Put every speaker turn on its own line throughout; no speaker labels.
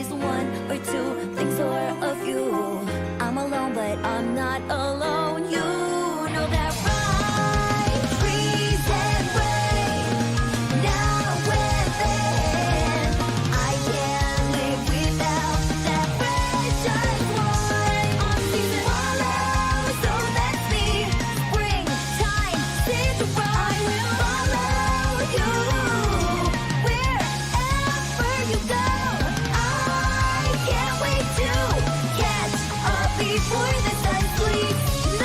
always one or two things or a few. I'm alone, but I'm not alone. You know that, right? Freeze and rain, now and then. I can't live without that precious one. On season follow, so let's be springtime Cinderella. I will follow you wherever you go. I can't wait to catch up before the sun sleeps.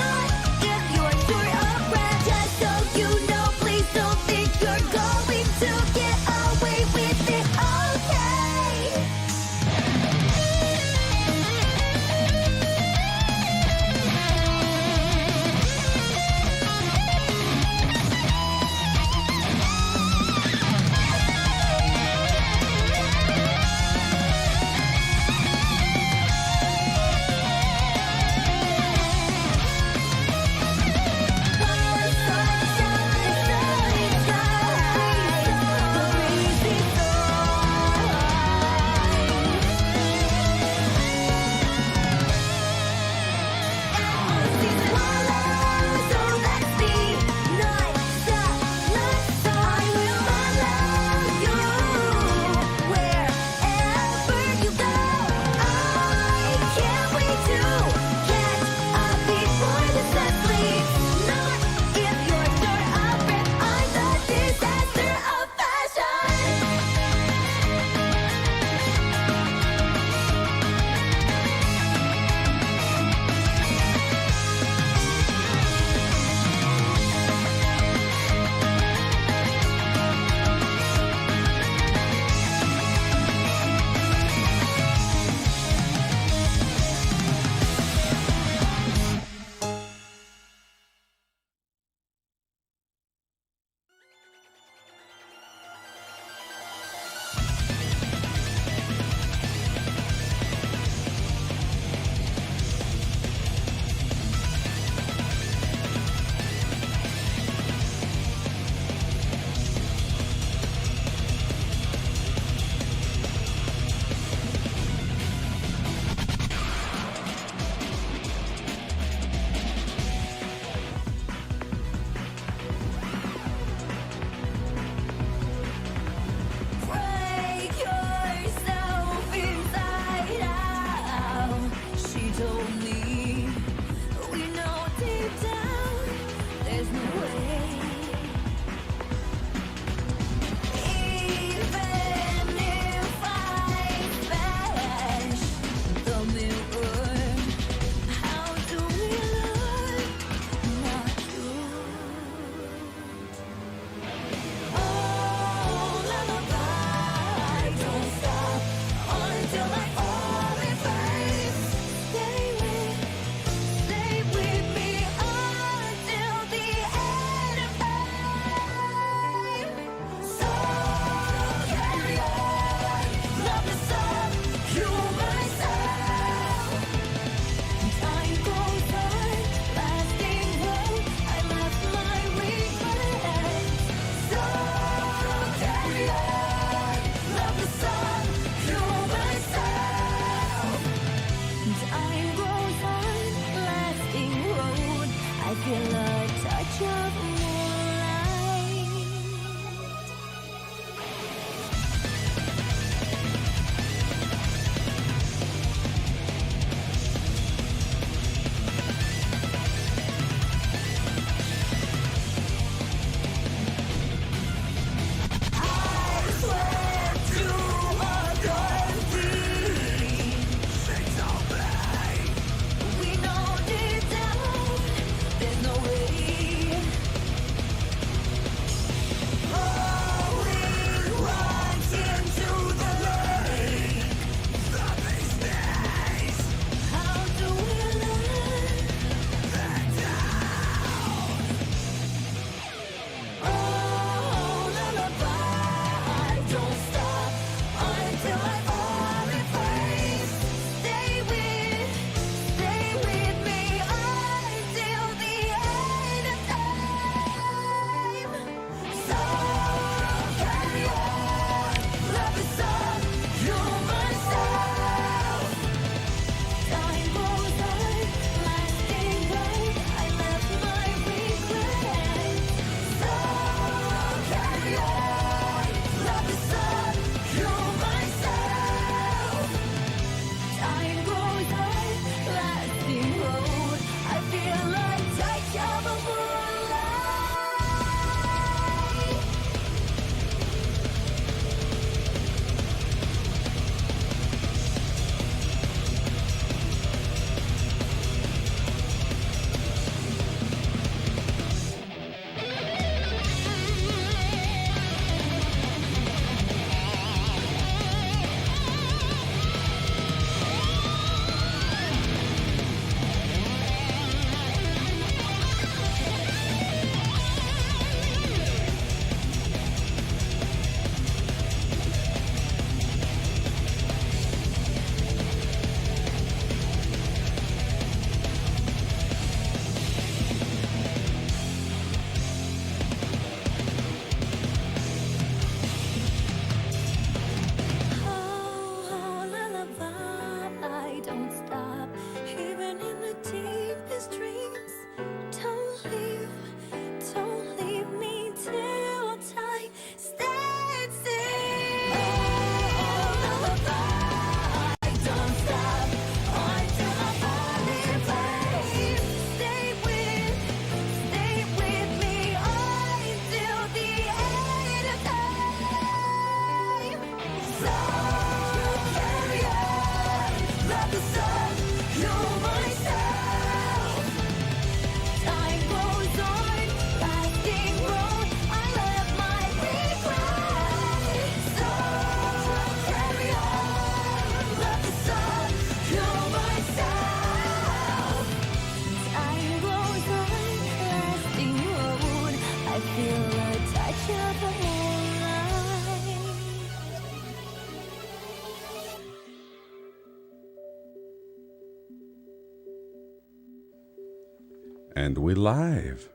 And we live.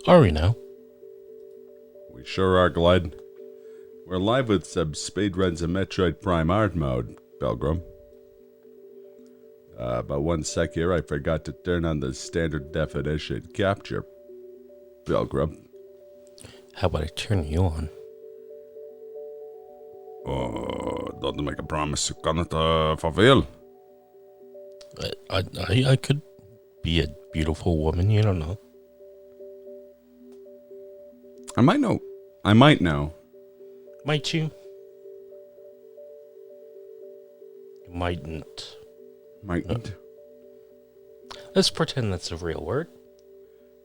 Are we now?
We sure are, Glenn. We're live with some speedruns of Metroid Prime Art Mode, Pilgrim. But one sec here, I forgot to turn on the standard definition capture, Pilgrim.
How about I turn you on?
Don't make a promise you cannot fulfill.
I could be a beautiful woman, you don't know.
I might know.
Might you? You mightn't.
Mightn't.
Let's pretend that's a real word.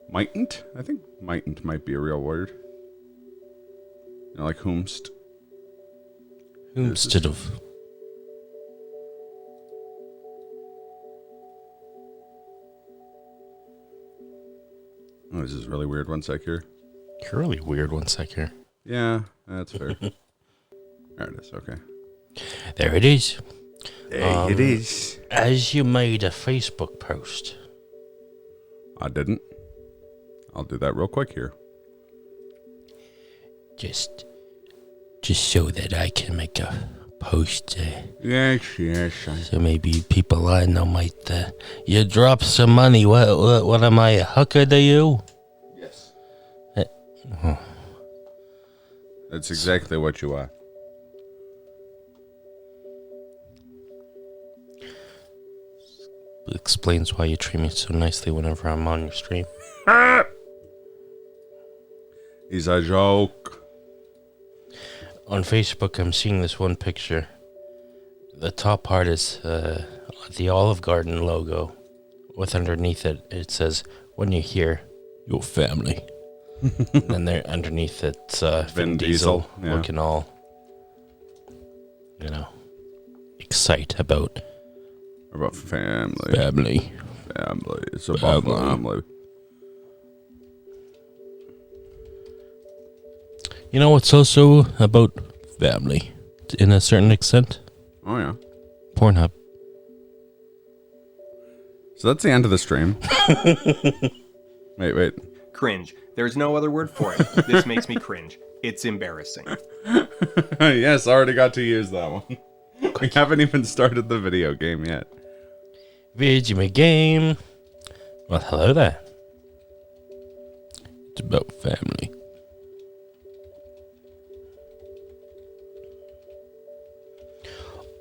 Mightn't? I think mightn't might be a real word. You know, like whomst.
Instead of.
Oh, this is really weird. One sec here.
You're really weird. One sec here.
Yeah, that's fair. There it is. Okay.
There it is.
There it is.
As you made a Facebook post.
I didn't. I'll do that real quick here.
Just so that I can make a post.
Yes.
So maybe people I know might. You drop some money. What am I, a hooker to you?
Yes.
Oh.
That's exactly what you are.
Explains why you treat me so nicely whenever I'm on your stream.
He's a joke.
On Facebook, I'm seeing this one picture. The top part is the Olive Garden logo. With underneath it, it says, "When you're here, your family." And then there underneath it's Vin Diesel
yeah.
looking all, excite about
family.
family.
It's about
Family.
family.
You know what's also about family, in a certain extent?
Oh, yeah.
Pornhub.
So that's the end of the stream. Wait.
Cringe. There's no other word for it. This makes me cringe. It's embarrassing.
Yes, I already got to use that one. We haven't even started the video game yet.
Video game. Well, hello there. It's about family.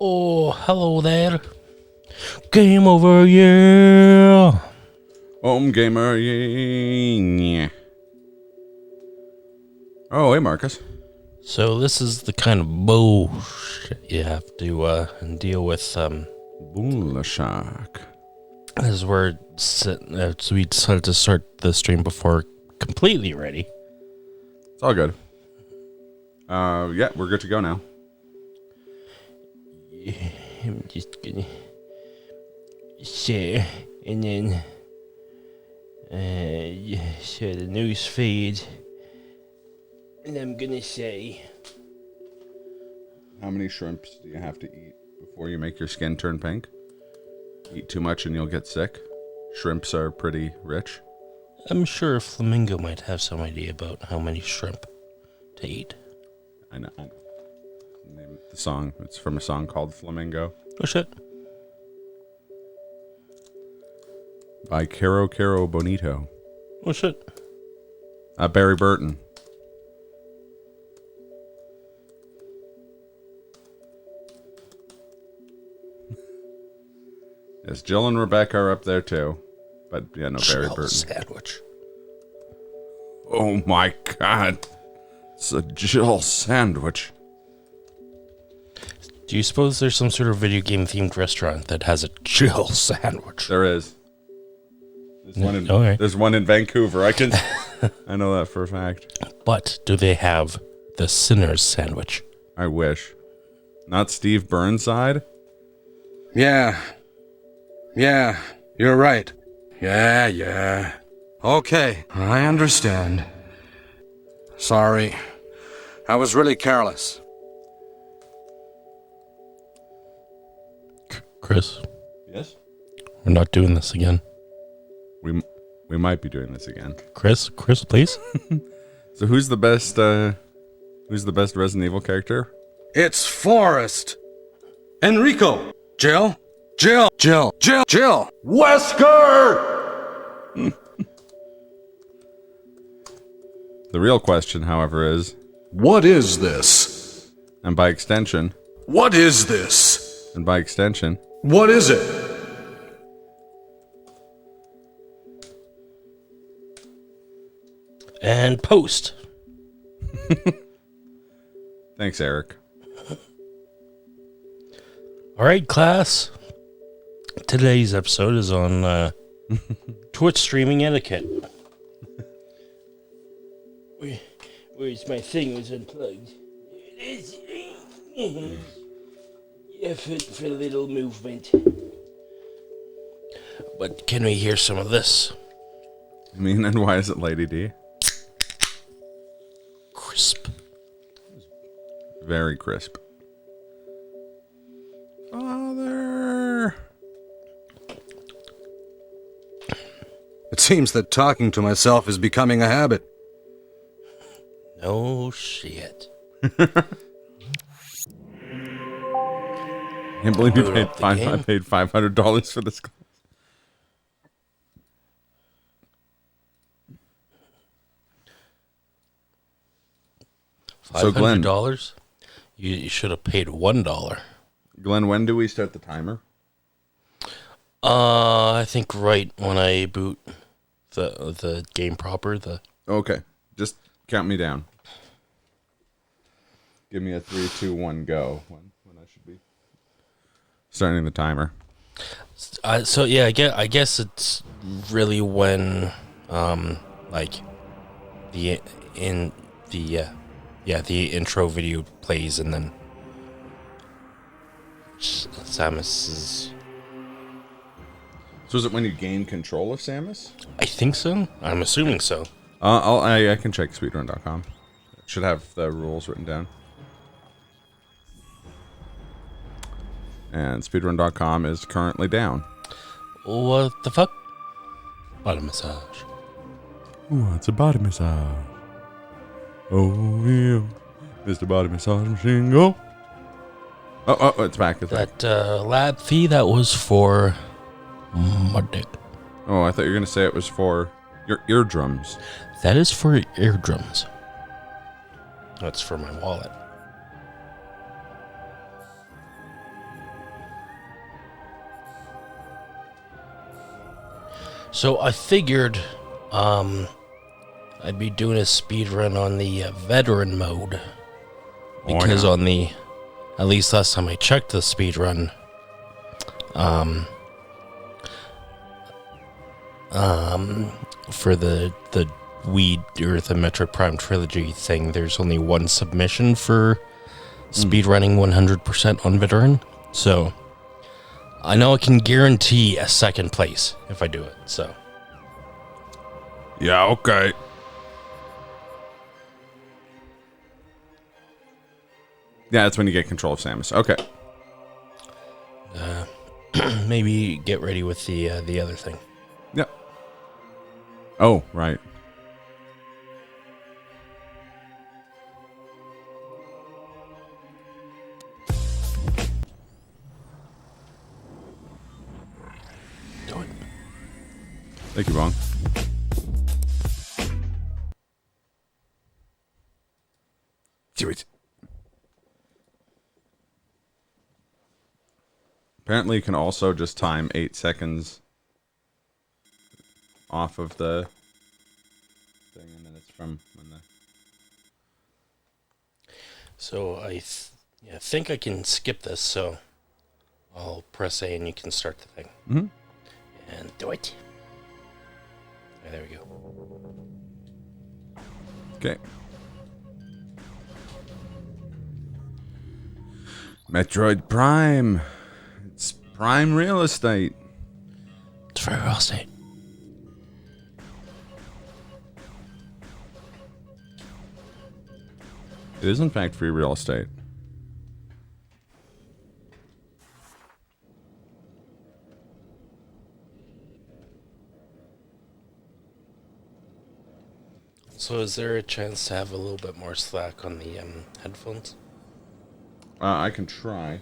Oh, hello there. Game over, yeah.
Home gamer, yeah. Oh, hey, Marcus.
So this is the kind of bullshit you have to deal with.
Bullshit.
As we decided to start the stream before completely ready.
It's all good. Yeah, we're good to go now.
I'm just gonna share and then share the news feed, and I'm gonna say,
How many shrimps do you have to eat before you make your skin turn pink? Eat too much and you'll get sick. Shrimps are pretty rich.
I'm sure Flamingo might have some idea about how many shrimp to eat.
I know. Name the song. It's from a song called Flamingo
Oh shit.
by Caro Caro Bonito.
Oh shit.
Barry Burton. Yes, Jill and Rebecca are up there too. But yeah, no, Barry
Jill
Burton.
sandwich.
Oh my god. It's a Jill sandwich.
Do you suppose there's some sort of video game themed restaurant that has a Jill sandwich?
There is.
Okay.
There's one in Vancouver. I know that for a fact.
But do they have the Sinner's sandwich?
I wish. Not Steve Burnside?
Yeah, you're right. Yeah. Okay, I understand. Sorry. I was really careless.
Chris,
Yes?
we're not doing this again.
We We might be doing this again.
Chris, please.
So who's the best Resident Evil character?
It's Forrest. Enrico. Jill. Wesker!
The real question, however, is,
What is this?
and by extension,
What is this?
and by extension,
What is it?
And post.
thanks, Eric.
All right, class. Today's episode is on Twitch streaming etiquette. Where's my thing was unplugged? It is. Effort for a little movement. But can we hear some of this?
I mean, and why is it Lady D?
Crisp.
Very crisp. Father.
It seems that talking to myself is becoming a habit.
No shit.
Can't believe you
Boot
paid
up the game.
I paid $500 for this class. So, Glenn.
$500? You should have paid $1.
Glenn, when do we start the timer?
I think right when I boot the game proper.
Okay, just count me down. Give me a 3, 2, 1, go. When I should be starting the timer.
So yeah, I guess it's really when like the intro video plays and then Samus's.
So is it when you gain control of Samus?
I think so. I'm assuming so.
I can check speedrun.com. It should have the rules written down. And speedrun.com is currently down.
What the fuck? Body massage.
Ooh, it's a body massage. Oh, yeah. Mr. Body Massage Machine, go. Oh, it's back. It's back.
That lab fee that was for my dick.
Oh, I thought you were going to say it was for your eardrums.
That is for eardrums. That's for my wallet. So I figured I'd be doing a speed run on the veteran mode. Because on the, at least last time I checked the speed run, for the Weed or the Metroid Prime trilogy thing, there's only one submission for speed running 100% on veteran. So I know I can guarantee a second place if I do it. So
Yeah, okay. Yeah, that's when you get control of Samus. Okay.
maybe get ready with the other thing.
Yep. Oh, right.
Do it.
Thank you, Bong. Do it. Apparently, you can also just time 8 seconds off of the thing, and then it's from when the...
So I think I can skip this, so I'll press A and you can start the thing.
Mhm.
And do it. Yeah, there we go.
Okay. Metroid Prime. It's prime real estate.
It's for real estate.
It is, in fact, free real estate.
So is there a chance to have a little bit more slack on the headphones?
I can try.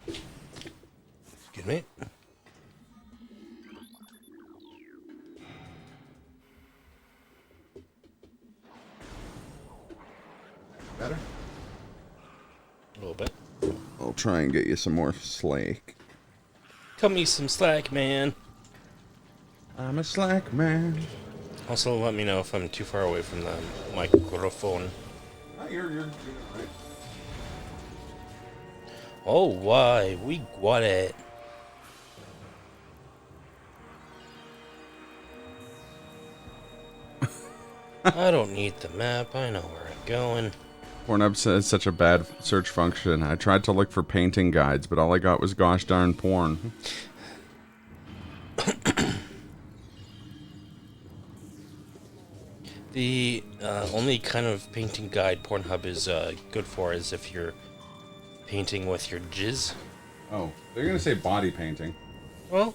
Excuse me.
Better?
A little bit.
I'll try and get you some more slack.
Cut me some slack, man.
I'm a slack man.
Also, let me know if I'm too far away from the microphone.
You're right.
Oh, why? We got it. I don't need the map. I know where I'm going.
Pornhub says such a bad search function. I tried to look for painting guides, but all I got was gosh darn porn.
The only kind of painting guide Pornhub is good for is if you're painting with your jizz.
Oh, they're gonna say body painting.
Well,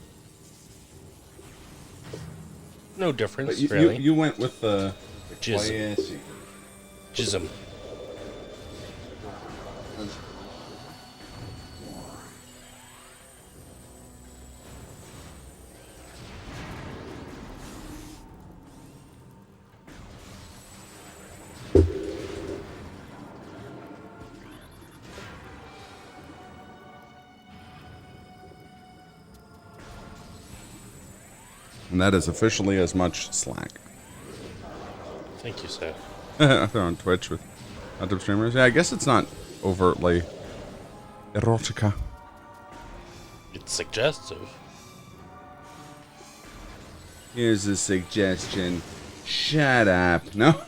no difference,
But you,
really.
you went with the
Jizz.
classy.
Jism.
And that is officially as much slack.
Thank you, sir.
On Twitch with other streamers. Yeah, I guess it's not overtly erotica.
It's suggestive.
Here's a suggestion. Shut up. No.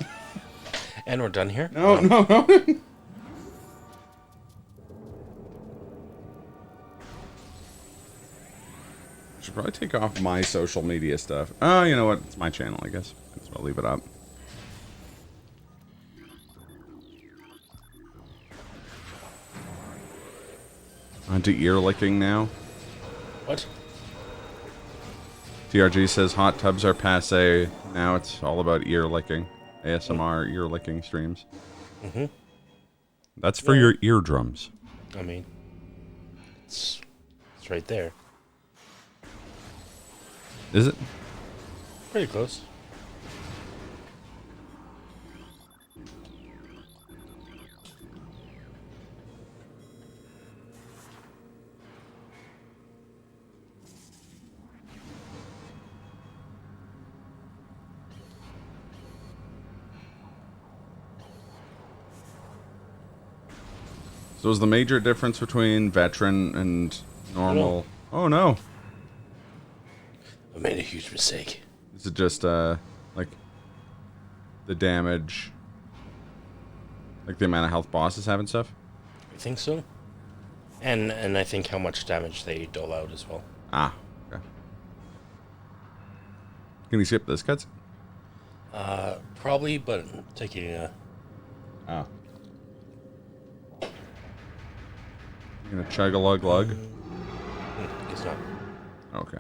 And we're done here?
No, no. Should probably take off my social media stuff. Oh, you know what? It's my channel, I guess. So I'll leave it up. Onto ear licking now.
What?
TRG says hot tubs are passe. Now it's all about ear licking. ASMR ear licking streams.
Mm-hmm.
That's for your eardrums.
I mean, it's right there.
Is it?
Pretty close.
So is the major difference between veteran and normal? Oh no.
I made a huge mistake.
Is it just like the damage, like the amount of health bosses have and stuff?
I think so. And I think how much damage they dole out as well.
Ah, okay. Can you skip this cuts?
Probably, but taking a...
Oh. You gonna chug a lug lug?
Guess not.
Okay.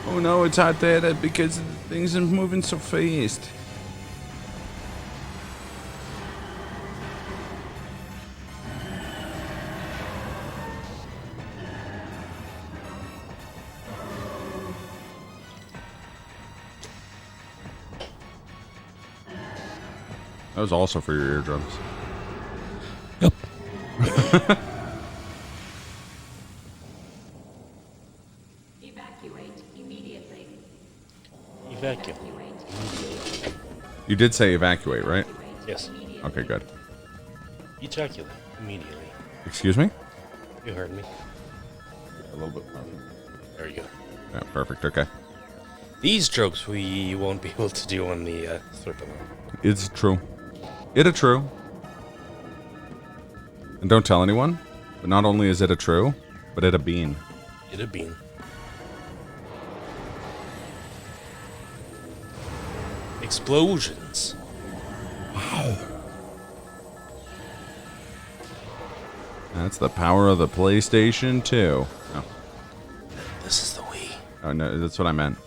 Oh no, it's out there because things are moving so fast. That was also for your eardrums.
Yep.
Evacuate immediately.
Evacuate.
You did say evacuate, right?
Yes.
Okay, good.
Ejaculate immediately.
Excuse me?
You heard me.
A little bit.
There you go.
Yeah, perfect. Okay.
These jokes we won't be able to do on the slurp along.
It's true. It a true. And don't tell anyone. But not only is it a true, but it a bean.
It a bean. Explosions.
That's the power of the PlayStation 2. No.
This is the Wii.
Oh, no, that's what I meant.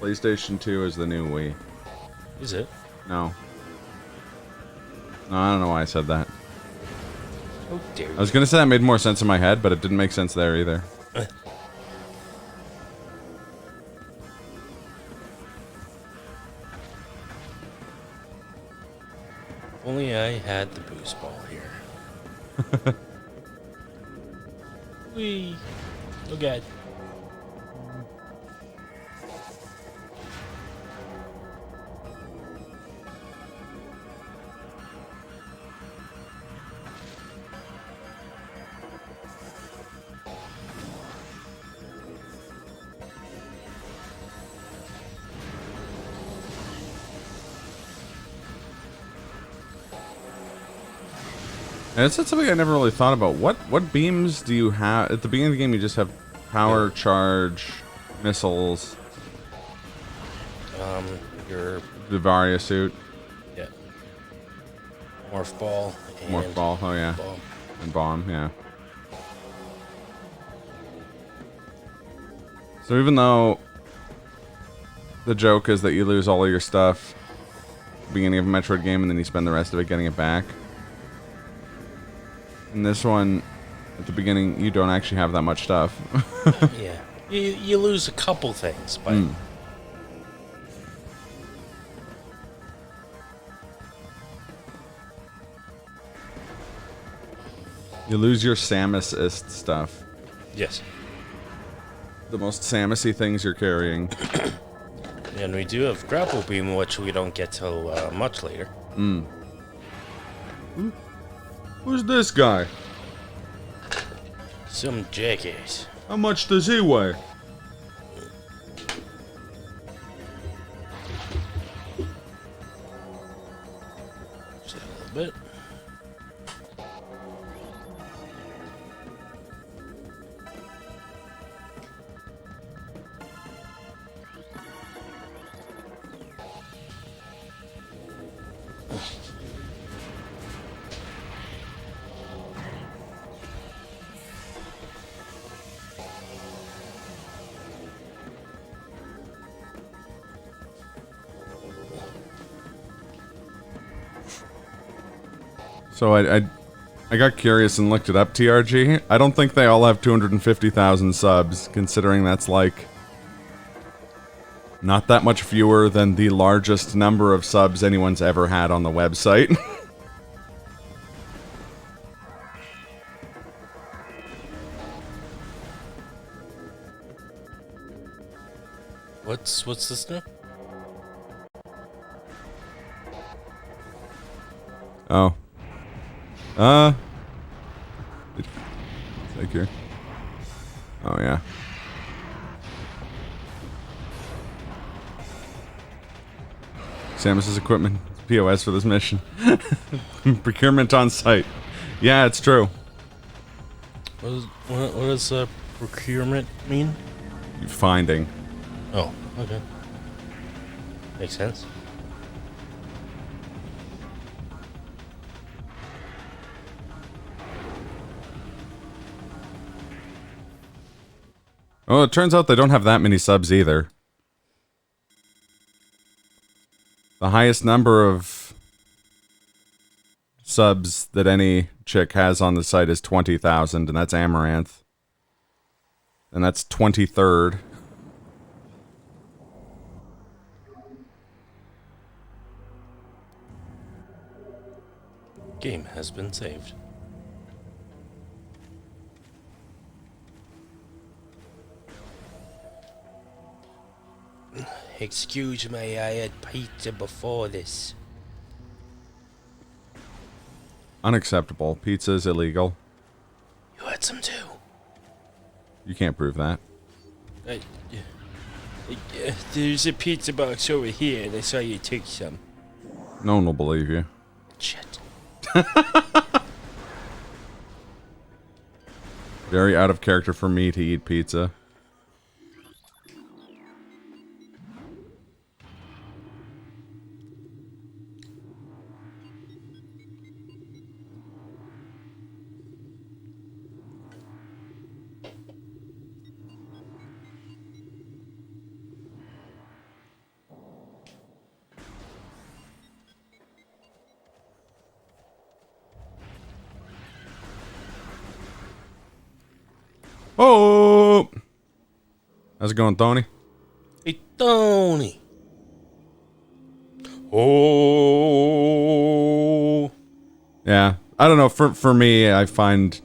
PlayStation 2 is the new Wii.
Is it?
No. No, I don't know why I said that.
Oh, dare
I was going to say that made more sense in my head, but it didn't make sense there either.
Only I had the boost ball here. Wee. Oh god.
And it's something I never really thought about. What beams do you have? At the beginning of the game, you just have power, charge, missiles,
Your
the Varia suit,
yeah. Morph ball and
morph ball, oh yeah,
bomb.
and bomb, yeah. So even though the joke is that you lose all of your stuff at the beginning of a Metroid game and then you spend the rest of it getting it back, in this one, at the beginning, you don't actually have that much stuff.
Yeah. You lose a couple things, but
You lose your Samus-ist stuff.
yes.
The most Samus-y things you're carrying.
And we do have grapple beam, which we don't get till much later.
Who's this guy?
Some jackass.
How much does he weigh?
Just a little bit.
So I got curious and looked it up, TRG. I don't think they all have 250,000 subs, considering that's like not that much fewer than the largest number of subs anyone's ever had on the website.
What's this now?
Oh. Take here. Oh, yeah. Samus's equipment. POS for this mission. Procurement on site. Yeah, it's true.
What does procurement mean?
Finding.
Oh, okay. Makes sense.
Oh, it turns out they don't have that many subs either. The highest number of subs that any chick has on the site is 20,000, and that's Amaranth. And that's 23rd.
Game has been saved. Excuse me, I had pizza before this.
Unacceptable. Pizza is illegal.
You had some too.
You can't prove that.
I, There's a pizza box over here, and I saw you take some.
No one will believe you.
Shit.
Very out of character for me to eat pizza. Oh! How's it going, Tony?
Hey, Tony. Oh.
Yeah, I don't know. For me, I find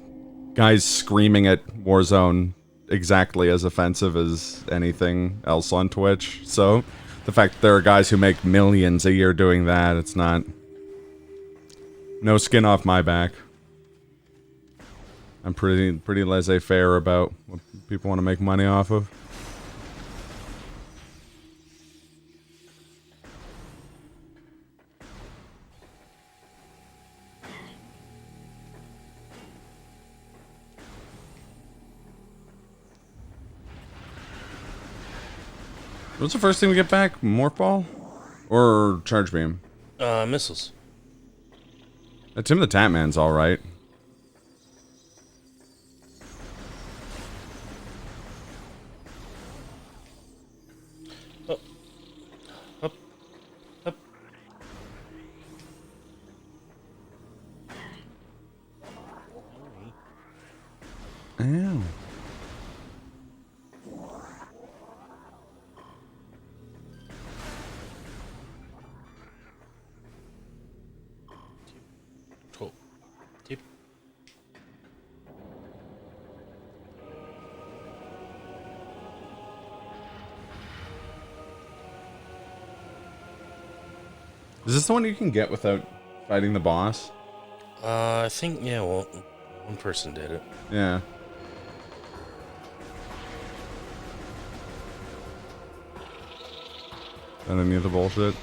guys screaming at Warzone exactly as offensive as anything else on Twitch. So the fact that there are guys who make millions a year doing that, it's not... No skin off my back. I'm pretty laissez-faire about what people want to make money off of. What's the first thing we get back? Morph Ball? Or Charge Beam?
Missiles.
Tim the Tatman's alright.
Up. Up. Up.
Ow.
Cool. Tip.
Is this the one you can get without fighting the boss?
I think, yeah, well, one person did it.
Yeah. That any of the bullshit?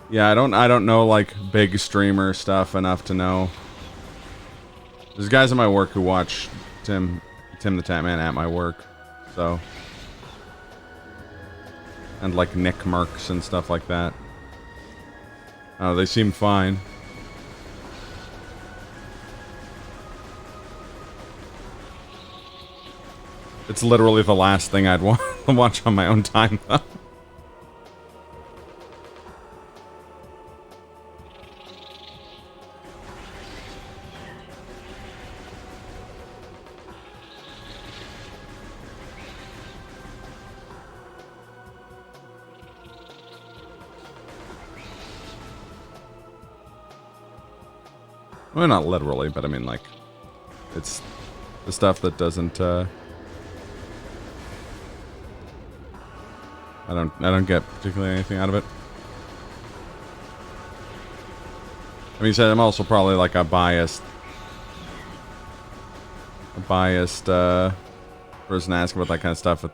Yeah, I don't know like big streamer stuff enough to know. There's guys at my work who watch Tim the Tatman at my work, so. And like Nick Mercs and stuff like that. Oh, they seem fine. It's literally the last thing I'd want to watch on my own time, though. Well, not literally, but I mean, like, it's the stuff that doesn't, I don't get particularly anything out of it. I mean, I'm also probably like a biased person asking about that kind of stuff with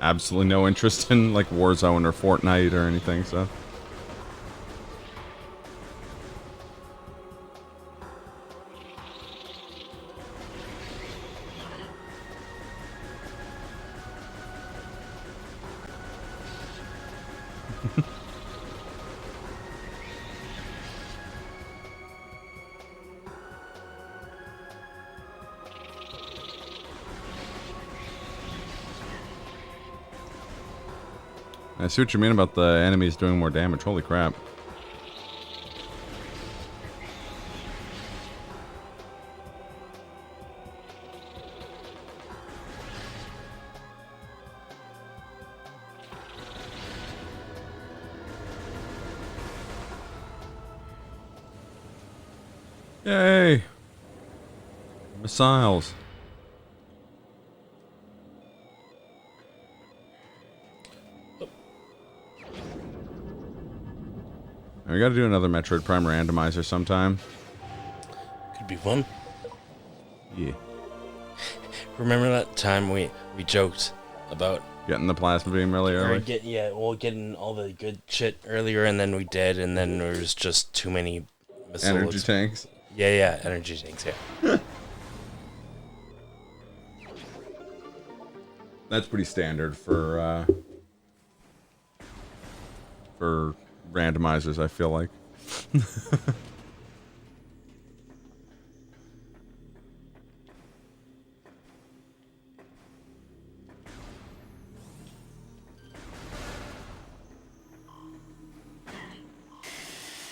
absolutely no interest in like Warzone or Fortnite or anything, so. I see what you mean about the enemies doing more damage. Holy crap. Yay! Missiles. We gotta do another Metroid Prime randomizer sometime.
Could be fun.
Yeah.
Remember that time we joked about
Getting the plasma beam really early.
getting all the good shit earlier, and then we did, and then there was just too many missile
Energy tanks.
Yeah, energy tanks. Yeah.
That's pretty standard for randomizers, I feel like.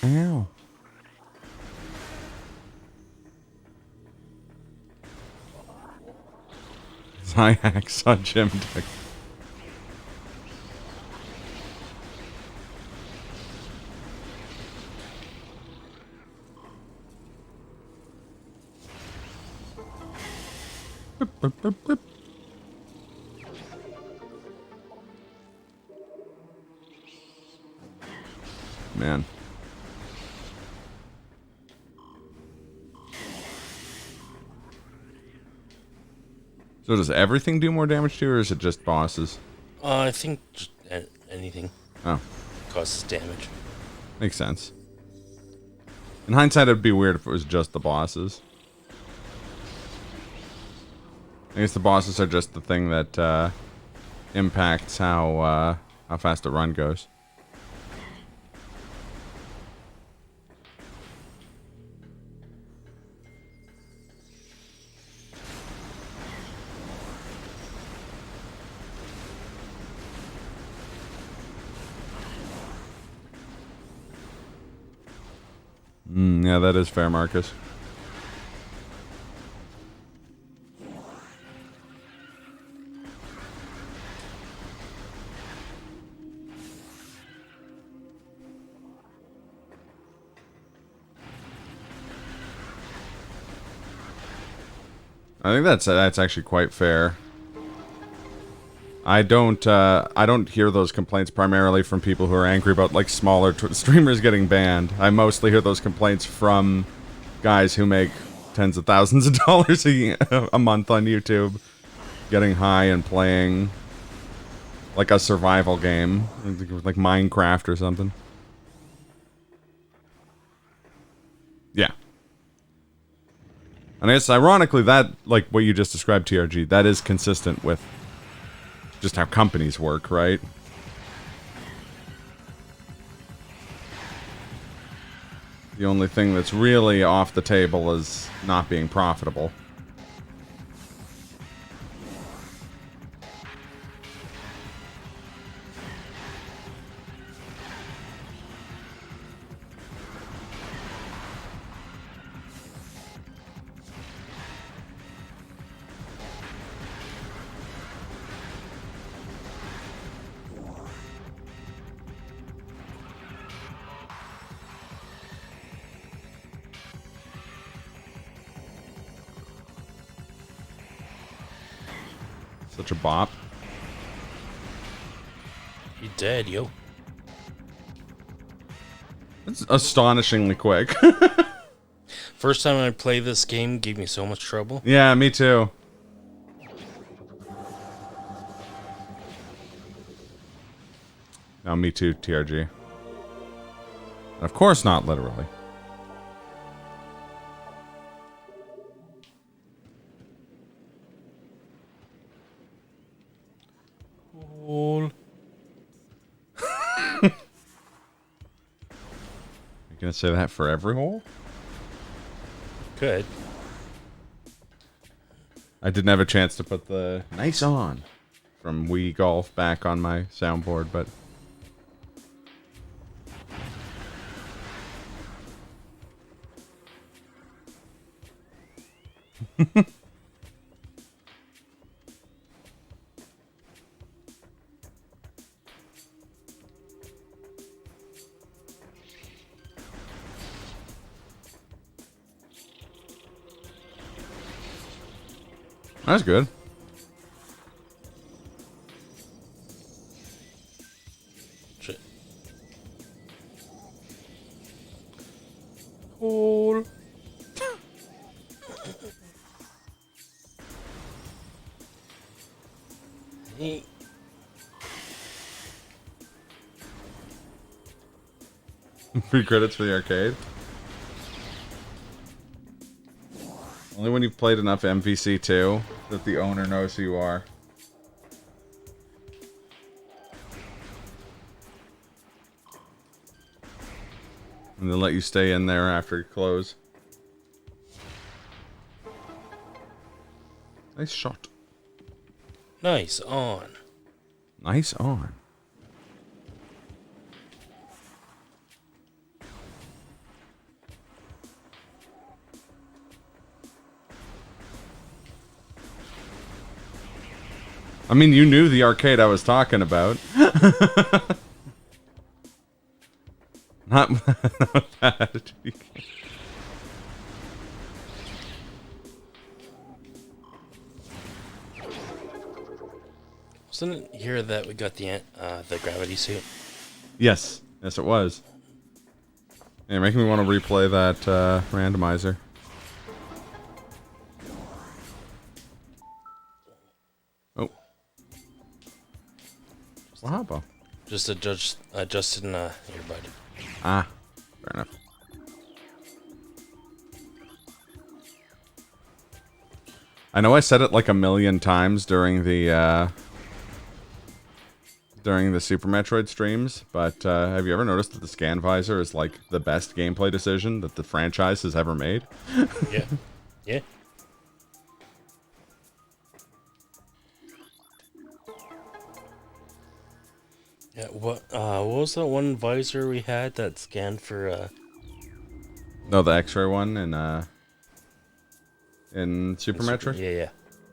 Ow. Zyhax on gym deck. Boop, boop, boop. Man. So does everything do more damage to you, or is it just bosses?
I think just anything
Oh,
causes damage.
makes sense. In hindsight, it'd be weird if it was just the bosses. I guess the bosses are just the thing that impacts how fast a run goes. Yeah, that is fair, Marcus. I think that's actually quite fair. I don't hear those complaints primarily from people who are angry about like smaller streamers getting banned. I mostly hear those complaints from guys who make tens of thousands of dollars a month on YouTube, getting high and playing like a survival game, like Minecraft or something. Yeah. And I guess ironically that, like what you just described, TRG, that is consistent with just how companies work, right? The only thing that's really off the table is not being profitable. Such a bop.
You dead, yo.
It's astonishingly quick.
First time I played this game gave me so much trouble.
Yeah, me too. No, me too, TRG. Of course not literally.
Cool.
You're gonna say that for every hole?
Good.
I didn't have a chance to put the nice on from Wii Golf back on my soundboard, but that's good.
Shit. Cool. Hey.
Free credits for the arcade. Only when you've played enough MVC2 that the owner knows who you are. And they'll let you stay in there after you close. Nice shot.
Nice on.
Nice on. I mean, you knew the arcade I was talking about. Not that.
Wasn't it here that we got the gravity suit?
Yes. Yes, it was. Yeah, making me want to replay that randomizer. Oh. What happened?
Just adjusted in earbud.
Ah, fair enough. I know I said it like a million times during the Super Metroid streams, but have you ever noticed that the scan visor is like the best gameplay decision that the franchise has ever made?
Yeah. Yeah. Yeah, what was that one visor we had that scanned for
No, the X-ray one in Super Metroid?
Yeah, yeah.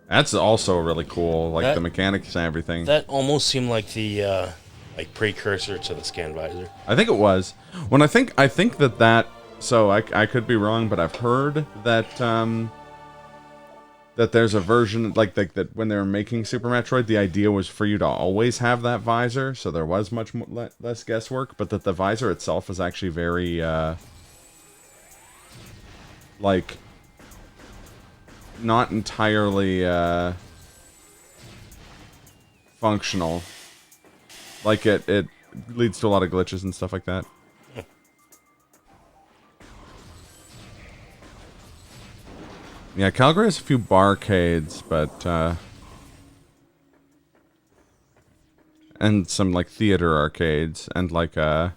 That's also really cool, like
That-
the mechanics and everything.
That almost seemed like the like precursor to the scan visor.
I think it was. When I think that so I could be wrong, but I've heard that that there's a version like that when they were making Super Metroid, the idea was for you to always have that visor, so there was much less guesswork, but that the visor itself is actually very like not entirely functional. Like it leads to a lot of glitches and stuff like that. Yeah, Calgary has a few barcades, but and some like theater arcades and like kind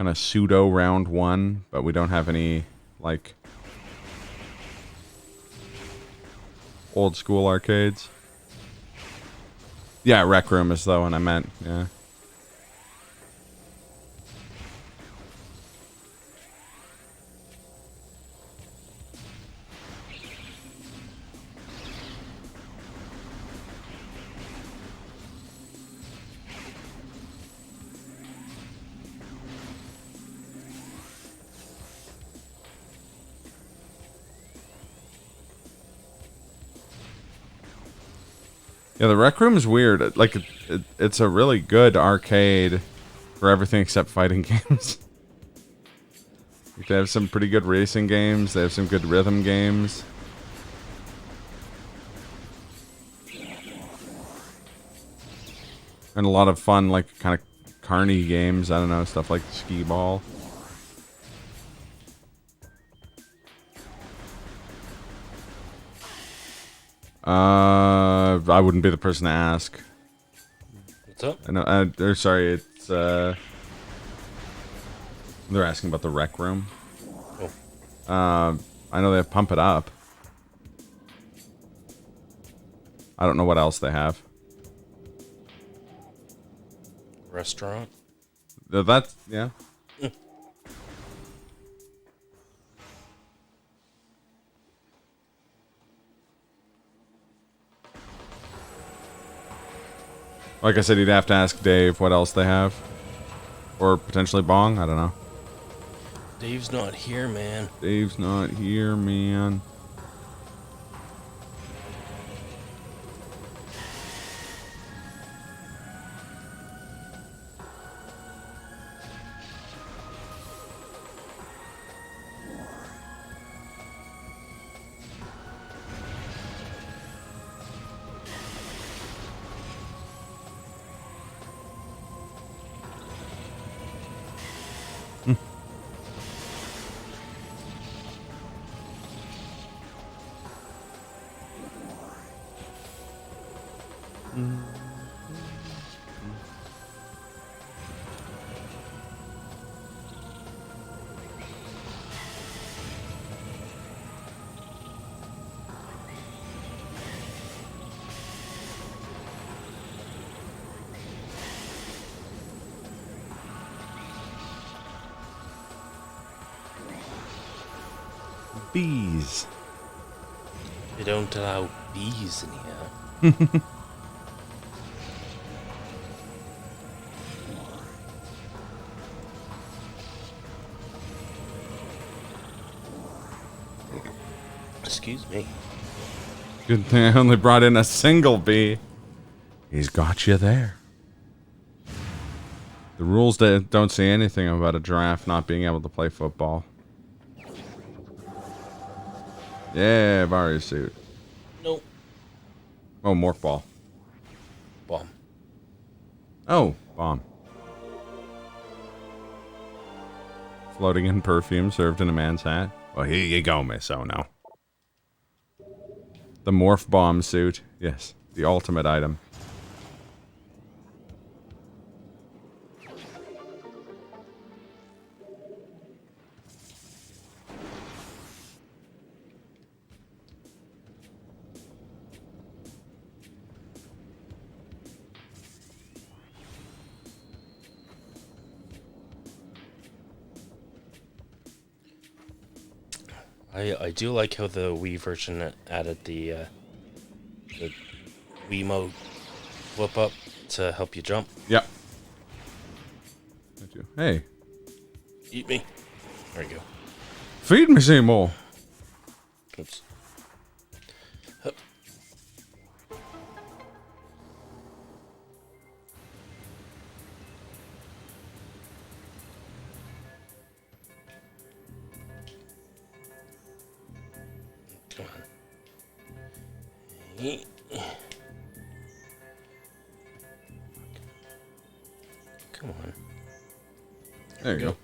of pseudo round one, but we don't have any like old school arcades. Yeah, Rec Room is the one I meant. Yeah. Yeah, the Rec Room is weird. Like, it's a really good arcade for everything except fighting games. Like, they have some pretty good racing games. They have some good rhythm games. And a lot of fun, like, kind of carny games. I don't know, stuff like Skee Ball. I wouldn't be the person to ask.
What's up?
I know. Or sorry, it's they're asking about the Rec Room.
Oh.
I know they have Pump It Up. I don't know what else they have.
Restaurant.
That's yeah. Like I said, you'd have to ask Dave what else they have. Or potentially Bong, I don't know.
Dave's not here, man.
Dave's not here, man. Bees.
They don't allow bees in here. Excuse me.
Good thing I only brought in a single bee. He's got you there. The rules don't say anything about a giraffe not being able to play football. Yeah, Vario's suit.
Nope.
Oh, morph ball.
Bomb.
Oh, bomb. Floating in perfume served in a man's hat. Well, here you go, Miss Ono. The morph bomb suit. Yes, the ultimate item.
I do like how the Wii version added the Wiimote flip up to help you jump.
Yep. Hey.
Eat me. There you go.
Feed me, Seymour.
Oops. Come on. Come on.
There you go.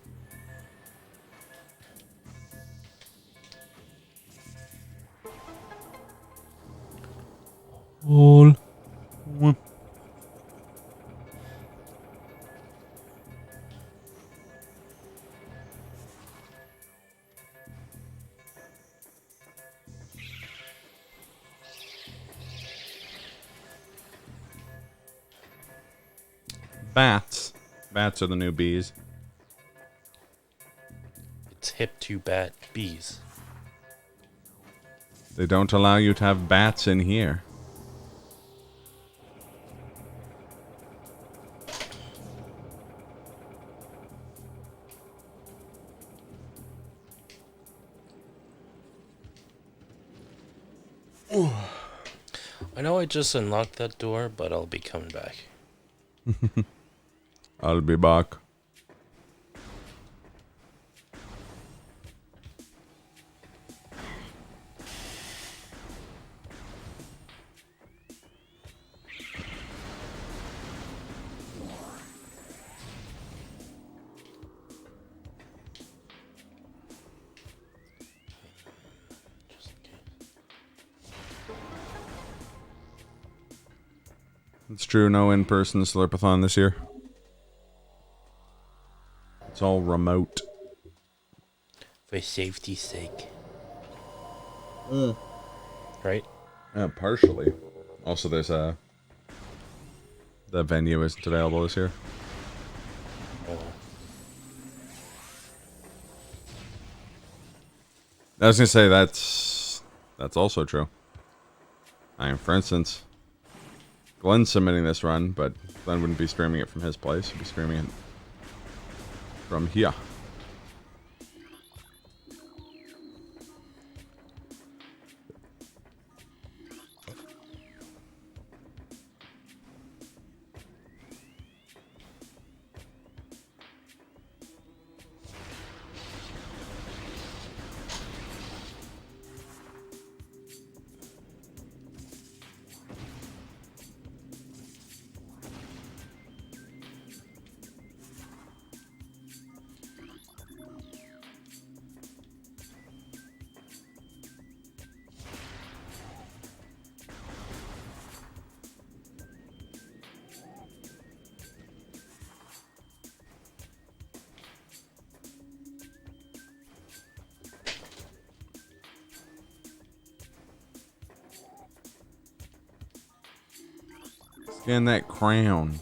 All. Bats. Bats are the new bees.
It's hip to bat bees.
They don't allow you to have bats in here.
I know I just unlocked that door, but I'll be coming back.
I'll be back. It's true, no in-person Slurpathon this year. It's all remote.
For safety's sake. Right?
Partially. Also, there's the venue isn't available this year.
Oh.
I was gonna say that's also true. I mean, for instance, Glenn's submitting this run, but Glenn wouldn't be streaming it from his place. He'd be streaming it from here. Scan that crown.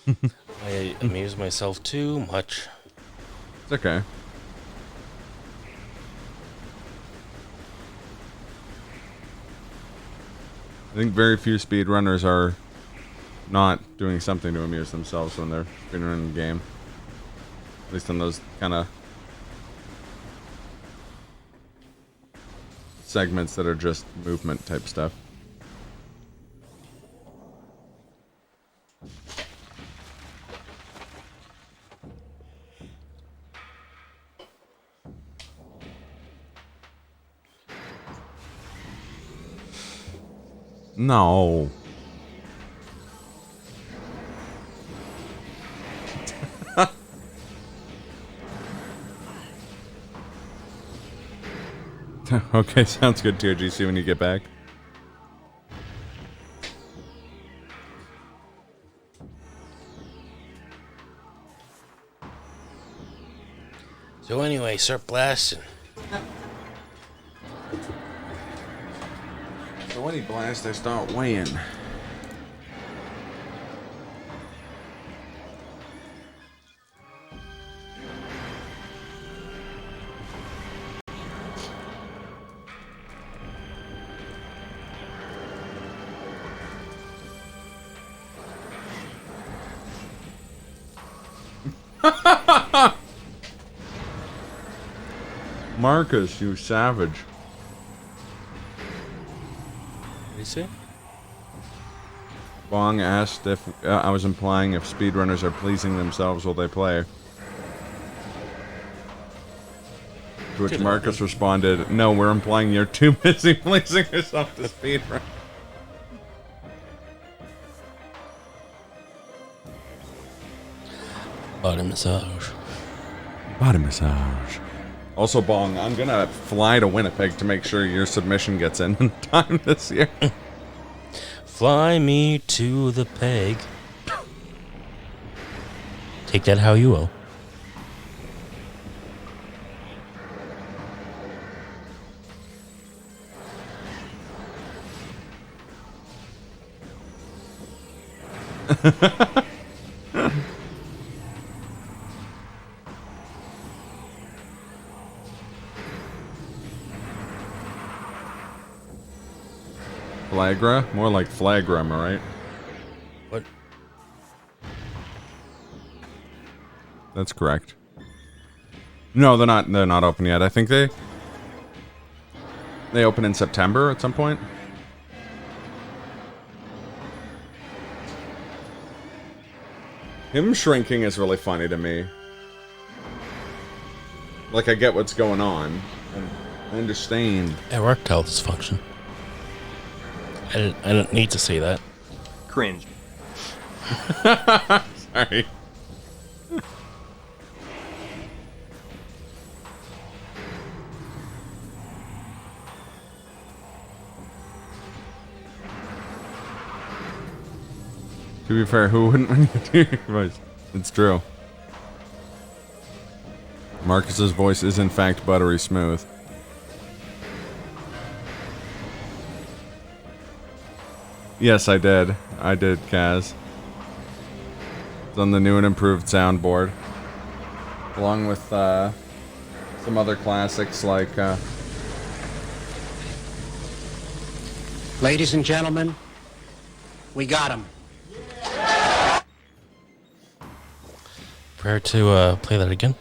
I amuse myself too much.
It's okay. I think very few speedrunners are not doing something to amuse themselves when they're speedrunning the game. At least on those kind of segments that are just movement type stuff. No. Okay, sounds good, TOGC, when you get back.
So anyway, start blasting.
So when he blasts, I start weighing. Marcus, you savage.
What did he say?
Bong asked if I was implying if speedrunners are pleasing themselves while they play. To which Marcus responded, "No, we're implying you're too busy pleasing yourself to speedrun."
Body massage.
Body massage. Also, Bong, I'm gonna fly to Winnipeg to make sure your submission gets in time this year.
Fly me to the peg. Take that how you will.
Flagra? More like Flagra, am I right?
What?
That's correct. No, they're not open yet. I think they open in September at some point. Him shrinking is really funny to me. Like, I get what's going on. I understand.
Erectile dysfunction. I didn't need to say that.
Cringe.
Sorry. To be fair, who wouldn't when you do your voice? It's true. Marcus's voice is in fact buttery smooth. Yes, I did. I did, Kaz. It's on the new and improved soundboard. Along with some other classics like...
Ladies and gentlemen, we got him.
Prepare to play that again.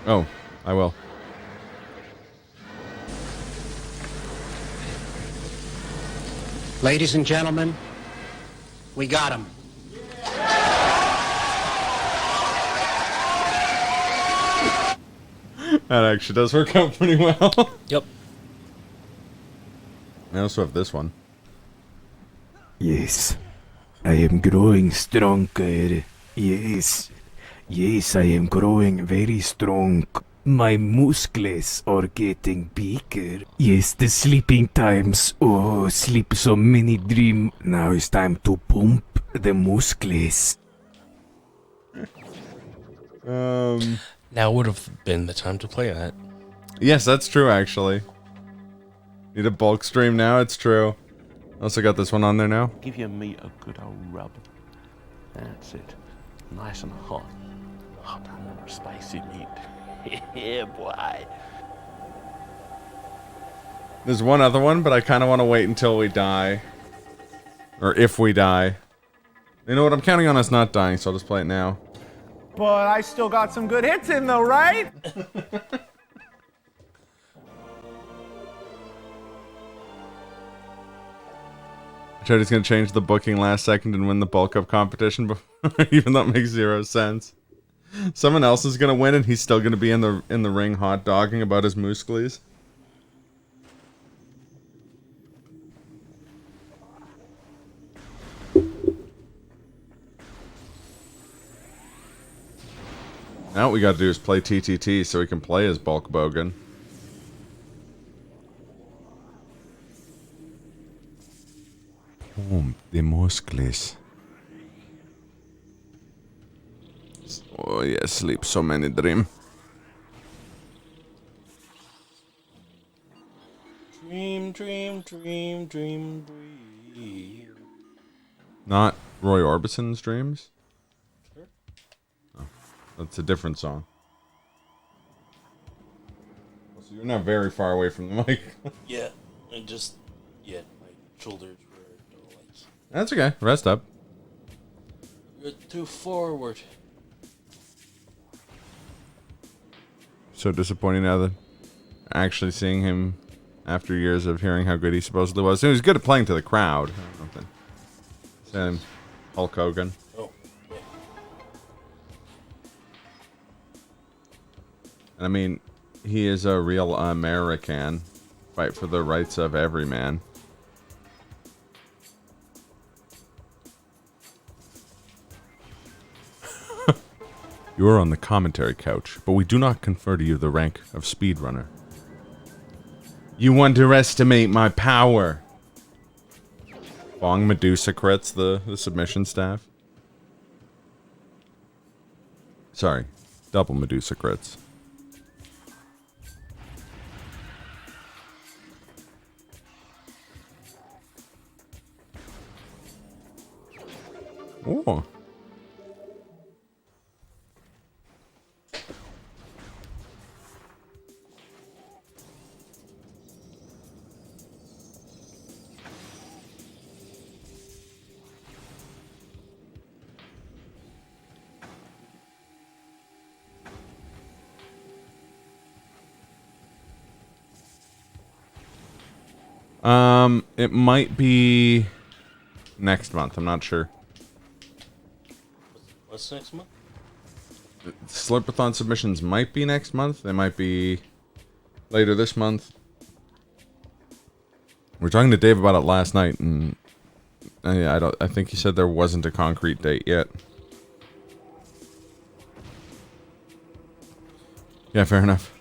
Oh, I will.
Ladies and gentlemen, we got him.
That actually does work out pretty well.
Yep.
I also have this one.
Yes, I am growing stronger. Yes, yes, I am growing very strong. My muscles are getting bigger. Yes, the sleeping times. Oh, sleep so many dream. Now it's time to pump the muscles.
Now would have been the time to play that.
Yes, that's true, actually. Need a bulk stream now? It's true. Also got this one on there now.
Give your meat a good old rub. That's it. Nice and hot. Hot, spicy meat. Yeah, boy.
There's one other one, but I kind of want to wait until we die. Or if we die. You know what? I'm counting on us not dying, so I'll just play it now.
But I still got some good hits in though, right?
Chardy's gonna change the booking last second and win the bulk up competition before, even though it makes 0 sense. Someone else is gonna win and he's still gonna be in the ring hot dogging about his mueslis. Now what we gotta do is play TTT so we can play as Bulk Bogan. The muskles. Oh yeah, sleep so many dream.
Dream, dream, dream, dream, dream.
Not Roy Orbison's dreams?
Sure.
Oh, that's a different song. So you're not very far away from the mic.
Yeah, my shoulders were like...
That's okay. Rest up.
You're too forward.
So disappointing now that actually seeing him after years of hearing how good he supposedly was. He was good at playing to the crowd. I don't know. Same Hulk Hogan.
Oh, yeah.
And I mean, he is a real American. Fight for the rights of every man. You are on the commentary couch, but we do not confer to you the rank of speedrunner. You underestimate my power. Bong Medusa crits the submission staff. Sorry, double Medusa crits. Oh. It might be next month. I'm not sure.
What's next month?
Slurpathon submissions might be next month. They might be later this month. We were talking to Dave about it last night, and I think he said there wasn't a concrete date yet. Yeah, fair enough.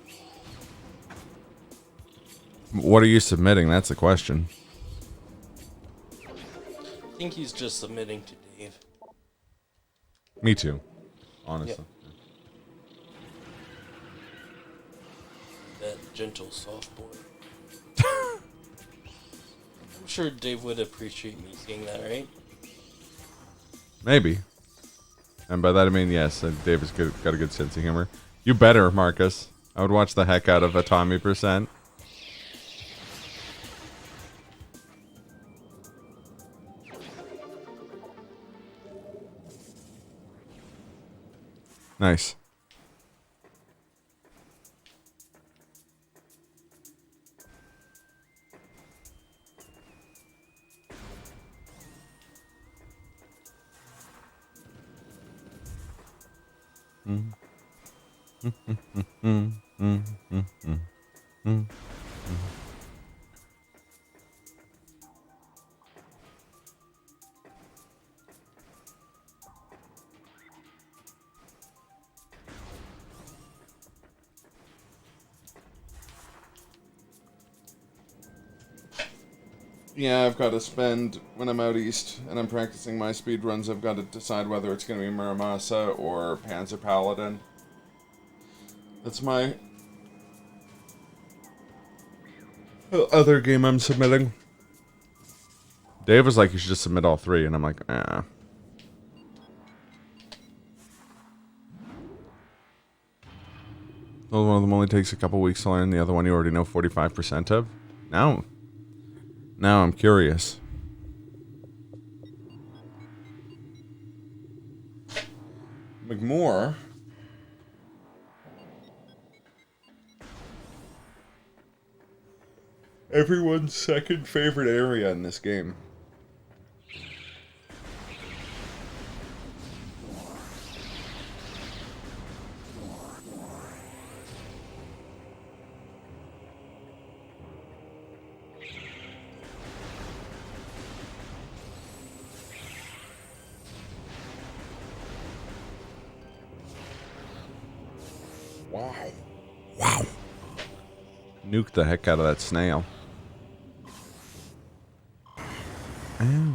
What are you submitting? That's the question.
I think he's just submitting to Dave.
Me too, honestly.
Yep. That gentle soft boy. I'm sure Dave would appreciate me saying that, right?
Maybe. And by that I mean yes, Dave has got a good sense of humor. You better, Marcus. I would watch the heck out of a Tommy %. Nice. Yeah, I've got to spend, when I'm out east and I'm practicing my speed runs, I've got to decide whether it's going to be Muramasa or Panzer Paladin. That's my other game I'm submitting. Dave was like, you should just submit all three, and I'm like, ah. Well, one of them only takes a couple weeks to learn. The other one you already know 45% of. Now I'm curious. McMoore. Everyone's second favorite area in this game. Wow. Nuke the heck out of that snail. Ow.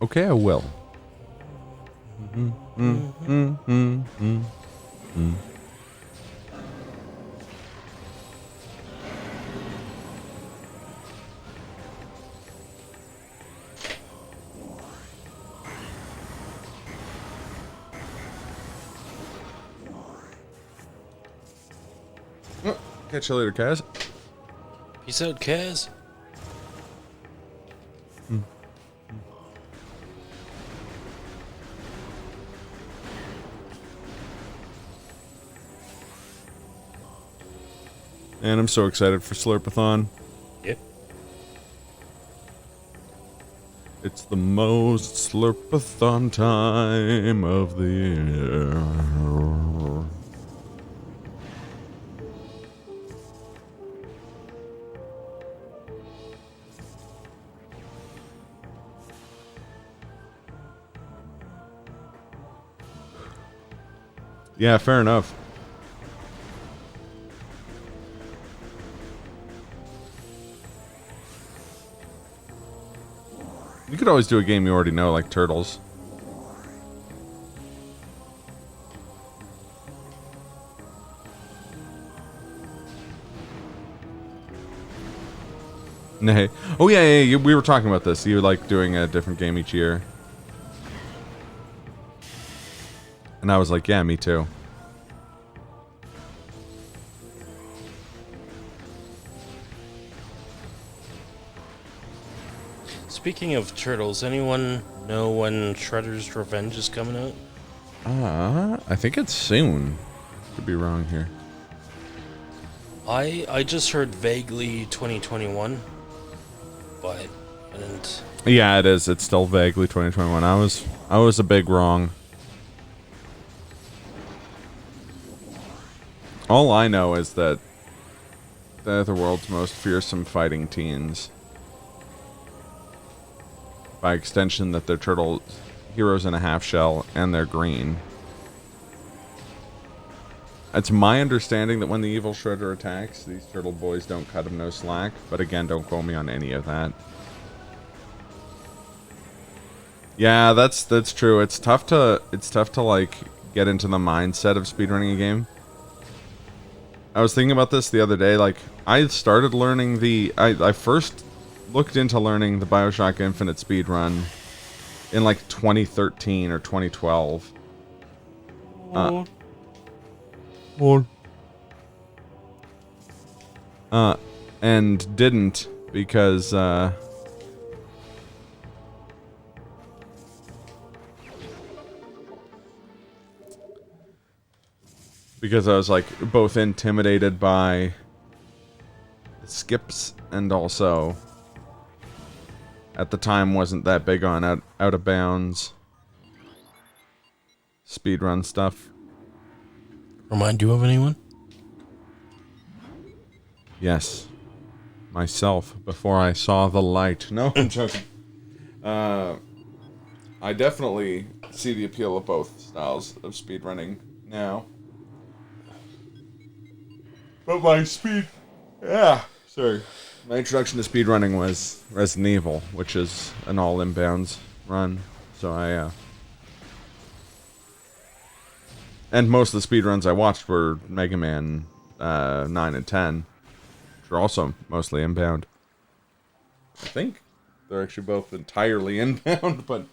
Okay, I will. Catch you later, Kaz.
Peace out, Kaz.
And I'm so excited for Slurpathon.
Yep.
It's the most Slurpathon time of the year. Yeah, fair enough. You could always do a game you already know, like Turtles. Nay. Oh yeah, we were talking about this. You like doing a different game each year. And I was like, yeah, me too.
Speaking of Turtles, anyone know when Shredder's Revenge is coming out?
I think it's soon. Could be wrong here.
I just heard vaguely 2021, but I didn't.
Yeah, it is. It's still vaguely 2021. I was a big wrong. All I know is that they're the world's most fearsome fighting teens. By extension, that they're turtle heroes in a half shell and they're green. It's my understanding that when the evil Shredder attacks, these turtle boys don't cut him no slack. But again, don't quote me on any of that. Yeah, that's true. It's tough to like get into the mindset of speedrunning a game. I was thinking about this the other day. Like, I started learning I first looked into learning the BioShock Infinite speedrun in like 2013 or 2012. And didn't because I was like both intimidated by the skips and also at the time wasn't that big on out of bounds speedrun stuff.
Remind you of anyone?
Yes. Myself before I saw the light. No, I'm joking. I definitely see the appeal of both styles of speedrunning now. But my my introduction to speedrunning was Resident Evil, which is an all inbounds run. So And most of the speedruns I watched were Mega Man 9 and 10, which are also mostly inbound. I think they're actually both entirely inbound, but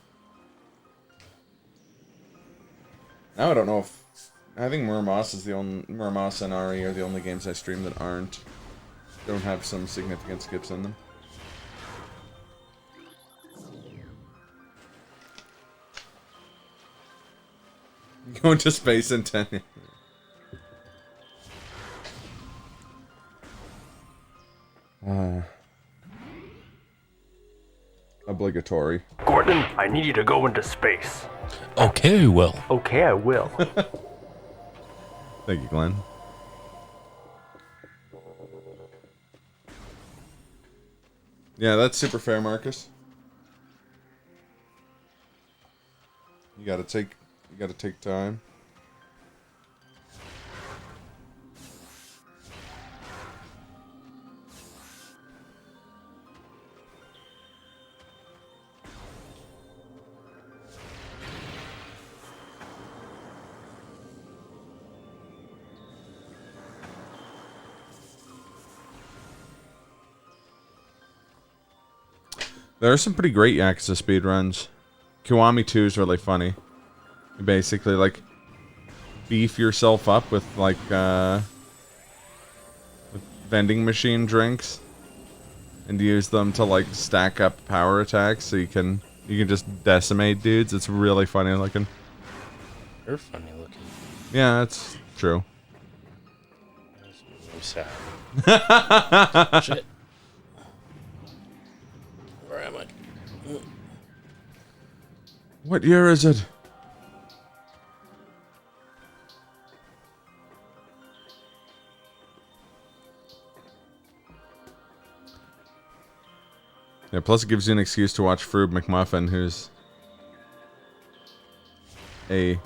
now I don't know if... I think Muramos is the only... Muramos and Ari are the only games I stream that don't have some significant skips in them. Going to space in 10 years. Obligatory.
Gordon, I need you to go into space.
Okay, well.
Okay, I will.
Thank you, Glenn. Yeah, that's super fair, Marcus. You gotta take time. There are some pretty great Yakuza speedruns. Kiwami 2 is really funny. You basically, like, beef yourself up with, like, with vending machine drinks. And use them to, like, stack up power attacks so you can just decimate dudes. It's really funny looking.
You're funny looking.
Yeah, that's true.
I'm sad. Shit. Where am I?
What year is it? Yeah, plus it gives you an excuse to watch Froob McMuffin, who's a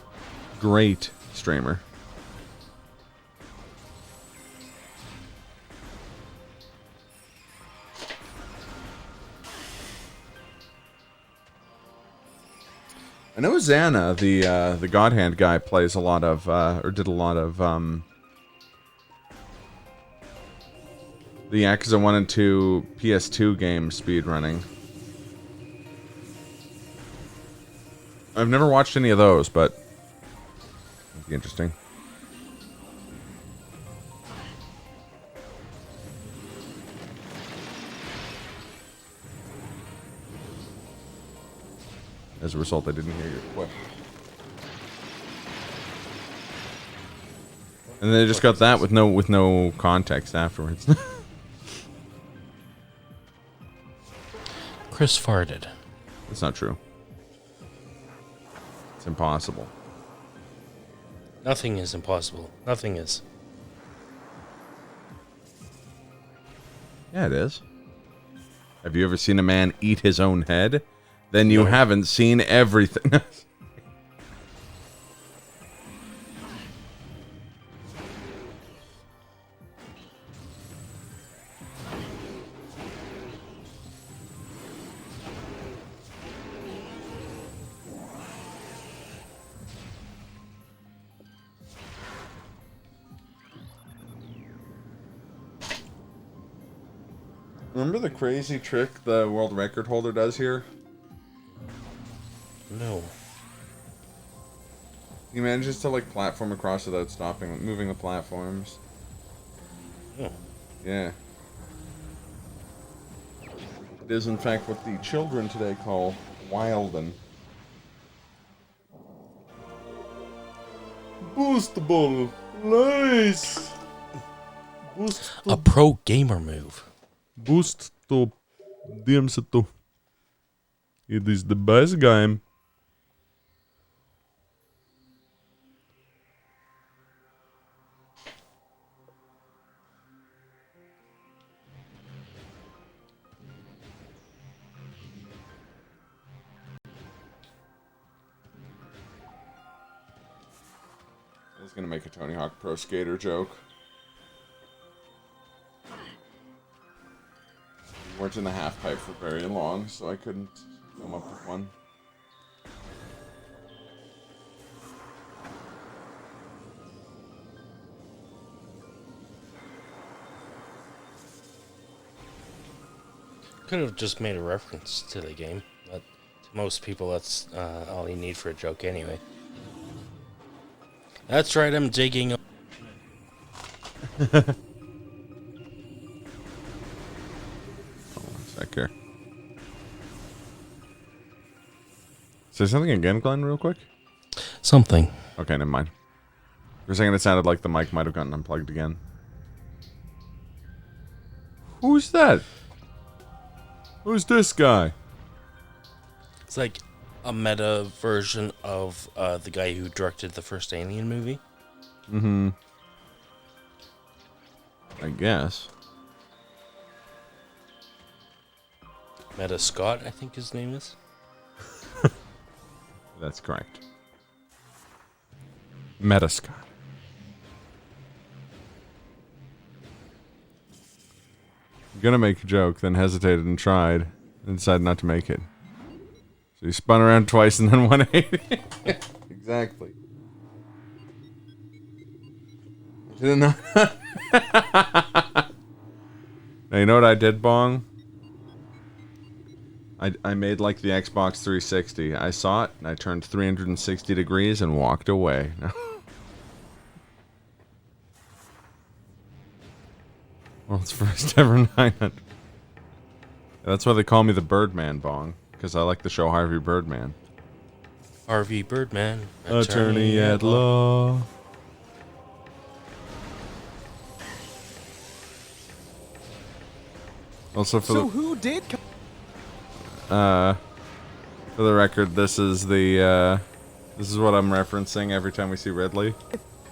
great streamer. I know Xana, the God Hand guy, plays a lot of, or did a lot of, the Yakuza 1 and 2 PS2 game speedrunning. I've never watched any of those, but it'd be interesting. As a result, I didn't hear your question. And they just got that with no context afterwards.
Chris farted.
That's not true. It's impossible.
Nothing is impossible. Nothing is.
Yeah, it is. Have you ever seen a man eat his own head? Then you haven't seen everything. Remember the crazy trick the world record holder does here?
No.
He manages to, like, platform across without stopping, moving the platforms.
Oh.
Yeah. It is, in fact, what the children today call wildin'. Boostable! Nice! Boost
A pro gamer move.
Boost to DMC2. It is the best game. I was gonna make a Tony Hawk Pro Skater joke. We weren't in the half pipe for very long, so I couldn't come up with one.
Could have just made a reference to the game, but to most people, that's all you need for a joke anyway. That's right, I'm digging.
Hold on a sec here. Say something again, Glenn, real quick.
Something.
Okay, never mind. For a second, it sounded like the mic might have gotten unplugged again. Who's that? Who's this guy?
It's like a meta version of the guy who directed the first Alien movie.
Mm-hmm. I guess.
Meta Scott, I think his name is.
That's correct. Metascott. Gonna make a joke, then hesitated and tried, and decided not to make it. So he spun around twice and then 180. Exactly. Didn't know. Now, you know what I did, Bong? I made like the Xbox 360. I saw it, and I turned 360 degrees and walked away. Well, it's first ever 900. That's why they call me the Birdman, Bong. Because I like the show Harvey Birdman.
Harvey Birdman.
Attorney at law. Also for
So who did?
for the record, this is the this is what I'm referencing every time we see Ridley.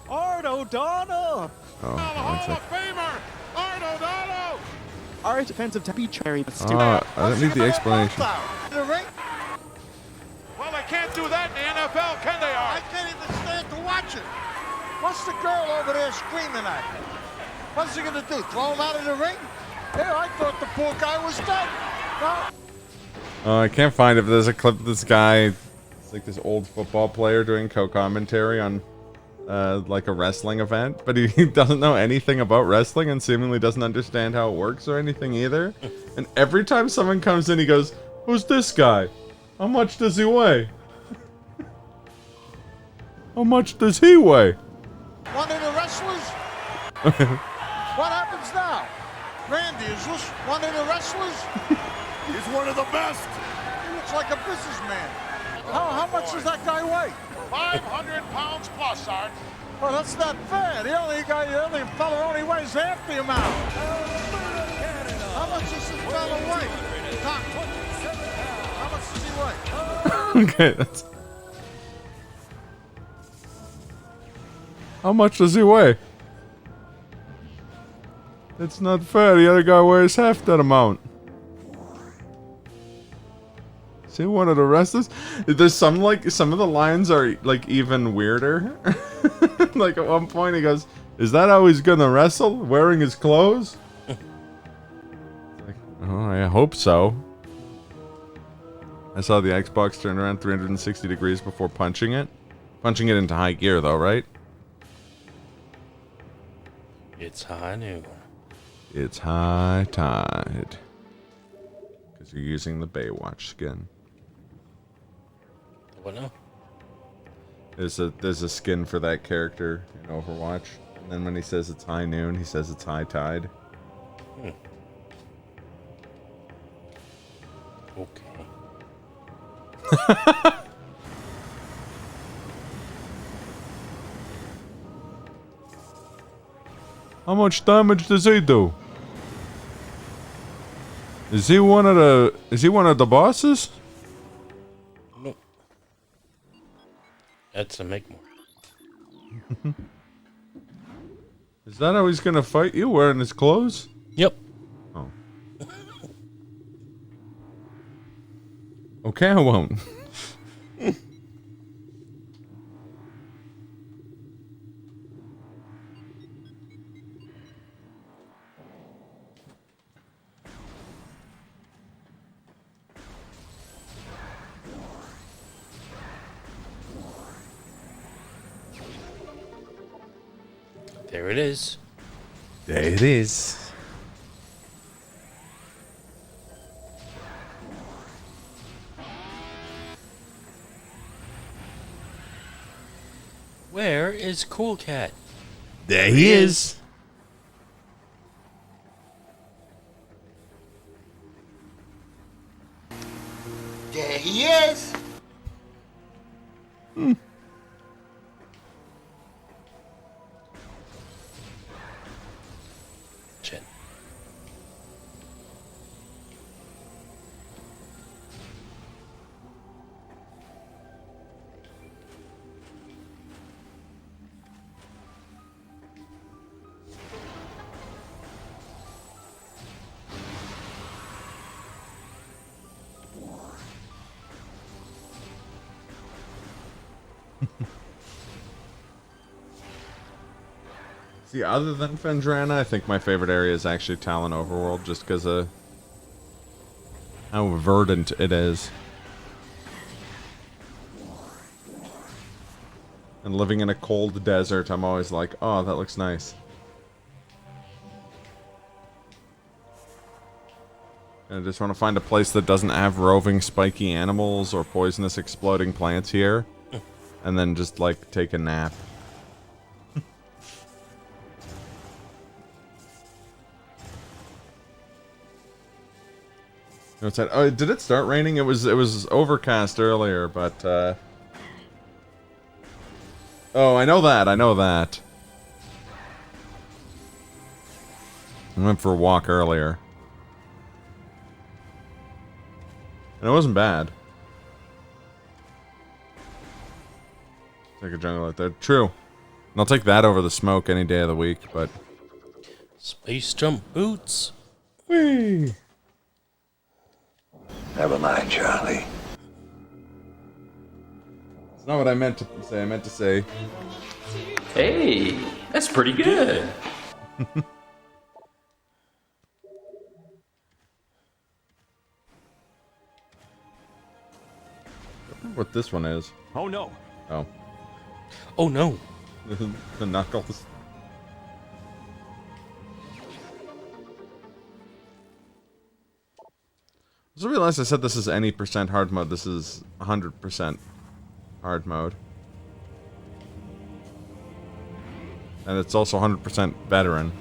Art O'Donnell.
Oh, one sec.
Our defensive be cherry.
I don't need the explanation.
The ring.
Well, they can't do that in the NFL, can they? I can't even stand to watch it. What's the girl over there screaming at? What's he gonna do? Throw him out of the ring? Yeah, I thought the poor guy was dead. No.
Oh, I can't find it. But there's a clip of this guy. It's like this old football player doing co-commentary on like a wrestling event, but he doesn't know anything about wrestling and seemingly doesn't understand how it works or anything either. And every time someone comes in, he goes, "Who's this guy? How much does he weigh? How much does he weigh?"
One of the wrestlers? What happens now? Randy, is this one of the wrestlers? He's one of the best. He looks like a businessman. How much does that guy weigh? 500 pounds plus, Art. Well, that's not fair. The only fella only weighs half the amount. How much does this fella weigh? Doc, how much does he weigh?
Okay, that's... How much does he weigh? It's not fair. The other guy weighs half that amount. See, one of the wrestlers. There's some of the lines are like even weirder. Like at one point he goes, "Is that how he's gonna wrestle? Wearing his clothes?" Like, oh, I hope so. I saw the Xbox turn around 360 degrees before punching it. Punching it into high gear though, right?
It's high noon.
It's high tide. Because you're using the Baywatch skin.
What now?
There's a skin for that character in Overwatch. And then when he says it's high noon, he says it's high tide.
Okay.
How much damage does he do? Is he one of the bosses?
No. That's a make more.
Is that how he's gonna fight you, wearing his clothes?
Yep.
Oh. Okay, I won't.
There it is.
There it is.
Where is Cool Cat?
There he is.
There he is.
Shit.
See, other than Fendrana, I think my favorite area is actually Talon Overworld, just because of how verdant it is. And living in a cold desert, I'm always like, oh, that looks nice. And I just want to find a place that doesn't have roving spiky animals or poisonous exploding plants here. And then just, like, take a nap. What's that? Oh, did it start raining? It was overcast earlier, but oh, I know that. I went for a walk earlier. And it wasn't bad. Take a jungle out there. True. And I'll take that over the smoke any day of the week, but
Space jump boots.
whee!
Never mind, Charlie.
It's not what I meant to say. I meant to say,
Hey, that's pretty good.
I wonder what this one is.
Oh no.
Oh.
Oh no.
The knuckles. I just realized I said this is any percent hard mode. This is 100% hard mode. And it's also 100% veteran.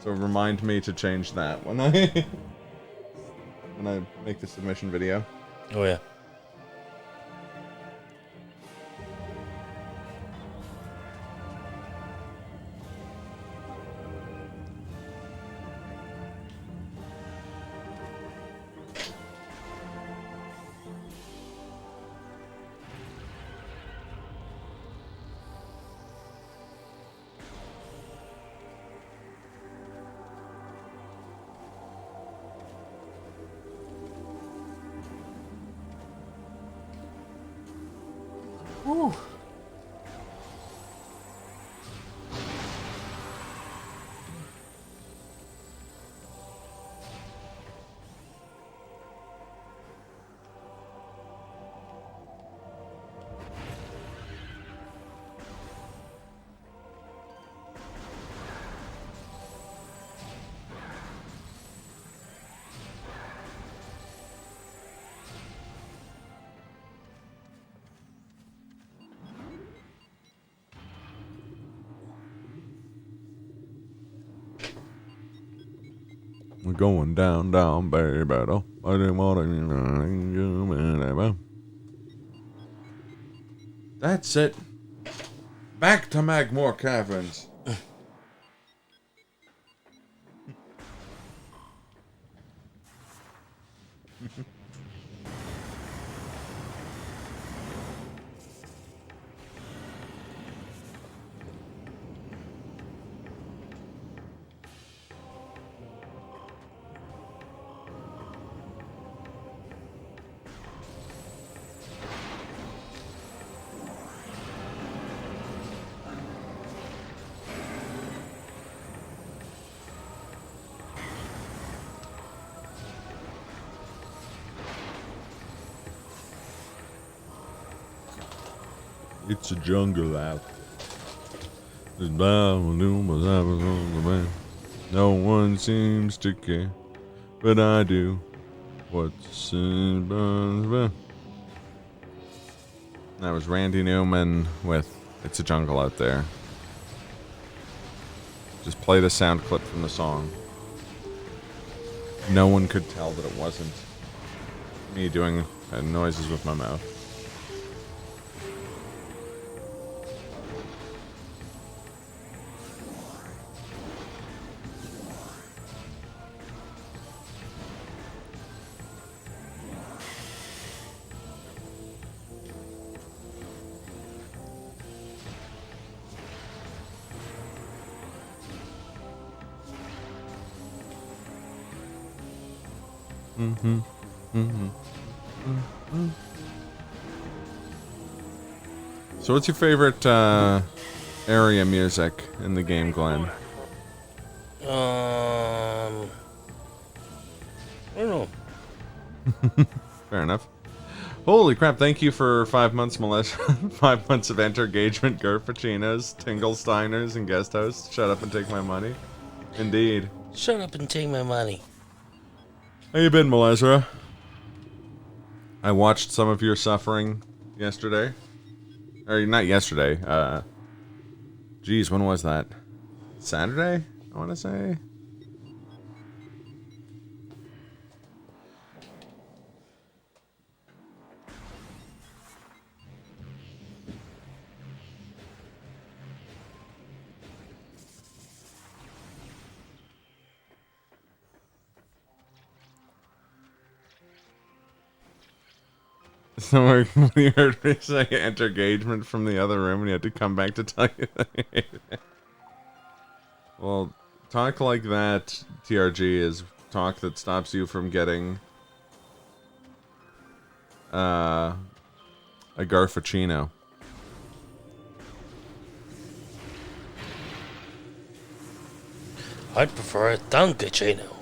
So remind me to change that when I make the submission video.
Oh yeah.
Whew.
We're going down, down, baby. I didn't want to. That's it. Back to Magmore Caverns. It's a jungle out. No one seems to care, but I do. What's in That was Randy Newman with It's a Jungle Out There. Just play the sound clip from the song. No one could tell that it wasn't me doing noises with my mouth. So what's your favorite area music in the game, Glenn?
I don't know.
Fair enough. Holy crap, thank you for 5 months, Melissa. 5 months of Enter-Gagement, Gerfachinos, Tinglesteiners, and guest hosts. Shut up and take my money. Indeed.
Shut up and take my money.
How you been, Melezra? I watched some of your suffering yesterday. Or not yesterday. Geez, when was that? Saturday, I want to say. So when you heard me say Enter-Gagement from the other room and you had to come back to tell you that. Well, talk like that, TRG, is talk that stops you from getting a Garfuccino.
I'd prefer a Dunkachino.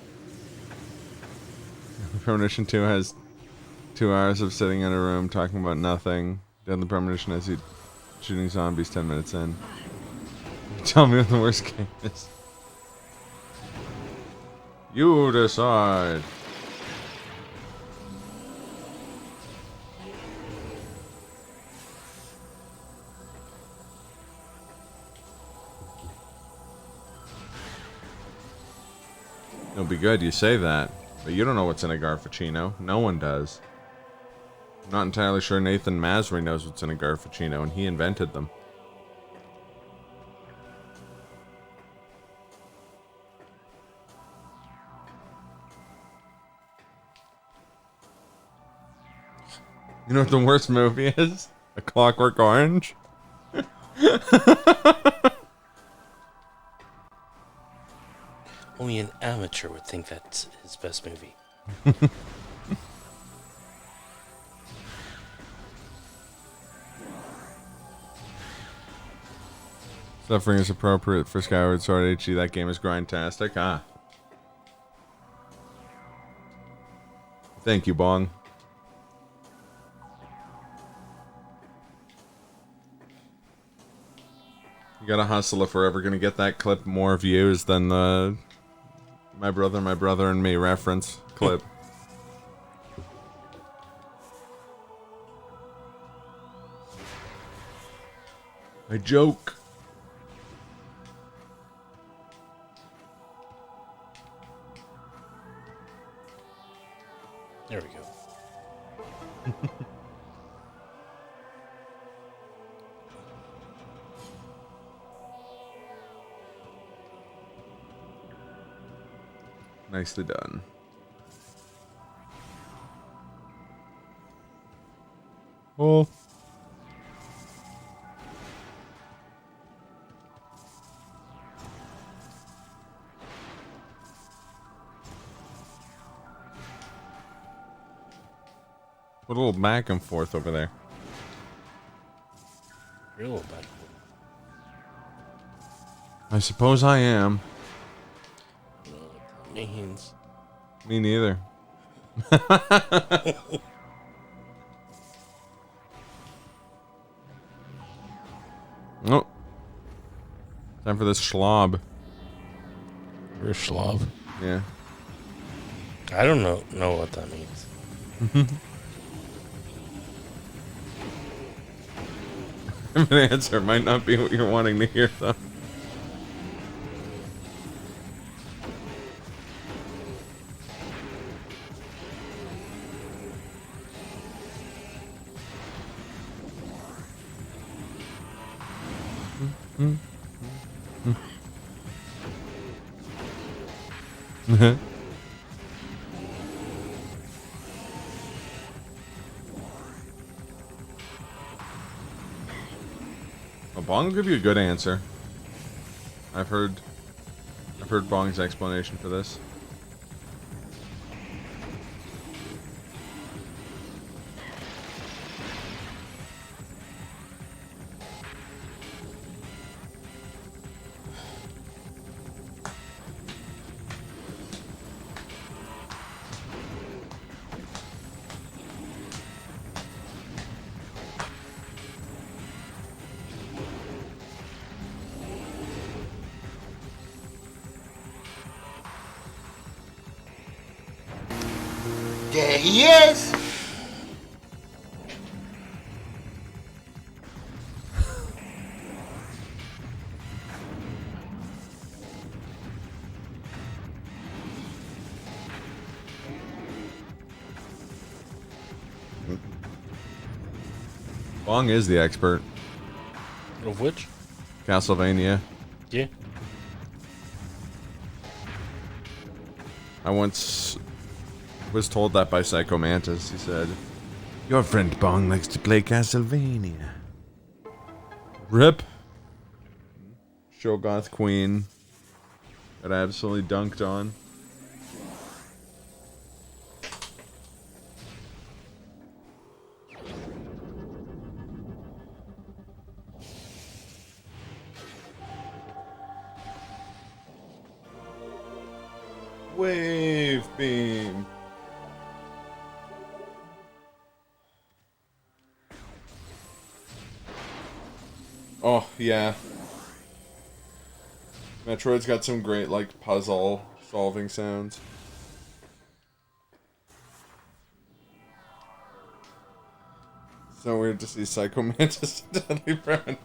Premonition 2 has 2 hours of sitting in a room talking about nothing. Then the premonition has you shooting zombies 10 minutes in. Tell me what the worst game is. You decide. It'll be good, you say that. But you don't know what's in a Garfuccino. No one does. I'm not entirely sure Nathan Masry knows what's in a Garfuccino, and he invented them. You know what the worst movie is? A Clockwork Orange?
Only an amateur would think that's his best movie.
Suffering is appropriate for Skyward Sword HD. That game is grindtastic. Ah. Thank you, Bong. You gotta hustle if we're ever gonna get that clip more views than the my brother and me reference clip. I joke.
There we go.
Nicely done. Oh. Put a little back and forth over there.
Real back.
I suppose I am.
Means.
Me neither. Oh. Time for this schlob.
You're a schlob.
Yeah.
I don't know what that means.
An answer might not be what you're wanting to hear, though. Well, Bong will give you a good answer. I've heard Bong's explanation for this.
There he is!
Bong is the expert.
Of which?
Castlevania.
Yeah.
I once was told that by Psycho Mantis. He said, "Your friend Bong likes to play Castlevania." Rip. Shogoth Queen. Got absolutely dunked on. Wave beam. Oh, yeah. Metroid's got some great, like, puzzle solving sounds. So weird to see Psycho Mantis Deadly Brownish.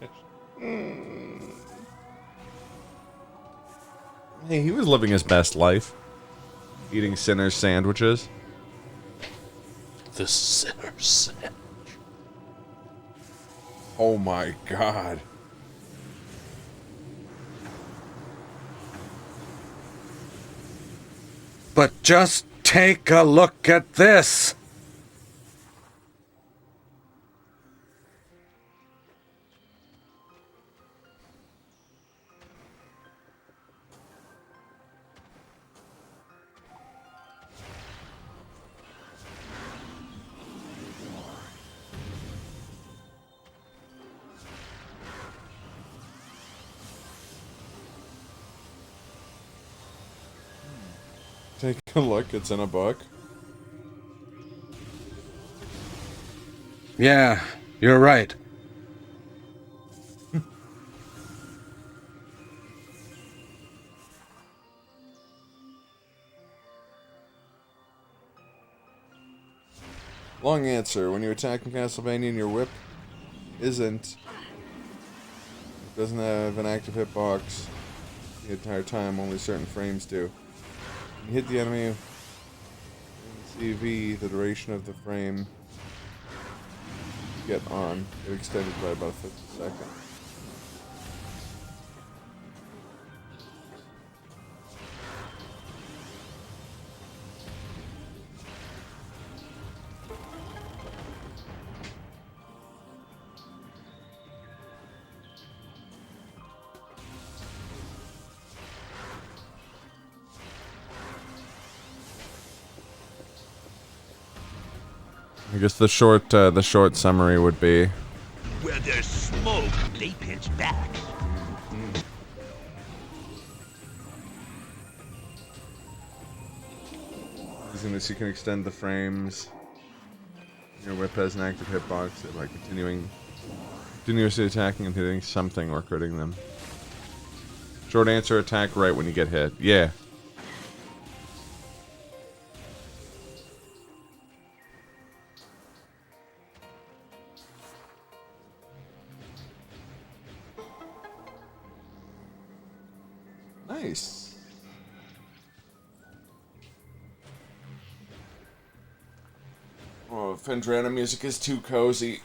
Hey, he was living his best life. Eating Sinner's sandwiches.
The Sinner's sandwich.
Oh my god.
But just take a look at this.
Take a look, it's in a book.
Yeah, you're right.
Long answer. When you attack in Castlevania and your whip doesn't have an active hitbox the entire time, only certain frames do. When you hit the enemy in CV, the duration of the frame you get on get extended by about 50 seconds. I guess the short summary would be
Where there's smoke, they pitch back.
using this you can extend the frames. Your whip has an active hitbox by continuously attacking and hitting something or critting them. Short answer, attack right when you get hit. Yeah. Nice. Oh, Fendrana music is too cozy.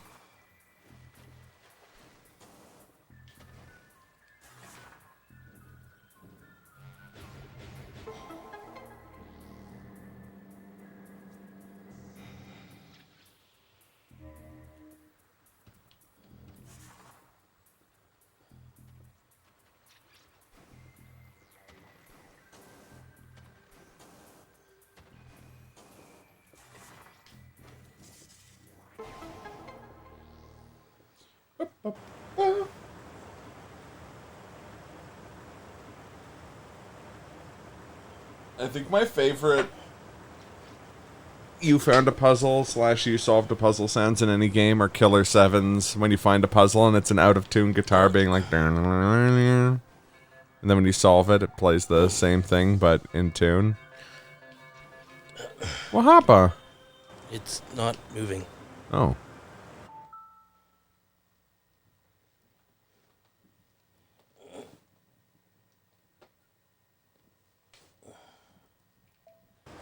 I think my favorite you found a puzzle / you solved a puzzle sounds in any game are Killer 7's when you find a puzzle and it's an out-of-tune guitar being like and then when you solve it, it plays the same thing but in tune. What happened?
It's not moving.
Oh.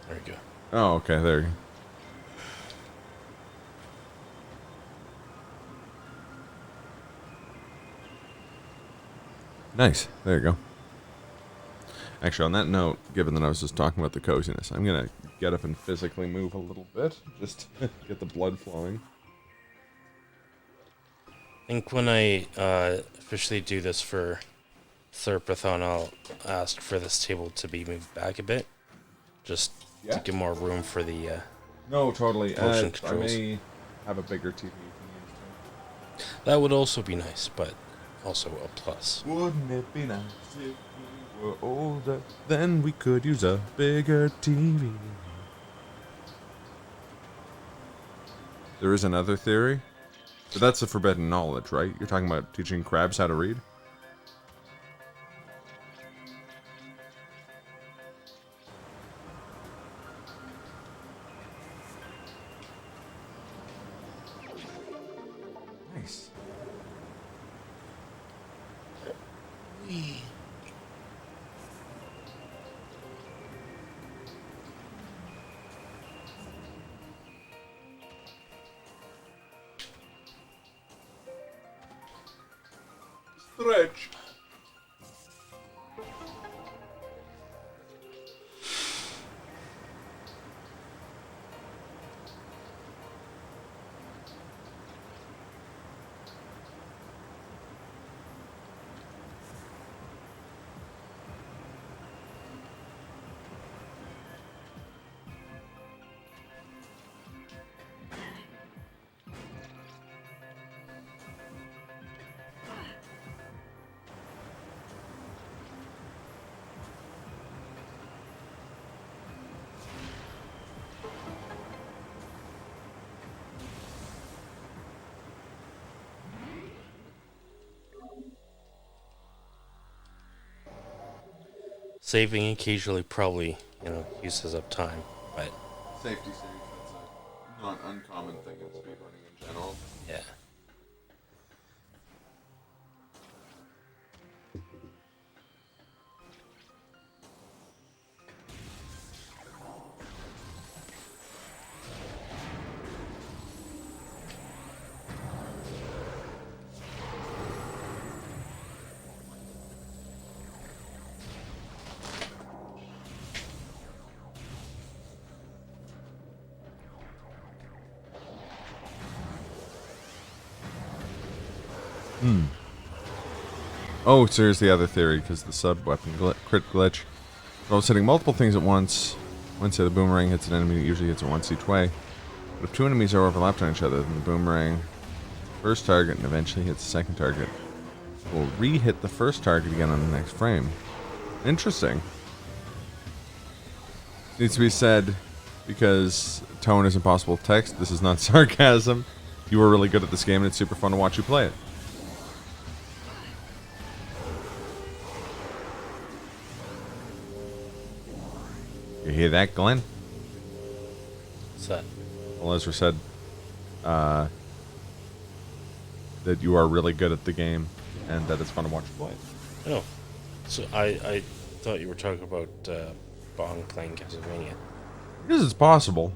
There you go.
Oh, okay, there you go. Nice. There you go. Actually, on that note, given that I was just talking about the coziness, I'm going to get up and physically move a little bit, just to get the blood flowing.
I think when I officially do this for Therpathon, I'll ask for this table to be moved back a bit, just to give more room for the
no, totally.
motion
I
controls.
may have a bigger TV.
That would also be nice, but also a plus.
Wouldn't it be nice if we were older? Then we could use a bigger TV. There is another theory. But that's a forbidden knowledge, right? You're talking about teaching crabs how to read? Nice. Stretch.
Saving occasionally probably, uses up time, but
Safety saves, that's a not uncommon thing in speedrunning in general.
yeah.
Oh, so here's the other theory, because the sub-weapon crit glitch. Involves hitting multiple things at once. Once the boomerang hits an enemy, it usually hits it once each way. But if two enemies are overlapped on each other, then the boomerang first target and eventually hits the second target will re-hit the first target again on the next frame. Interesting. Needs to be said, because tone is impossible text, this is not sarcasm. You were really good at this game and it's super fun to watch you play it. You hear that, Glenn?
What's that?
Well, Ezra said that you are really good at the game and that it's fun to watch you play it.
Oh, so I thought you were talking about Bong playing Castlevania.
Because it's possible.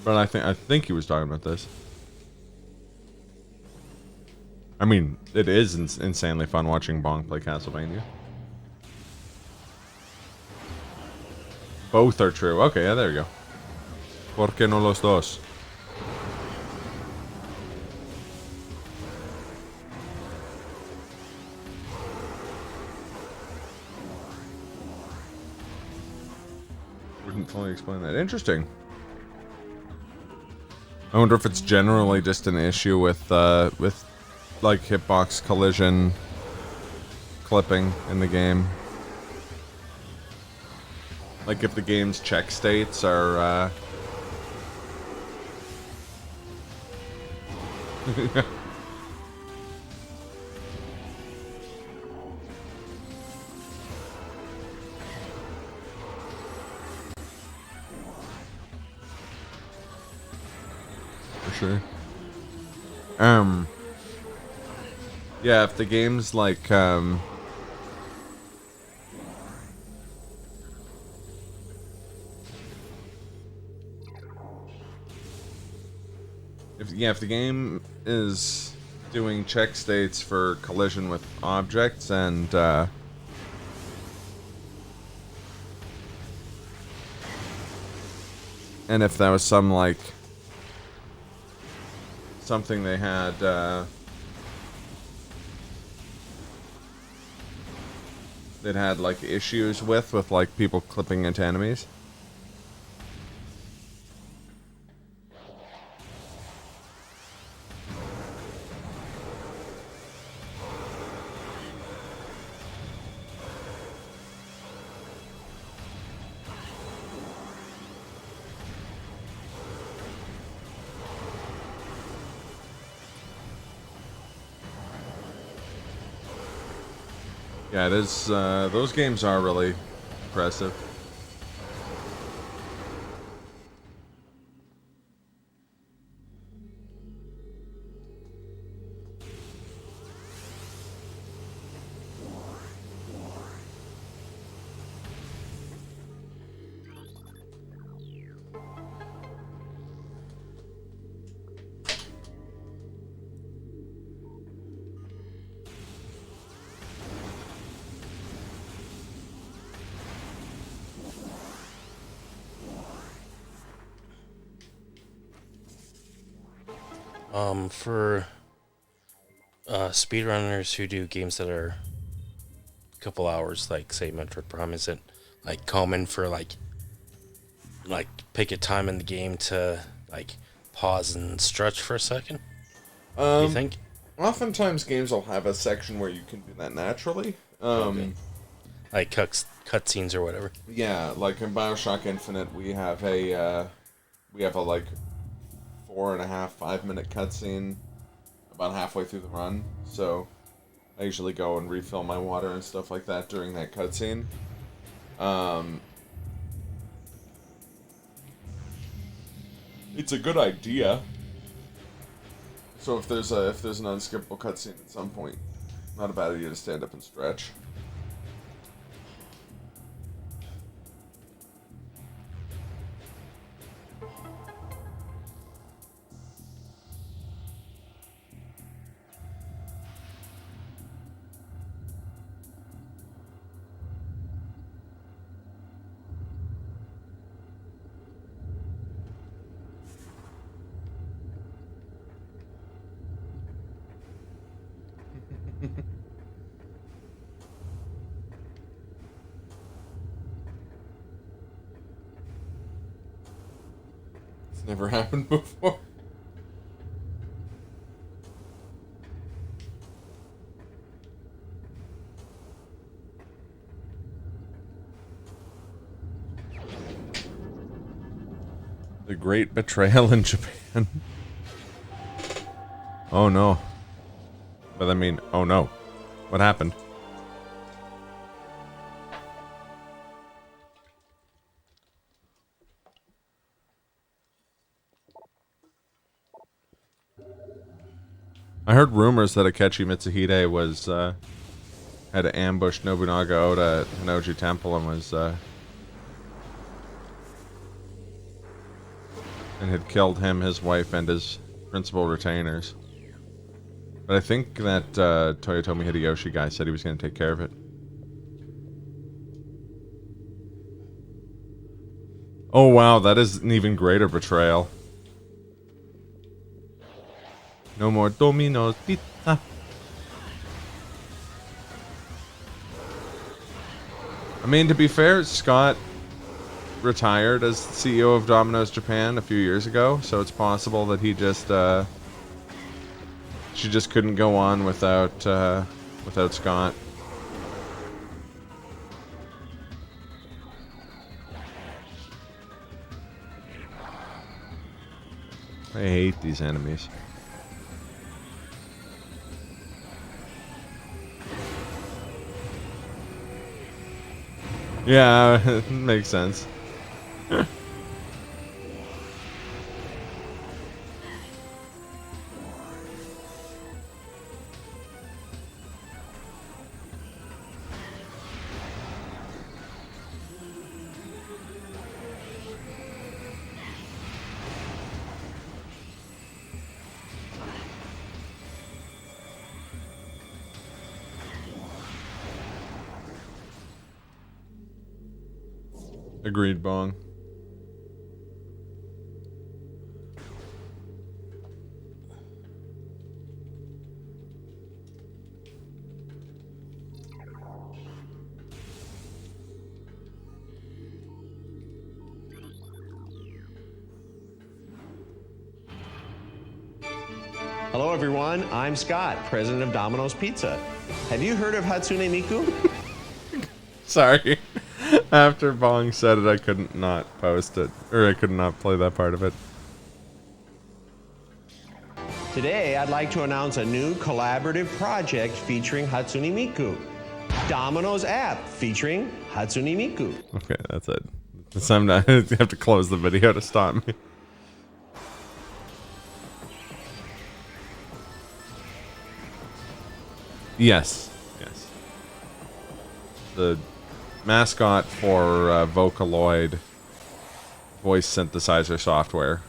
But I think he was talking about this. I mean, it is insanely fun watching Bong play Castlevania. Both are true. Okay, yeah, there you go. ¿Por qué no los dos? Wouldn't fully explain that. Interesting. I wonder if it's generally just an issue with like hitbox collision clipping in the game. Like if the game's check states are for sure. Yeah, if the game's like if the game is doing check states for collision with objects and if that was some like something they had that had like issues with like people clipping into enemies. Yeah, it is. Those games are really impressive.
For speedrunners who do games that are a couple hours, like say Metroid Prime, is it like common for like pick a time in the game to like pause and stretch for a second? Do you think?
Oftentimes games will have a section where you can do that naturally.
Okay. Like cutscenes or whatever.
Yeah, like in BioShock Infinite, we have a like 4.5-5 minute cutscene about halfway through the run. So I usually go and refill my water and stuff like that during that cutscene. It's a good idea. So if there's an unskippable cutscene at some point, not a bad idea to stand up and stretch. It's never happened before. The Great Betrayal in Japan. Oh no. But I mean, oh no. What happened? I heard rumors that Akechi Mitsuhide had ambushed Nobunaga Oda at Hinoji Temple and was and had killed him, his wife, and his principal retainers. But I think that Toyotomi Hideyoshi guy said he was going to take care of it. Oh wow, that is an even greater betrayal. No more Domino's Pizza. I mean, to be fair, Scott retired as CEO of Domino's Japan a few years ago, so it's possible that he just she just couldn't go on without without Scott. I hate these enemies. Yeah, it makes sense. Agreed, Bong.
Hello, everyone. I'm Scott, president of Domino's Pizza. Have you heard of Hatsune Miku?
Sorry. After Bong said it, I couldn't not post it. Or I could not play that part of it.
Today, I'd like to announce a new collaborative project featuring Hatsune Miku. Domino's app featuring Hatsune Miku.
Okay, that's it. This time I have to close the video to stop me. Yes. Yes. The mascot for Vocaloid voice synthesizer software.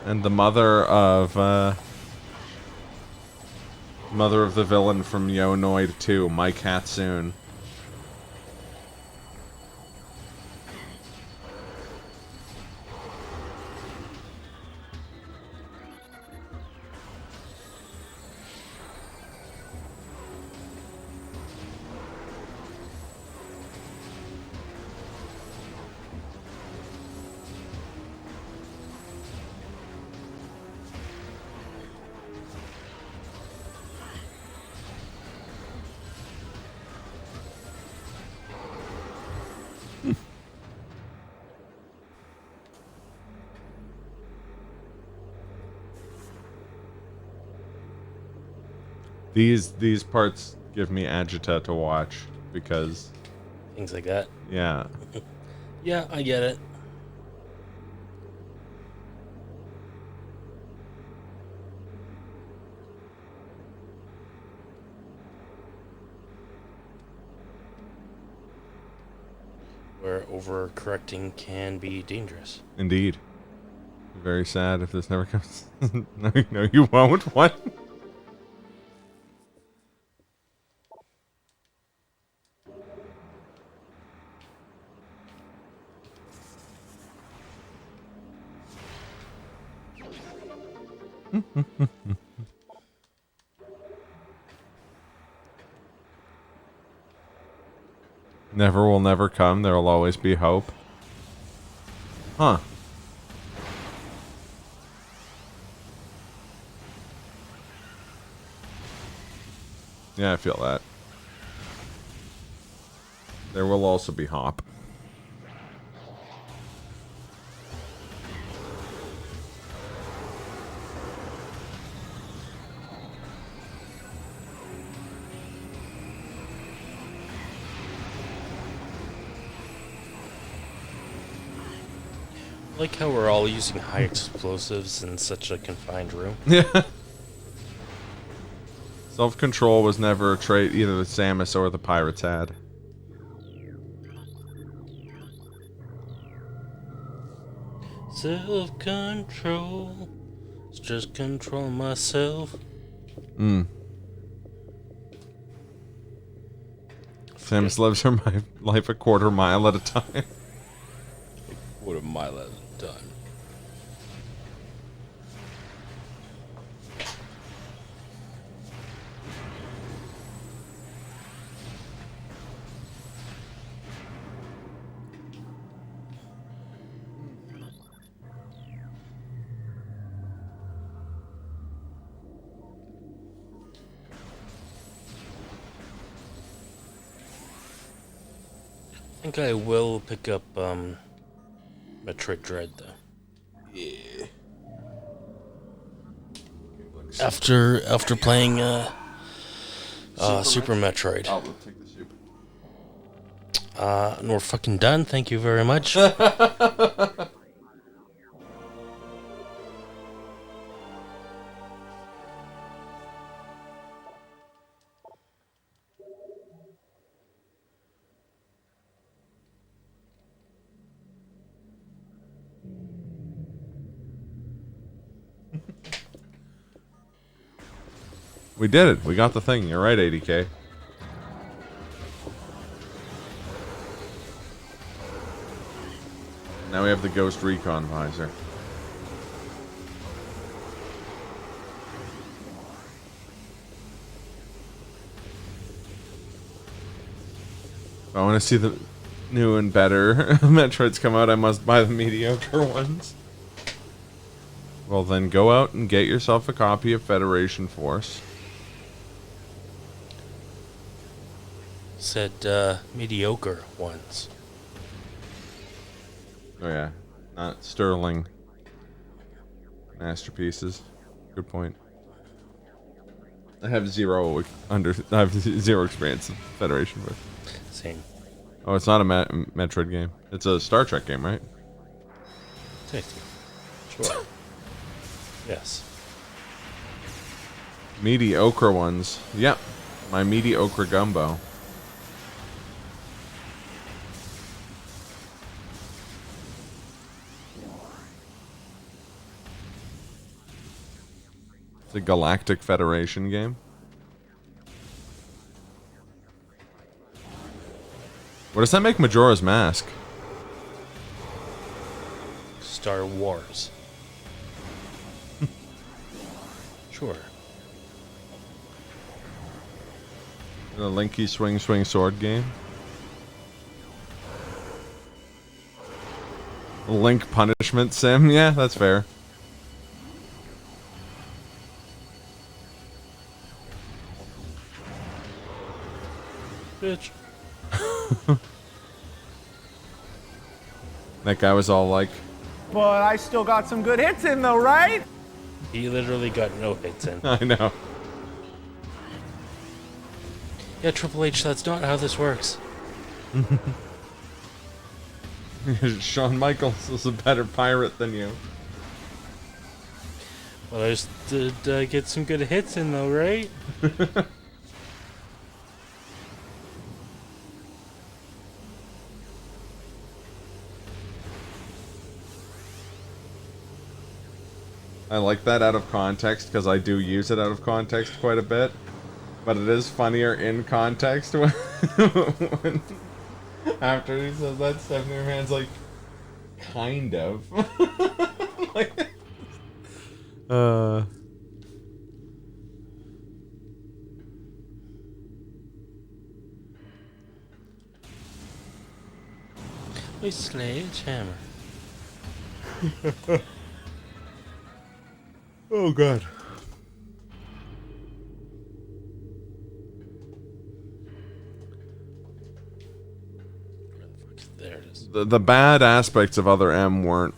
And the mother of the villain from Yonoid 2, Mike Hatsune. These parts give me agita to watch because
things like that.
Yeah.
Yeah, I get it. Where overcorrecting can be dangerous.
Indeed. Very sad if this never comes. No, you won't. What? Never will never come. There will always be hope. Huh. Yeah, I feel that. There will also be hop.
Like how we're all using high explosives in such a confined room.
Yeah. Self-control was never a trait either the Samus or the pirates had.
Self-control. Just control myself.
Samus lives her life a quarter mile at a time.
What a mile at a time. I think I will pick up Metroid Dread though.
Yeah.
After playing Super Metroid.
I'll take the soup.
And we're fucking done. Thank you very much.
We did it. We got the thing. You're right, 80K. Now we have the Ghost Recon visor. If I want to see the new and better Metroids come out, I must buy the mediocre ones. Well, then go out and get yourself a copy of Federation Force.
Said mediocre ones.
Oh yeah, not sterling masterpieces. Good point. I have zero experience in Federation Force.
Same.
Oh, it's not a Metroid game. It's a Star Trek game, right?
Technically. Sure. Yes.
Mediocre ones. Yep. My mediocre gumbo. It's a Galactic Federation game. What does that make Majora's Mask?
Star Wars. Sure.
The Linky Swing Sword game. Link Punishment Sim. Yeah, that's fair.
Bitch.
That guy was all like,
But I still got some good hits in though, right?
He literally got no hits in.
I know.
Yeah, Triple H, that's not how this works.
Shawn Michaels is a better pirate than you.
Well, I just did get some good hits in though, right?
I like that out of context because I do use it out of context quite a bit. But it is funnier in context when after he says that, Stephanie McMahon's like, kind of. Like,
We sledgehammer.
oh god.
There it is.
The bad aspects of Other M were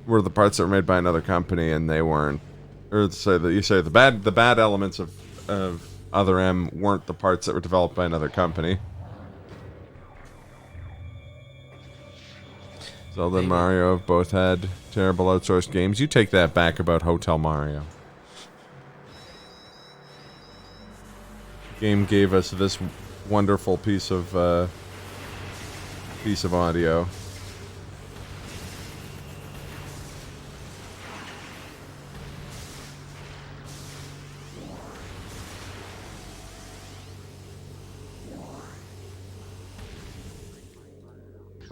the parts that were made by another company, and they weren't. Or the bad elements of Other M weren't the parts that were developed by another company. Zelda and Mario have both had terrible outsourced games. You take that back about Hotel Mario. Game gave us this wonderful piece of audio.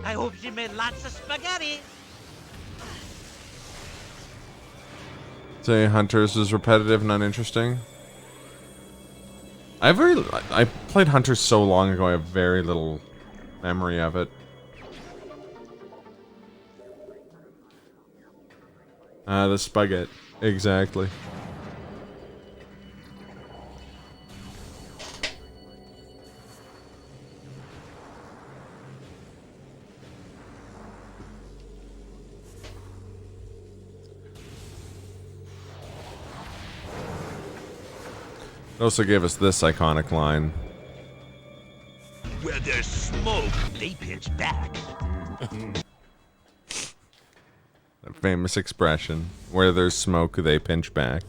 I hope she made lots of spaghetti.
Say Hunters is repetitive and uninteresting. I played Hunters so long ago, I have very little memory of it. The spaghetti. Exactly. It also gave us this iconic line.
Where there's smoke, they pitch back.
That famous expression. Where there's smoke, they pinch back.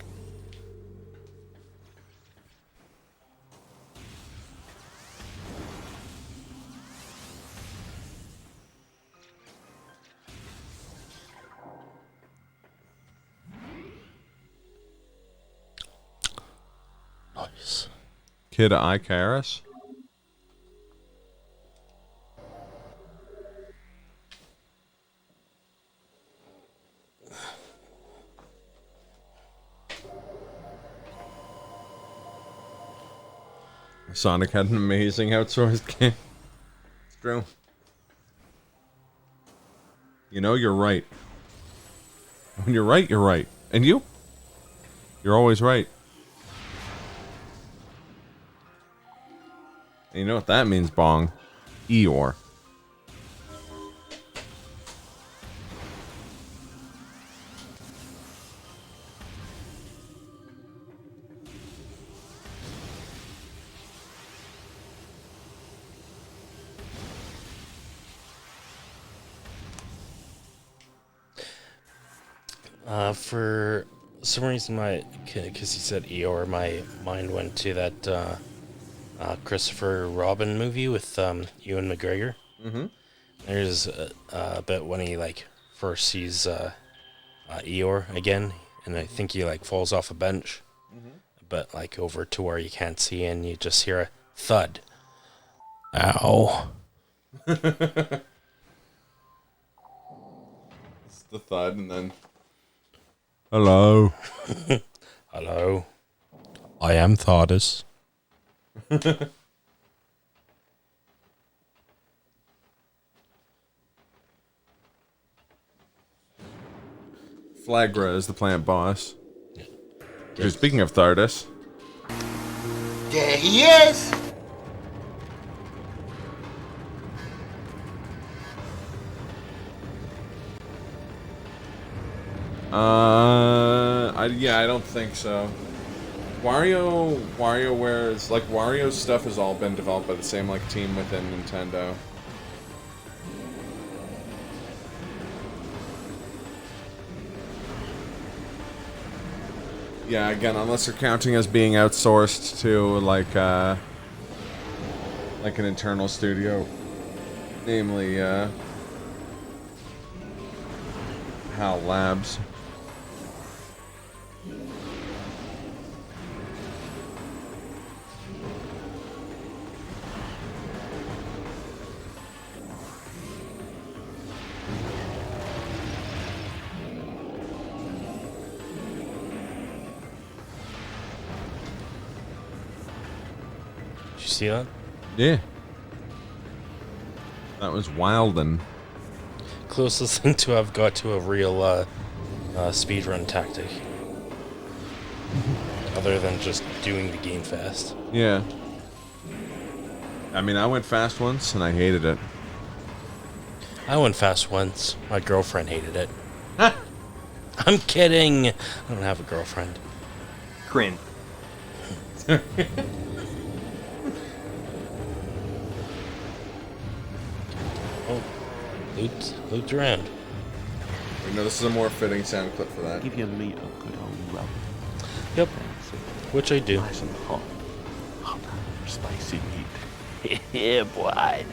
Nice.
Kid Icarus? Sonic had an amazing outsourced game. It's true. You know, you're right. When you're right, you're right. And you? You're always right. And you know what that means, Bong? Eeyore.
For some reason, because he said Eeyore, my mind went to that Christopher Robin movie with Ewan McGregor.
Mm-hmm.
There's a bit when he first sees Eeyore again, and I think he falls off a bench, but over to where you can't see, and you just hear a thud. Ow.
It's the thud, and then hello.
Hello. I am Thordis.
Flagra is the plant boss. Yes. Speaking of Thardis.
There he is!
I don't think so. WarioWare's Wario's stuff has all been developed by the same team within Nintendo. Yeah, again, unless you're counting as being outsourced to an internal studio, namely HAL Labs.
You see that?
Yeah. That was wildin'.
Closest thing to I've got to a real speedrun tactic. Other than just doing the game fast.
Yeah. I mean, I went fast once and I hated it.
I went fast once. My girlfriend hated it. I'm kidding. I don't have a girlfriend.
Cringe.
Oh. loot around.
You know, this is a more fitting sound clip for that.
Give your meat a good old rub.
Yep. Which I do.
Nice and hot. Hot, spicy meat. Yeah, boy.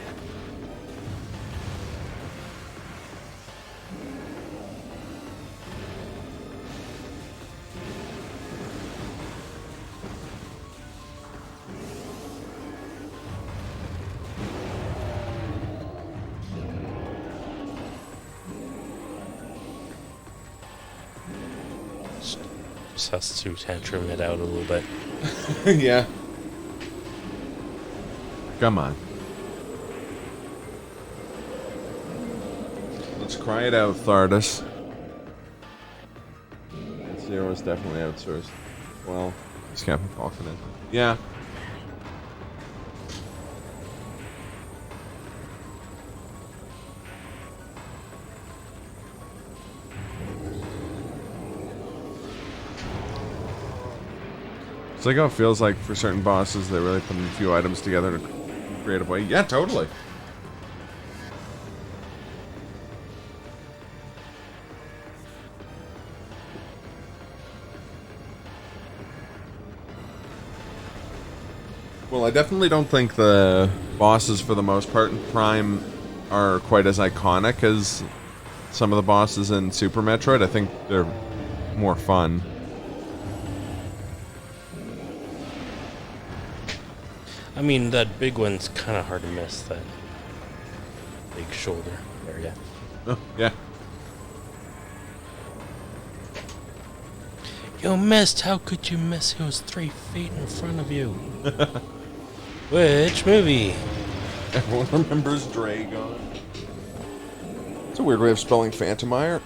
Just has to tantrum it out a little bit.
Yeah. Come on. Let's cry it out, Thardus. Zero is definitely outsourced. Well, it's Captain Falcon in. Yeah. It's like how it feels like for certain bosses, they really put a few items together in a creative way. Yeah, totally. Well, I definitely don't think the bosses, for the most part, in Prime are quite as iconic as some of the bosses in Super Metroid. I think they're more fun.
I mean, that big one's kind of hard to miss, that big shoulder area.
Oh, yeah.
You missed! How could you miss? He was 3 feet in front of you. Which movie?
Everyone remembers Dragon. It's a weird way of spelling Phantomire.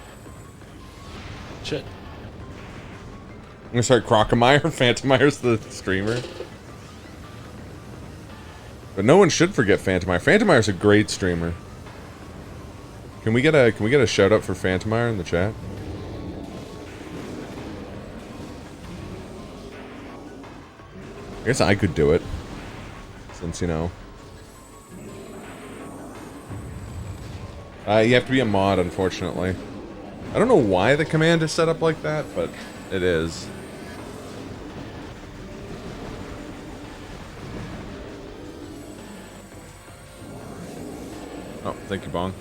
Shit.
I'm gonna start Crocomire. Phantomire's the streamer. But no one should forget Phantomire. Phantomire's a great streamer. Can we get a shout out for Phantomire in the chat? I guess I could do it. Since, you know. You have to be a mod, unfortunately. I don't know why the command is set up like that, but it is. Oh, thank you, Bong.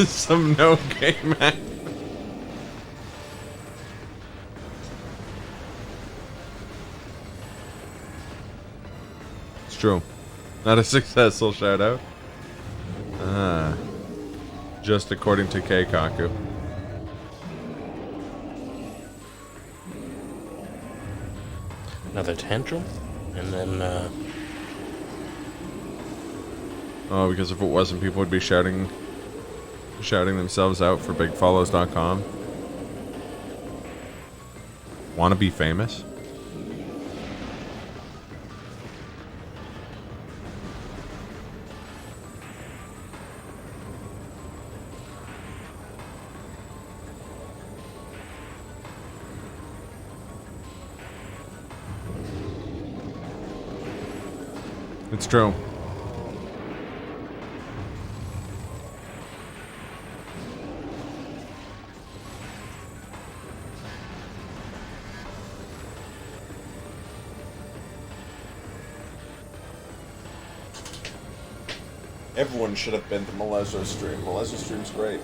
Some no game act. It's true. Not a successful shout out. Ah. Just according to Keikaku.
Another tantrum, and then
Oh, because if it wasn't, people would be shouting themselves out for bigfollows.com. Wanna be famous? It's true. Everyone should have been to Malezo's stream. Malezo's stream's great.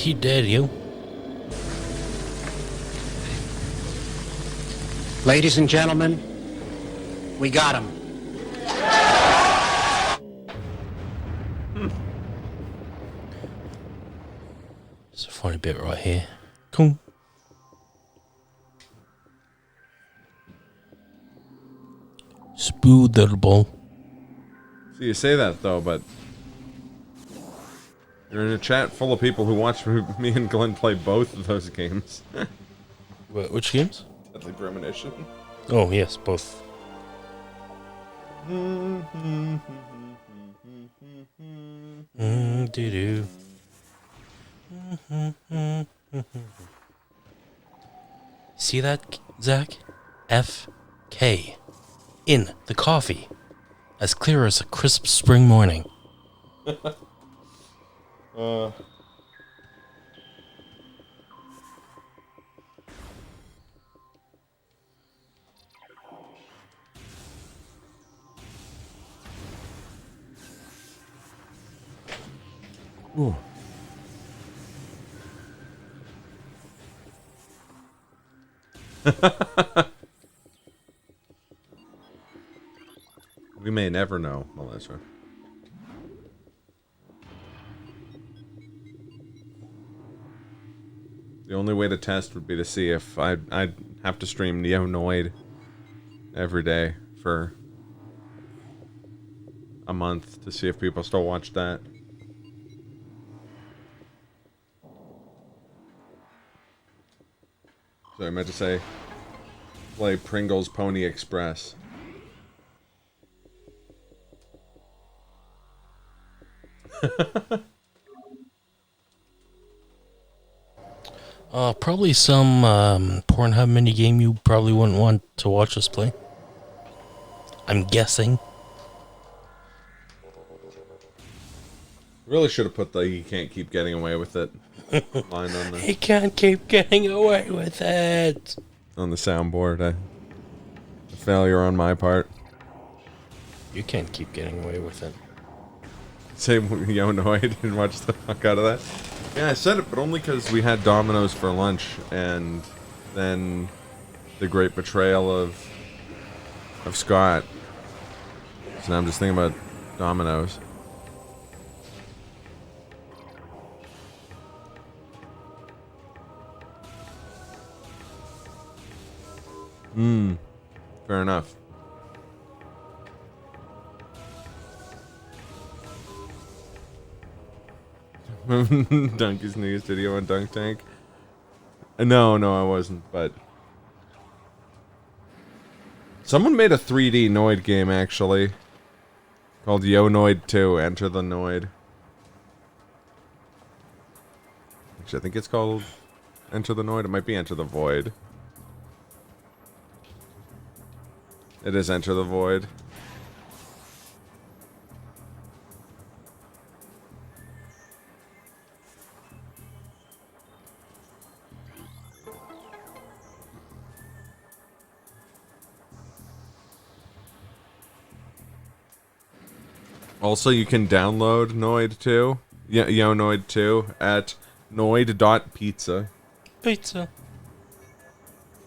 he did, you.
Ladies and gentlemen, we got him.
It's a funny bit right here. Cool. Spoodable.
So you say that though, but you're in a chat full of people who watch me and Glenn play both of those games.
Which games?
Deadly Premonition.
Oh yes, both. Doo-doo. See that, Zach? F.K. in the coffee. As clear as a crisp spring morning.
Ooh. We may never know, Melissa. The only way to test would be to see if I'd have to stream Neonoid every day for a month to see if people still watch that. So I meant to say, play Pringle's Pony Express.
Probably some Pornhub minigame you probably wouldn't want to watch us play. I'm guessing.
Really should have put the "he can't keep getting away with it" line on the.
He can't keep getting away with it.
On the soundboard, a failure on my part.
You can't keep getting away with it.
Say Yonoid and watch the fuck out of that. Yeah, I said it, but only because we had Domino's for lunch, and then the great betrayal of Scott. So now I'm just thinking about Domino's. Fair enough. Donkey's news video on Dunk Tank. No, I wasn't, but someone made a 3D Noid game actually called Yonoid 2, Enter the Noid. Actually, I think it's called Enter the Noid. It might be Enter the Void. It is Enter the Void. Also, you can download Noid 2, Yonoid 2, at noid.pizza.
Pizza.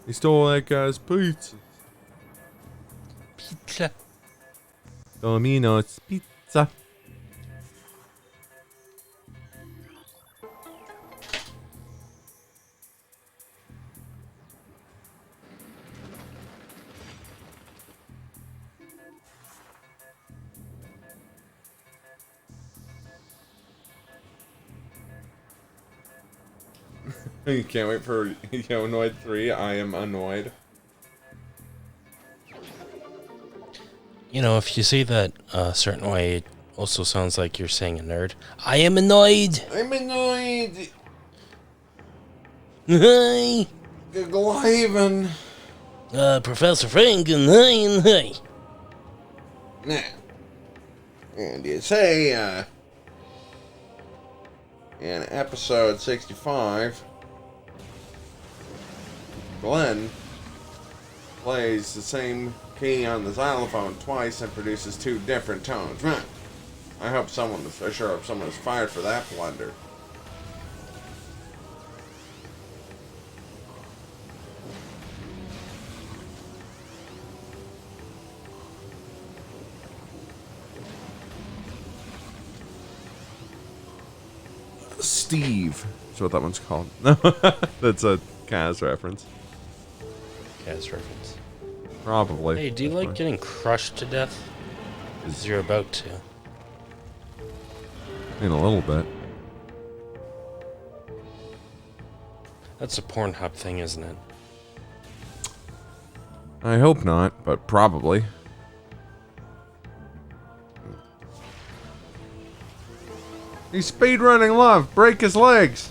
He stole that guy's pizza.
Pizza.
Domino's Pizza. You can't wait for Yonoid 3. I am annoyed.
You know, if you say that a certain way, it also sounds like you're saying a nerd. I am annoyed.
I'm annoyed.
Hi.
Glavin.
Professor Franken. Hi and hi.
Nah. And you say, in episode 65, Glenn plays the same key on the xylophone twice and produces two different tones. I hope someone is fired for that blunder. Steve. That's what that one's called. That's a Kaz reference.
Kaz reference.
Probably.
Hey, do you like getting crushed to death? Because you're about to.
In a little bit.
That's a Pornhub thing, isn't it?
I hope not, but probably. He's speedrunning love. Break his legs.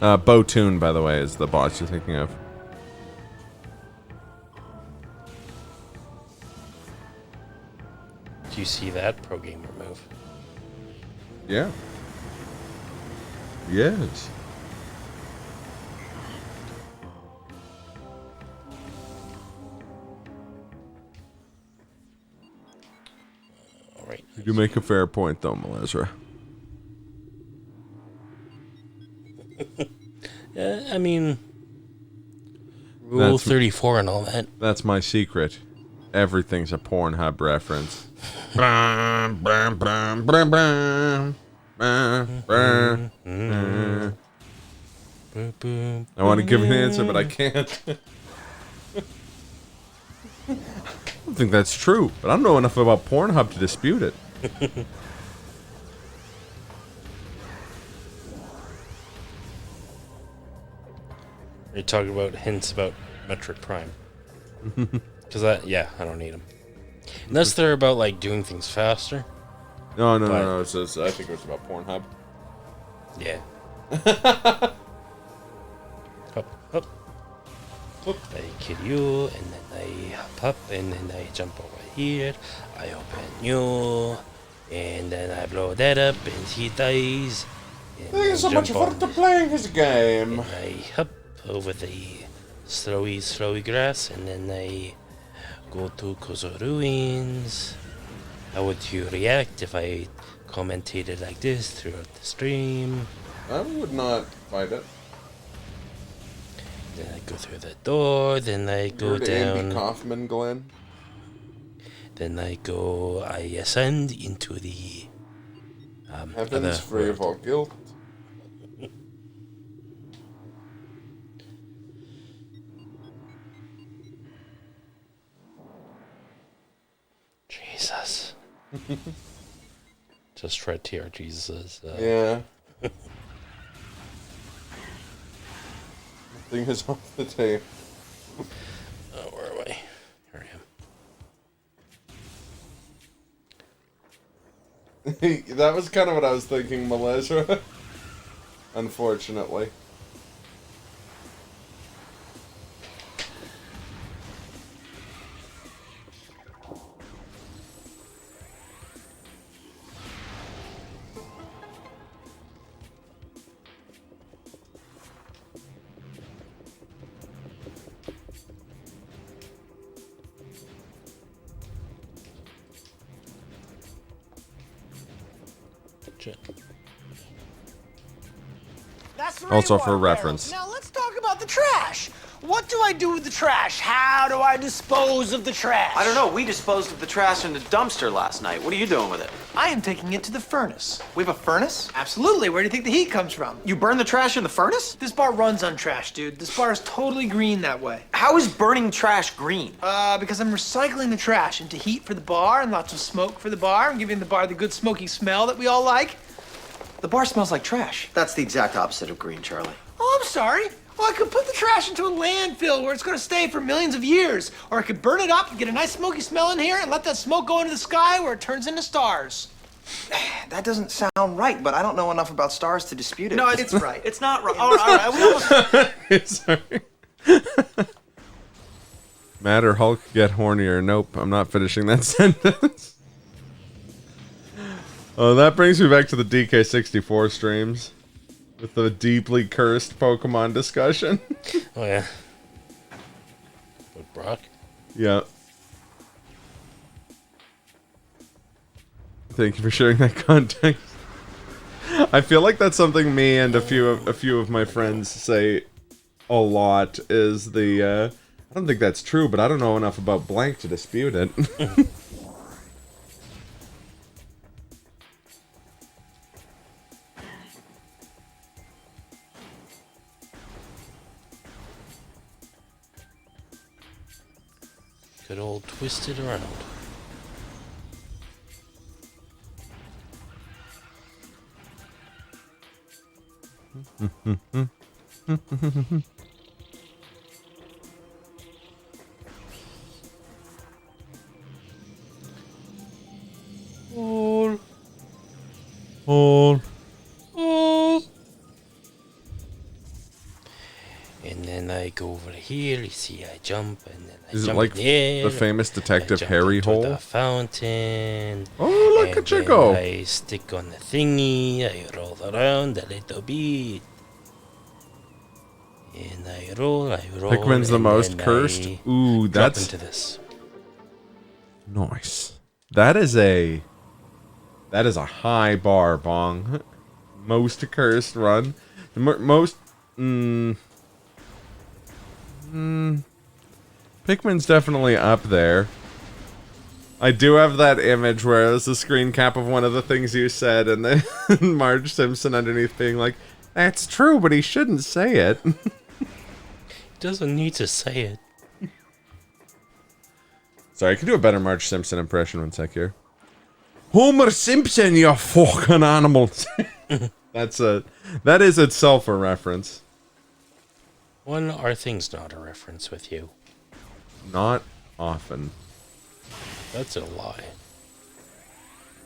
Botoon, by the way, is the boss you're thinking of.
Do you see that pro gamer move?
Yeah. Yes.
All right.
You do make a fair point, though, Melezra.
I mean, Rule 34 and all that.
That's my secret. Everything's a Pornhub reference. I want to give an answer, but I can't. I don't think that's true, but I don't know enough about Pornhub to dispute it.
Are you talking about hints about Metroid Prime? Because I don't need them. Unless they're about, like, doing things faster.
No. It says, I think it was about Pornhub.
Yeah. Hop. I kill you, and then I hop up, and then I jump over here. I open you, and then I blow that up, and he dies.
Thank you so much for playing his game.
And I hop over the slowy grass, and then I go to Kozo Ruins. How would you react if I commentated like this throughout the stream?
I would not fight it.
Then I go through the door, then I go down.
Andy Kaufman, Glenn.
Then I ascend into the
Heavens free of all guilt.
Jesus. Just try TR Jesus.
Yeah. Nothing is off the tape.
Oh, where am I? Here I am.
That was kind of what I was thinking, Malaysia. Unfortunately.
That's the
Also
rainwater
for reference.
barrels. Now let's talk about the trash. What do I do with the trash? How do I dispose of the trash?
I don't know. We disposed of the trash in the dumpster last night. What are you doing with it?
I am taking it to the furnace.
We have a furnace?
Absolutely. Where do you think the heat comes from?
You burn the trash in the furnace?
This bar runs on trash, dude. This bar is totally green that way.
How is burning trash green?
Because I'm recycling the trash into heat for the bar and lots of smoke for the bar and giving the bar the good smoky smell that we all like.
The bar smells like trash. That's the exact opposite of green, Charlie.
Oh, I'm sorry. Well, I could put the trash into a landfill where it's going to stay for millions of years. Or I could burn it up and get a nice smoky smell in here and let that smoke go into the sky where it turns into stars.
That doesn't sound right, but I don't know enough about stars to dispute it.
No, it's right. It's not right. All right. We almost...
Sorry. Matt or Hulk get hornier. Nope, I'm not finishing that sentence. Oh, that brings me back to the DK64 streams. With the deeply cursed Pokemon discussion.
Oh, yeah. With Brock?
Yeah. Thank you for sharing that context. I feel like that's something me and a few of my friends say a lot is the, I don't think that's true, but I don't know enough about blank to dispute it.
Good old twisted around. All.
All.
And then I go over here, you see I jump, and then I
Is it
jump
like
in the air,
the famous
I
Detective
jump
Harry
into
hole?
the fountain.
Oh, look
and
at you
then
go.
I stick on the thingy, I roll around a little bit. And I roll,
Pikmin's the
and
most
then
cursed.
I
Ooh,
drop
that's
into this.
nice. That is a high bar, Bong. Most cursed run. The most Pikmin's definitely up there. I do have that image where it was the screen cap of one of the things you said, and then Marge Simpson underneath being like, "That's true, but he shouldn't say it."
He doesn't need to say it.
Sorry, I can do a better Marge Simpson impression one sec here. Homer Simpson, you fucking animals! That is itself a reference.
When are things not a reference with you?
Not often.
That's a lie.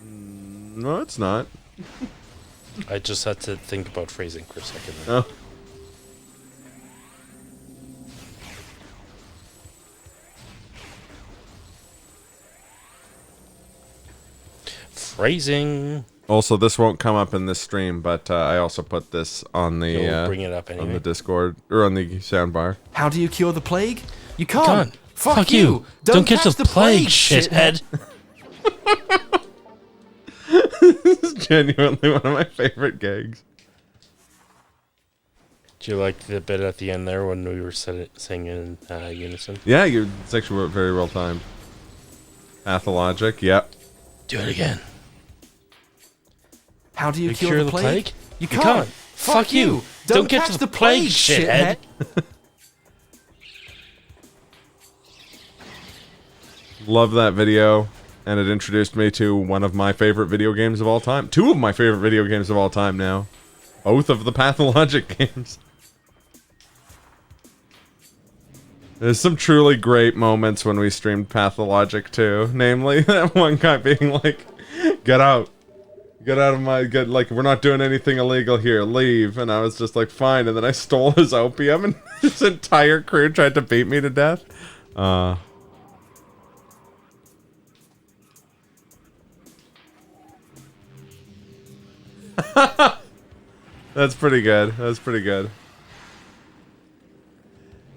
No, it's not.
I just had to think about phrasing for a second.
Oh.
Phrasing.
Also, this won't come up in this stream, but I also put this on the
You'll bring it up
on
anyway.
the Discord or on the soundbar.
How do you cure the plague? You can't.
Can't. Fuck you. Don't catch the plague, shithead.
This is genuinely one of my favorite gags.
Do you like the bit at the end there when we were singing in unison?
Yeah, it's actually very well timed. Pathologic, yep.
Do it again.
How do you cure the plague?
You can't. Fuck you. Don't catch the plague, shithead.
Love that video, and it introduced me to one of my favorite video games of all time. Two of my favorite video games of all time now. Both of the Pathologic games. There's some truly great moments when we streamed Pathologic too. Namely, that one guy being like, "Get out. Get out of my... like, we're not doing anything illegal here. Leave." And I was just like, fine. And then I stole his opium, and his entire crew tried to beat me to death. That's pretty good. That's pretty good.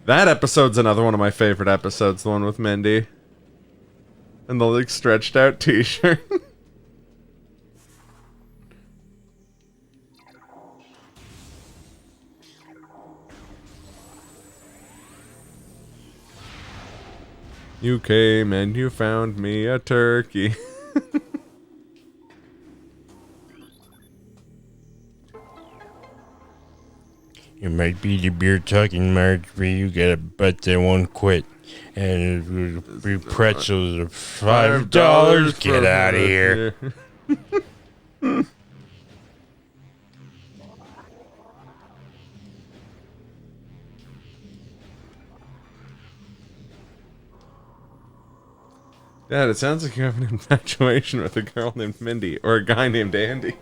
That episode's another one of my favorite episodes, the one with Mindy. And the like stretched out t-shirt. You came and you found me a turkey.
You might be the beer talking Marge, but you got a butt that won't quit. And be pretzels are $5. Get out of here.
Dad, it sounds like you have an infatuation with a girl named Mindy, or a guy named Andy.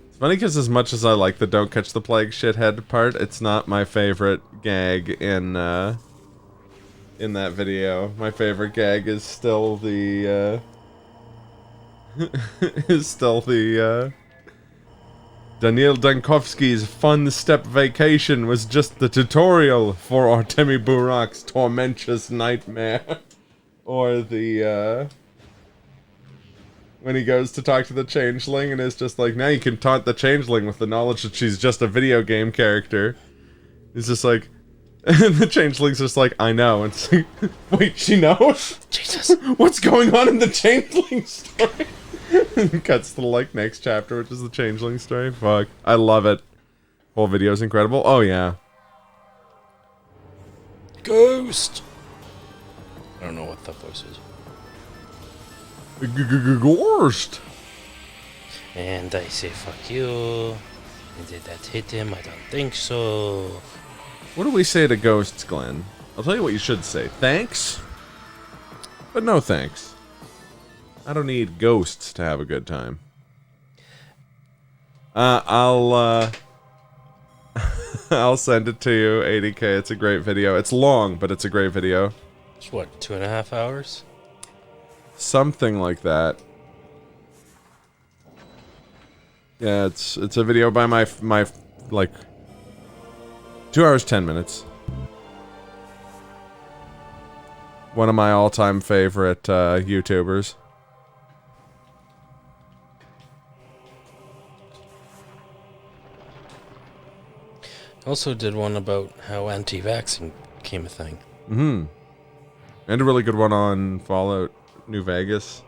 It's funny because as much as I like the "Don't Catch the Plague" shithead part, it's not my favorite gag in that video. My favorite gag is still the Daniel Dankovsky's fun step vacation was just the tutorial for Artemi Burak's tormentous nightmare. Or the when he goes to talk to the changeling and is just like, now you can taunt the changeling with the knowledge that she's just a video game character. He's just like, and the changeling's just like, I know. And it's like, wait, she knows?
Jesus.
What's going on in the changeling story? And cuts to the like next chapter, which is the changeling story. Fuck. I love it. Whole video's incredible. Oh yeah.
Ghost! I don't know what that voice is.
Ghost!
And I say fuck you. And did that hit him? I don't think so.
What do we say to ghosts, Glenn? I'll tell you what you should say. Thanks, but no thanks. I don't need ghosts to have a good time. I'll send it to you, 80K. It's a great video. It's long, but it's a great video.
It's what, 2.5 hours?
Something like that. Yeah, it's a video by my like 2 hours 10 minutes. One of my all-time favorite YouTubers.
Also did one about how anti-vaxxing became a thing.
Mm-hmm. And a really good one on Fallout New Vegas.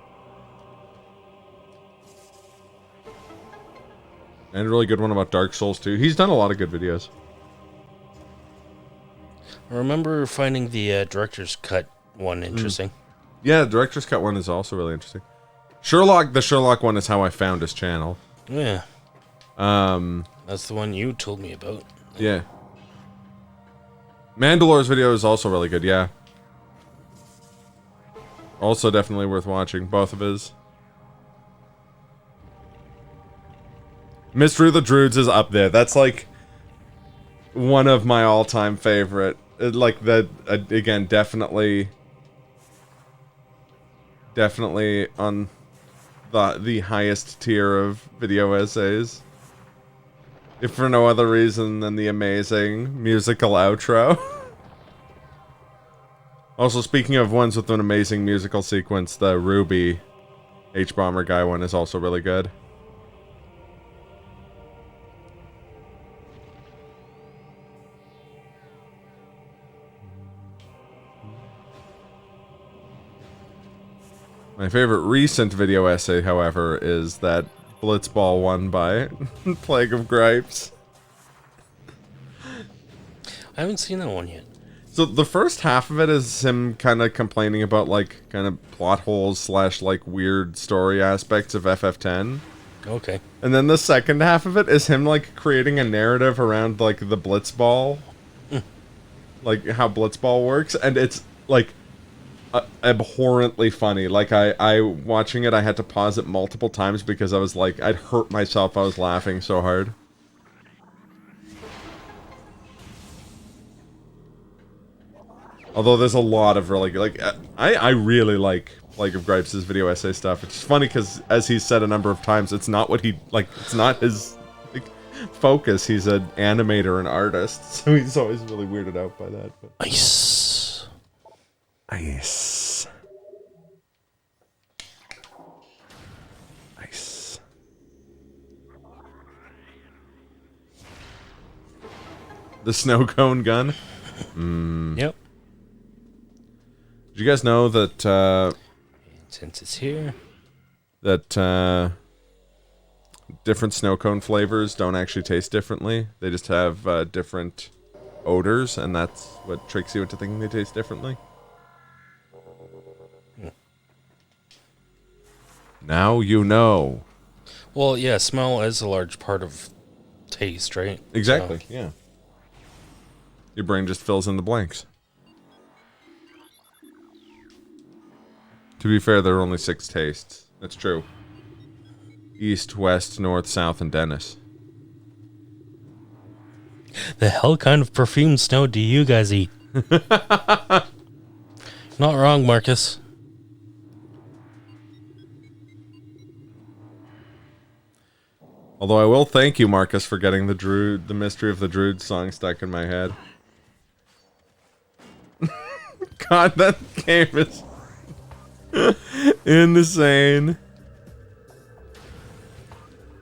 And a really good one about Dark Souls 2. He's done a lot of good videos.
I remember finding the director's cut one interesting.
Yeah, the director's cut one is also really interesting. The Sherlock one is how I found his channel.
Yeah. That's the one you told me about.
Yeah. Mandalore's video is also really good, yeah. Also definitely worth watching, both of his. Mystery of the Druids is up there. That's like one of my all-time favorite. Like that again, definitely on the highest tier of video essays. If for no other reason than the amazing musical outro. Also, speaking of ones with an amazing musical sequence, the Ruby H-Bomber guy one is also really good. My favorite recent video essay, however, is that Blitzball one by Plague of Gripes.
I haven't seen that one yet.
So the first half of it is him kind of complaining about like kind of plot holes / like weird story aspects of FF10.
Okay.
And then the second half of it is him like creating a narrative around like the Blitzball. Like how Blitzball works, and it's like abhorrently funny. Like I watching it, I had to pause it multiple times because I was like, I'd hurt myself. I was laughing so hard. Although there's a lot of really like I really like Plague of Gripes' video essay stuff. It's funny because as he's said a number of times, it's not what he like. It's not his like focus. He's an animator and artist, so he's always really weirded out by that. But.
Ice.
Ice. Ice. The snow cone gun?
Yep.
Did you guys know that,
since it's here,
that, different snow cone flavors don't actually taste differently? They just have, different odors, and that's what tricks you into thinking they taste differently? Now you know.
Well, yeah, smell is a large part of taste, right?
Exactly, yeah. Your brain just fills in the blanks. To be fair, there are only 6 tastes. That's true. East, west, north, south, and Dennis.
The hell kind of perfumed snow do you guys eat? Not wrong, Marcus.
Although I will thank you, Marcus, for getting the Mystery of the Druid song stuck in my head. God, that game is insane.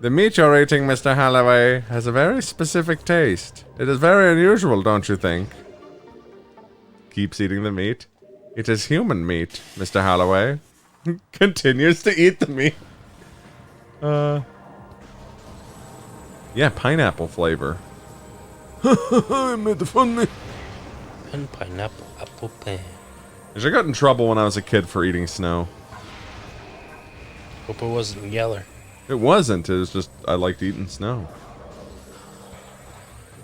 The meat you're eating, Mr. Holloway, has a very specific taste. It is very unusual, don't you think? Keeps eating the meat. It is human meat, Mr. Holloway. Continues to eat the meat. Yeah, pineapple flavor. I made the funny.
open pineapple apple pan.
I got in trouble when I was a kid for eating snow.
Hope it wasn't yeller.
It wasn't. It was just I liked eating snow.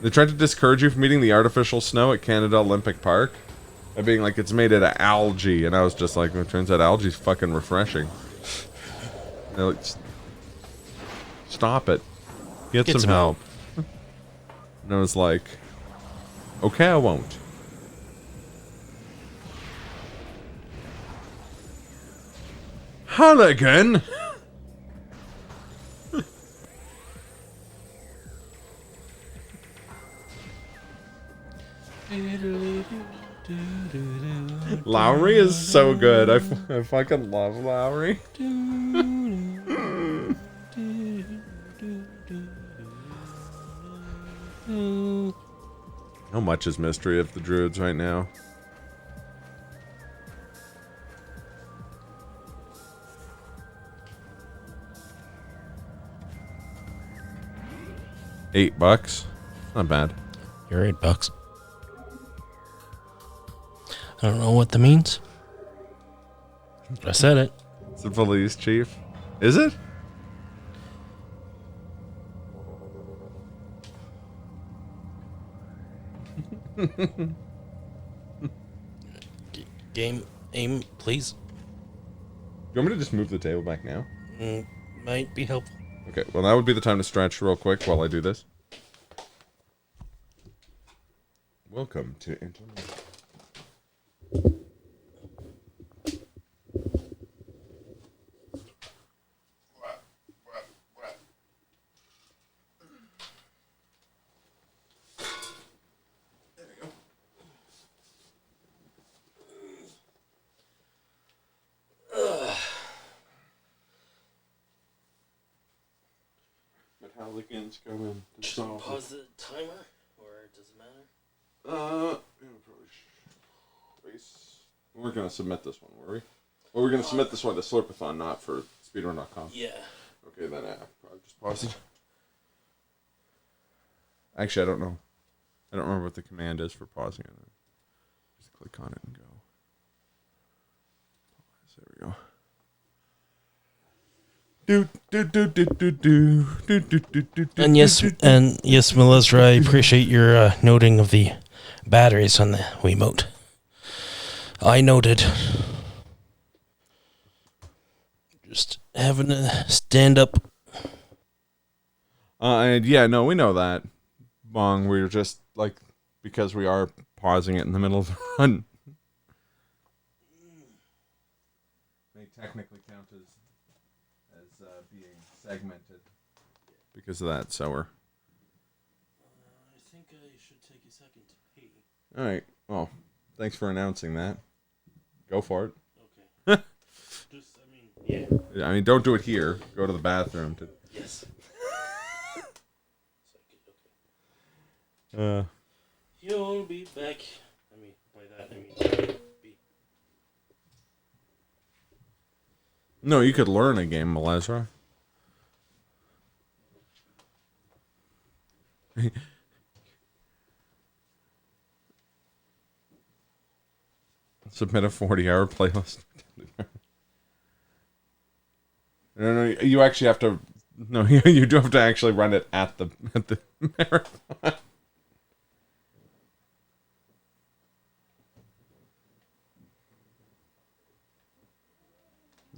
They tried to discourage you from eating the artificial snow at Canada Olympic Park by being like, it's made out of algae. And I was just like, well, it turns out algae's fucking refreshing. They're like, stop it. Get some help. And I was like, okay, I won't. Halligan! Lowry is so good. I fucking love Lowry. How much is Mystery of the Druids right now? $8. Not bad.
You're $8. I don't know what that means. I said it.
It's the police chief. Is it?
Game aim, please.
You want me to just move the table back now?
Might be helpful.
Okay, well that would be the time to stretch real quick while I do this. Welcome to Internet. Metallicans go in.
Pause the timer, or does it matter?
We weren't gonna submit this one, were we? Well, we're gonna submit this one to Slurpathon, not for Speedrun.com.
Yeah.
Okay, then probably just pause it. Actually, I don't know. I don't remember what the command is for pausing it. Just click on it and go. Pause. There we go.
And yes, Melissa, I appreciate your noting of the batteries on the Wiimote. I noted. Just having to stand up.
And yeah, no, we know that. Bong, we were just like, because we are pausing it in the middle of the run. May technically count as being segmented because of that, so we're...
I think I should take a second to pee.
Alright, well, thanks for announcing that. Go for it.
Okay. Just, I mean, yeah.
I mean, don't do it here. Go to the bathroom.
Yes. You'll be back. I mean, by that, I mean, be.
No, you could learn a game, Melezra. Submit a 40-hour playlist. No, you actually have to. No, you do have to actually run it at the marathon.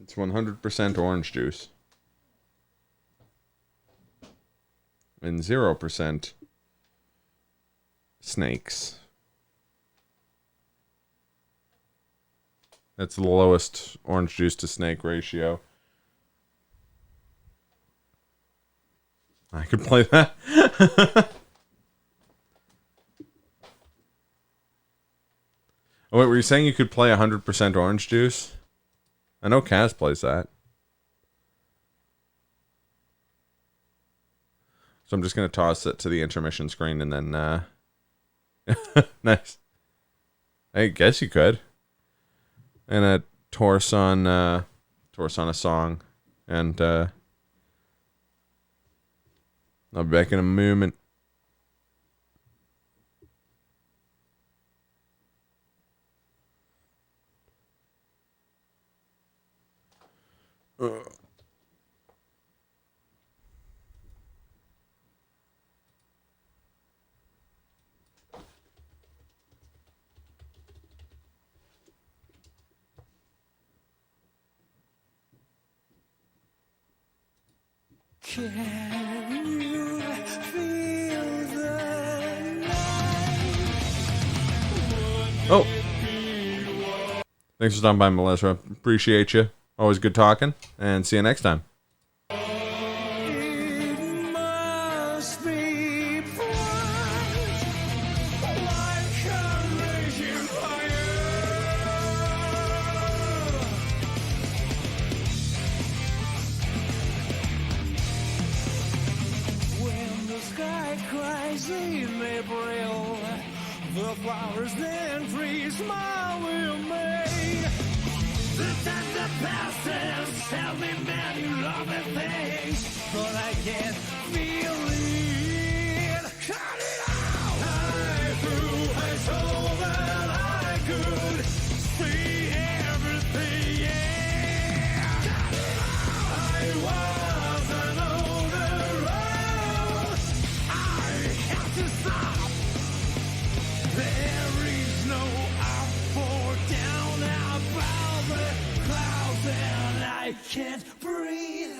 It's 100% orange juice. And 0% snakes. That's the lowest orange juice to snake ratio. I could play that. Oh, wait, were you saying you could play 100% orange juice? I know Kaz plays that. So I'm just going to toss it to the intermission screen and then... Nice. I guess you could. And a torse on a song. And I'll be back in a moment.
Can you feel the
Oh. Thanks for stopping by, Melissa. Appreciate you. Always good talking. And see you next time.
must be bright, like a raging fire. When the sky cries in April, the flowers then trees smile in May. The time that passes, tell me many lovely things, but I can't feel it. Cut it out! I threw my soul that I could see everything. Yeah. Cut it out! I wasn't on the road. I have to stop. There is no up or down above the clouds, and I can't breathe.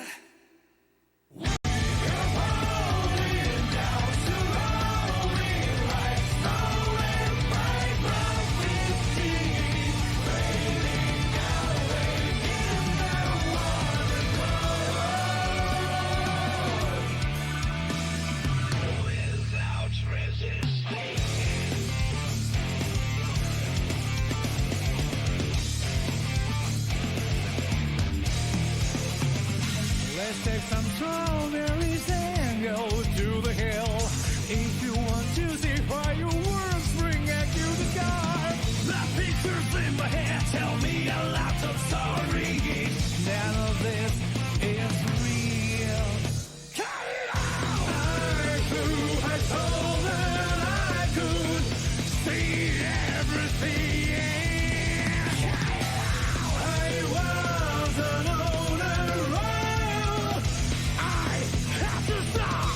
Let's take some strawberries and go to the hill. If you want to see fireworks spring at you the sky. The pictures in my head tell me a lot of stories. None of this is real. Cut it out! I threw my soul that I could see everything. Cut it out! I wasn't on the road. I have to stop.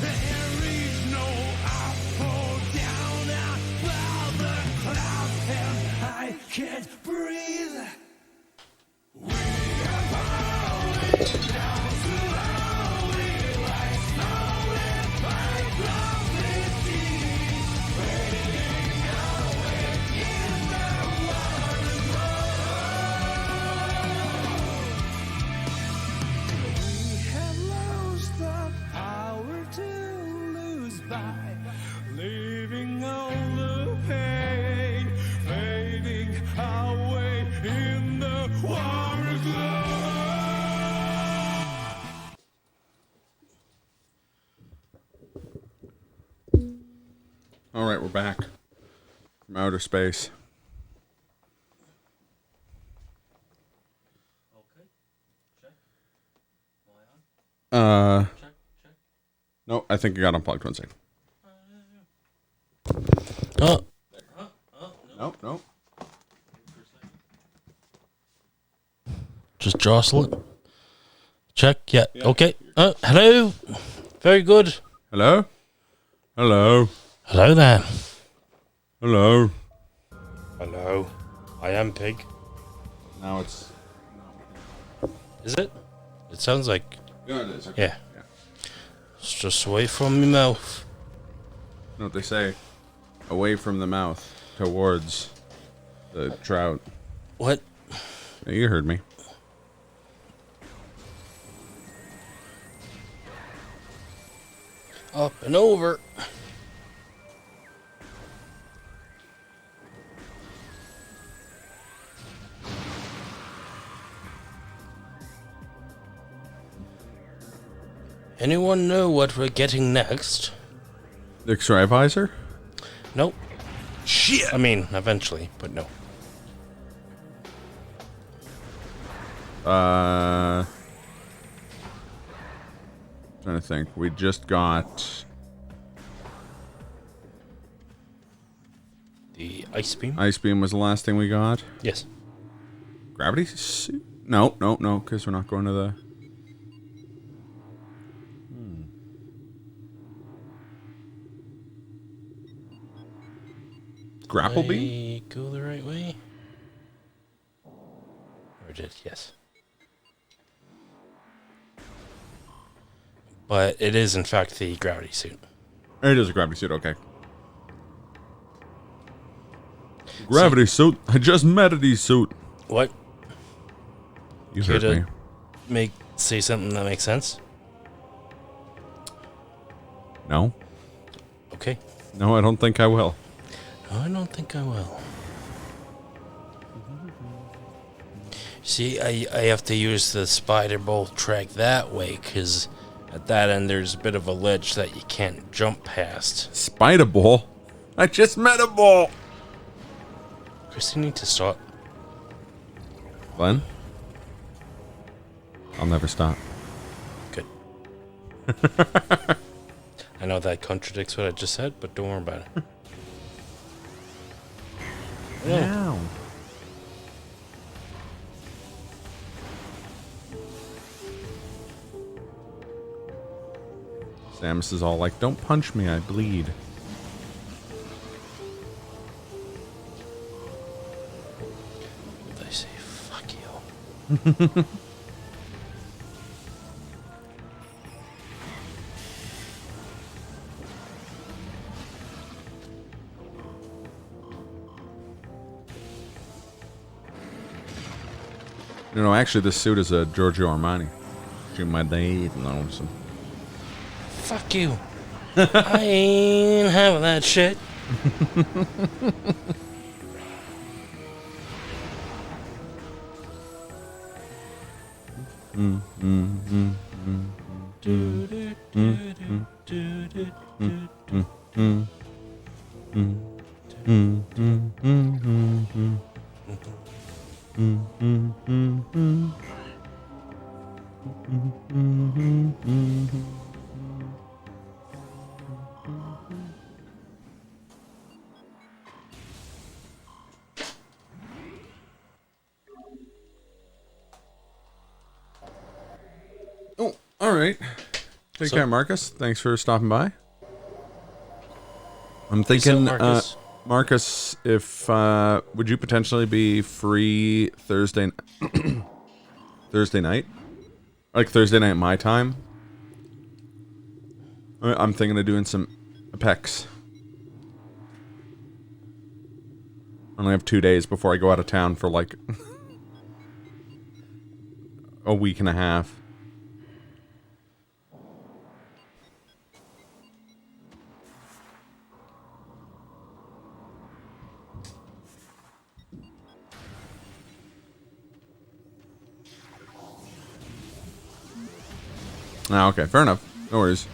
There is no up or down above the clouds, and I can't breathe. We are falling down slowly, like snow in my gravity, fading away in the water We have lost the power to lose by leaving all the pain, fading away in the water glow.
All right, we're back from outer space. No, I think you got unplugged. One second.
Oh.
No.
Just jostle it. Check. Yeah. Okay. Hello. Very good.
Hello? Hello?
Hello there.
Hello?
Hello. I am Pig.
Now it's...
Is it? It sounds like...
Yeah, it is. Okay.
Yeah. It's just away from your mouth.
You know what they say? Away from the mouth, towards the trout.
What?
Yeah, you heard me.
Up and over. Anyone know what we're getting next?
The X-ray visor?
Nope. Shit. I mean, eventually, but no.
Trying to think. We just got
the ice beam.
Ice beam was the last thing we got.
Yes.
Gravity suit? No, because we're not going to the... Grapple beam?
Go the right way? Or did, yes. But it is, in fact, the gravity suit.
It is a gravity suit, okay. Gravity suit. I just met a suit.
What?
You heard me.
Say something that makes sense?
No.
Okay.
No, I don't think I will.
I don't think I will. See, I have to use the spider bolt track that way, because at that end there's a bit of a ledge that you can't jump past.
Spider ball? I just met a ball!
Chris, you need to stop.
Glenn? I'll never stop.
Good. I know that contradicts what I just said, but don't worry about it.
Ow. Samus is all like, don't punch me, I bleed.
They say, fuck you.
No, actually, this suit is a Giorgio Armani. You my date and some.
Fuck you. I ain't having that shit.
Oh, all right. Take care, Marcus. Thanks for stopping by. I'm thinking, Marcus, if would you potentially be free Thursday Thursday night? Like Thursday night my time? I'm thinking of doing some Apex. I only have 2 days before I go out of town for like a week and a half. Ah, okay, fair enough. No worries.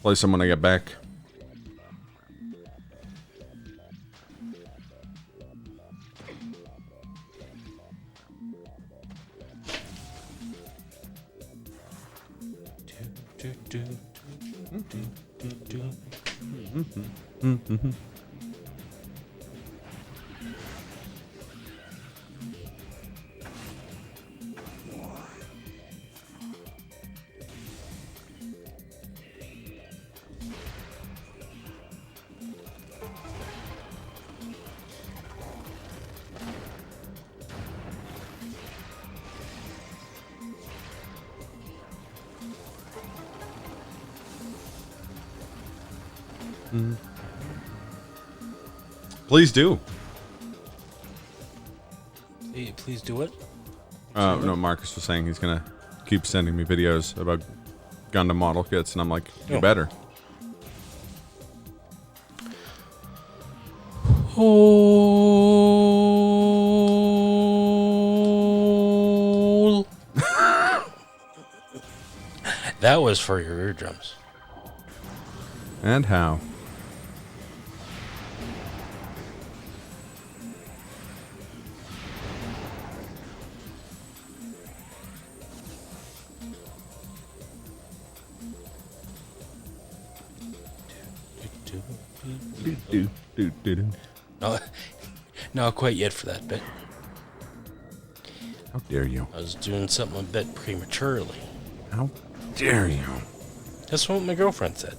Play some when I get back. Please do.
Please do it.
No, Marcus was saying he's gonna keep sending me videos about Gundam model kits, and I'm like, you better.
Oh. That was for your eardrums.
And how?
No, not quite yet for that bit.
How dare you?
I was doing something a bit prematurely.
How dare you?
That's what my girlfriend said.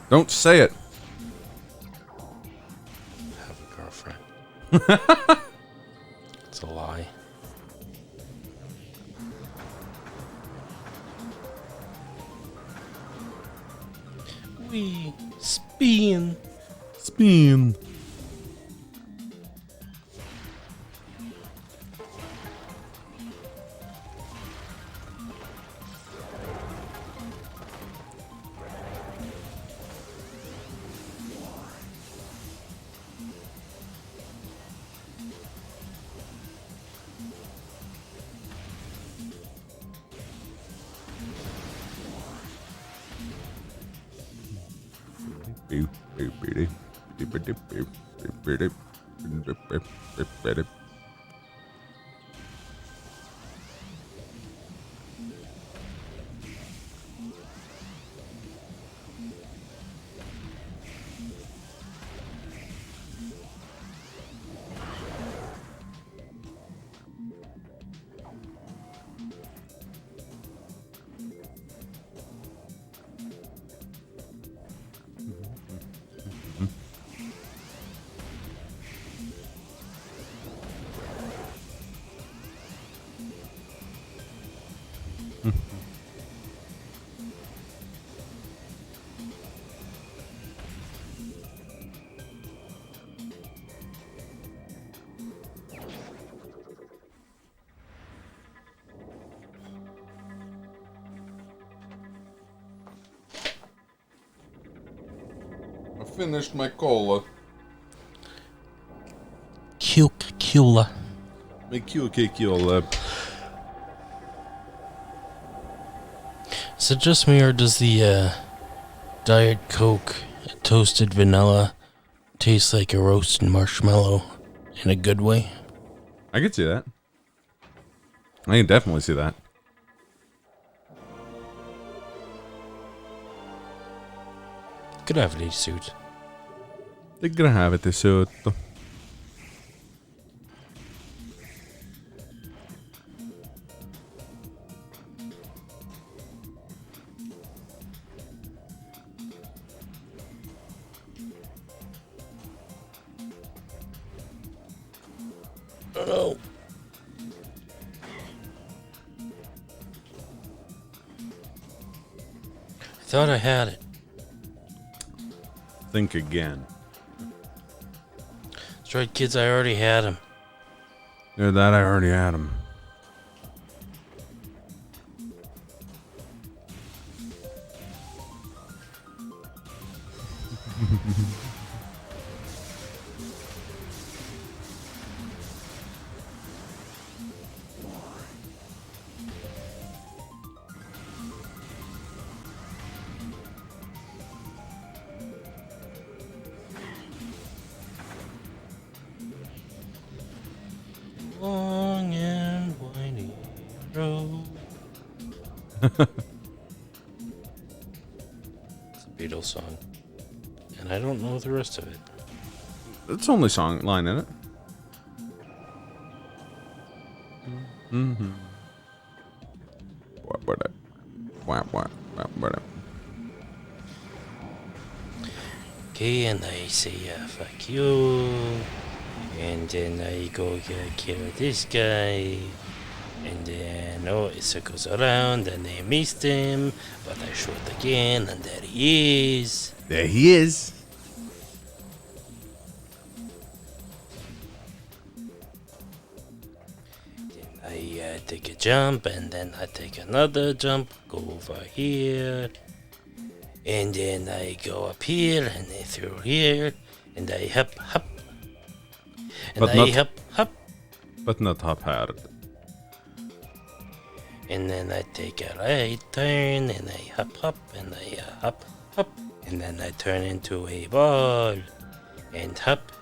Don't say it.
Have a girlfriend. It's a lie. We spin.
Spin. I finished my cola.
Coca-Cola.
My Coca-Cola.
Is it just me, or does the Diet Coke toasted vanilla taste like a roasted marshmallow in a good way?
I could see that. I can definitely see that.
Gravity suit.
The gravity suit.
Oh. I thought I had it.
Think again.
That's right, kids, I already had him.
Yeah, that I already had him.
Long and windy road. It's a Beatles song. And I don't know the rest of it.
It's only song line in it. Mm-hmm. What?
Okay, and I say fuck you. And then I go kill this guy. And then, it circles around, and I missed him. But I shoot again, and there he is.
There he is.
I take a jump, and then I take another jump, go over here. And then I go up here, and I through here. And I hop. And
But
I
not-
hop.
But not hop hard.
And then I take a right turn, and I hop, and I hop. And then I turn into a ball. And hop.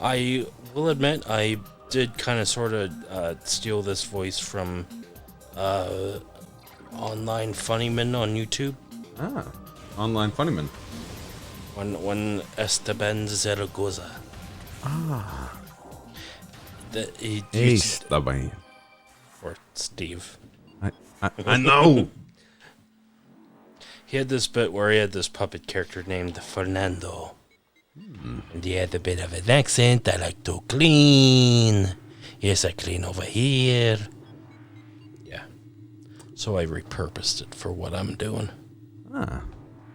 I will admit, I did kind of sort of steal this voice from Online Funnyman on YouTube.
Ah, Online Funnyman.
One Esteban Zaragoza.
Ah.
Esteban. Or Steve.
I know.
He had this bit where he had this puppet character named Fernando. And he had a bit of an accent. I like to clean. Yes, I clean over here. Yeah. So I repurposed it for what I'm doing.
Ah.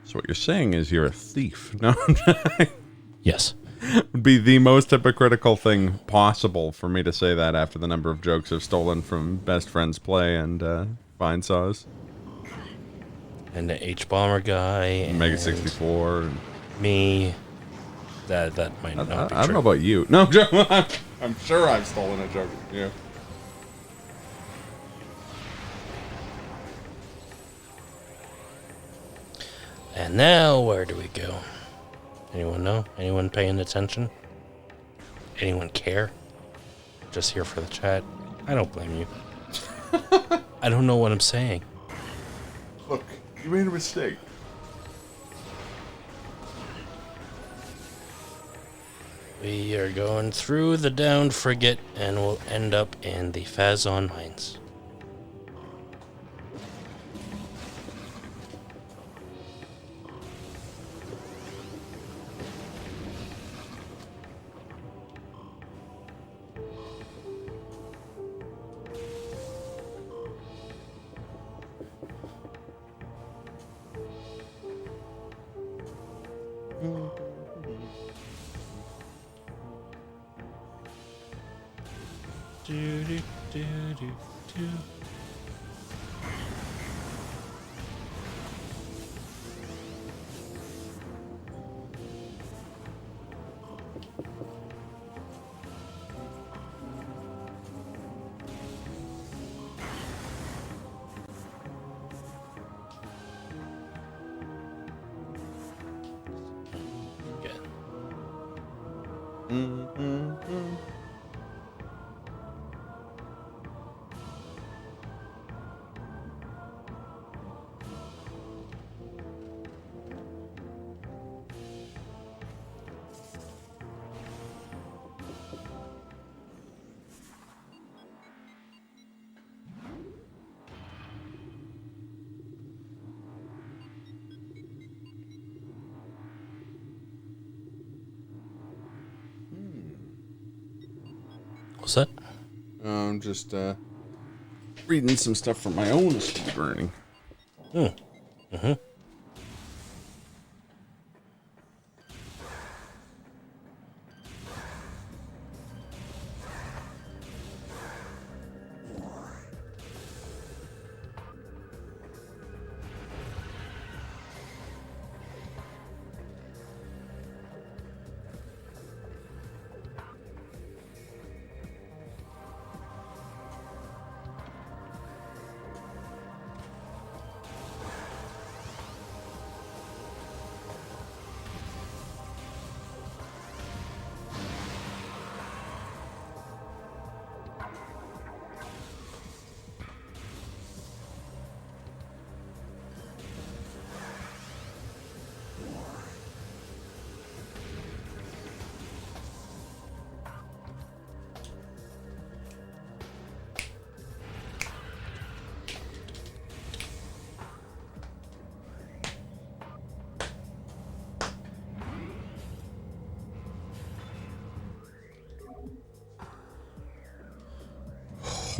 So what you're saying is you're a thief. No.
Yes.
Would be the most hypocritical thing possible for me to say that after the number of jokes I've stolen from Best Friends Play and Fine Saws.
And the H-Bomber guy. And
Mega 64. And
me. That might not be true.
I don't know about you. No, I'm sure I've stolen a joke from you.
And now, where do we go? Anyone know? Anyone paying attention? Anyone care? Just here for the chat? I don't blame you. I don't know what I'm saying.
Look, you made a mistake.
We are going through the downed frigate and we'll end up in the Fazon Mines. What's that?
I'm just reading some stuff from my own speedrunning.
Mm-hmm.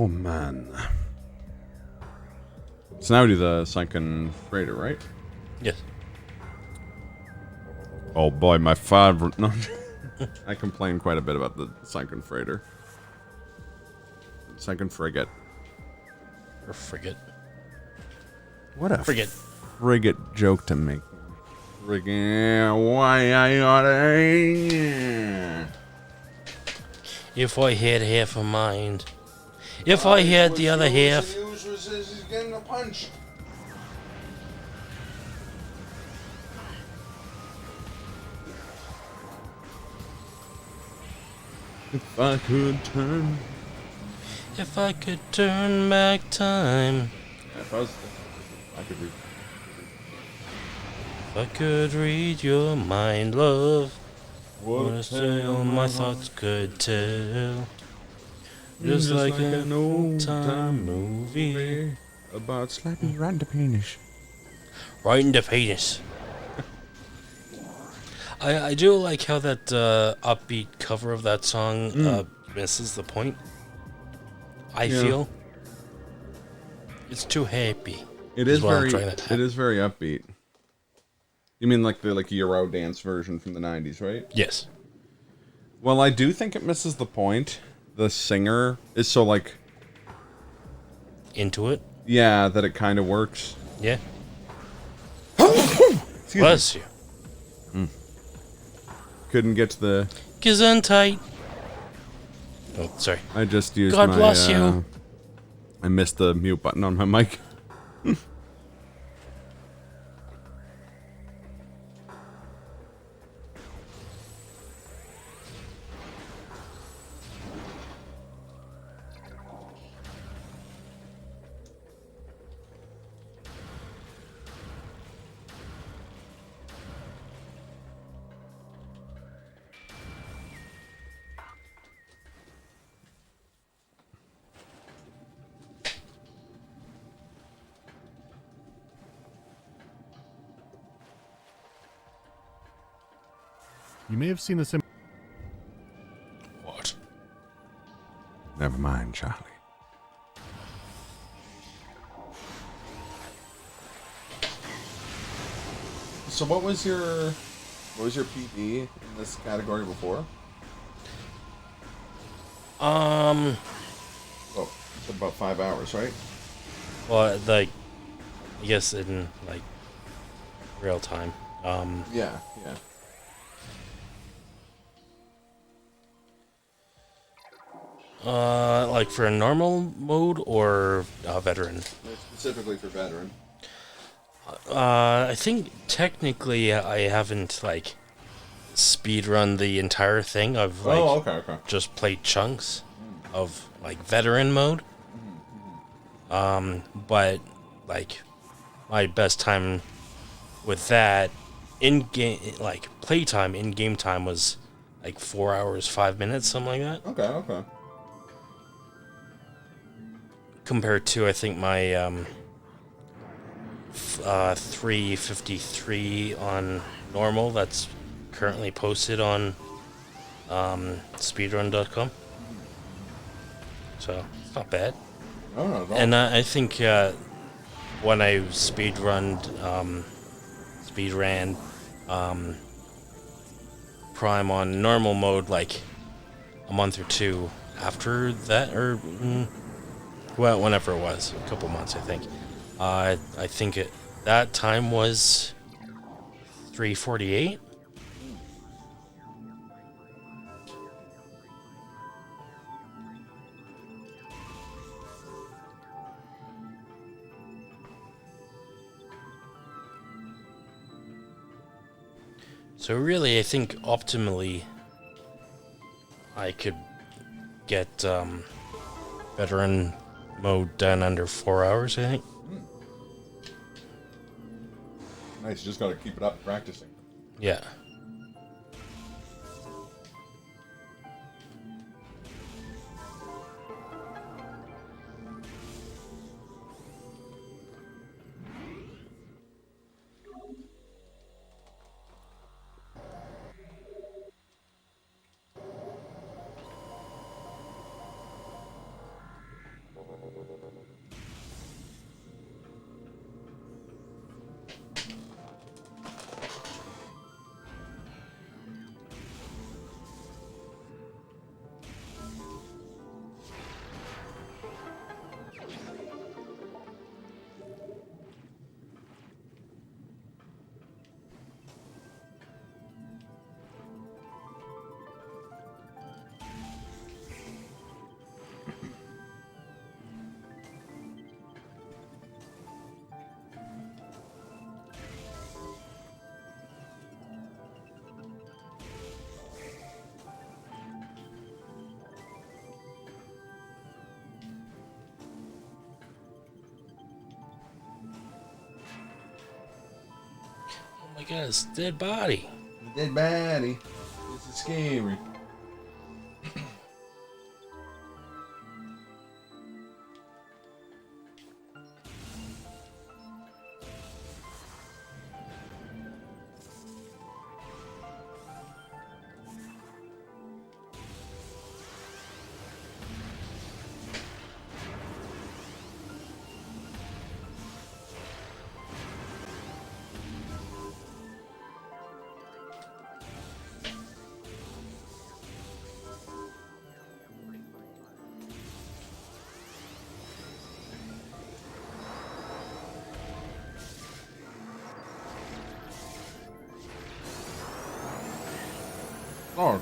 Oh man. So now we do the sunken freighter, right?
Yes.
Oh boy, my father. No, I complain quite a bit about the sunken freighter. Sunken frigate.
Or frigate.
What a
frigate
joke to make. Frigate. Why I oughta.
If I had half a mind. If I had the other half.
He's getting a punch. If I could turn.
If I could turn back time.
Yeah, if I could read.
If I could read your mind, love.
What
a tale my thoughts could tell.
Just
Just like
an
an old-time
movie about slapping you right in the penis.
Right in the penis. I do like how that upbeat cover of that song misses the point. I feel it's too happy.
It is
what I'm
very.
trying to
It is very upbeat. You mean like the Euro dance version from the '90s, right?
Yes.
Well, I do think it misses the point. The singer is so like
into it.
Yeah, that it kind of works.
Yeah.
Excuse
Bless
me.
you.
Couldn't get to the.
Gesundheit. Oh, sorry.
I just used
God
my.
bless you.
I missed the mute button on my mic.
You may have seen this in.
What?
Never mind, Charlie. So what was your PB in this category before? Oh, about 5 hours, right?
Well, like, I guess in like real time.
Yeah.
Like for a normal mode or veteran?
Specifically for veteran.
I think technically I haven't like speedrun the entire thing. I've like just played chunks of like veteran mode. But like my best time with that in game, like playtime in game time, was like 4 hours 5 minutes, something like that.
Okay.
Compared to, I think, my 3:53 on normal that's currently posted on speedrun.com. So it's not bad.
No, not at all.
And I think when I speedran Prime on normal mode, like a month or two after that, or well, whenever it was, a couple months, I think. I think that time was 3:48. So really, I think optimally, I could get veteran mode done under 4 hours, I think.
Nice, you just gotta keep it up practicing.
Yeah. Look at his dead body.
The dead body. This is scary. Lord.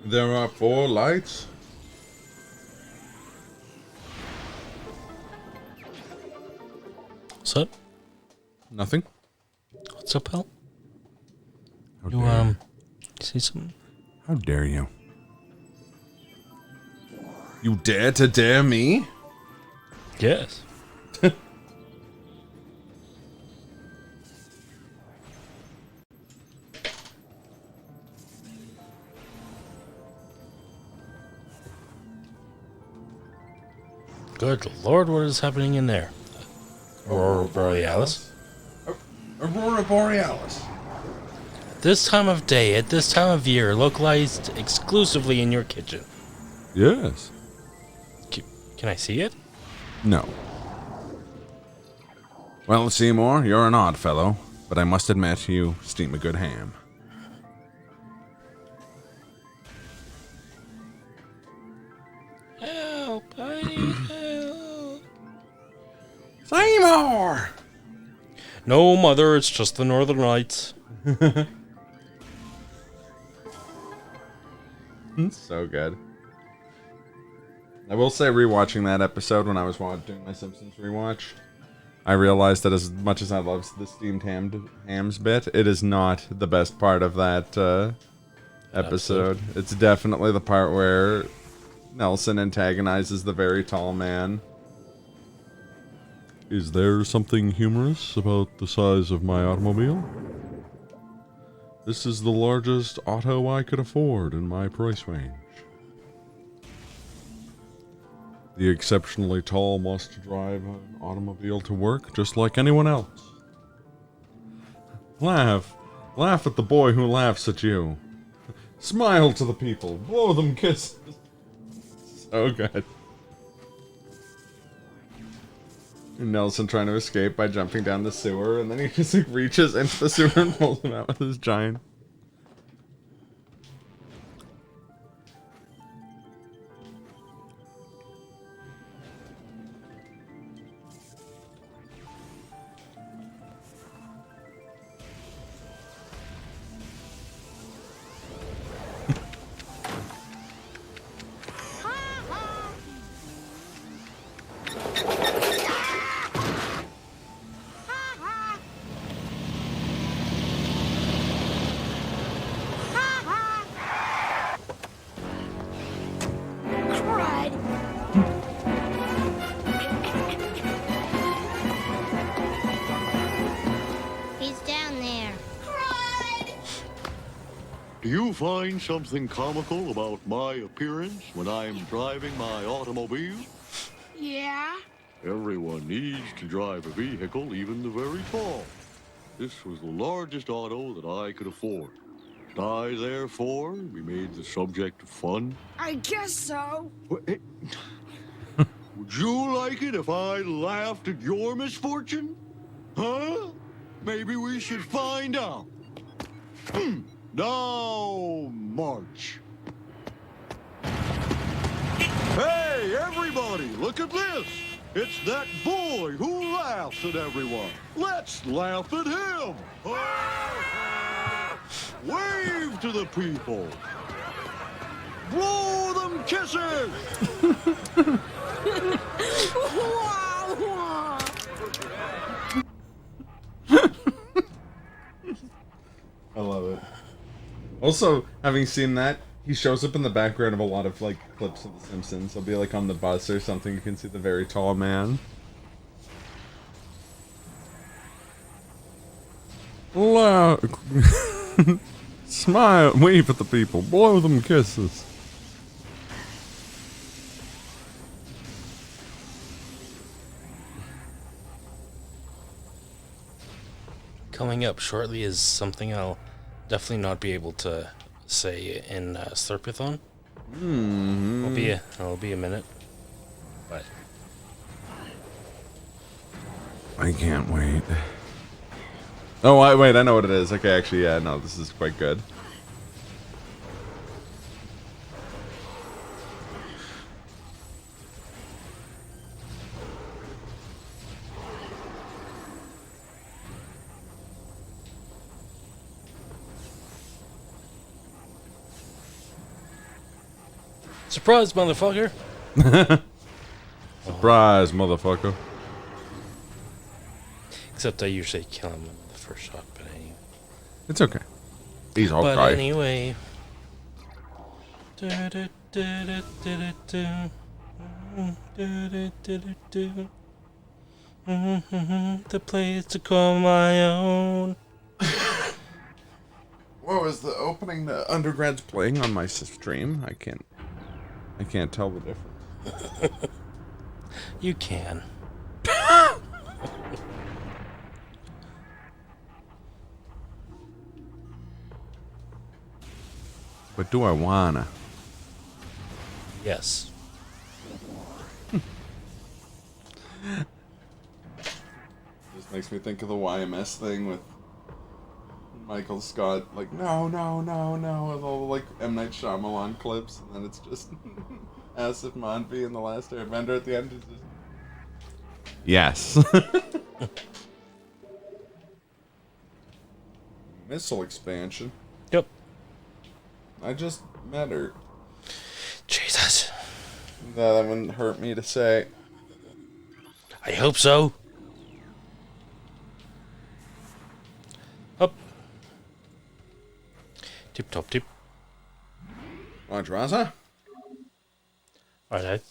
There are 4 lights.
What's up?
Nothing.
What's up, pal?
How
You,
dare you.
say something?
How dare you? You dare to dare me?
Yes. Good Lord, what is happening in there? Aurora Borealis?
Aurora Borealis.
This time of day, at this time of year, localized exclusively in your kitchen.
Yes.
Can I see it?
No. Well, Seymour, you're an odd fellow, but I must admit you steam a good ham.
Help! I need help!
Seymour!
No, Mother, it's just the Northern Lights.
So good. I will say, rewatching that episode when I was doing my Simpsons rewatch, I realized that as much as I love the steamed hams bit, it is not the best part of that episode. It's definitely the part where Nelson antagonizes the very tall man. Is there something humorous about the size of my automobile? This is the largest auto I could afford in my price range. The exceptionally tall must drive an automobile to work just like anyone else. Laugh. Laugh at the boy who laughs at you. Smile to the people. Blow them kisses. So good. Nelson trying to escape by jumping down the sewer, and then he just like reaches into the sewer and pulls him out with his giant.
He's down there.
Do you find something comical about my appearance when I'm driving my automobile?
Yeah?
Everyone needs to drive a vehicle, even the very tall. This was the largest auto that I could afford. And I, therefore, be made the subject of fun.
I guess so.
Would you like it if I laughed at your misfortune? Huh? Maybe we should find out. Now, march. Hey, everybody, look at this. It's that boy who laughs at everyone. Let's laugh at him. Wave to the people. Blow them kisses.
Also, having seen that, he shows up in the background of a lot of like clips of The Simpsons. He'll be like on the bus or something. You can see the very tall man. Smile, wave at the people, blow them kisses.
Coming up shortly is something I'll definitely not be able to say in Slurpathon. It'll be a minute, but
I can't wait. Oh, wait, I know what it is. Okay, actually, yeah, no, this is quite good.
surprise, motherfucker!
Surprise, motherfucker.
Except I usually kill him with the first shot, but anyway.
It's okay. He's okay.
But anyway. The place to call my own.
What was the opening that undergrad's playing on my stream? I can't tell the difference.
You can.
But do I wanna?
Yes.
This makes me think of the YMS thing with Michael Scott, like, no, with all the, like, M. Night Shyamalan clips, and then it's just Asif Manvi in The Last Airbender at the end is just... Yes. Missile expansion.
Yep.
I just met her.
Jesus.
That wouldn't hurt me to say.
I hope so. Up. Tip top tip.
Watch Raza.
Alright.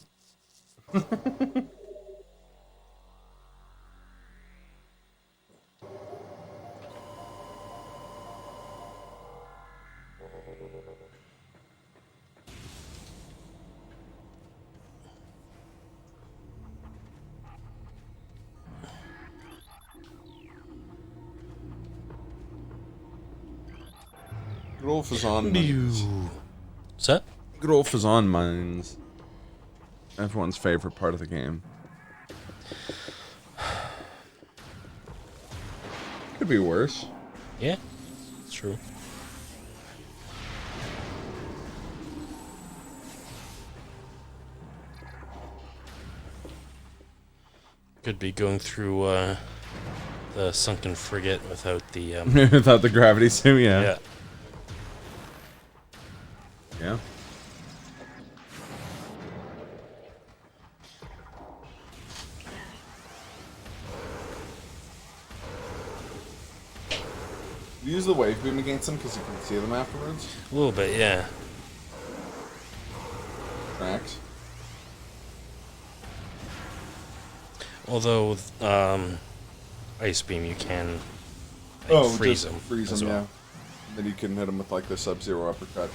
Grolf is on mines.
What's that?
Grolf is on mines. Everyone's favorite part of the game. Could be worse.
Yeah, it's true. Could be going through the sunken frigate without the
without the gravity suit, yeah.
Yeah.
Yeah. Use the wave beam against them because you can see them afterwards.
A little bit, yeah.
Tracks.
Although with ice beam you can freeze them.
Freeze them, yeah. Then you can hit them with like the Sub-Zero uppercut.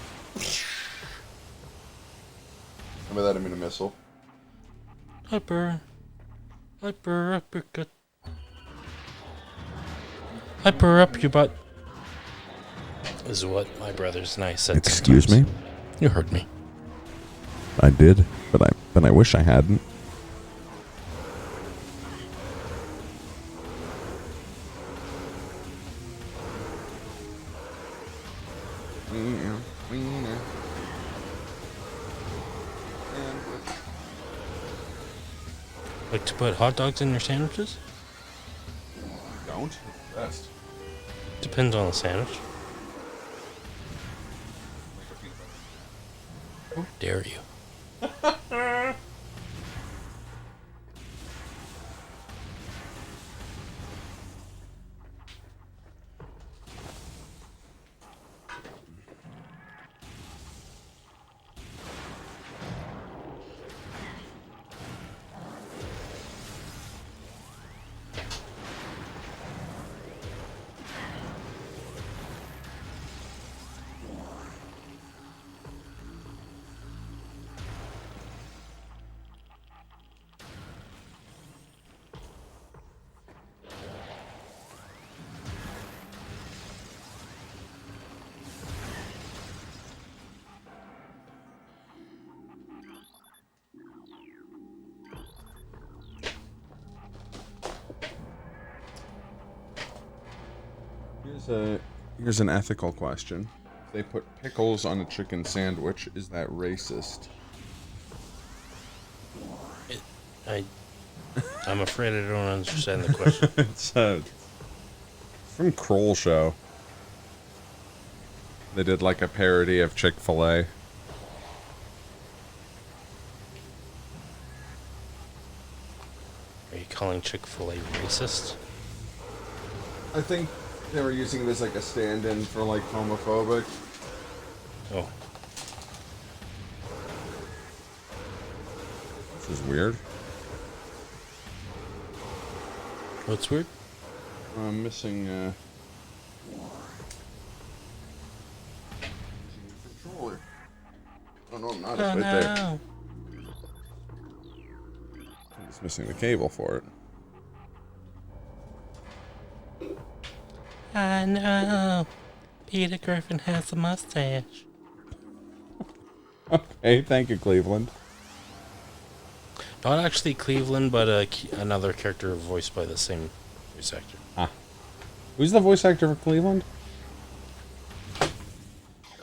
And by that I mean a missile.
Hyper uppercut. Hyper up your butt. This is what my brothers and I said.
Excuse
sometimes.
me?
You heard me.
I did, but I wish I hadn't.
Like to put hot dogs in your sandwiches?
Don't. Best.
Depends on the sandwich. How dare you?
Here's an ethical question. If they put pickles on a chicken sandwich, is that racist?
I'm afraid I don't understand the question.
It's from Kroll Show. They did like a parody of Chick-fil-A.
Are you calling Chick-fil-A racist?
I think they were using this like a stand-in for like homophobic.
Oh.
This is weird.
What's weird?
I'm missing controller. Oh no, I'm not. It's right there. I'm just missing the cable for it.
I know. Peter Griffin has a mustache.
Okay, thank you, Cleveland.
Not actually Cleveland, but another character voiced by the same voice actor.
Ah. Who's the voice actor for Cleveland?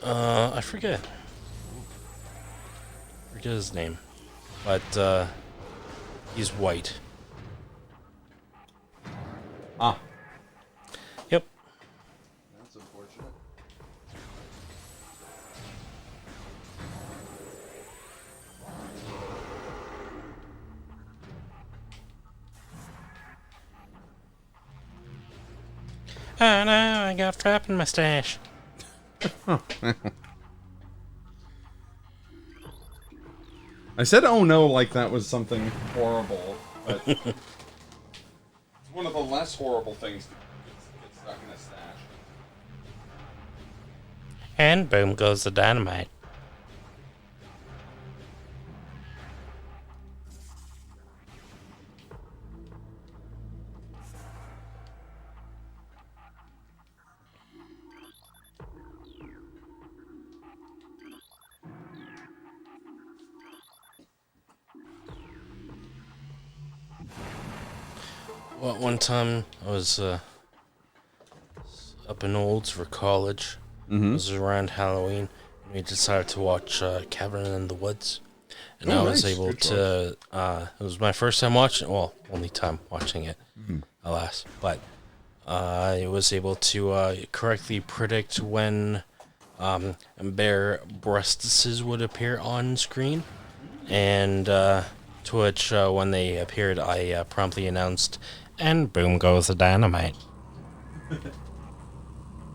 I forget. I forget his name. But, he's white.
Ah.
Yep.
That's unfortunate.
Oh no, I got trapped in my stash.
I said oh no like that was something horrible, but it's one of the less horrible things to get stuck in a stash.
And boom goes the dynamite. Well, one time I was up in Olds for college.
Mm-hmm.
It was around Halloween. And we decided to watch Cabin in the Woods. And
Oh,
I was
nice.
able
Good
to... it was my first time watching... Well, only time watching it, alas. But I was able to correctly predict when bare breasts would appear on screen. And to which, when they appeared, I promptly announced... And boom goes the dynamite.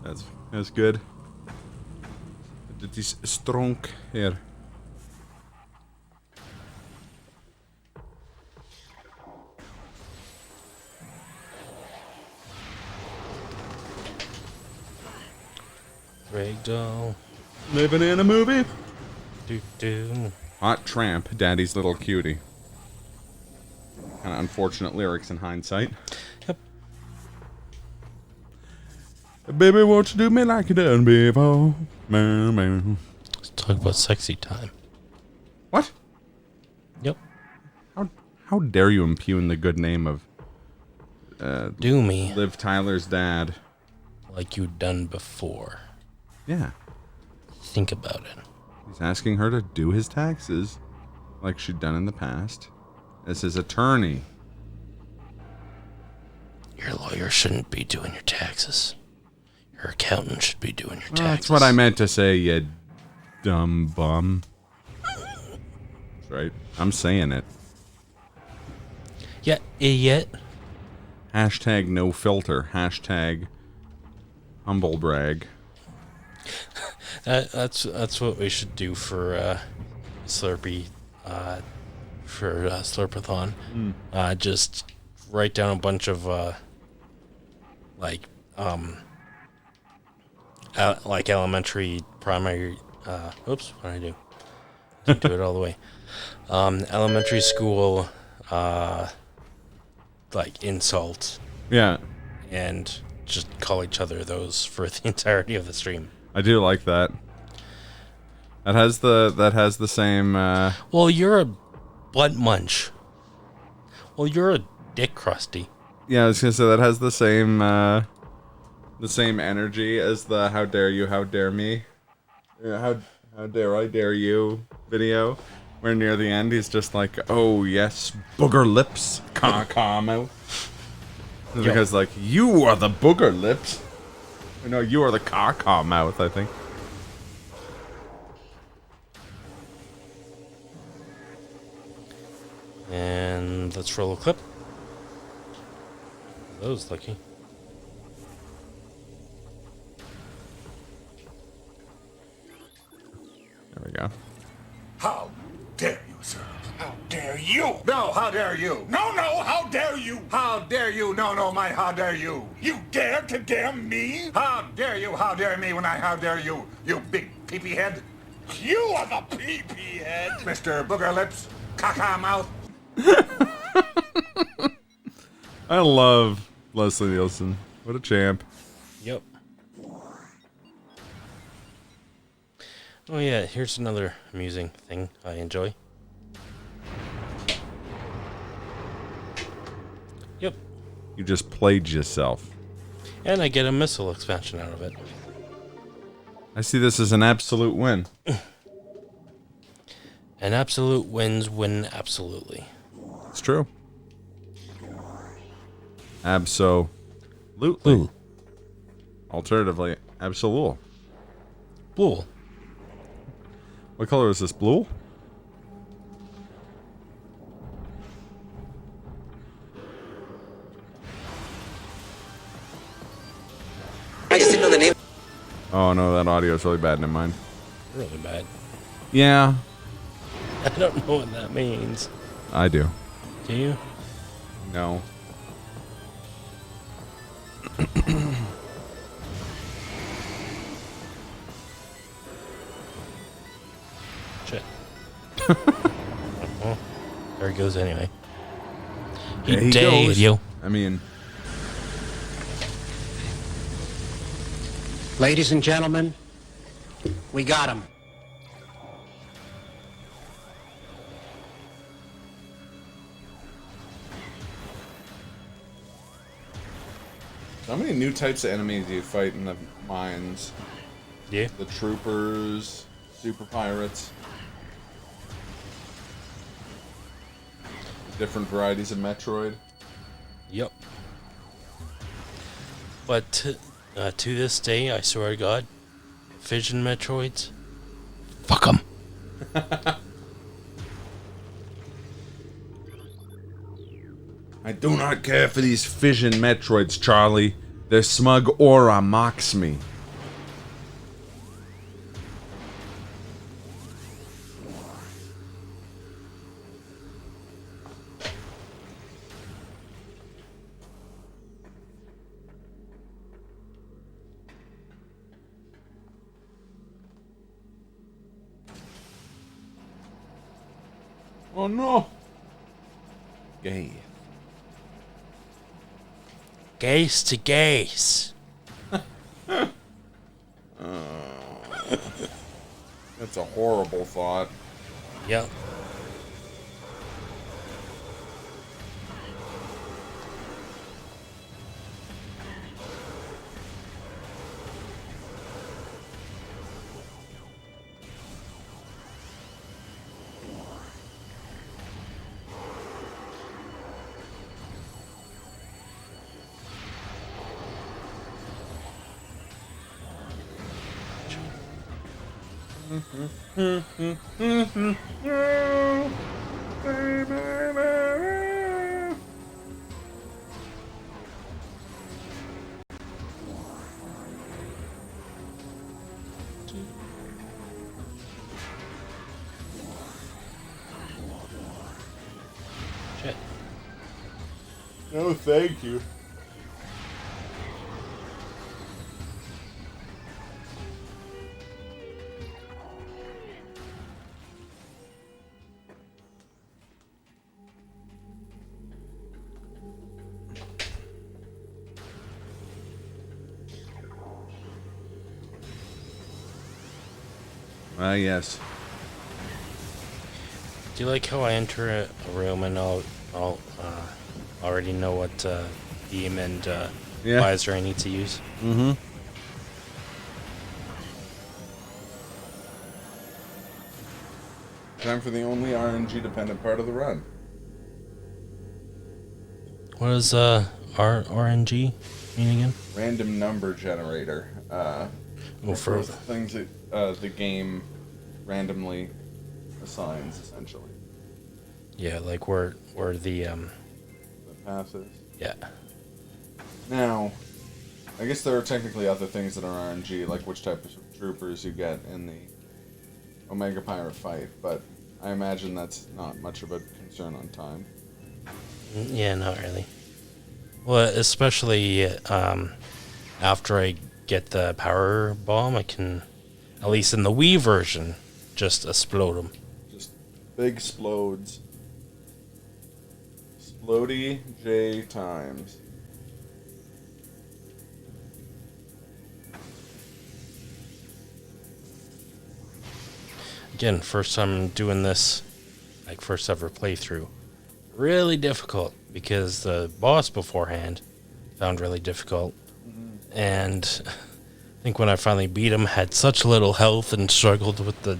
That's good. It is strong here.
Ragdoll.
Living in a movie.
Do.
Hot Tramp, Daddy's Little Cutie. Kind of unfortunate lyrics in hindsight.
Yep.
Baby, won't you do me like you done before?
Let's talk about sexy time.
What?
Yep.
How dare you impugn the good name of
Do me.
Liv Tyler's dad?
Like you done before.
Yeah.
Think about it.
He's asking her to do his taxes like she'd done in the past as his attorney.
Your lawyer shouldn't be doing your taxes. Your accountant should be doing your taxes.
That's what I meant to say, you dumb bum. That's right. I'm saying it.
Yeah, idiot.
Hashtag no filter. Hashtag humble brag.
That's what we should do for Slurpee, for Slurpathon. Just write down a bunch of like elementary, primary. Oops, what did I do? Didn't do it all the way. Elementary school, like insults.
Yeah.
And just call each other those for the entirety of the stream.
I do like that. That has the same.
Well, you're a butt munch. Well, you're a dick crusty.
Yeah, I was gonna say that has the same the same energy as the "How dare you? How dare me? How dare I dare you?" video, where near the end he's just like, "Oh yes, booger lips, caw mouth." Because like, you are the booger lips. No, you are the caw mouth, I think.
And let's roll a clip. That was lucky.
There we go.
How dare you, sir? How dare you? No, how dare you? No, how dare you? How dare you? No, how dare you? You dare to damn me? How dare you? How dare me when I how dare you? You big peepee head. You are the peepee head. Mr. Booger Lips, caca mouth.
I love Leslie Nielsen. What a champ.
Yep. Oh yeah, here's another amusing thing I enjoy. Yep.
You just played yourself.
And I get a missile expansion out of it.
I see this as an absolute win.
An absolute win absolutely.
It's true. Absolutely. Alternatively, absolute.
Blue.
What color is this? Blue?
I just didn't know the name.
Oh no, that audio is really bad in mine.
Really bad.
Yeah.
I don't know what that means.
I do.
Do you?
No.
Shit. Well, there he goes anyway.
There he
did,
goes.
yo.
I mean,
Ladies and gentlemen, we got him.
how many new types of enemies do you fight in the mines?
Yeah.
The troopers, super pirates, different varieties of Metroid.
Yep. But to this day, I swear to God, Fission Metroids, fuck them.
I do not care for these fission Metroids, Charlie. Their smug aura mocks me. Oh no! Gay.
Gaze to gaze.
That's a horrible thought.
Yep. Shit.
No, thank you. Yes.
Do you like how I enter a room and I'll already know what theme and visor I need to use.
Mm-hmm.
Time for the only RNG dependent part of the run.
What does RNG mean again?
Random number generator.
For
things that the game randomly assigns, essentially.
Yeah, like where the
The passes.
Yeah.
Now, I guess there are technically other things that are RNG, like which type of troopers you get in the Omega Pirate fight, but I imagine that's not much of a concern on time.
Yeah, not really. Well, especially after I get the power bomb, I can, at least in the Wii version, just explode them.
Just big explodes. Explodey J times.
Again, first time doing this, like first ever playthrough. Really difficult because the boss beforehand found really difficult. And I think when I finally beat him, had such little health and struggled with the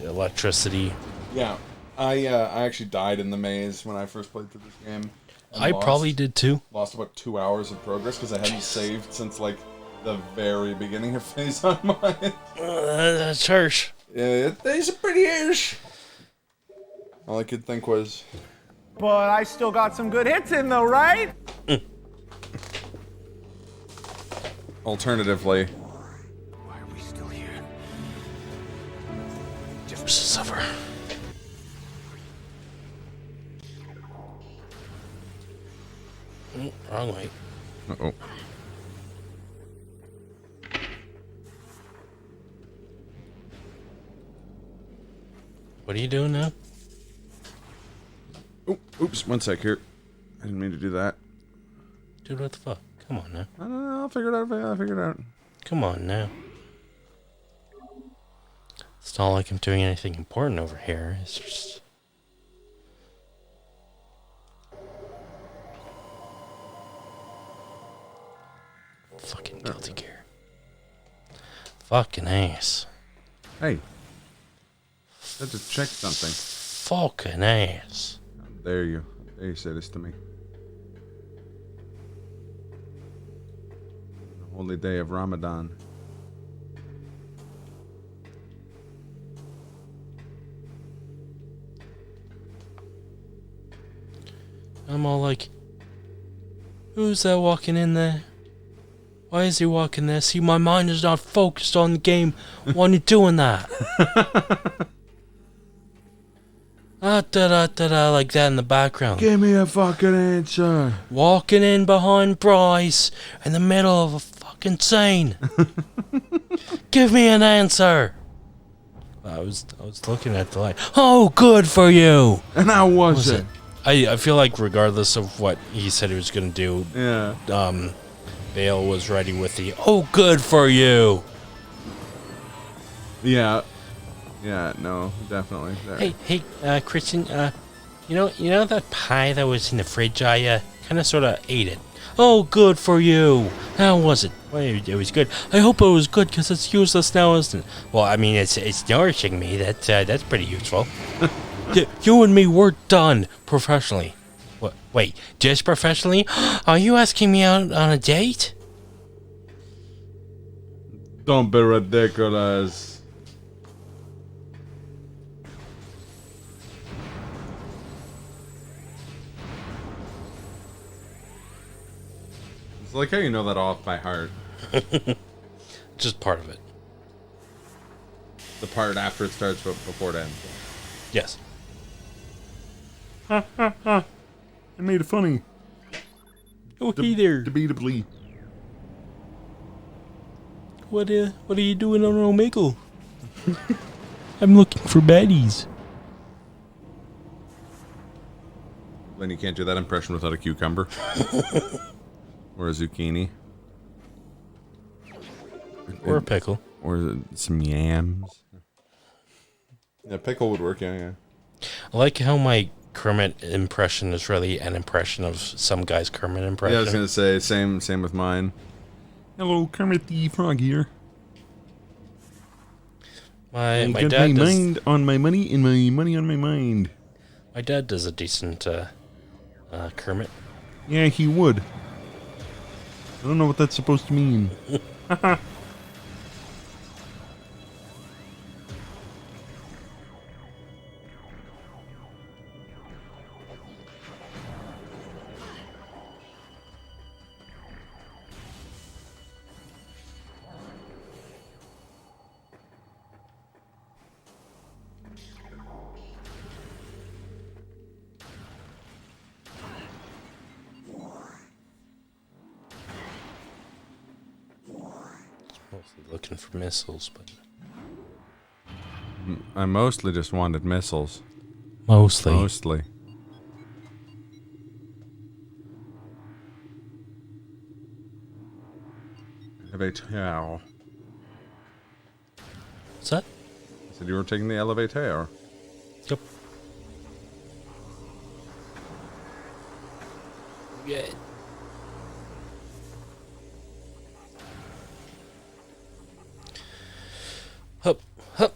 electricity.
Yeah, I actually died in the maze when I first played through this game.
I probably did too.
Lost about 2 hours of progress because I hadn't saved since like the very beginning of Phase on mine.
That's harsh.
Yeah, it's pretty harsh. All I could think was,
But I still got some good hits in though, right?
alternatively,
Why are we still here?
Just suffer. Wrong way.
Uh-oh.
What are you doing now?
Oh, oops, one sec here. I didn't mean to do that.
Dude, what the fuck? Come on now.
I don't know, I'll figure it out. I'll figure it out.
Come on now. It's not like I'm doing anything important over here. It's just... Fucking guilty gear. Fucking ass.
Hey. Let's just check something.
Fucking ass.
There you say this to me. The holy day of Ramadan.
I'm all like, who's that walking in there? Why is he walking there? See, my mind is not focused on the game. Why are you doing that? Da-da-da-da, like that in the background.
Give me a fucking answer.
Walking in behind Bryce in the middle of a fucking scene. Give me an answer. I was looking at the light. Oh, good for you.
And how was it?
I feel like regardless of what he said he was going to do,
yeah.
Bale was ready with the, oh, good for you.
Yeah. Yeah, no, definitely.
Hey, Christian, you know that pie that was in the fridge? I kind of sort of ate it. Oh, good for you. How was it? Well, it was good. I hope it was good because it's useless now, isn't it? Well, I mean, it's nourishing me. That's pretty useful. You and me, we're done professionally. What? Wait, just professionally? Are you asking me out on a date?
Don't be ridiculous. It's like how you know that off by heart.
Just part of it.
The part after it starts but before it ends.
Yes.
Ha ha ha. I made it funny.
Oh, hey there.
Debatably.
What are you doing on Omegle? I'm looking for baddies.
Then you can't do that impression without a cucumber. Or a zucchini.
Or a pickle.
Or some yams.
Yeah, pickle would work, yeah.
I like how my Kermit impression is really an impression of some guy's Kermit impression.
Yeah, I was gonna say same with mine. Hello, Kermit the Frog here.
My
got
dad
my
does,
mind on my money and my money on my mind.
My dad does a decent Kermit.
Yeah, he would. I don't know what that's supposed to mean.
Mostly looking for missiles, but
I mostly just wanted missiles.
Mostly.
Elevator.
What's that?
I said you were taking the elevator.
Yep. Yeah. Hup, hup.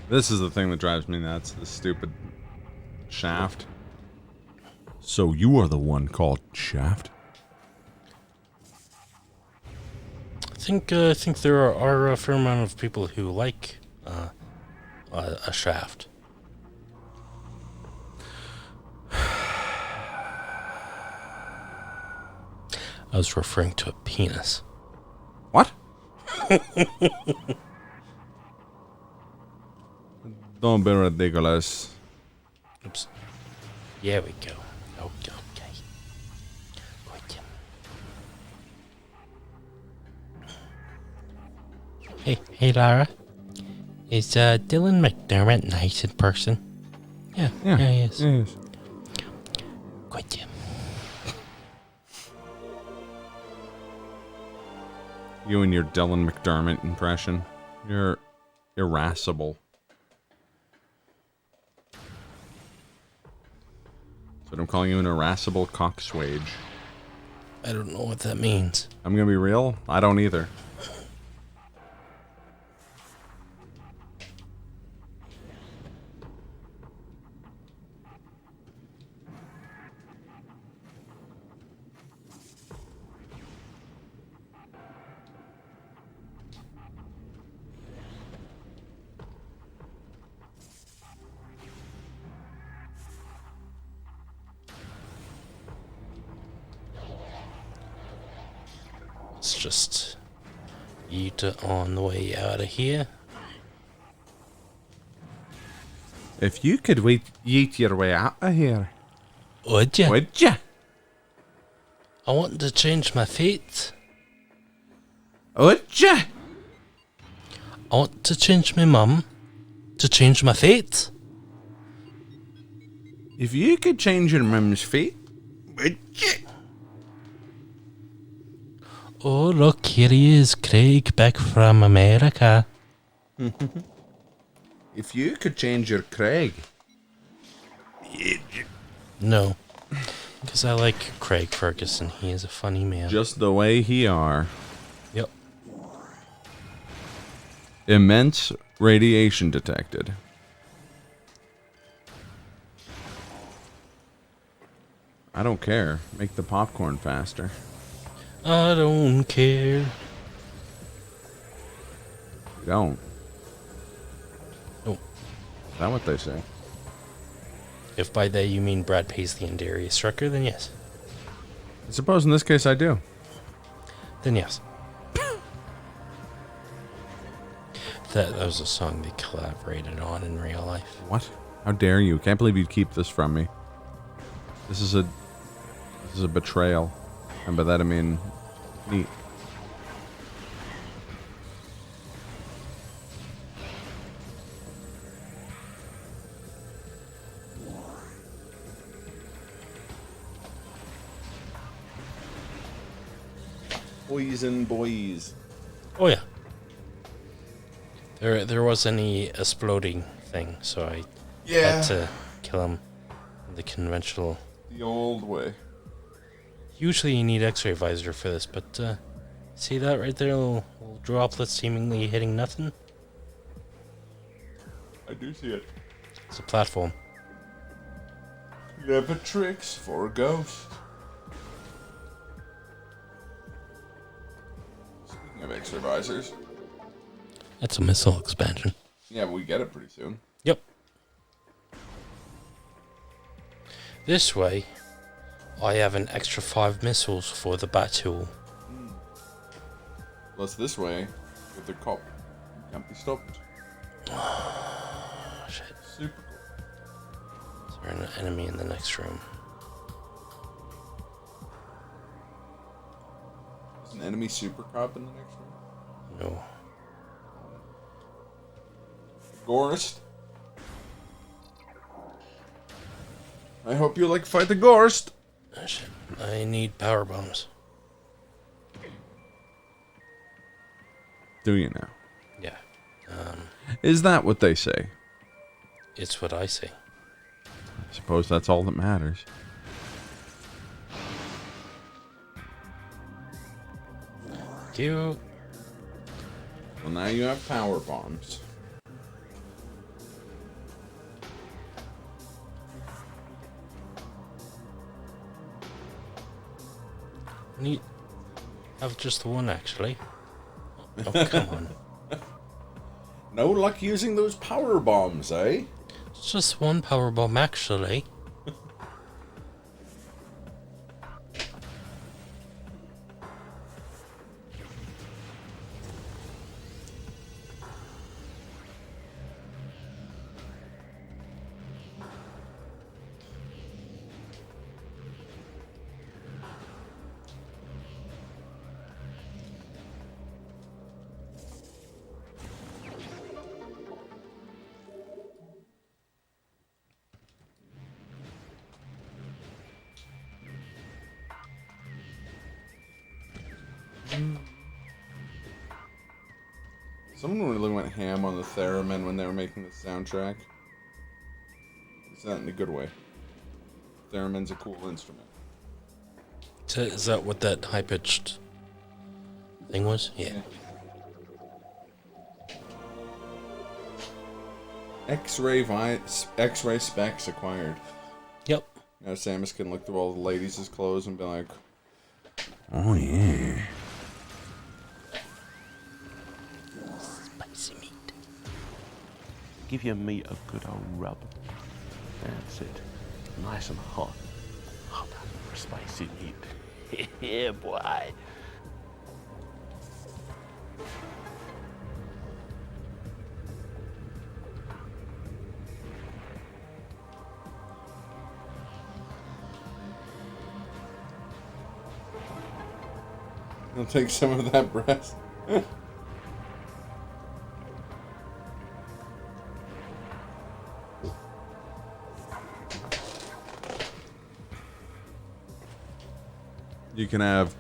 This is the thing that drives me nuts. This stupid shaft. So you are the one called Shaft?
I think there are a fair amount of people who like a shaft. I was referring to a penis.
What? Don't be ridiculous.
Oops. Here we go. Okay. Hey, Lara. Is Dylan McDermott nice in person? Yeah, he is.
Yes.
Quite him.
You and your Dylan McDermott impression. You're irascible. But I'm calling you an irascible cockswage.
I don't know what that means.
I'm gonna be real. I don't either.
Let's just eat it on the way out of here.
If you could yeet your way out of here.
Would ya?
Would ya?
I want to change my fate.
Would ya?
I want to change my mum. To change my fate.
If you could change your mum's fate, would ya?
Oh, look, here he is, Craig, back from America.
If you could change your Craig.
No, because I like Craig Ferguson. He is a funny man.
Just the way he are.
Yep.
Immense radiation detected. I don't care. Make the popcorn faster.
I don't care.
You don't.
Nope.
Is that what they say?
If by they you mean Brad Paisley and Darius Rucker, then yes.
I suppose in this case I do.
Then yes. That was a song they collaborated on in real life.
What? How dare you? Can't believe you'd keep this from me. This is a This is a betrayal. And by that I mean neat.
Boys and boys.
Oh yeah. There was any exploding thing, so I had to kill him the conventional.
The old way.
Usually you need X-ray visor for this, but see that right there, little droplet seemingly hitting nothing.
I do see it.
It's a platform.
Never tricks for a ghost. Speaking of X-ray visors.
That's a missile expansion.
Yeah, but we get it pretty soon.
Yep. This way, I have an extra 5 missiles for the bat tool.
Plus this way, with the cop, can't be stopped.
Shit.
Super cool.
Is there an enemy in the next room?
Is an enemy super cop in the next room?
No.
Gorst. I hope you like fight the Gorst.
Oh, shit. I need power bombs.
Do you now?
Yeah.
Is that what they say?
It's what I say.
I suppose that's all that matters.
Cute.
Well, now you have power bombs.
Need have just the one actually. Oh, come on.
No luck using those power bombs, eh?
It's just one power bomb actually.
Someone really went ham on the theremin when they were making the soundtrack. Is that in a good way? Theremin's a cool instrument.
Is that what that high-pitched thing was? Yeah.
X-ray specs acquired.
Yep.
Now Samus can look through all the ladies' clothes and be like,
oh yeah.
Spicy meat. Give your meat a good old rub. That's it. Nice and hot. Hot for spicy meat. Yeah, boy.
I'll take some of that breast.
You can have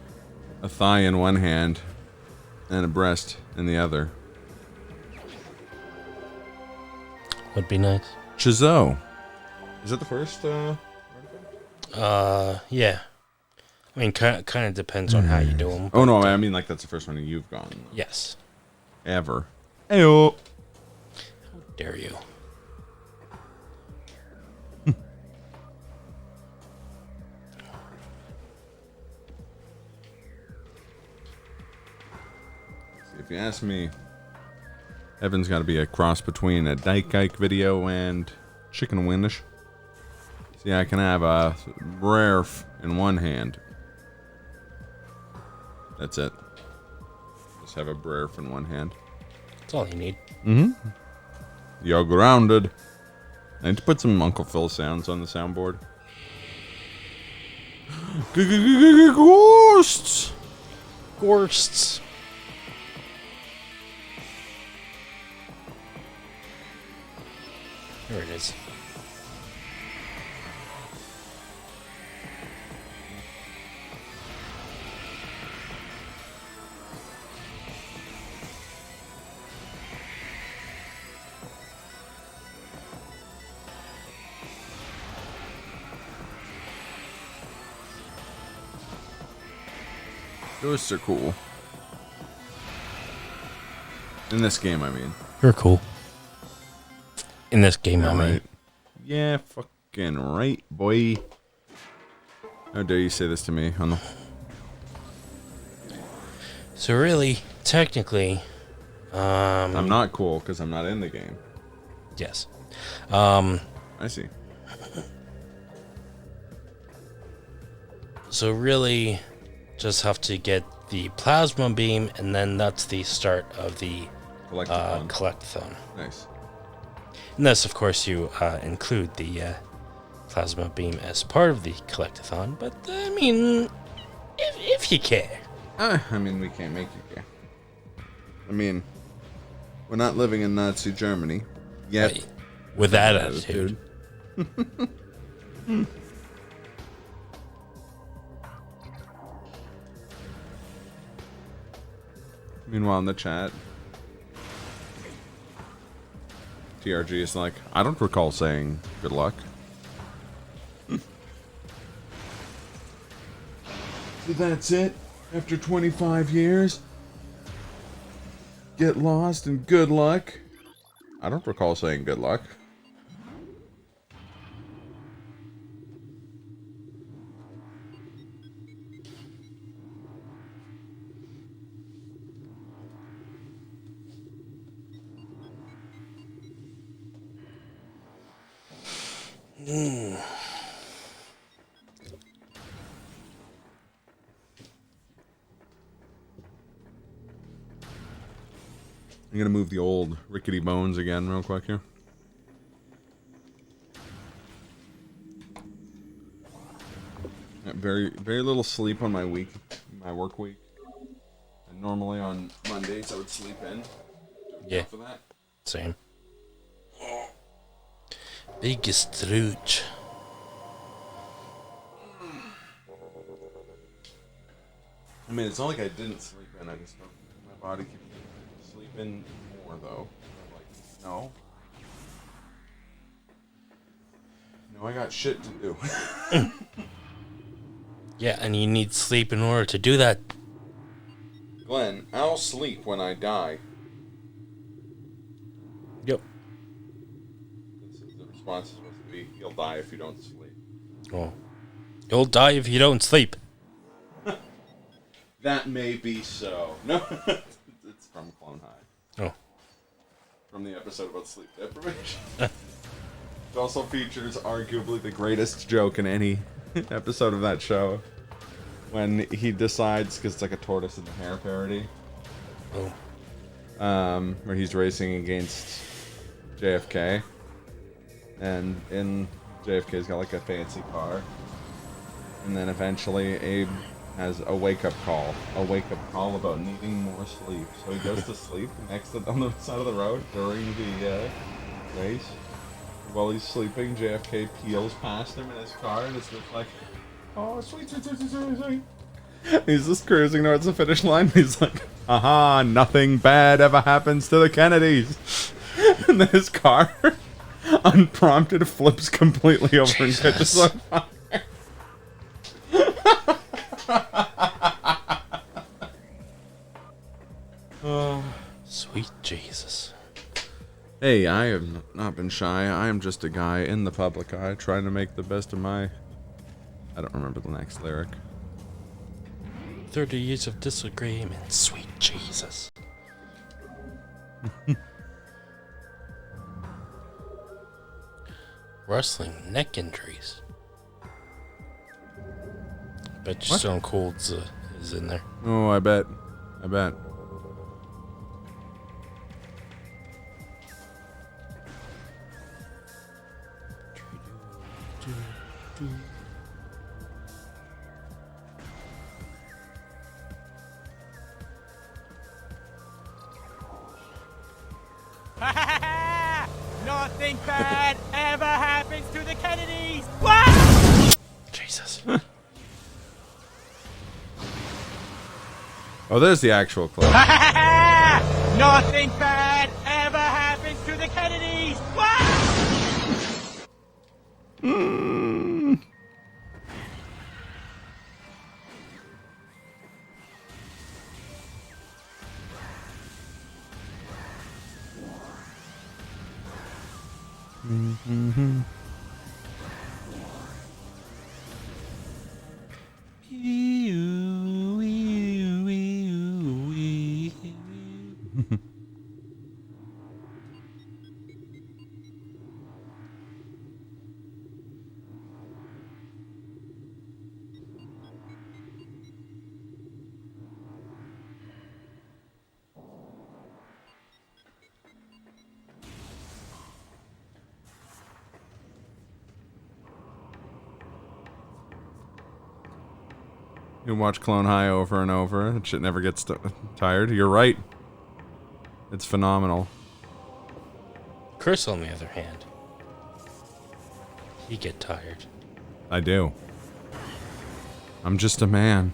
a thigh in one hand and a breast in the other.
Would be nice.
Chizzo.
Is that the first?
Yeah. I mean, kind of depends on how you do them.
Oh no, I mean like that's the first one you've gone.
Yes.
Ever. Ayo.
How dare you?
If you ask me, Evan's got to be a cross between a Dyke Ike video and Chicken Windish. See, I can have a rare in one hand. That's it. Just have a rare in one hand.
That's all you need.
Mm-hmm. You're grounded. I need to put some Uncle Phil sounds on the soundboard. Ghosts!
Ghosts. There it is.
Ghosts are cool. In this game, I mean.
You're cool. In this game,
Yeah,
I mean.
right. Yeah, fucking right, boy. How dare you say this to me on the...
So really, technically,
I'm not cool because I'm not in the game.
Yes.
I see.
So really, just have to get the plasma beam, and then that's the start of the collectathon.
Nice.
Unless, of course, you include the plasma beam as part of the collectathon. But I mean, if you care.
I mean, we can't make you care. I mean, we're not living in Nazi Germany yet.
Right. With that attitude.
Meanwhile, in the chat, TRG is like, I don't recall saying good luck. So that's it? After 25 years? Get lost and good luck? I don't recall saying good luck. I'm gonna move the old rickety bones again real quick here. Got very little sleep on my work week. And normally on Mondays I would sleep in.
Yeah.
For that.
Same. Biggest Strouch.
I mean, it's not like I didn't sleep in. I just don't. My body keeps sleeping more though. I'm like, no. No, I got shit to do.
Yeah, and you need sleep in order to do that.
Glenn, I'll sleep when I die.
Yep.
The response is supposed to be, you'll die if you don't sleep.
Oh. You'll die if you don't sleep.
That may be so. No, it's from Clone High.
Oh.
From the episode about sleep deprivation. It also features arguably the greatest joke in any episode of that show. When he decides, because it's like a tortoise in the hare parody.
Oh.
Where he's racing against JFK. And in JFK's got like a fancy car. And then eventually Abe has a wake-up call about needing more sleep. So he goes to sleep next to, on the side of the road during the race. While he's sleeping, JFK peels past him in his car, and it's just like, oh, sweet, sweet, sweet, sweet, sweet, sweet. He's just cruising towards the finish line. He's like, aha, nothing bad ever happens to the Kennedys. And then his car, unprompted, flips completely over and catches on fire.
Oh, sweet Jesus.
Hey, I have not been shy. I am just a guy in the public eye trying to make the best of my... I don't remember the next lyric.
30 years of disagreement, sweet Jesus. Wrestling neck injuries. Bet you
What?
Stone Cold's is in there.
Oh, I bet. I bet.
bad ever happens to the Kennedys. What?
Jesus.
Oh, there's the actual clip.
Nothing bad ever happens to the Kennedys. What?
Mm-hmm. You can watch Clone High over and over. That shit never gets tired. You're right. It's phenomenal.
Chris, on the other hand, he get tired.
I do. I'm just a man.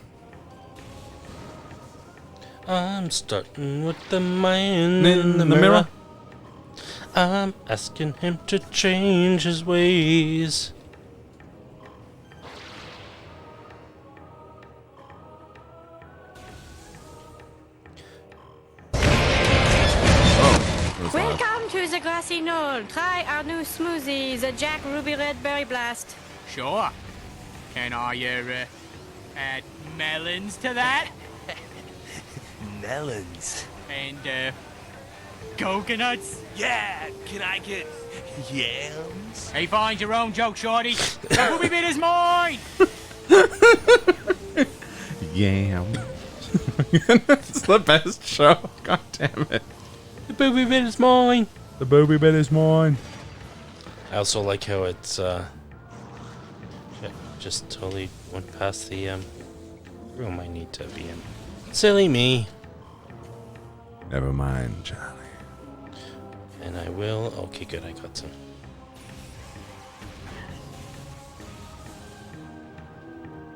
I'm starting with the man in the mirror. I'm asking him to change his ways.
Welcome to the grassy knoll. Try our new smoothie, the Jack Ruby Red Berry Blast.
Sure. Can I add melons to that?
Melons.
And coconuts?
Yeah, can I get yams?
Hey, find your own joke, shorty. The booby bit is mine.
Yam. It's the best show. God damn it.
The booby bit is mine.
The booby bit is mine.
I also like how it's just totally went past the room I need to be in. Silly me.
Never mind, Charlie.
And I will. Okay, good. I got some.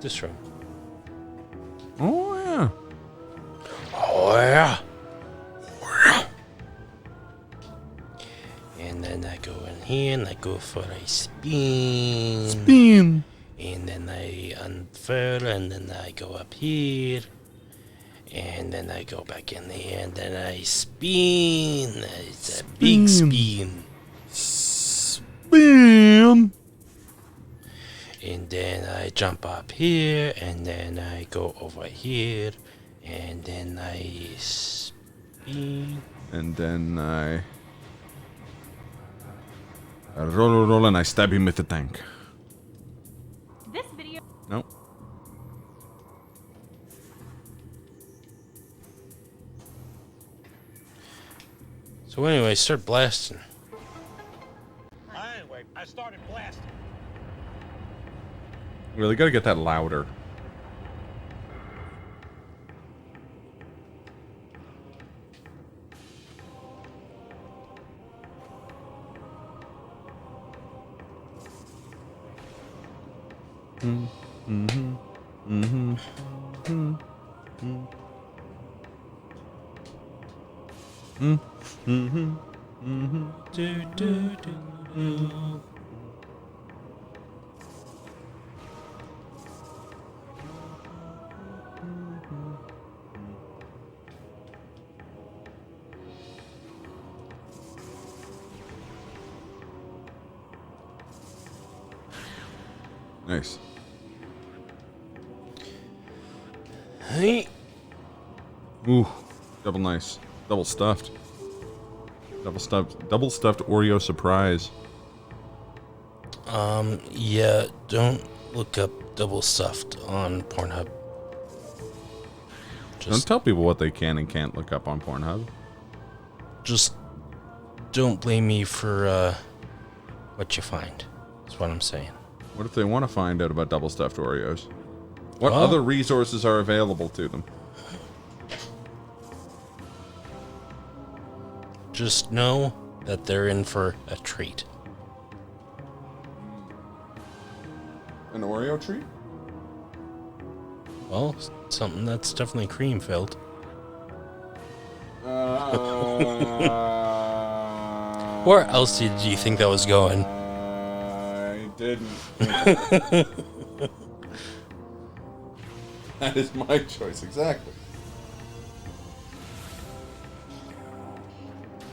This room.
Oh yeah.
Oh yeah. And then I go in here and I go for a spin.
Spin.
And then I unfurl and then I go up here. And then I go back in there and then I spin. It's a big spin.
Spin.
And then I jump up here and then I go over here. And then I spin.
And then I roll and I stab him with the tank.
This video.
Nope.
So anyway, start blasting.
Anyway, I started blasting.
Really gotta get that louder. Nice.
Hey.
Ooh, double nice. Double stuffed. Double stuffed Oreo surprise.
Yeah, don't look up double stuffed on Pornhub.
Don't tell people what they can and can't look up on Pornhub.
Just don't blame me for what you find. That's what I'm saying.
What if they want to find out about double stuffed Oreos? What
Well,
other resources are available to them?
just know that they're in for a treat.
An Oreo treat?
Well, something that's definitely cream filled. Where else did you think that was going?
I didn't. That is my choice, exactly.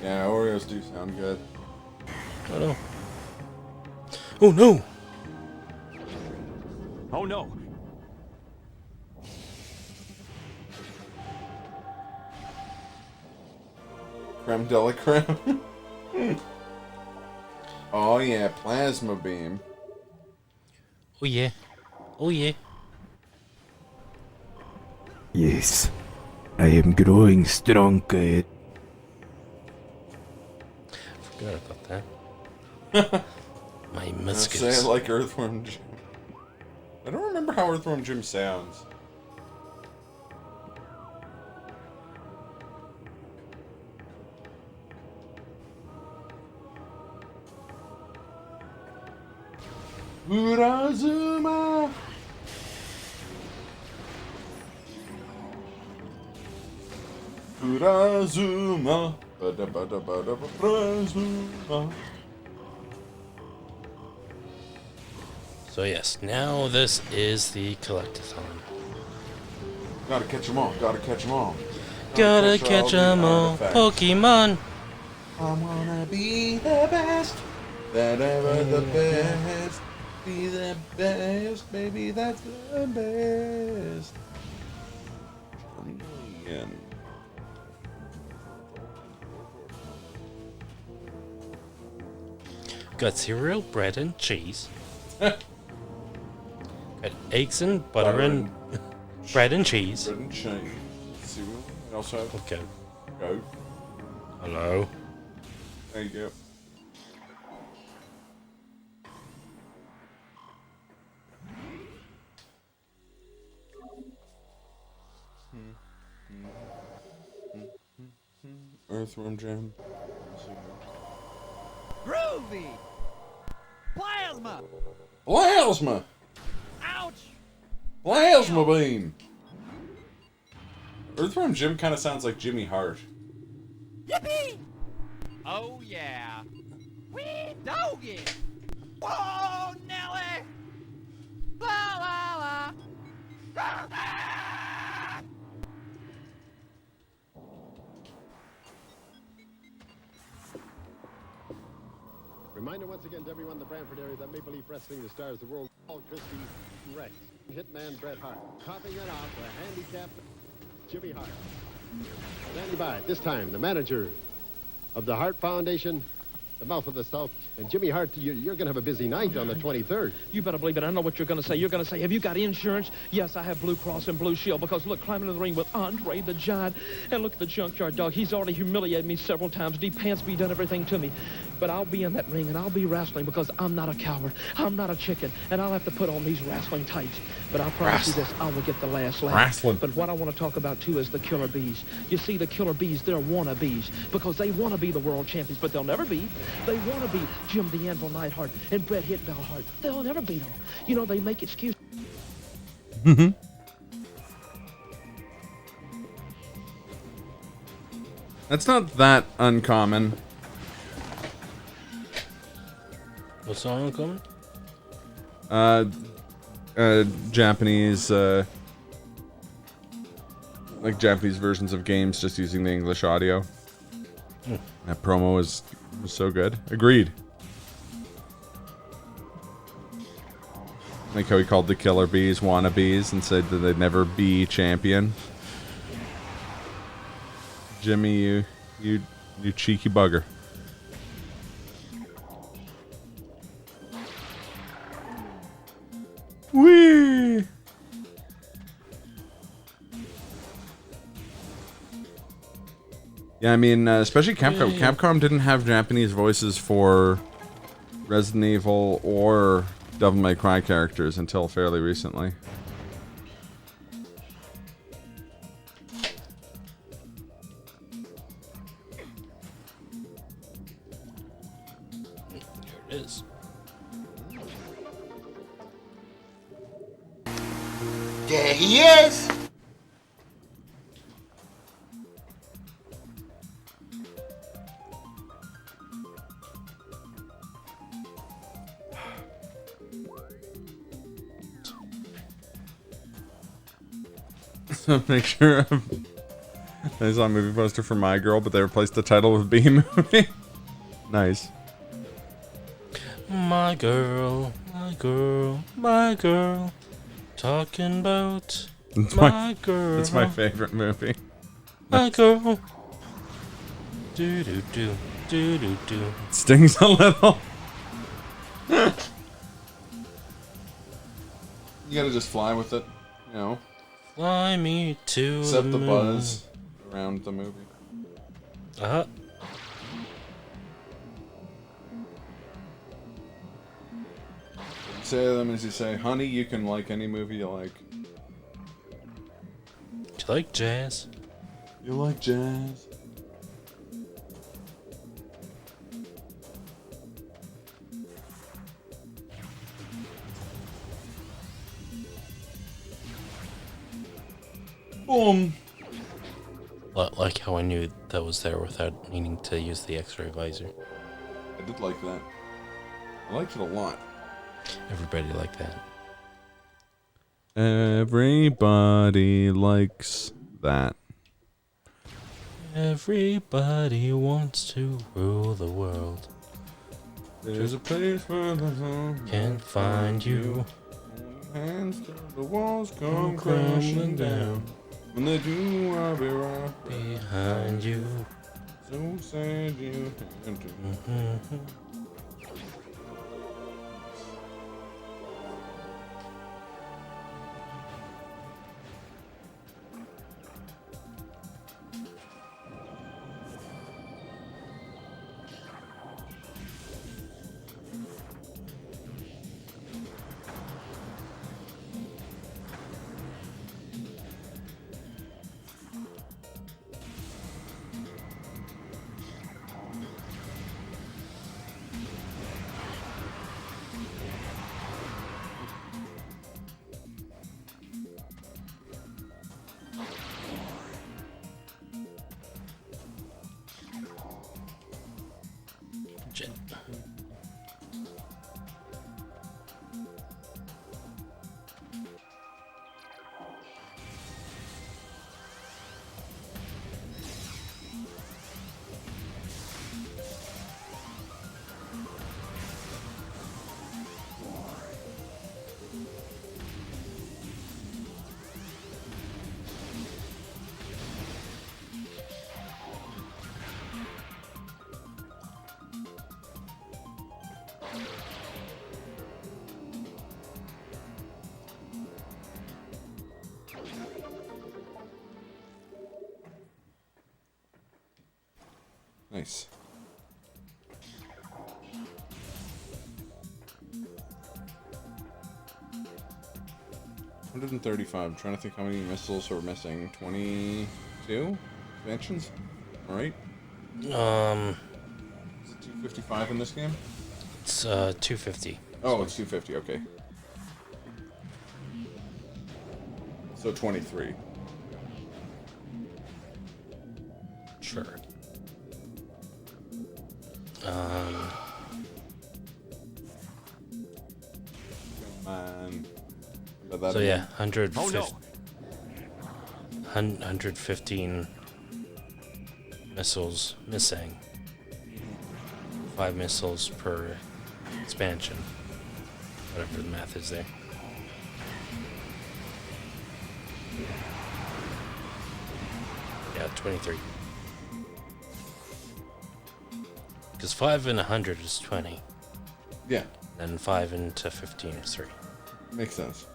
Yeah, Oreos do sound good.
Oh no. Oh no!
Oh no!
Creme de la creme. Oh yeah, plasma beam.
Oh yeah. Oh yeah.
Yes, I am growing stronger.
Forgot about that. My
Say
muscles.
it like Earthworm Jim. I don't remember how Earthworm Jim sounds. Urazuma! Urazuma! Bada-bada-bada-bada-zuma.
So yes, now this is the collectathon.
Gotta catch 'em all, gotta catch 'em all.
Gotta catch 'em all, Pokemon!
I wanna be the best, that ever the best, be the best, baby, that's the best. Again.
Got cereal, bread, and cheese. Got eggs and butter and bread and cheese.
Bread and cheese. Cereal. And also have
Okay.
Go.
Hello.
There you go. Earthworm Jim.
Groovy! Plasma!
Plasma!
Ouch!
Plasma beam! Earthworm Jim kind of sounds like Jimmy Hart.
Yippee! Oh yeah! Wee doggy! Whoa, Nelly! La la la!
Reminder once again to everyone in the Brantford area that Maple Leaf Wrestling, the stars of the world, Paul Christie, Rex, Hitman Bret Hart, topping it off the handicapped Jimmy Hart. Standing by, this time, the manager of the Hart Foundation, the mouth of the South, and Jimmy Hart, you're going to have a busy night on the 23rd.
You better believe it. I know what you're going to say. You're going to say, have you got insurance? Yes, I have Blue Cross and Blue Shield because, look, climbing in the ring with Andre the Giant. And look at the junkyard dog. He's already humiliated me several times. Deep pants be done everything to me. But I'll be in that ring and I'll be wrestling because I'm not a coward. I'm not a chicken. And I'll have to put on these wrestling tights. But I promise you this, I will get the last laugh.
Wrestling.
But what I want to talk about, too, is the Killer Bees. You see, the Killer Bees, they're wannabes because they want to be the world champions, but they'll never be. They want to be Jim the Anvil Neidhart and Bret Hitman Hart. They'll never beat them. You know, they make excuses.
Mm-hmm. That's not that uncommon.
What's not uncommon?
Japanese, like Japanese versions of games just using the English audio. That promo was so good. Agreed. Like how he called the Killer Bees wannabes and said that they'd never be champion. Jimmy, you cheeky bugger. Whee! Yeah, I mean, especially Capcom. Capcom didn't have Japanese voices for Resident Evil or Devil May Cry characters until fairly recently.
Here it is.
There he is.
So make sure I saw a movie poster for My Girl, but they replaced the title with B Movie. Nice.
My girl, my girl, my girl. Talking about
It's
my girl.
It's my favorite movie.
My girl. Do do do do do do.
Stings a little.
You gotta just fly with it, you know.
Fly me to
Accept the
moon.
buzz around the movie.
Uh-huh.
You say to them as you say, honey, you can like any movie you like.
Do you like jazz?
You like jazz? Boom.
Like how I knew that was there without needing to use the X-ray visor.
I did like that. I liked it a lot.
Everybody liked that.
Everybody likes that.
Everybody wants to rule the world.
There's a place where the sun
can't find you.
Hands till the walls come crashing down. When they do, I'll be right
behind you.
So sad you had to.
Nice. $135. I'm trying to think how many missiles are missing. 22 expansions? Alright. Is it 255 in this game?
It's 250.
Oh, it's 250, okay. So 23.
Sure. So yeah, 115 missiles missing. 5 missiles per expansion. Whatever the math is there. Yeah, 23. Because 5 and 100 is 20.
Yeah.
And 5 into 15 is 3.
Makes sense.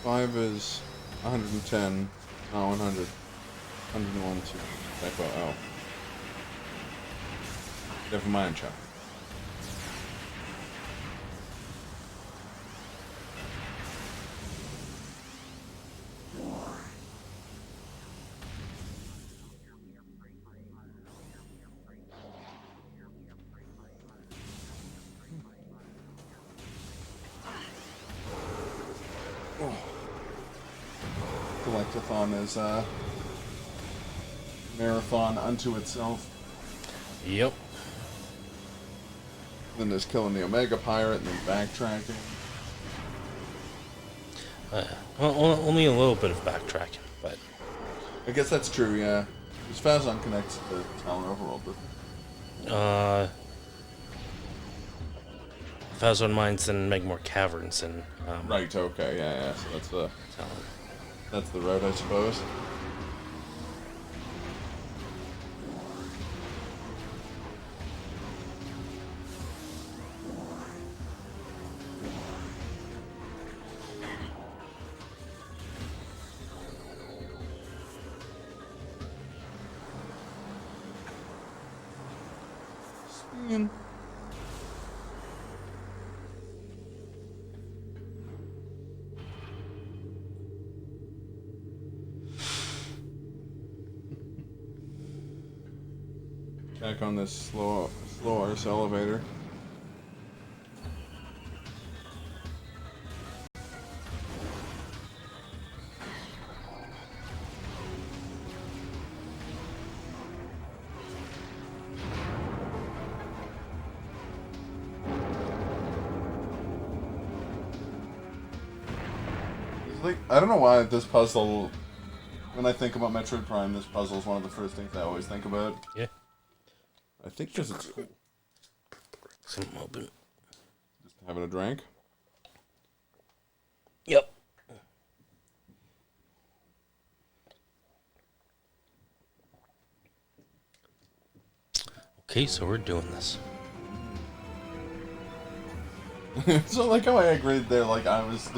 5 is 110, not 100. 101, 2. Typo, oh. Never mind, Chuck. Collectathon is a marathon unto itself.
Yep.
Then there's killing the Omega Pirate and then backtracking.
Well, only a little bit of backtracking, but...
I guess that's true, yeah. Because Phazon connects to the Talon Overworld, doesn't it?
Phazon Mines and Megmore Caverns and...
right, okay, yeah, so that's the... That's the route, I suppose. Spin. Back on this slow arse elevator. Like, I don't know why this puzzle, when I think about Metroid Prime, this puzzle is one of the first things I always think about.
Yeah.
I think because it's cool.
Something open.
Just having a drink.
Yep. Okay, so we're doing this.
So like how I agreed there, like I was...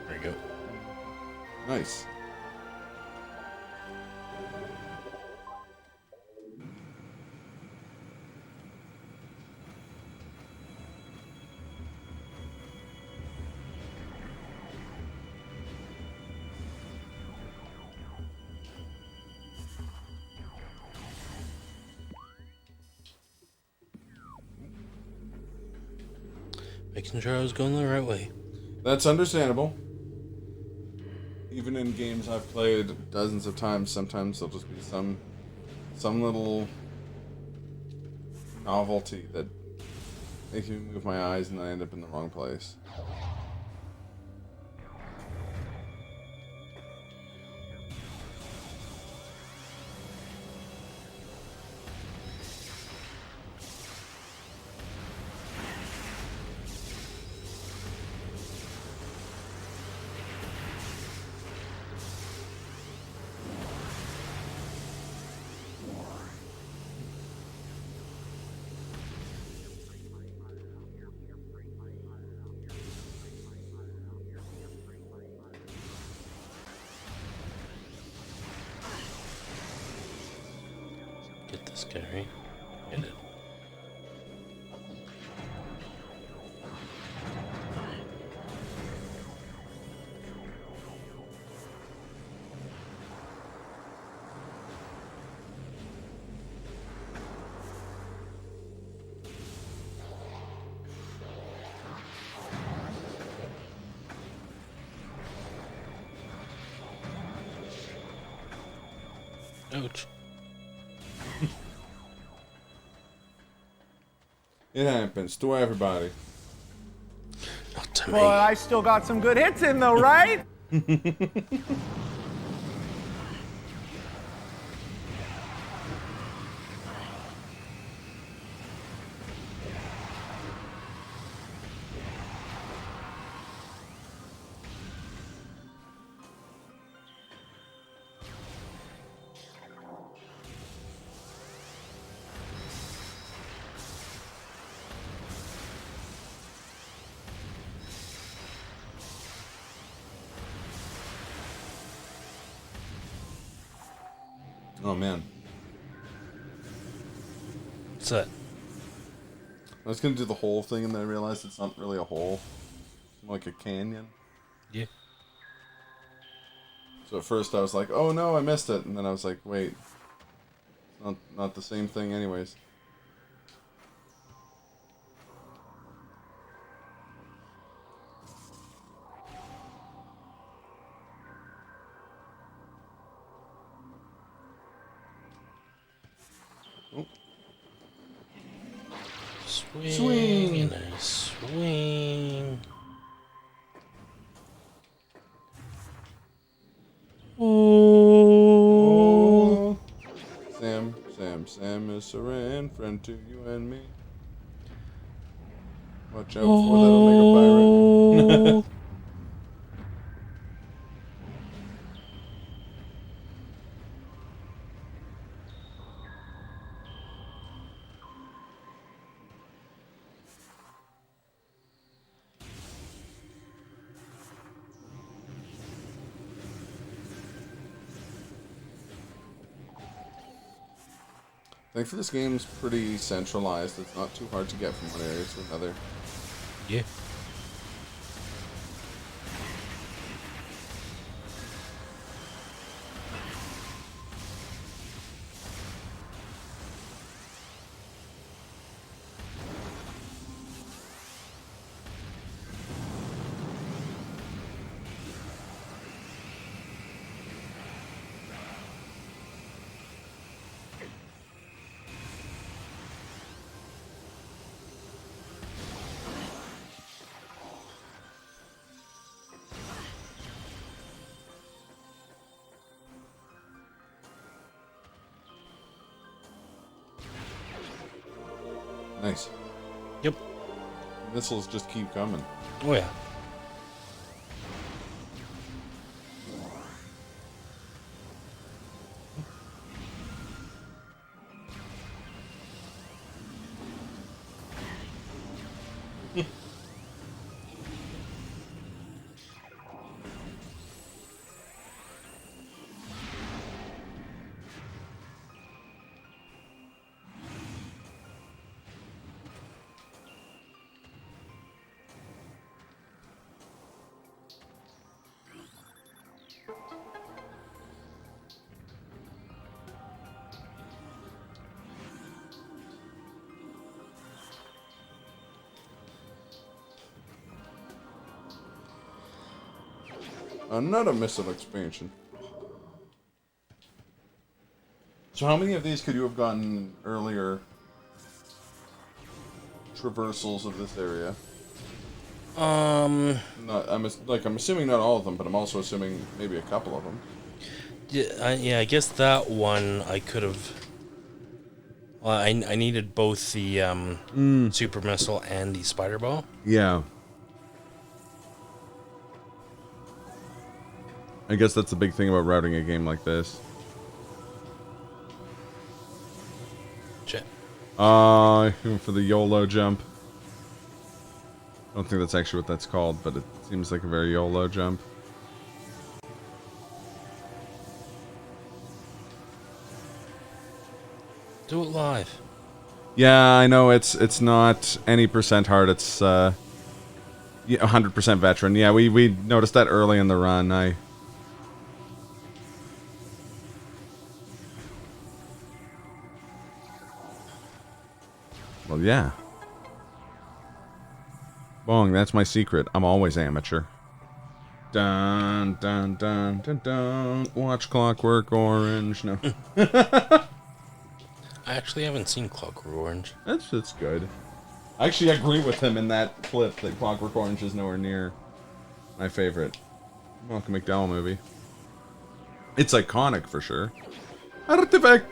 There you go.
Nice.
Making sure I was going the right way.
That's understandable. Even in games I've played dozens of times, sometimes there'll just be some little novelty that makes me move my eyes and I end up in the wrong place.
Get this guy, right? Get it. Ouch.
It happens to everybody.
Not to
But I still got some good hits in though, right?
Oh man.
What's that?
I was gonna do the whole thing and then I realized it's not really a hole. It's more like a canyon.
Yeah.
So at first I was like, oh no, I missed it. And then I was like, wait. Not the same thing anyways. Oh.
Swing and a swing.
Oh. Sam is Saran, friend to you and me. Watch out for that Omega Pirate. Thankfully, this game's pretty centralized. It's not too hard to get from one area to another.
Yeah.
Nice.
Yep.
Missiles just keep coming.
Oh yeah.
Another missile expansion. So how many of these could you have gotten earlier traversals of this area? Not, I'm assuming not all of them, but I'm also assuming maybe a couple of them.
Yeah, I guess that one I could have. Well, I needed both the super missile and the spider ball.
Yeah. I guess that's the big thing about routing a game like this.
Check.
For the YOLO jump. I don't think that's actually what that's called, but it seems like a very YOLO jump.
Do it live.
Yeah, I know it's not any percent hard. It's 100% veteran. Yeah, we noticed that early in the run. Well, yeah. Bong, that's my secret. I'm always amateur. Dun dun dun dun dun. Watch Clockwork Orange. No.
I actually haven't seen Clockwork Orange.
That's good. I actually agree with him in that clip that Clockwork Orange is nowhere near my favorite Malcolm McDowell movie. It's iconic for sure. Artifact.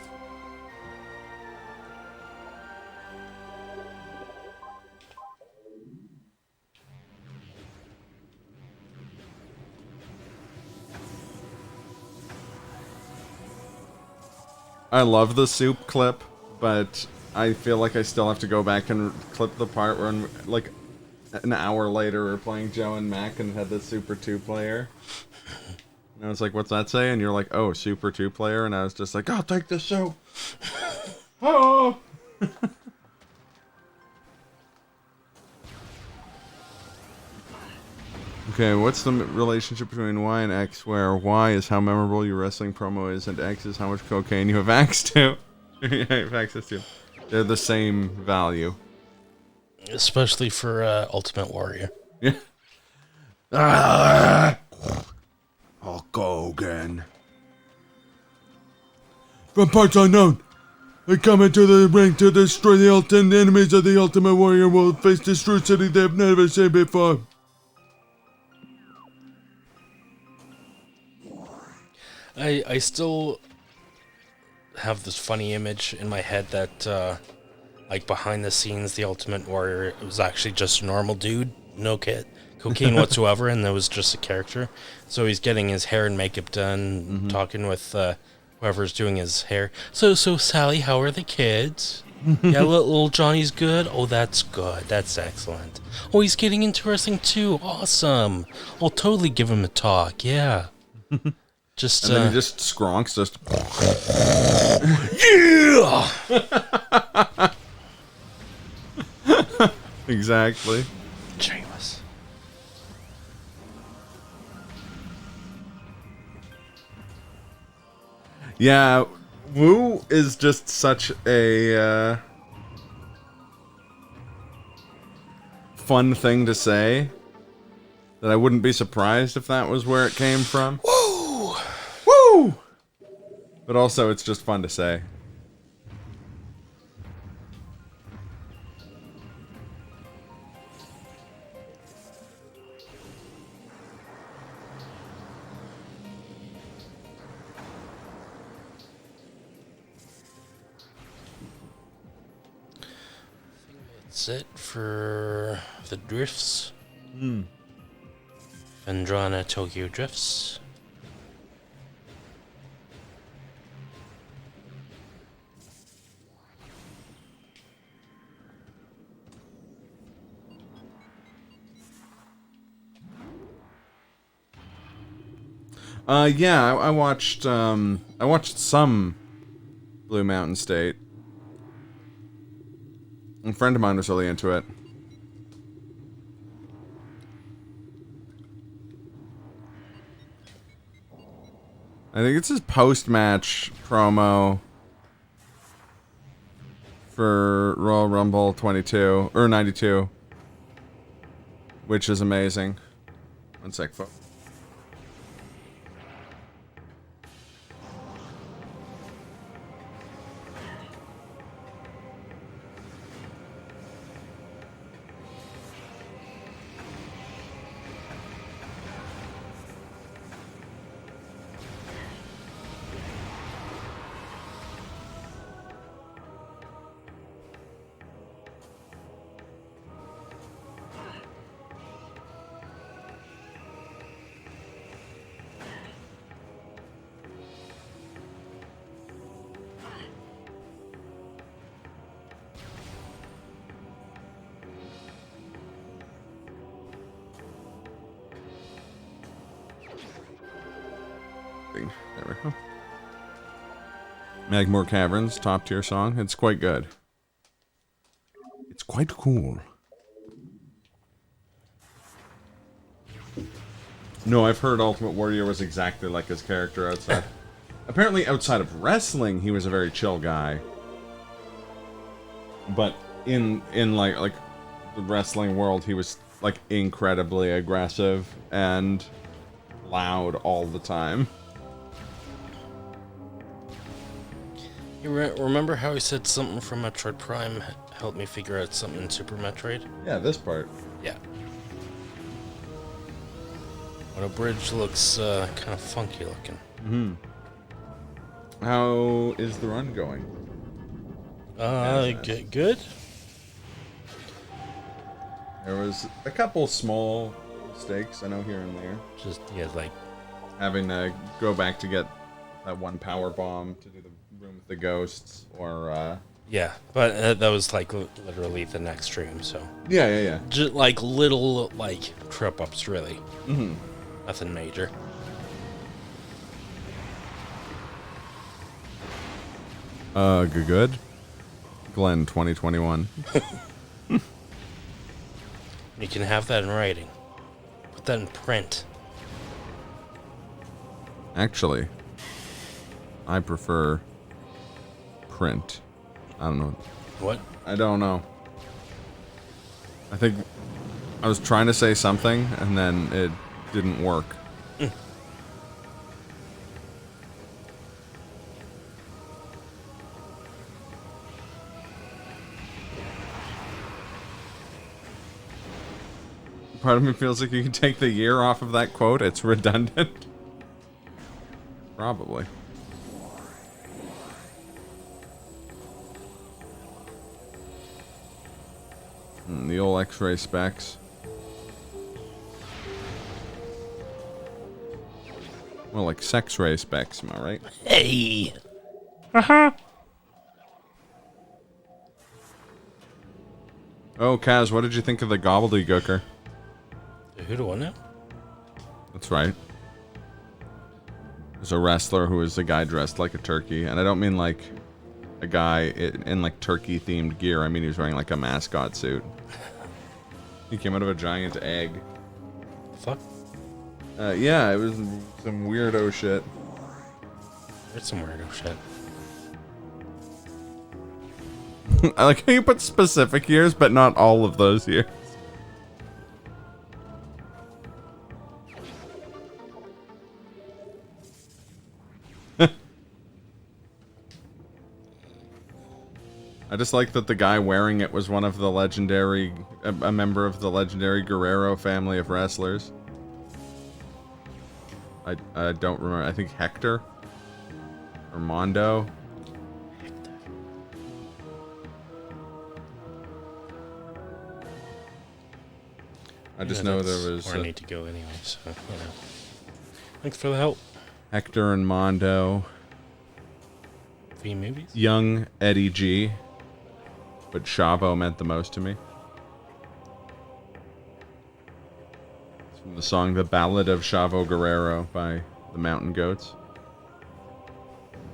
I love the soup clip, but I feel like I still have to go back and clip the part where, like, an hour later we're playing Joe and Mac and had the Super 2 player. And I was like, what's that say? And you're like, oh, Super 2 player. And I was just like, I'll take this soup. Oh! Okay, what's the relationship between Y and X, where Y is how memorable your wrestling promo is, and X is how much cocaine you have access to? They're the same value.
Especially for Ultimate Warrior.
Yeah. Hulk Hogan. From parts unknown, I come into the ring to destroy the ultimate enemies of the Ultimate Warrior will face destroy city they have never seen before.
I still have this funny image in my head that, like, behind the scenes, the Ultimate Warrior was actually just a normal dude, no cocaine whatsoever, and there was just a character. So he's getting his hair and makeup done, talking with whoever's doing his hair. So Sally, how are the kids? Yeah, little Johnny's good? Oh, that's good. That's excellent. Oh, he's getting into wrestling too. Awesome. I'll totally give him a talk. Yeah. Just,
and then he just skronks, just... Yeah! Exactly.
Shameless.
Yeah, Woo is just such a fun thing to say that I wouldn't be surprised if that was where it came from.
Woo!
Woo! But also, it's just fun to say.
That's it for the drifts. Vendrana Tokyo Drifts.
Yeah, I watched some Blue Mountain State. A friend of mine was really into it. I think it's his post-match promo for Royal Rumble 22 or 92, which is amazing. One sec, folks. There we go. Magmore Caverns, top tier song. It's quite good. It's quite cool. No, I've heard Ultimate Warrior was exactly like his character outside. Apparently, outside of wrestling, he was a very chill guy. But in like the wrestling world, he was like incredibly aggressive and loud all the time.
You remember how he said something from Metroid Prime helped me figure out something in Super Metroid?
Yeah, this part.
Yeah. When a bridge looks kind of funky looking.
Mm-hmm. How is the run going?
Good.
There was a couple small mistakes, I know, here and there.
Just, yeah, like...
having to go back to get that one power bomb to do the room with the ghosts, or
yeah, but that was like literally the next stream, so
yeah.
Just like little like trip ups, really.
Mm-hmm.
Nothing major.
Good. Glenn 2021.
You can have that in writing. Put that in print.
Actually, I prefer print. I don't know.
What?
I don't know. I think I was trying to say something and then it didn't work. Part of me feels like you can take the year off of that quote. It's redundant. Probably. The old X-ray specs. Well, like sex-ray specs, am I right?
Hey!
Oh, Kaz, what did you think of the gobbledygooker?
Who do I know?
That's right. There's a wrestler who is a guy dressed like a turkey, and I don't mean like a guy in like turkey-themed gear. I mean he was wearing like a mascot suit. He came out of a giant egg.
Fuck.
Yeah, it was some weirdo shit.
It's some weirdo shit.
I like how you put specific years, but not all of those years. I just like that the guy wearing it was one of the legendary, a member of the legendary Guerrero family of wrestlers. I don't remember. I think Hector or Mondo. I just know there was.
Where I need to go anyway, so you know. Thanks for the help.
Hector and Mondo.
V movies.
Young Eddie G. But Chavo meant the most to me. It's from the song "The Ballad of Chavo Guerrero" by the Mountain Goats.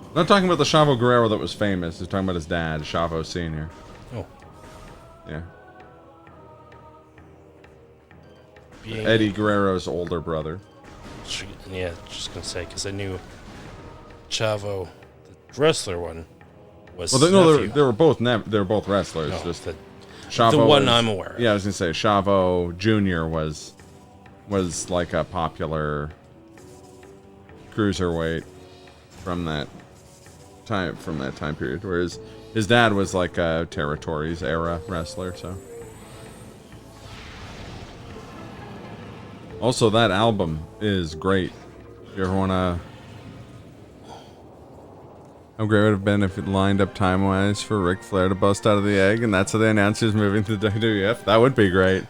I'm not talking about the Chavo Guerrero that was famous. He's talking about his dad, Chavo Sr.
Oh.
Yeah.
Being
Eddie Guerrero's older brother.
Yeah, just gonna say, because I knew Chavo, the wrestler one, was
Well, they were both they were both wrestlers.
No,
just
Chavo the one I'm aware of.
Yeah, I was gonna say Chavo Jr. was like a popular cruiserweight from that time period, whereas his dad was like a Territories era wrestler. So also that album is great. If you ever wanna. How great would it have been if it lined up time-wise for Ric Flair to bust out of the egg, and that's how they announced he was moving to the WWF? That would be great.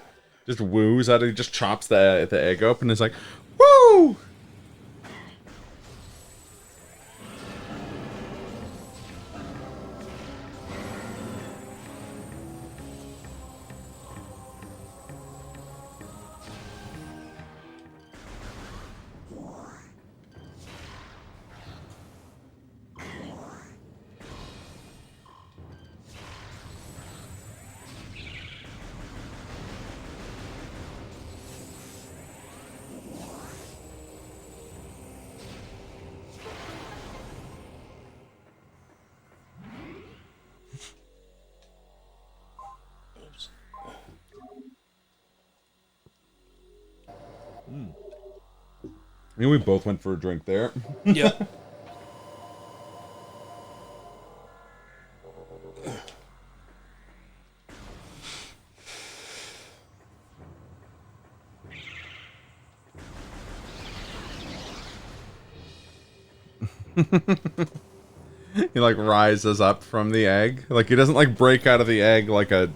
Just woos out of, he just chops the egg open and is like, woo! I mean, we both went for a drink there.
Yeah.
He like rises up from the egg. Like he doesn't like break out of the egg like a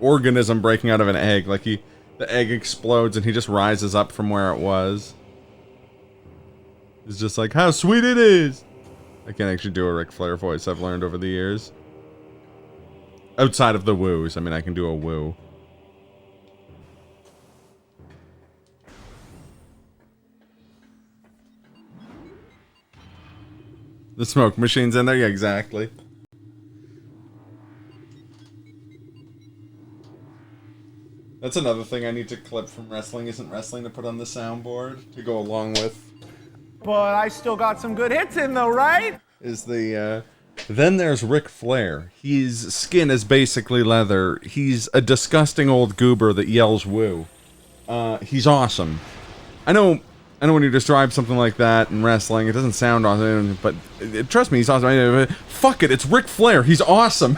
organism breaking out of an egg. Like the egg explodes and he just rises up from where it was. It's just like, how sweet it is. I can't actually do a Ric Flair voice, I've learned over the years. Outside of the woos. I mean, I can do a woo. The smoke machine's in there? Yeah, exactly. That's another thing I need to clip from Wrestling Isn't Wrestling to put on the soundboard to go along with.
But I still got some good hits in though, right?
Is the, Then there's Ric Flair. His skin is basically leather. He's a disgusting old goober that yells woo. He's awesome. I know when you describe something like that in wrestling, it doesn't sound awesome, but trust me, he's awesome. Fuck it, it's Ric Flair. He's awesome.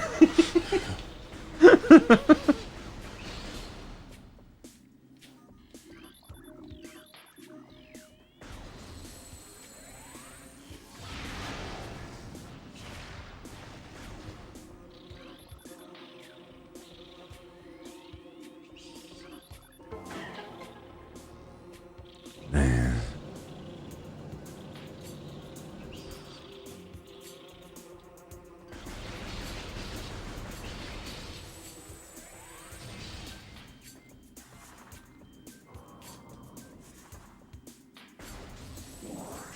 Man.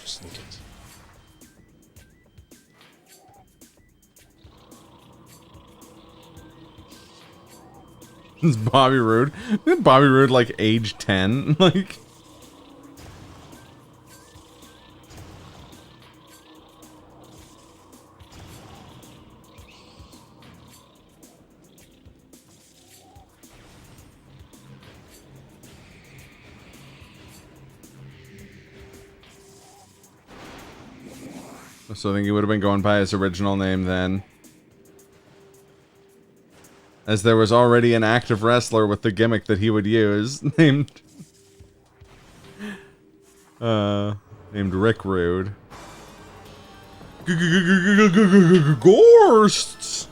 Just in case.
It's Bobby Roode. Isn't Bobby Roode like age 10? Like. So I think he would have been going by his original name then. As there was already an active wrestler with the gimmick that he would use, named Rick Rude. Ghosts!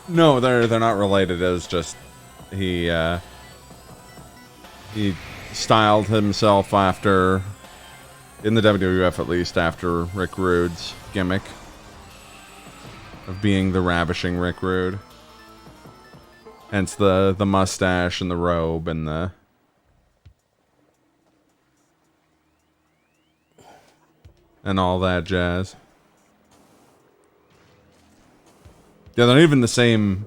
No, they're not related. It was just he styled himself after, in the WWF at least, after Rick Rude's gimmick of being the ravishing Rick Rude. Hence the mustache and the robe and all that jazz. Yeah, they're not even the same,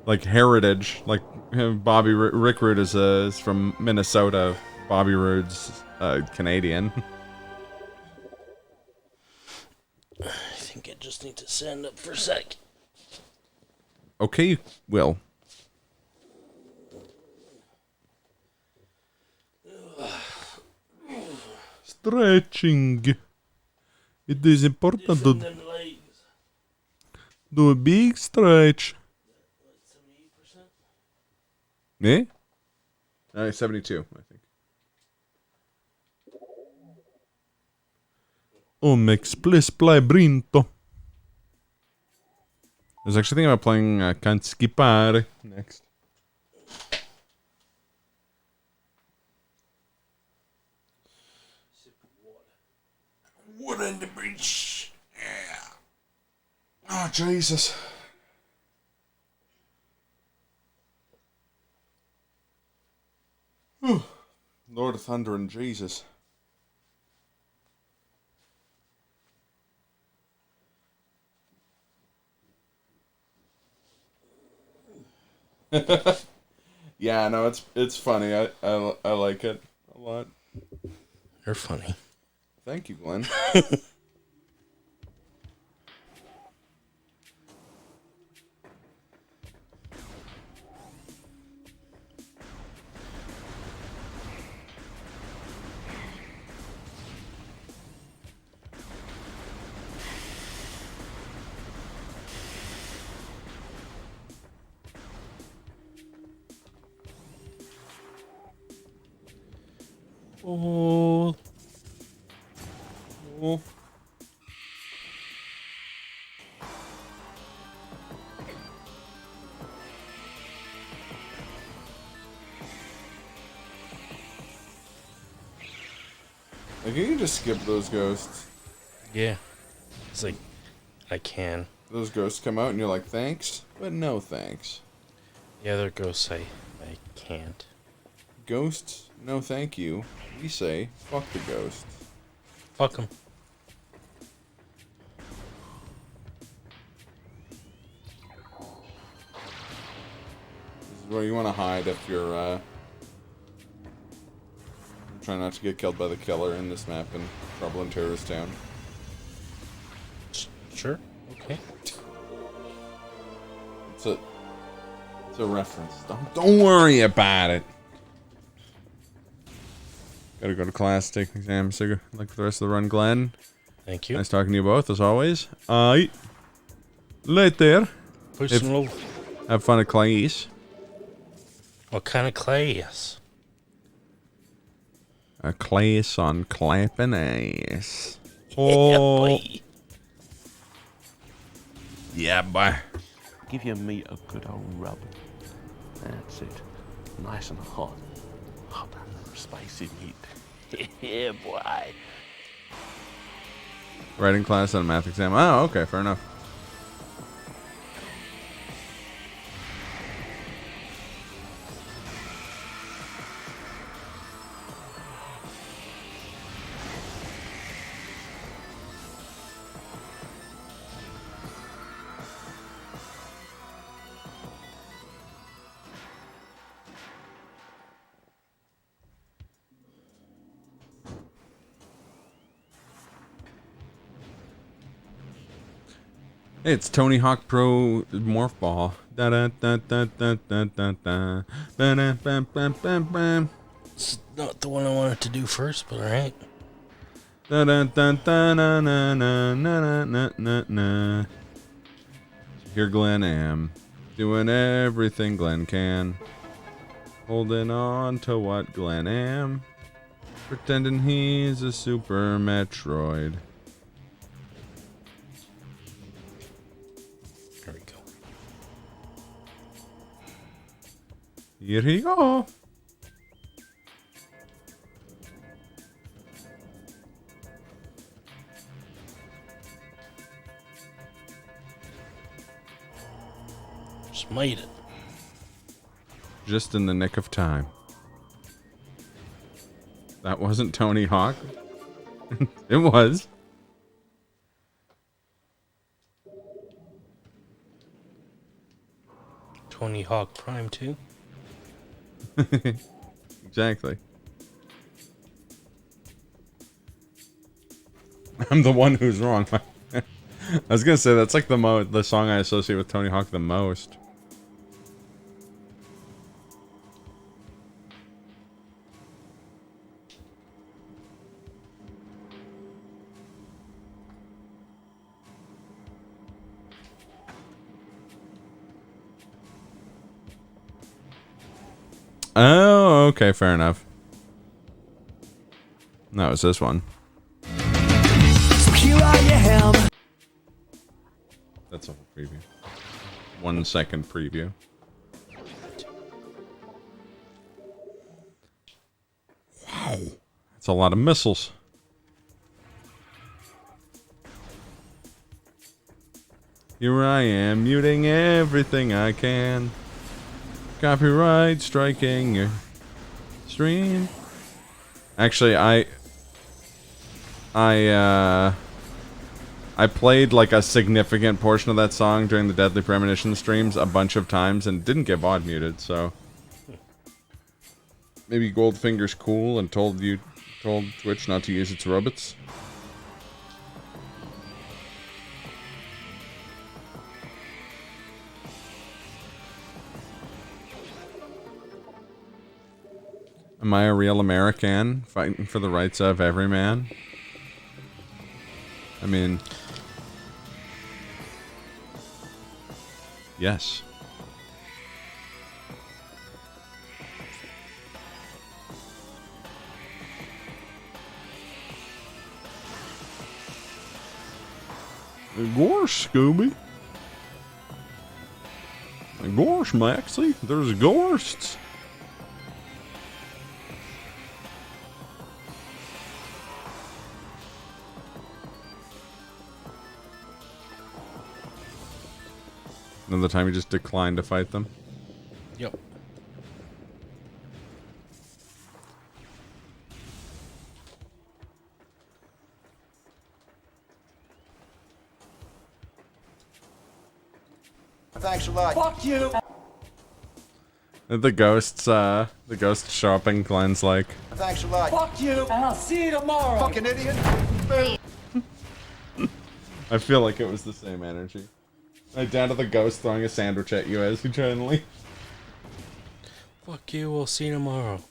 like, heritage. Like, Rick Rude is from Minnesota. Bobby Roode's Canadian.
I think I just need to stand up for a sec.
Okay, Will. Stretching. It is important to do a big stretch. Eh? 72, I think. OHMACS plus play brinto. I was actually thinking about playing Can't Skippare next. Water in the bridge. Yeah. Oh, Jesus. Whew. Lord of Thunder and Jesus. Yeah, no, it's funny. I like it a lot.
You're funny.
Thank you, Glenn. Oh. Oh.
Like, you can just skip those ghosts.
Yeah. It's like, I can.
Those ghosts come out and you're like, thanks, but no thanks.
The other ghosts, I can't.
Ghosts, no thank you. We say, fuck the ghosts.
Fuck them.
This is where you want to hide if you're, trying not to get killed by the killer in this map in Trouble in Terrorist Town.
Sure. Okay.
It's a reference. Don't worry about it. Gotta go to class, take an exam, so good luck for the rest of the run, Glenn.
Thank you.
Nice talking to you both, as always. Later.
Peace and love.
Have fun at class.
What kind of class?
A class on clapping ass.
Yeah, boy.
Yeah, boy.
Give your meat a good old rub. That's it. Nice and hot. Hot and spicy meat. Yeah, boy.
Writing class on a math exam. Oh, okay, fair enough. It's Tony Hawk Pro Morph Ball. Da da da da da da da da. Ba da ba ba ba ba.
It's not the one I wanted to do first, but alright.
Da da da da na na na na na na na. Here Glenn am, doing everything Glenn can, holding on to what Glenn am, pretending he's a Super Metroid.
There we go.
Here he go.
Just made it.
Just in the nick of time. That wasn't Tony Hawk. It was.
Tony Hawk Prime 2.
Exactly. I'm the one who's wrong. I was gonna say that's like the song I associate with Tony Hawk the most. Oh, okay, fair enough. No, it's this one.
So here I am.
That's a whole preview. 1 second preview. Wow. That's a lot of missiles. Here I am, muting everything I can. Copyright striking your stream. Actually, I played like a significant portion of that song during the Deadly Premonition streams a bunch of times and didn't get VOD muted, so maybe Goldfinger's cool and told Twitch not to use its robots. Am I a real American fighting for the rights of every man? I mean, yes. Gosh, Scooby. Gosh, Maxie, there's ghosts.
Another time you just decline to fight them.
Yep.
Thanks a lot.
Fuck you!
The ghosts show up in Glenn's like.
Thanks a lot.
Fuck you, and I'll see you tomorrow!
Fucking idiot.
I feel like it was the same energy. Right down to the ghost throwing a sandwich at you as you try and leave.
Fuck you, we'll see you tomorrow.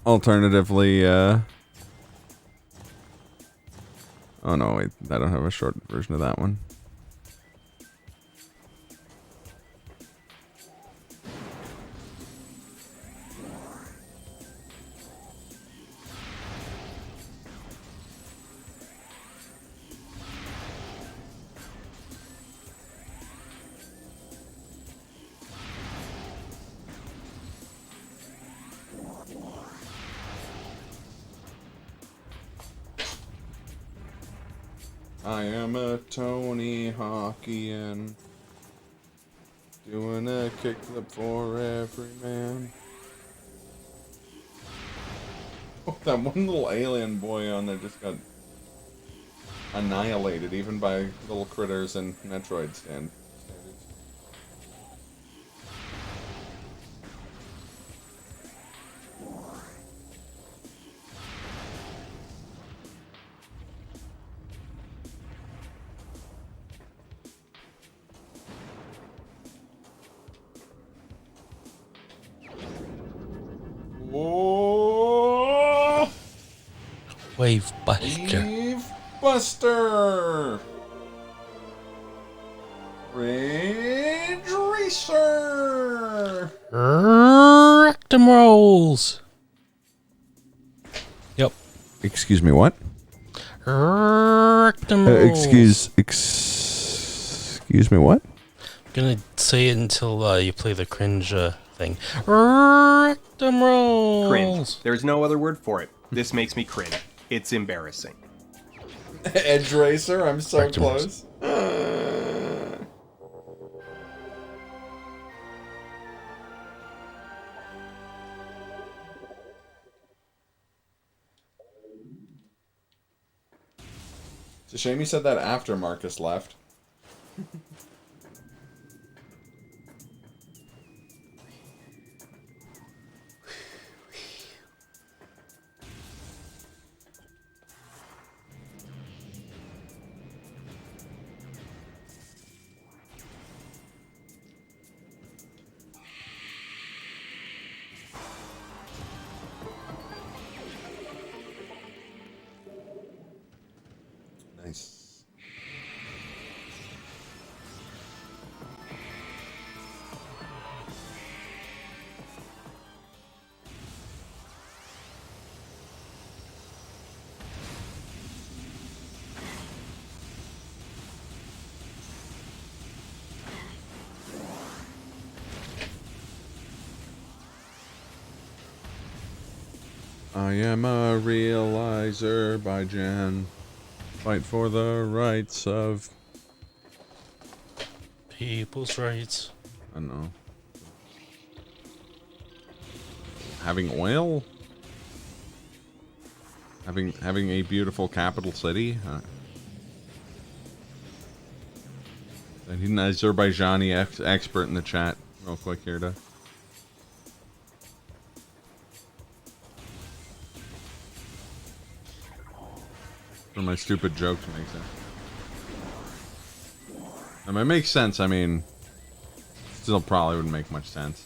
Alternatively, oh no, wait, I don't have a short version of that one. I am a Tony Hawkian, doing a kickflip for every man. Oh, that one little alien boy on there just got annihilated, even by little critters in Metroid standards. Whoa!
Wave Buster.
Wave Buster! Ridge Racer!
Rectum rolls. Yep.
Excuse me, what?
Rectum rolls.
Excuse me, what?
I'm gonna say it until you play the cringe thing. Rectum rolls.
Cringe. There's no other word for it. This makes me cringe. It's embarrassing.
Edge Racer, I'm so
Rectum
close. It's a shame you said that after Marcus left. Nice. I am a realizer by Jan. Fight for the rights of
people's rights.
I don't know. Having oil? Having a beautiful capital city? I need an Azerbaijani expert in the chat real quick here to... for my stupid joke to make sense. I mean, it makes sense, I mean... still probably wouldn't make much sense.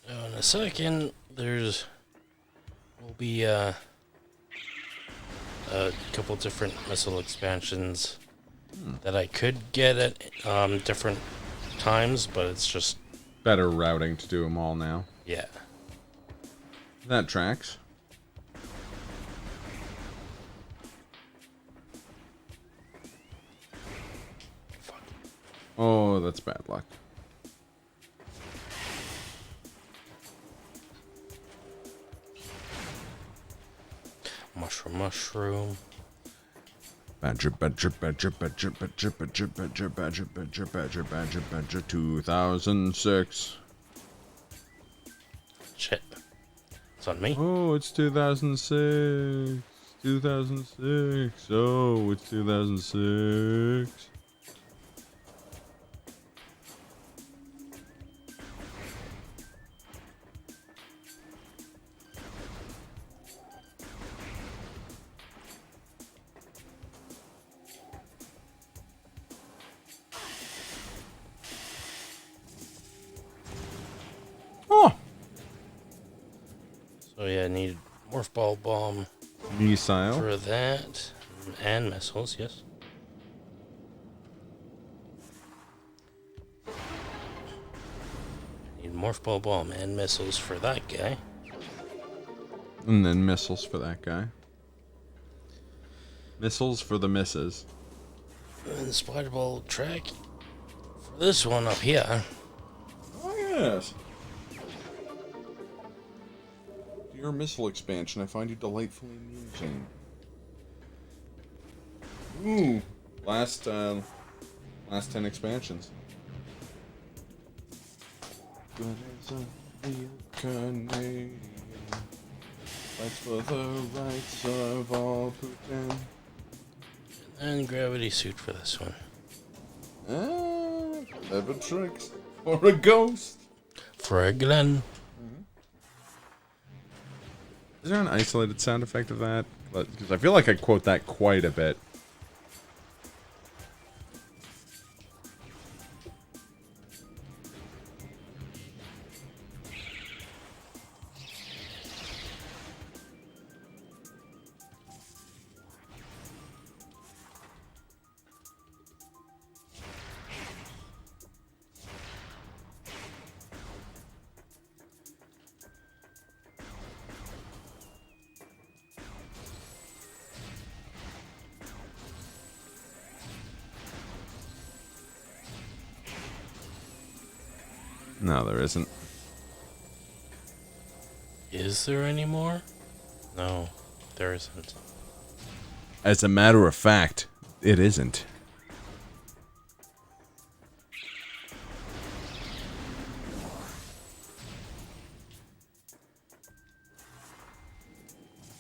Now in a second, will be a couple different missile expansions that I could get at different times, but it's just
better routing to do them all now.
Yeah.
That tracks. Oh, that's bad luck.
Mushroom.
Badger 2006.
Shit. It's on me.
Oh, it's 2006. 2006. Oh, it's 2006. Oh.
So yeah, I need morph ball bomb.
Missile.
For that. And missiles, yes. Need morph ball bomb and missiles for that guy.
And then missiles for that guy. Missiles for the misses.
And the spider ball track for this one up here.
Oh, yes. Your missile expansion, I find you delightfully amusing. Ooh, last 10 expansions. Good as a real Canadian, fights for the rights of all Putin.
And gravity suit for this one.
Ah, clever tricks for a ghost.
For a Glen.
Is there an isolated sound effect of that? Because I feel like I quote that quite a bit. No, there isn't.
Is there any more? No, there isn't.
As a matter of fact, it isn't.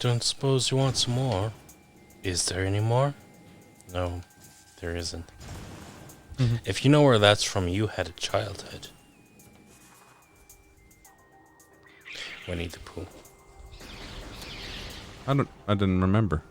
Don't suppose you want some more? Is there any more? No, there isn't. If you know where that's from, you had a childhood. Winnie the Pooh.
I didn't remember.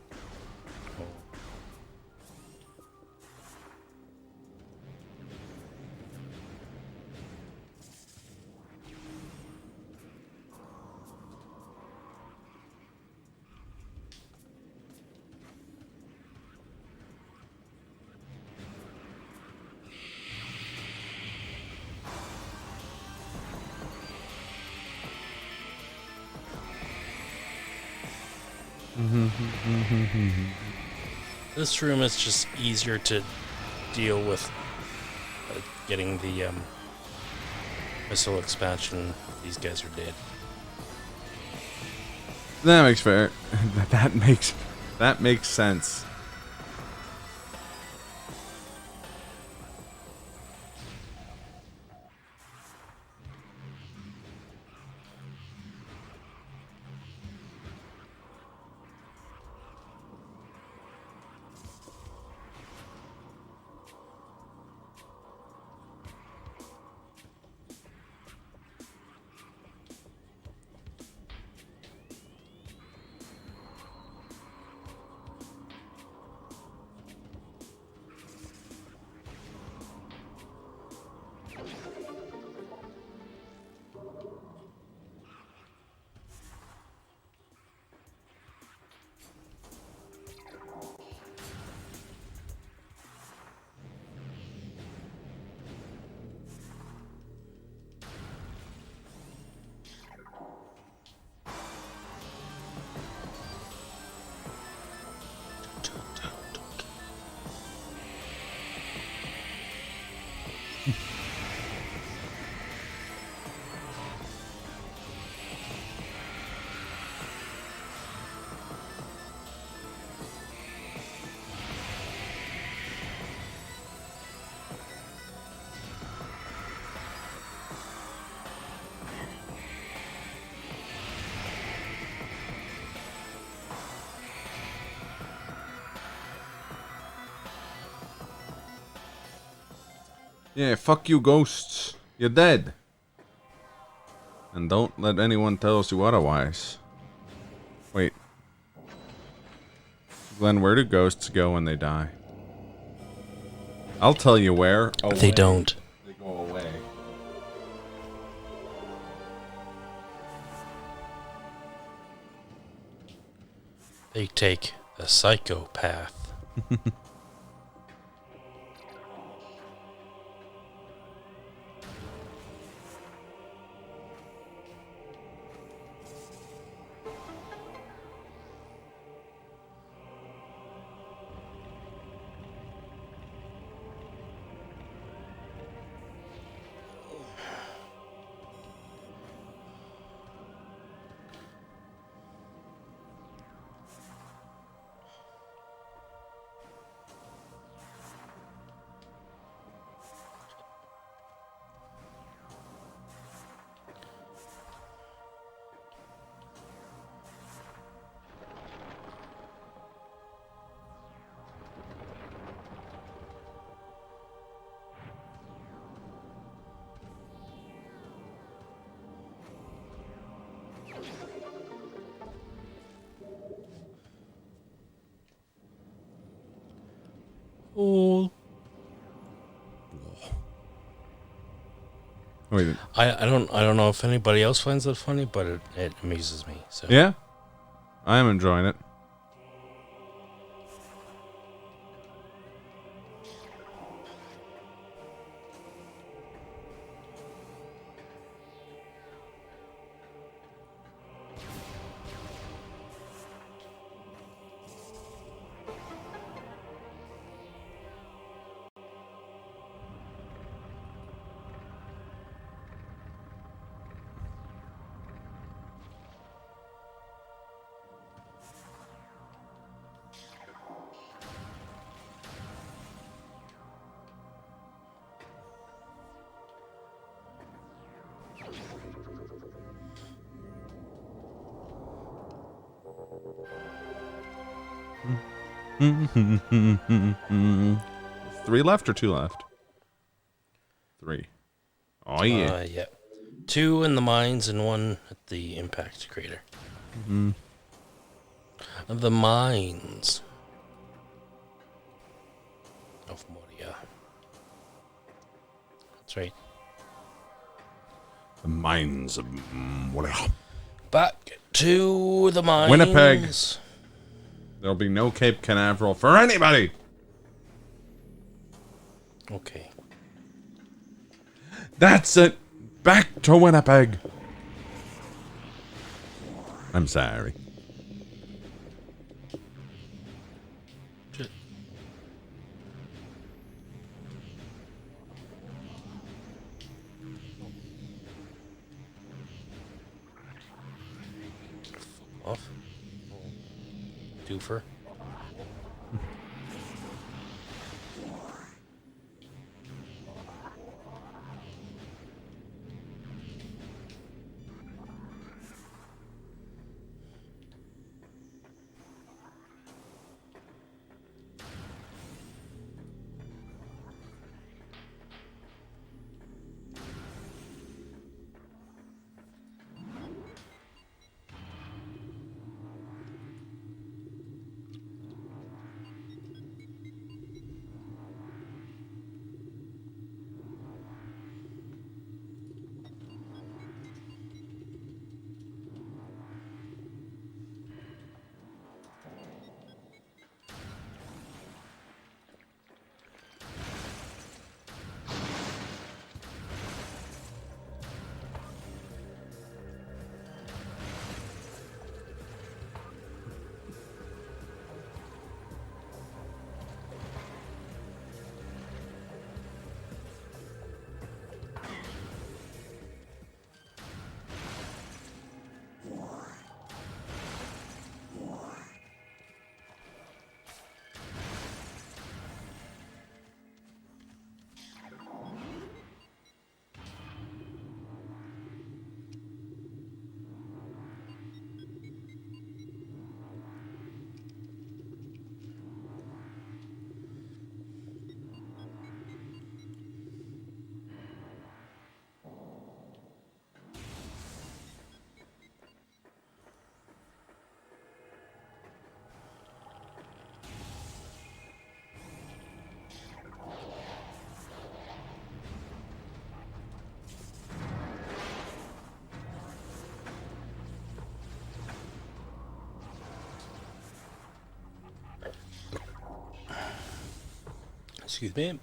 This room is just easier to deal with getting the missile expansion. These guys are dead.
That makes fair. That makes sense. Yeah, fuck you, ghosts. You're dead. And don't let anyone tell you otherwise. Wait. Glenn, where do ghosts go when they die? I'll tell you where.
They don't.
They go away.
They take a psychopath. Oh.
Wait.
I don't know if anybody else finds it funny, but it amuses me. So
Yeah? I am enjoying it. Three left or two left? Three. Oh yeah.
Yeah. 2 in the mines and 1 at the impact crater.
Mm-hmm.
The mines of Moria. That's right.
The mines of Moria.
Back to the mines.
Winnipeg. There'll be no Cape Canaveral for anybody.
Okay.
That's it. Back to Winnipeg. I'm sorry.
Off. Doofer. Excuse me.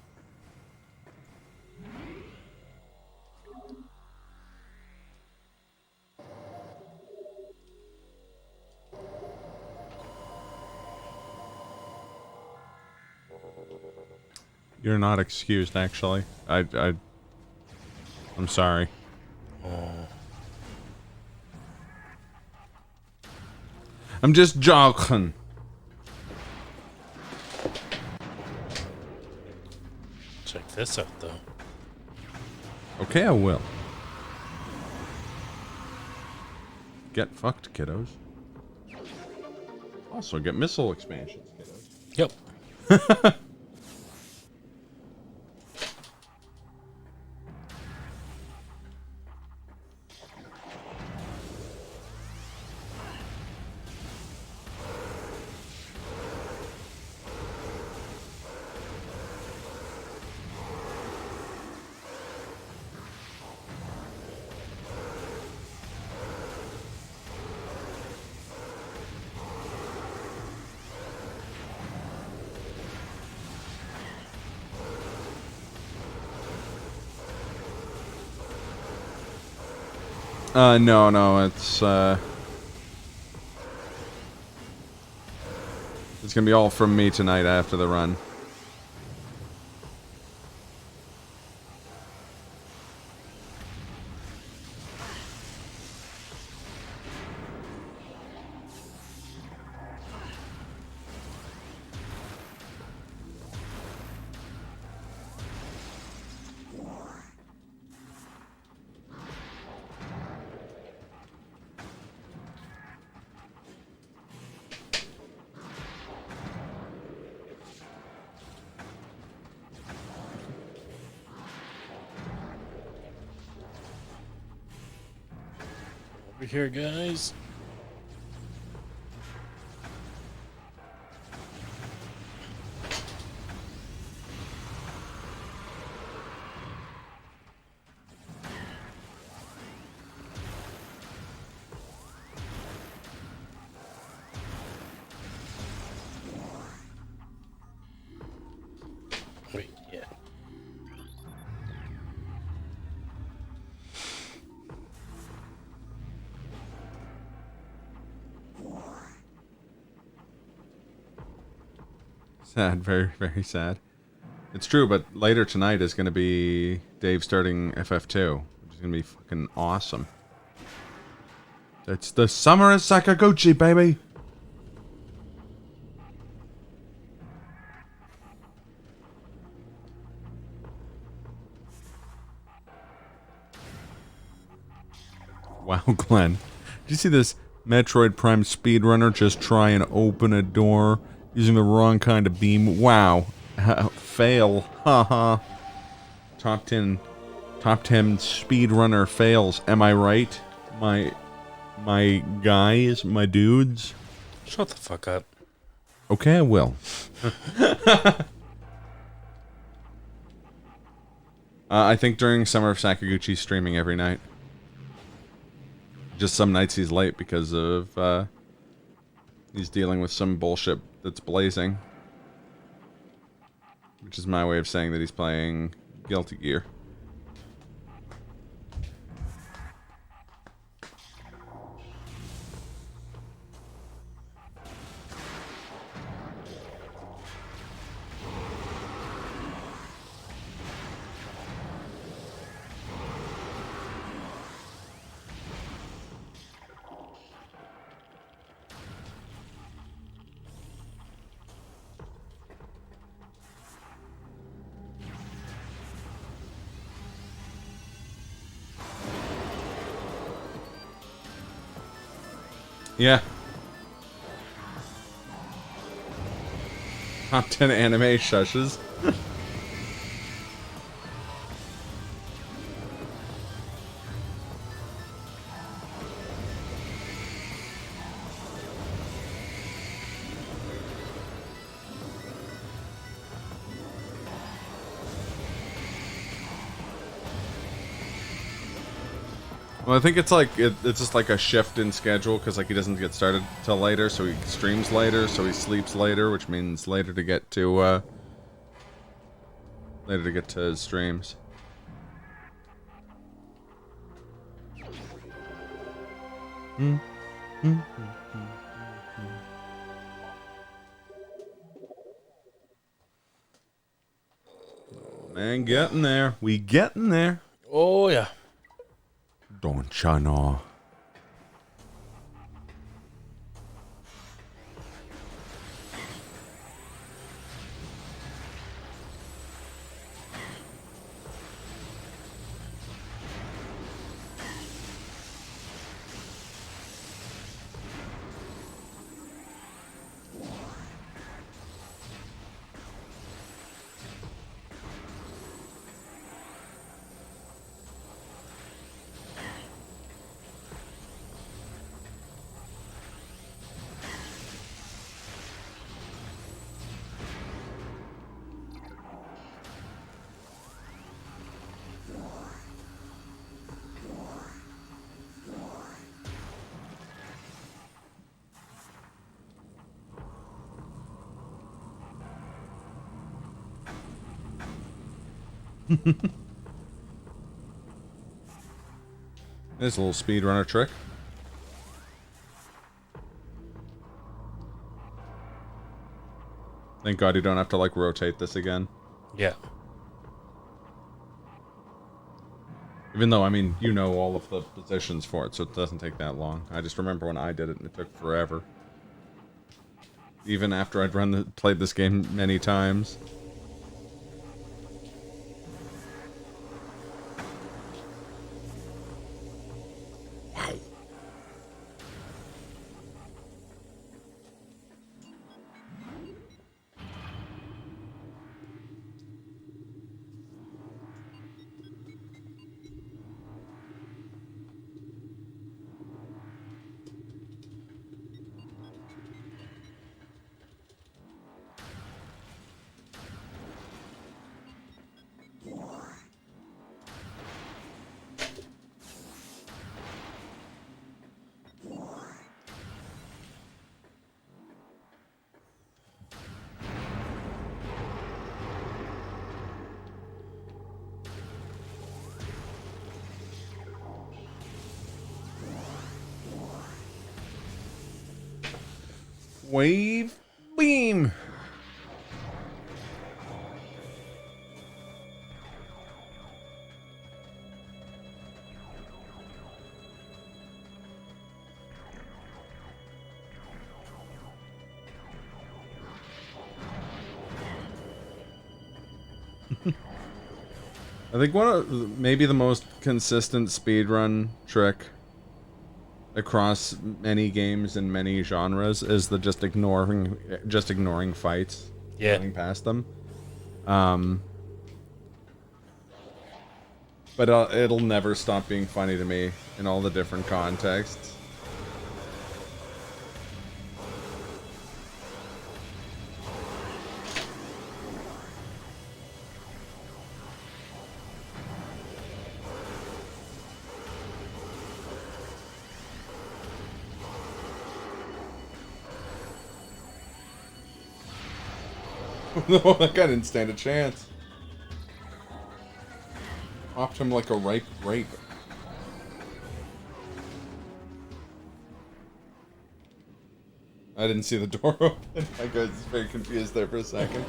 You're not excused, actually. I'm sorry. I'm just joking.
Check this out, though.
Okay, I will. Get fucked, kiddos. Also get missile expansions, kiddos.
Yep.
No, it's gonna be all from me tonight after the run.
Over here, guys. Wait, yeah.
Sad, very, very sad. It's true, but later tonight is going to be Dave starting FF2, which is going to be fucking awesome. It's the summer of Sakaguchi, baby! Wow, Glenn. Did you see this Metroid Prime speedrunner just try and open a door using the wrong kind of beam? Wow. Fail. Haha. Top 10 speedrunner fails. Am I right? My guys, my dudes?
Shut the fuck up.
Okay, I will. I think during Summer of Sakaguchi streaming every night. Just some nights he's late because of, he's dealing with some bullshit that's blazing. Which is my way of saying that he's playing Guilty Gear. Yeah. Top 10 anime shushes. Well, I think it's like it's just like a shift in schedule because like he doesn't get started till later, so he streams later, so he sleeps later, which means later to get to later to get to his streams. Oh, man, getting there. We getting there.
Oh, yeah.
Don't ya know? There's a little speedrunner trick. Thank God you don't have to, like, rotate this again.
Yeah.
Even though, I mean, you know all of the positions for it, so it doesn't take that long. I just remember when I did it and it took forever. Even after I'd played this game many times. Wave beam. I think one of maybe the most consistent speedrun trick across many games and many genres is the just ignoring fights, getting past them. But it'll never stop being funny to me in all the different contexts. No, that guy didn't stand a chance. Popped him like a ripe grape. I didn't see the door open. I was very confused there for a second.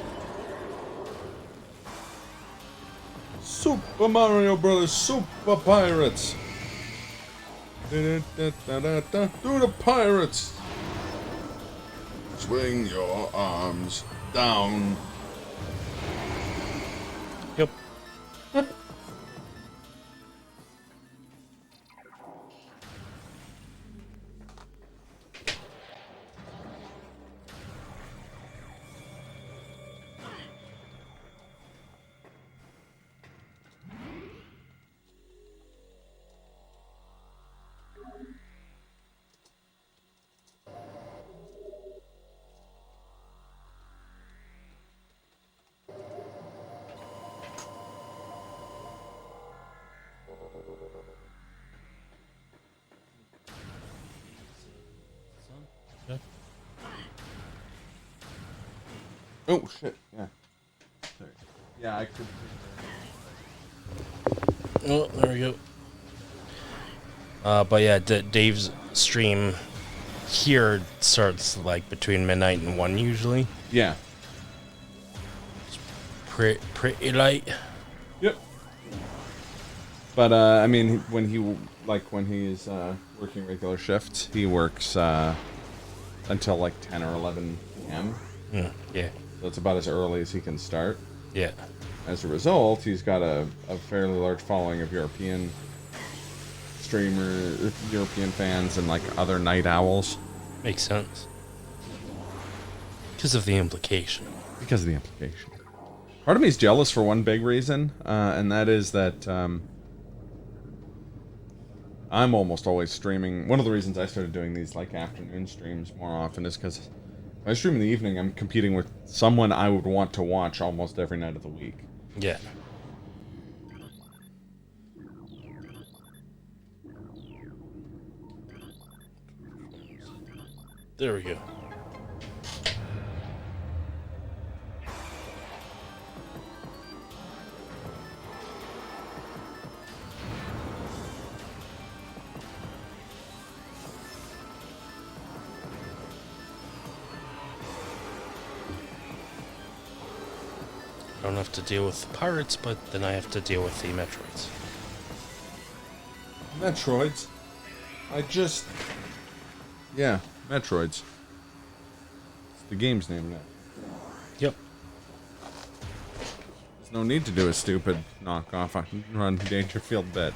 Super Mario Brothers Super Pirates! Do the pirates! Swing your arms down.
Yep.
Oh shit, yeah. Sorry.
Yeah, I could.
Oh, there we go. But yeah, Dave's stream here starts like between midnight and 1 usually.
Yeah.
It's pretty late.
Yep. But I mean, when he's working regular shifts, he works until like 10 or 11 p.m.
Yeah.
So it's about as early as he can start.
Yeah.
As a result, he's got a fairly large following of European European fans and like other night owls.
Makes sense. Because of the implication.
Because of the implication. Part of me is jealous for one big reason, and that is that I'm almost always streaming. One of the reasons I started doing these like afternoon streams more often is because if I stream in the evening, I'm competing with someone I would want to watch almost every night of the week.
Yeah. There we go. I don't have to deal with the pirates, but then I have to deal with the Metroids.
Metroids? Yeah, Metroids. It's the game's name now.
Yep.
There's no need to do a stupid knockoff. I can run Dangerfield bet.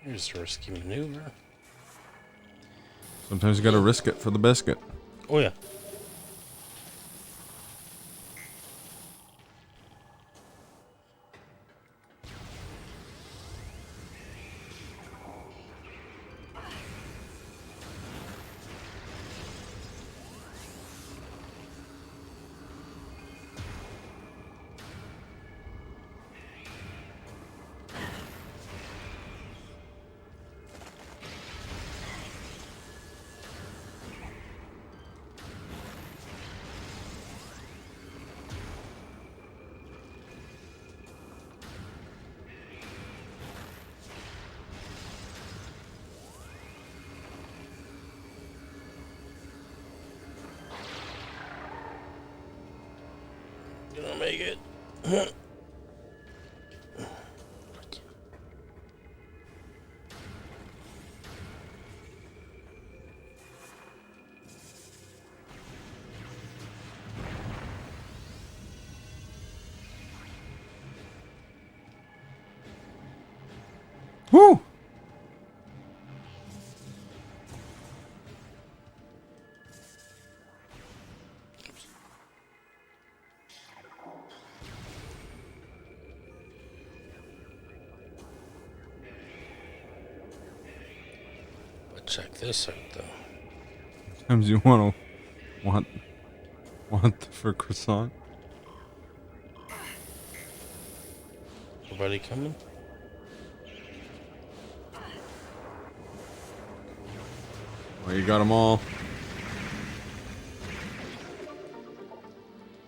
Here's a risky maneuver.
Sometimes you gotta risk it for the biscuit.
Oh yeah. Gonna make it.
Woo!
But check this out, though.
Sometimes you want for croissant.
Nobody coming?
Well, you got them all.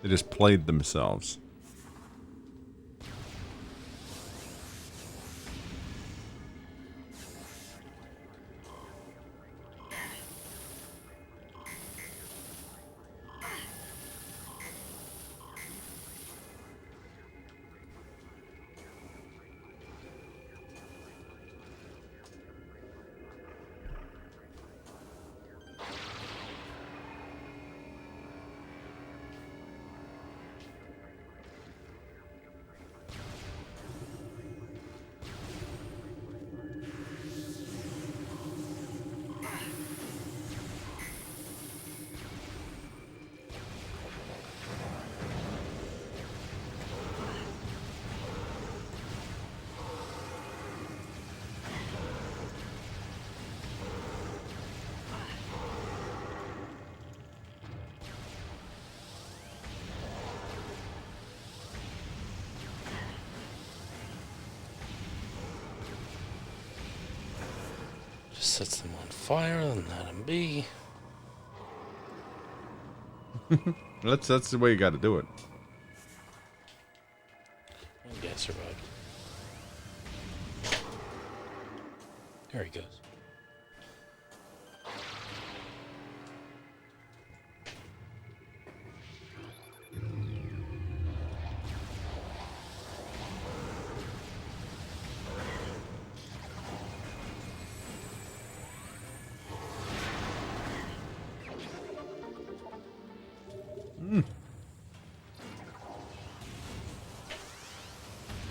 They just played themselves.
Just sets them on fire and let them be.
That's the way you got to do it.
One guy survived. There he goes.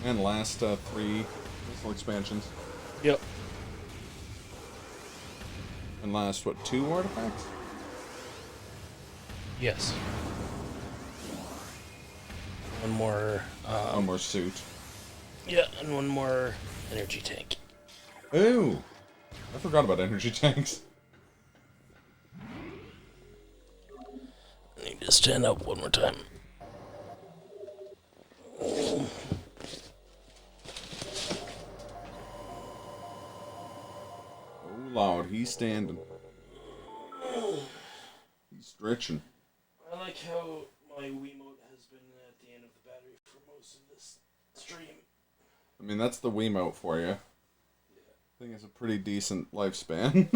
And last 3 missile expansions.
Yep.
And last, what, 2 artifacts?
Yes. One more.
One more suit.
Yeah, and one more energy tank.
Ooh! I forgot about energy tanks.
I need to stand up one more time.
Oh, Lord, he's standing. He's stretching.
I like how my Wiimote has been at the end of the battery for most of this stream.
I mean, that's the Wiimote for you. I think it's a pretty decent lifespan.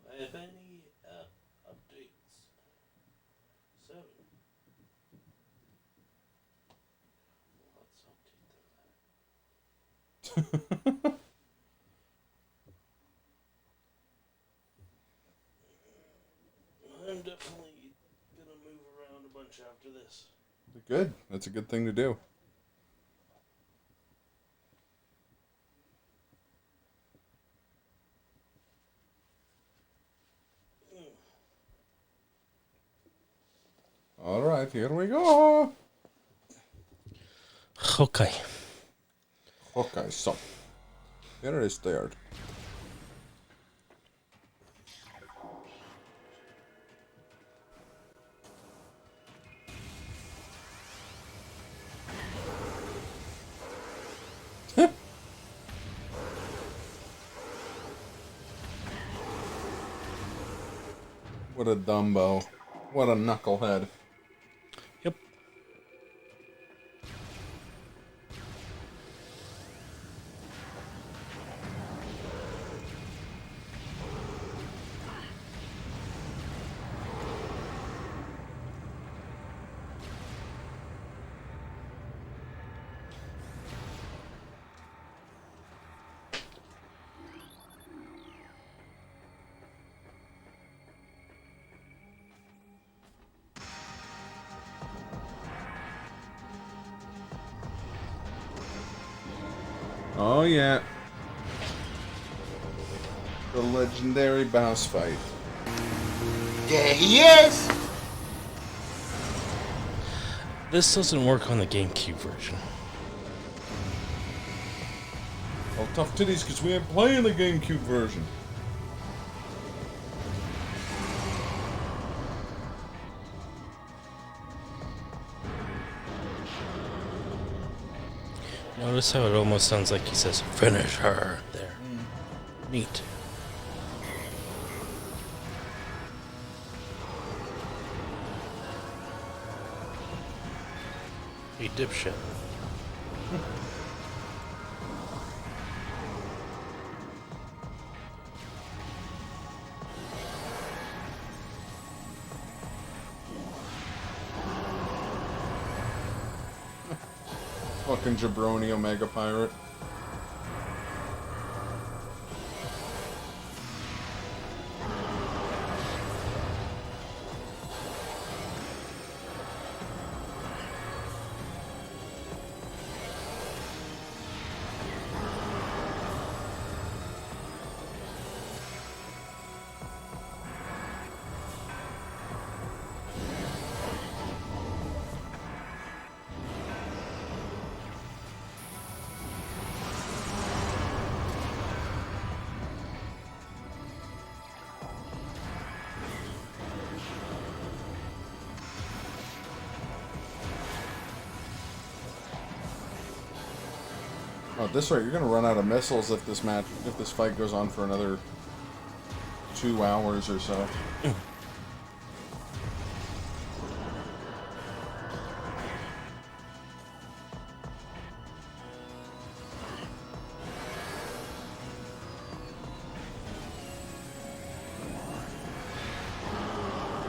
I have any updates? 7. Let's update that. I'm definitely gonna move around a bunch after this.
Good. That's a good thing to do. Alright, here we go.
Okay.
Okay, so. Here is third. What a Dumbo. What a knucklehead.
Yep.
Oh yeah. The legendary boss fight.
There he is!
This doesn't work on the GameCube version.
Well, tough titties because we ain't playing the GameCube version.
Notice how it almost sounds like he says, "Finish her." There. Neat. Hey, dipshit.
Fucking jabroni Omega Pirate. Oh, at this rate, you're gonna run out of missiles if this fight goes on for another 2 hours or so.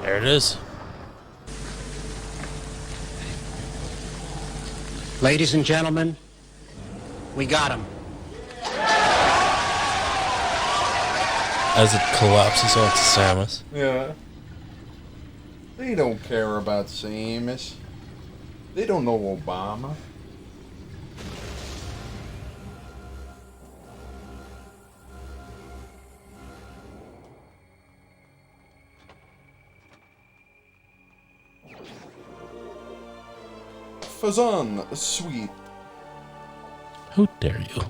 There it is.
Ladies and gentlemen, we got him.
As it collapses onto Samus.
Yeah. They don't care about Samus. They don't know Obama. Fazan, sweet.
Who dare you?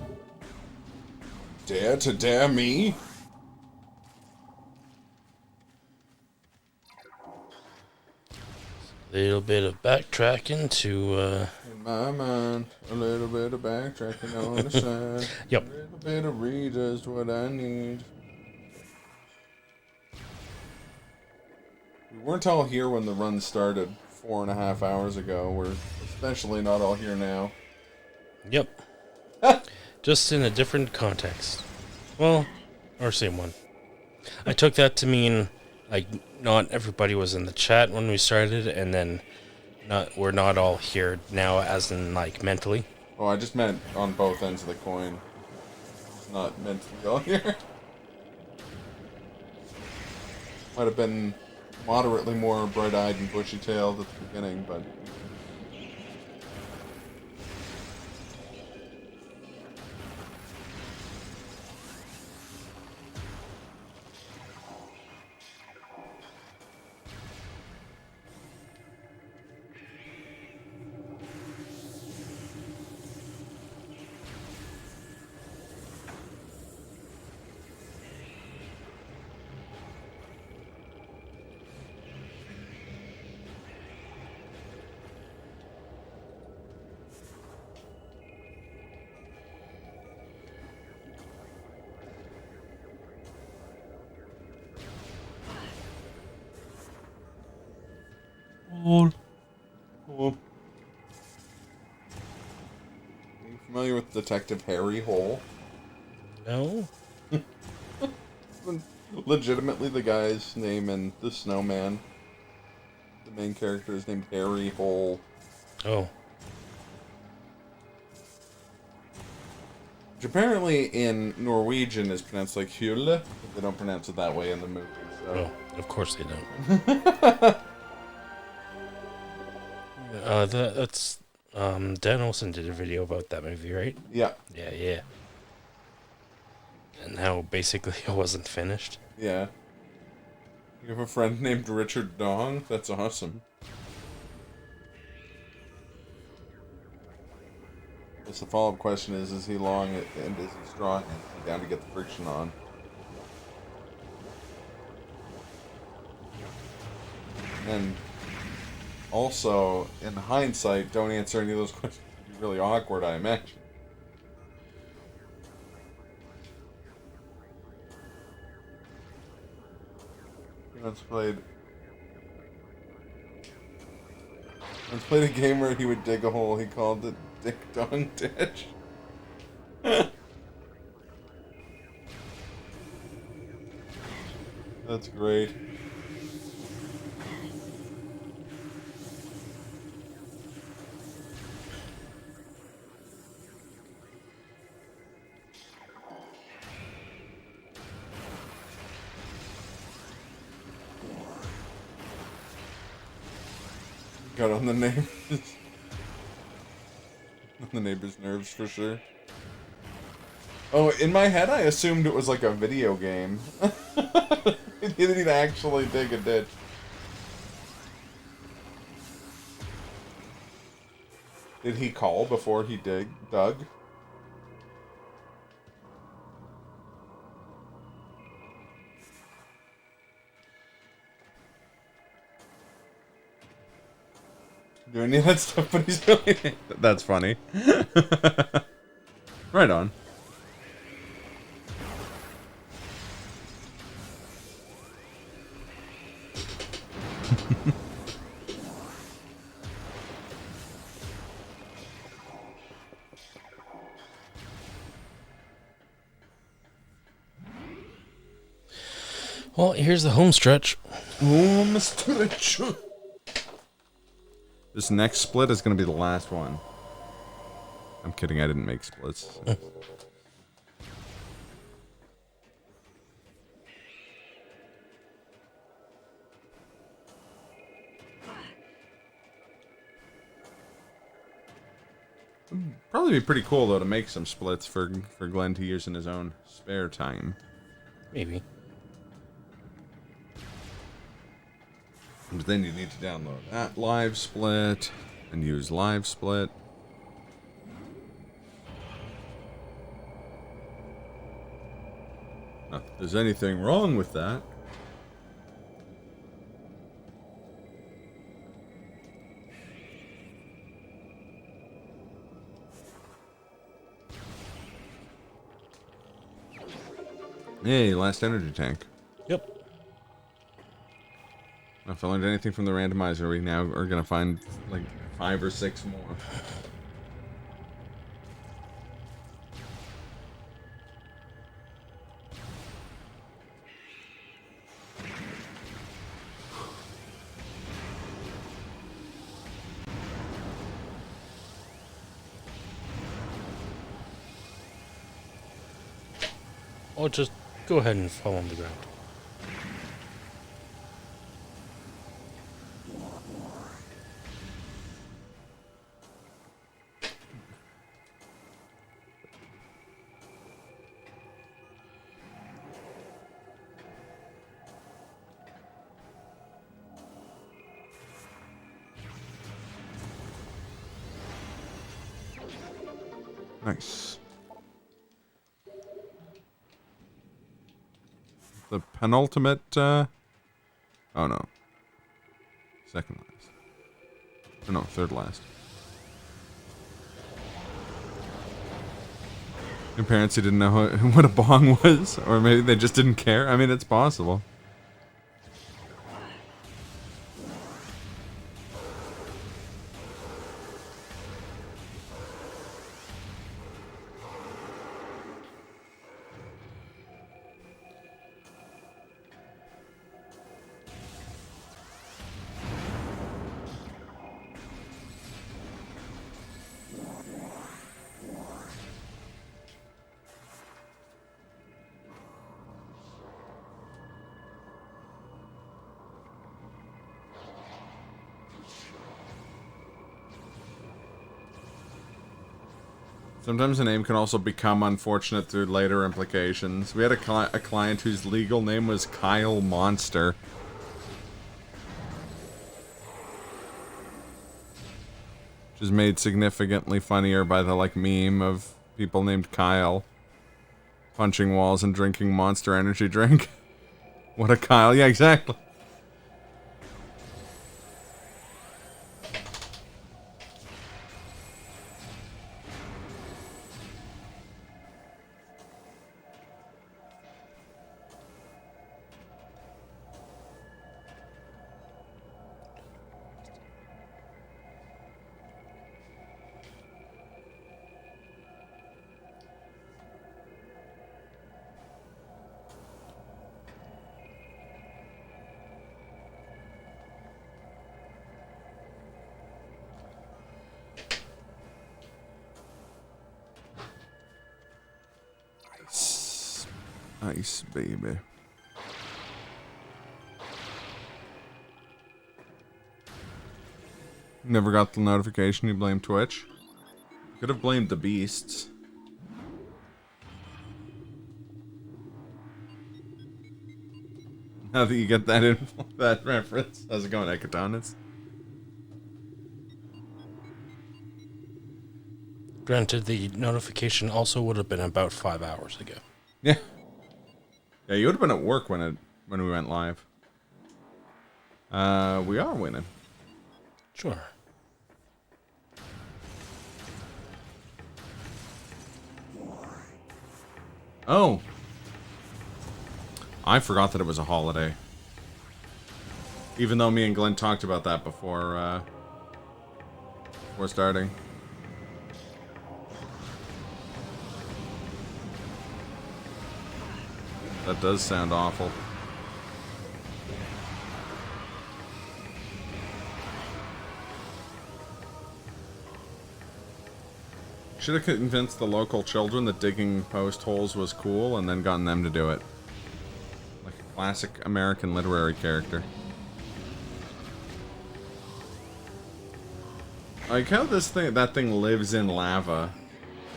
Dare to dare me?
A little bit of backtracking to,
In my mind, a little bit of backtracking on the side.
Yep.
A little bit of readers, what I need. We weren't all here when the run started 4.5 hours ago. We're especially not all here now.
Yep. Just in a different context. Well, or same one. I took that to mean, like, not everybody was in the chat when we started, and then we're not all here now, as in, like, mentally.
Oh, I just meant on both ends of the coin. It's not meant to be all here. Might have been moderately more bright-eyed and bushy-tailed at the beginning, but... Oh. Are you familiar with Detective Harry Hole?
No.
Legitimately, the guy's name in The Snowman. The main character is named Harry Hole.
Oh.
Which apparently in Norwegian is pronounced like Hule, but they don't pronounce it that way in the movie. So.
Oh, of course they don't. That's Dan Olsen did a video about that movie, right?
Yeah.
Yeah. And how basically it wasn't finished.
Yeah. You have a friend named Richard Dong? That's awesome. Guess the follow-up question is he long and is he strong and is he down to get the friction on? And also, in hindsight, don't answer any of those questions. It'd be really awkward, I imagine. Once played a game where he would dig a hole. He called it Dick Dong Ditch. That's great. Got on the neighbors. On the neighbors' nerves for sure. Oh, in my head I assumed it was like a video game. He didn't actually dig a ditch. Did he call before he dug? Do any of that stuff, but he's really...
That's funny. Right on.
Well, here's the home stretch.
Home stretch. This next split is going to be the last one. I'm kidding, I didn't make splits. Probably be pretty cool, though, to make some splits for Glenn to use in his own spare time.
Maybe.
But then you need to download that live split and use live split. Not that there's anything wrong with that. Hey, last energy tank.
Yep.
If I learned anything from the randomizer, we now are gonna find like 5 or 6 more.
Or just go ahead and fall on the ground.
Nice. The penultimate, oh no. Second last. Oh no, third last. Your parents who didn't know what a bong was, or maybe they just didn't care. I mean, it's possible. Sometimes a name can also become unfortunate through later implications. We had a client whose legal name was Kyle Monster. Which is made significantly funnier by the, like, meme of people named Kyle punching walls and drinking Monster Energy drink. What a Kyle. Yeah, exactly. Nice, baby. Never got the notification you blamed Twitch. Could have blamed the beasts. Now that you get that that reference. How's it going, Ekatonus?
Granted, the notification also would have been about 5 hours ago.
Yeah. Yeah, you would have been at work when we went live. We are winning.
Sure.
Oh. I forgot that it was a holiday. Even though me and Glenn talked about that before starting. That does sound awful. Should have convinced the local children that digging post holes was cool and then gotten them to do it. Like a classic American literary character. Like how that thing lives in lava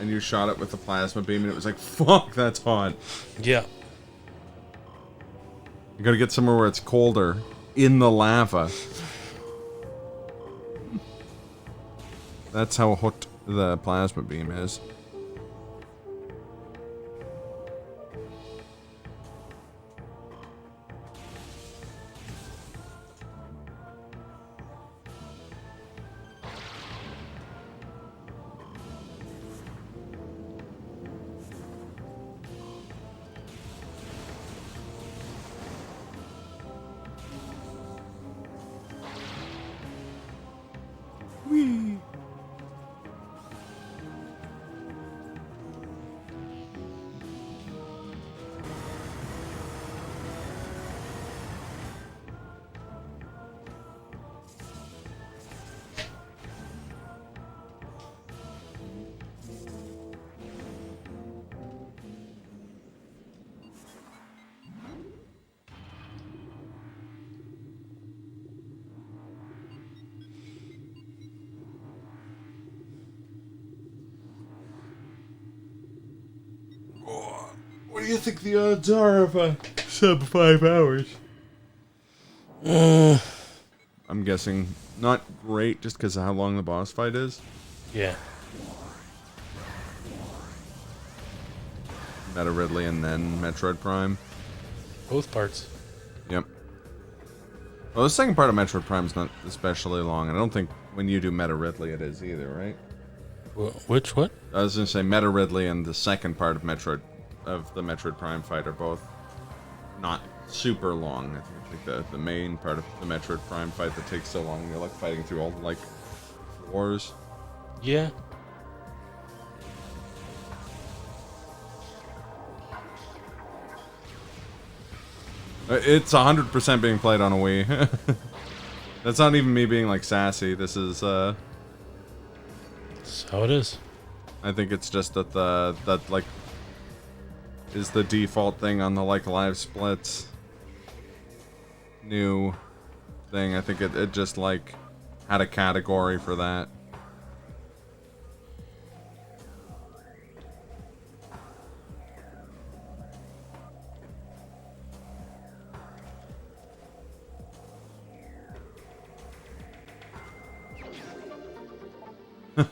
and you shot it with a plasma beam and it was like, fuck, that's hot.
Yeah.
You gotta get somewhere where it's colder. In the lava. That's how hot the plasma beam is. Whee! What do you think the odds are of a sub 5 hours? I'm guessing not great just because of how long the boss fight is.
Yeah.
Meta Ridley and then Metroid Prime.
Both parts.
Yep. Well, the second part of Metroid Prime is not especially long. I don't think when you do Meta Ridley it is either, right?
Which what?
I was gonna say Meta Ridley and the second part of the Metroid Prime fight are both not super long. I think the main part of the Metroid Prime fight that takes so long, you're like fighting through all the like floors.
Yeah.
It's 100% being played on a Wii. That's not even me being like sassy. This is
That's how it is.
I think it's just that that like is the default thing on the like live splits new thing. I think it just like had a category for that. I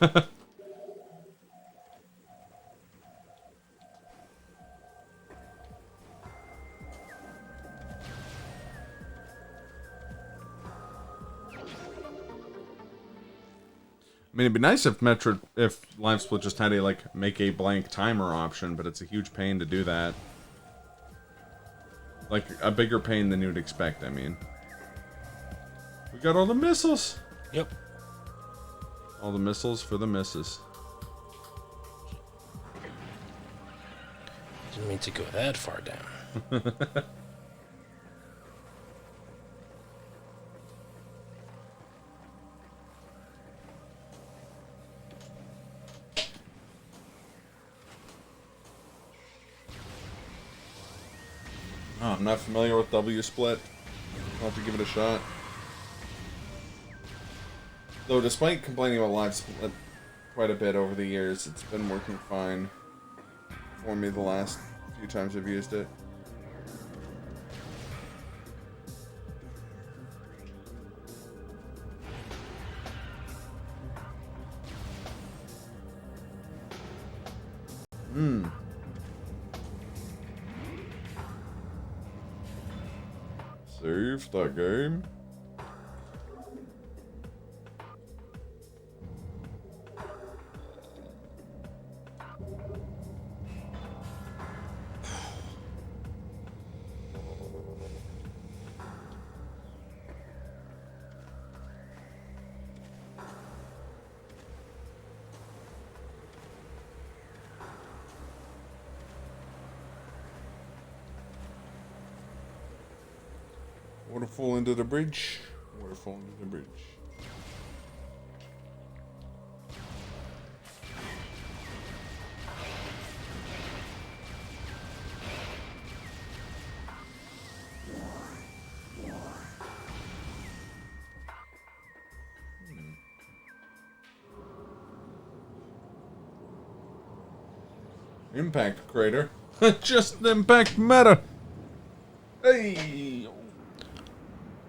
mean, it'd be nice if Live Split just had a, like, make a blank timer option, but it's a huge pain to do that. Like, a bigger pain than you'd expect, I mean. We got all the missiles!
Yep.
All the missiles for the misses.
Didn't mean to go that far down.
Oh, I'm not familiar with W split. I'll have to give it a shot. Though, despite complaining about Live Split quite a bit over the years, it's been working fine for me the last few times I've used it. Save the game. Waterfall into the bridge. Waterfall into the bridge. Impact crater.
Just impact meta!
Hey!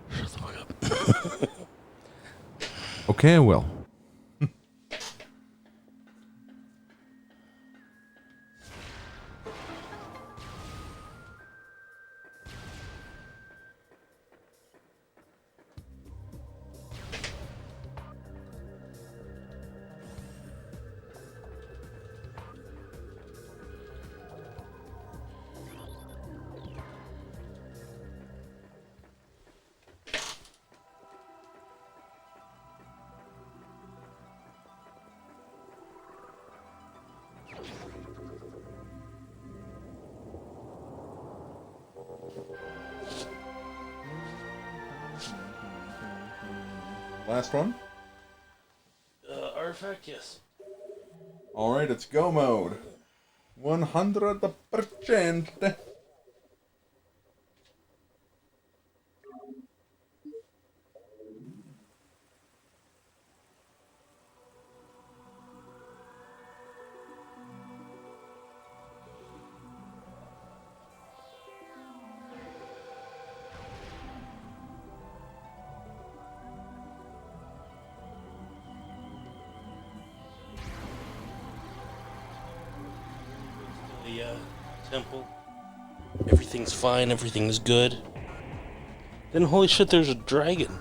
Shut the fuck up.
Okay, I will.
Last one?
Artifact, yes.
Alright, it's go mode. 100%.
The temple. Everything's fine, everything's good. Then holy shit, there's a dragon.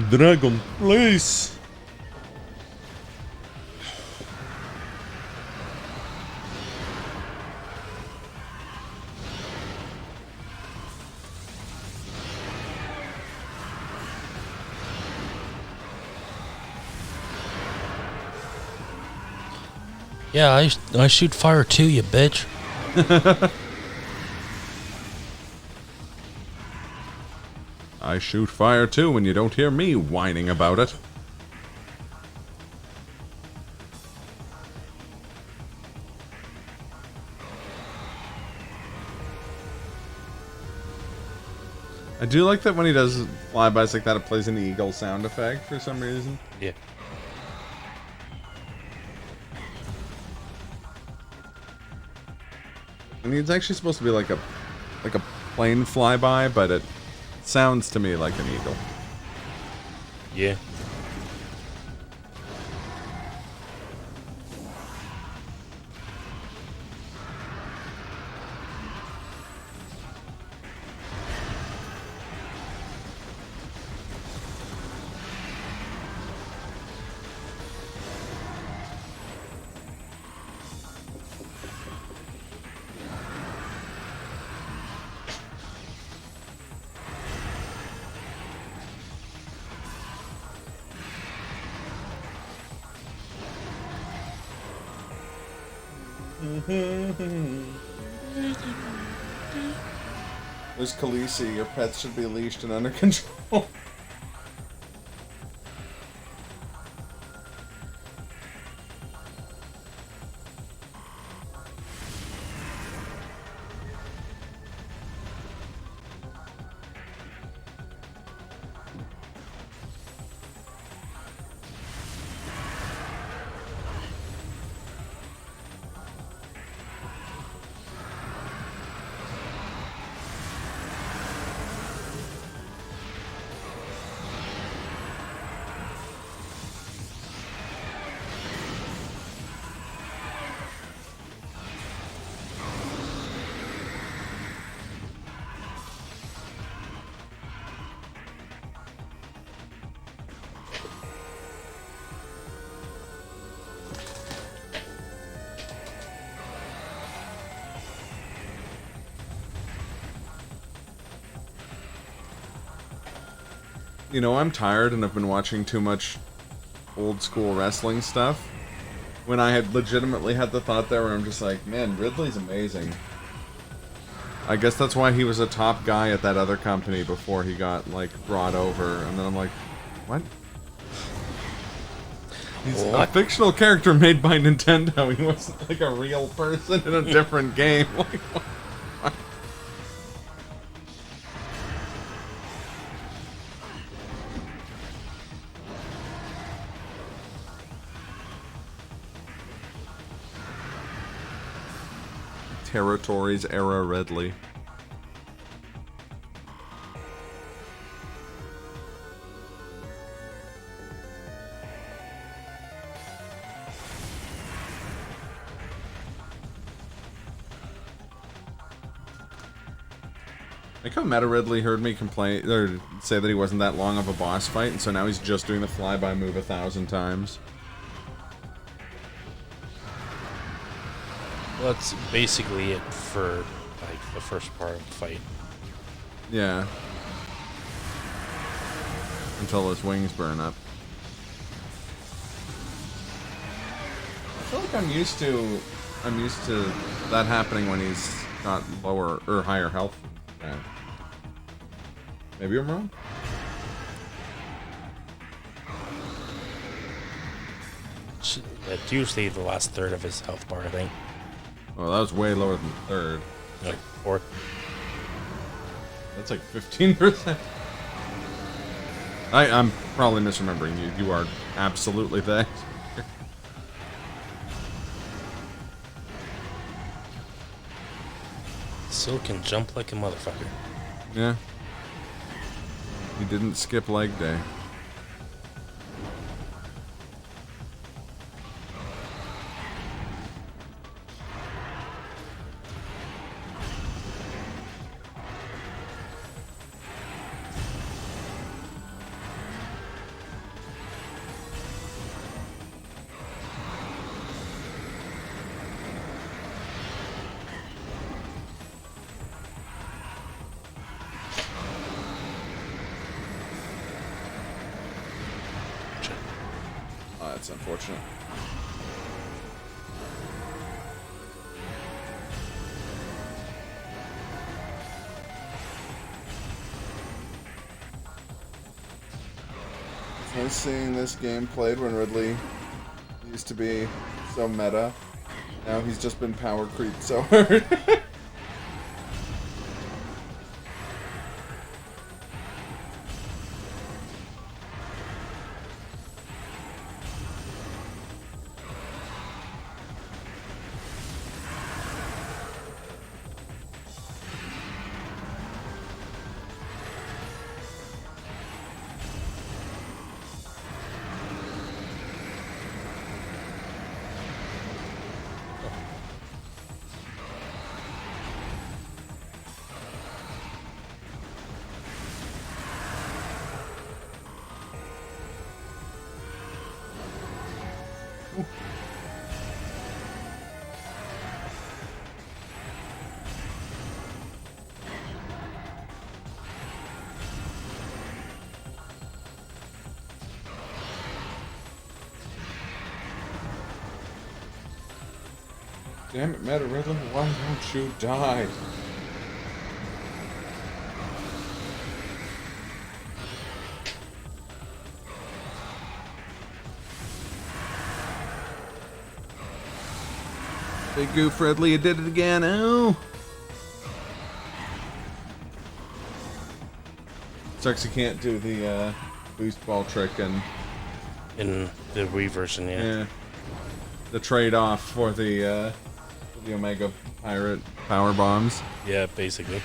Dragon, please!
Yeah, I shoot fire too, you bitch.
I shoot fire too when you don't hear me whining about it. I do like that when he does flybys like that, it plays an eagle sound effect for some reason.
Yeah.
I mean, it's actually supposed to be like a plane flyby, but it sounds to me like an eagle.
Yeah.
There's Khaleesi. Your pets should be leashed and under control. You know, I'm tired and I've been watching too much old school wrestling stuff. When I had legitimately had the thought there where I'm just like, man, Ridley's amazing. I guess that's why he was a top guy at that other company before he got, like, brought over. And then I'm like, what? He's a fictional character made by Nintendo. He wasn't, like, a real person in a different game. Like, what? Territories era Ridley. Like how Meta Ridley heard me complain or say that he wasn't that long of a boss fight, and so now he's just doing the flyby move 1,000 times.
Well, that's basically it for, like, the first part of the fight.
Yeah. Until his wings burn up. I feel like I'm used to that happening when he's got lower or higher health. Yeah. Maybe I'm wrong.
It's usually the last third of his health bar, I think.
Oh, that was way lower than third.
Like fourth.
That's like 15%. I'm probably misremembering you. You are absolutely that.
Still can jump like a motherfucker.
Yeah. He didn't skip leg day. That's unfortunate. I was seeing this game played when Ridley used to be so meta. Now he's just been power creeped so hard.
Damn it, Meta Rhythm, why don't you die?
Big Goof Ridley, you did it again. Oh.
Sucks you can't do the boost ball trick and
in the Wii version, yeah.
The trade-off for the Omega Pirate
power bombs.
Yeah, basically.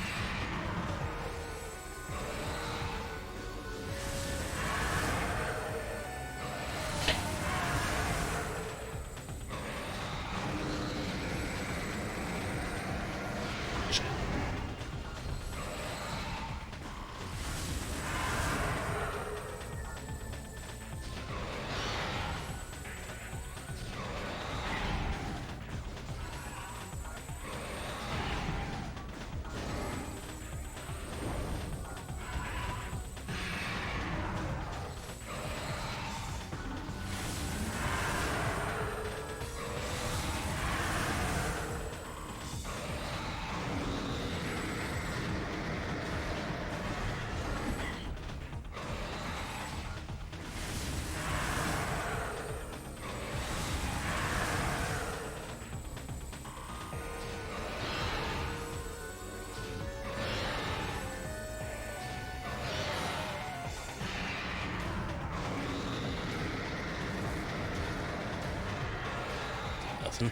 Nothing.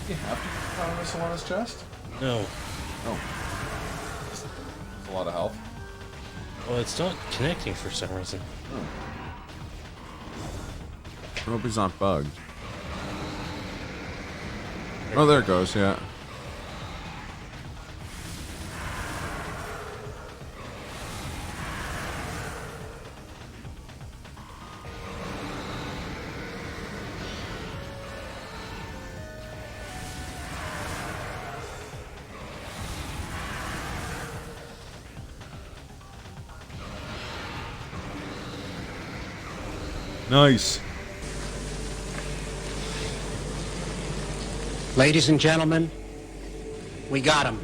You have to put power missile on his chest?
No.
Oh. There's a lot of health.
Well, it's not connecting for some reason.
I hope he's not bugged. Oh, there it goes, yeah. Nice.
Ladies and gentlemen, we got him.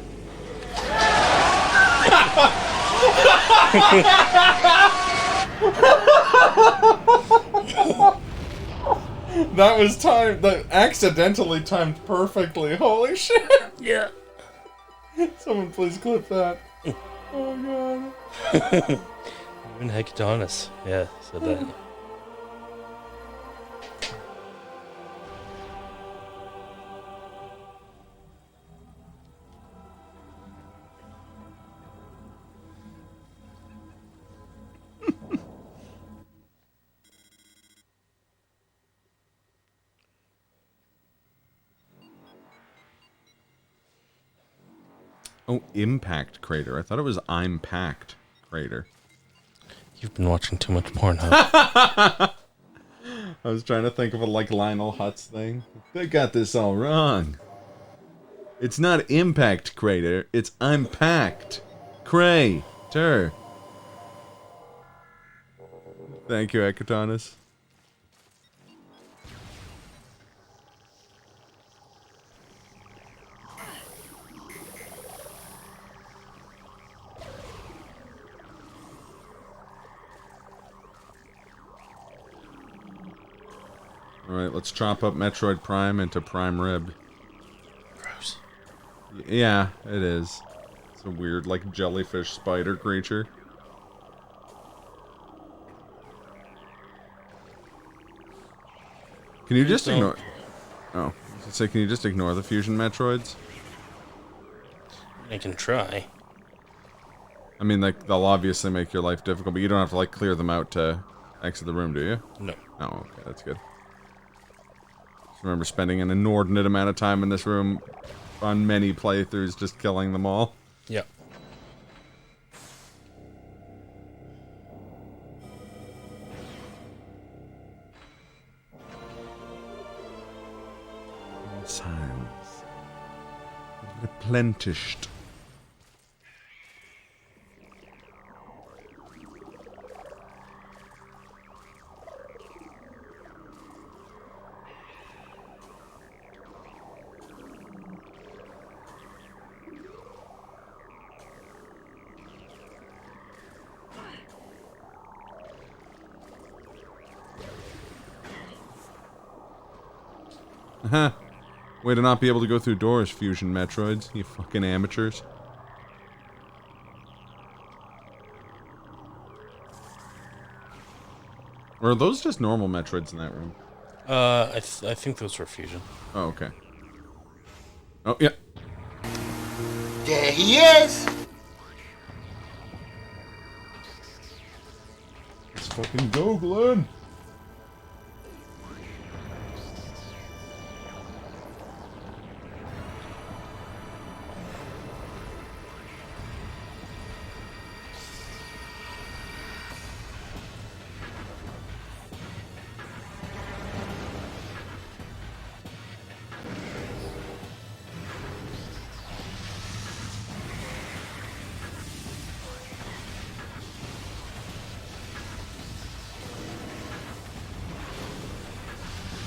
That was timed. That accidentally timed perfectly. Holy shit!
Yeah.
Someone please clip that. Oh god.
Even Hecatonis, yeah, said that.
Oh, Impact Crater. I thought it was I'm Packed Crater.
You've been watching too much Pornhub.
I was trying to think of a like Lionel Hutz thing. They got this all wrong. It's not Impact Crater, it's I'm Packed Crater. Thank you, Ekatonis. Alright, let's chop up Metroid Prime into Prime Rib.
Gross.
Yeah, it is. It's a weird, like, jellyfish spider creature. Can you just ignore... Oh, I was gonna say, can you just ignore the fusion Metroids?
I can try.
I mean, like, they'll obviously make your life difficult, but you don't have to, like, clear them out to exit the room, do you?
No.
Oh, okay, that's good. Just remember spending an inordinate amount of time in this room on many playthroughs just killing them all.
Yep.
Silence. Replenished. Way to not be able to go through doors, Fusion Metroids, you fucking amateurs. Or are those just normal Metroids in that room?
I think those were Fusion.
Oh, okay. Oh, yeah.
There he is!
Let's fucking go, Glenn!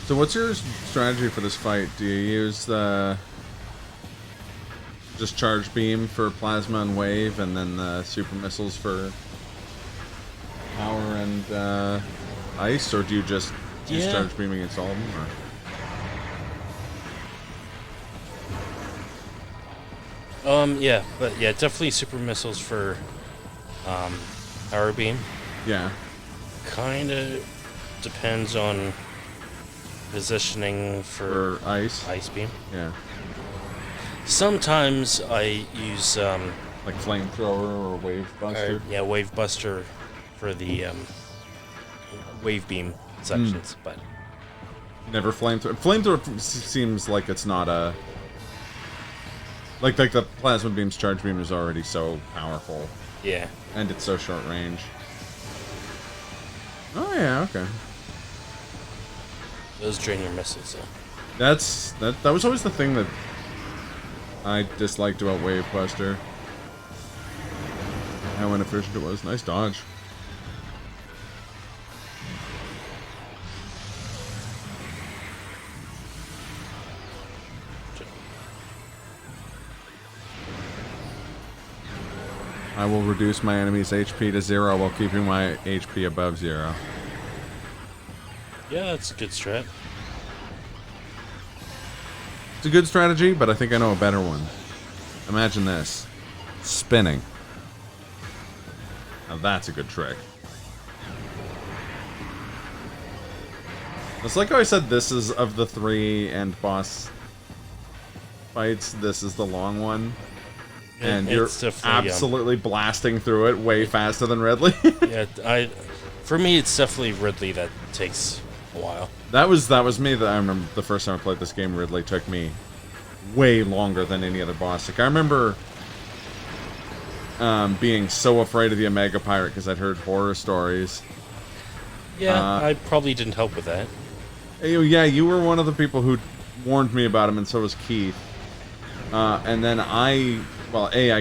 So what's your strategy for this fight? Do you use the just charge beam for plasma and wave, and then the super missiles for power and ice, or do you just use charge beam against all of them? Or?
Yeah, but yeah, definitely super missiles for power beam.
Yeah.
Kinda depends on positioning for
ice
beam.
Yeah.
Sometimes I use
like flamethrower or wave buster.
Yeah, wave buster for the wave beam sections, but
never flamethrower. Flamethrower seems like it's not a like the plasma beam's charge beam is already so powerful.
Yeah.
And it's so short range. Oh yeah, okay.
Those drain your missiles, though.
That was always the thing that I disliked about Wave Buster. How inefficient it was. Nice dodge. I will reduce my enemy's HP to 0 while keeping my HP above 0.
Yeah, that's a good strat.
It's a good strategy, but I think I know a better one. Imagine this. Spinning. Now that's a good trick. It's like how I said this is, of the 3 end boss fights, this is the long one. And you're absolutely blasting through it way faster than Ridley.
Yeah, for me, it's definitely Ridley that takes a while.
That was me. That I remember the first time I played this game, Ridley took me way longer than any other boss. Like I remember being so afraid of the Omega Pirate because I'd heard horror stories.
Yeah, I probably didn't help with that.
Yeah, you were one of the people who warned me about him, and so was Keith. And then I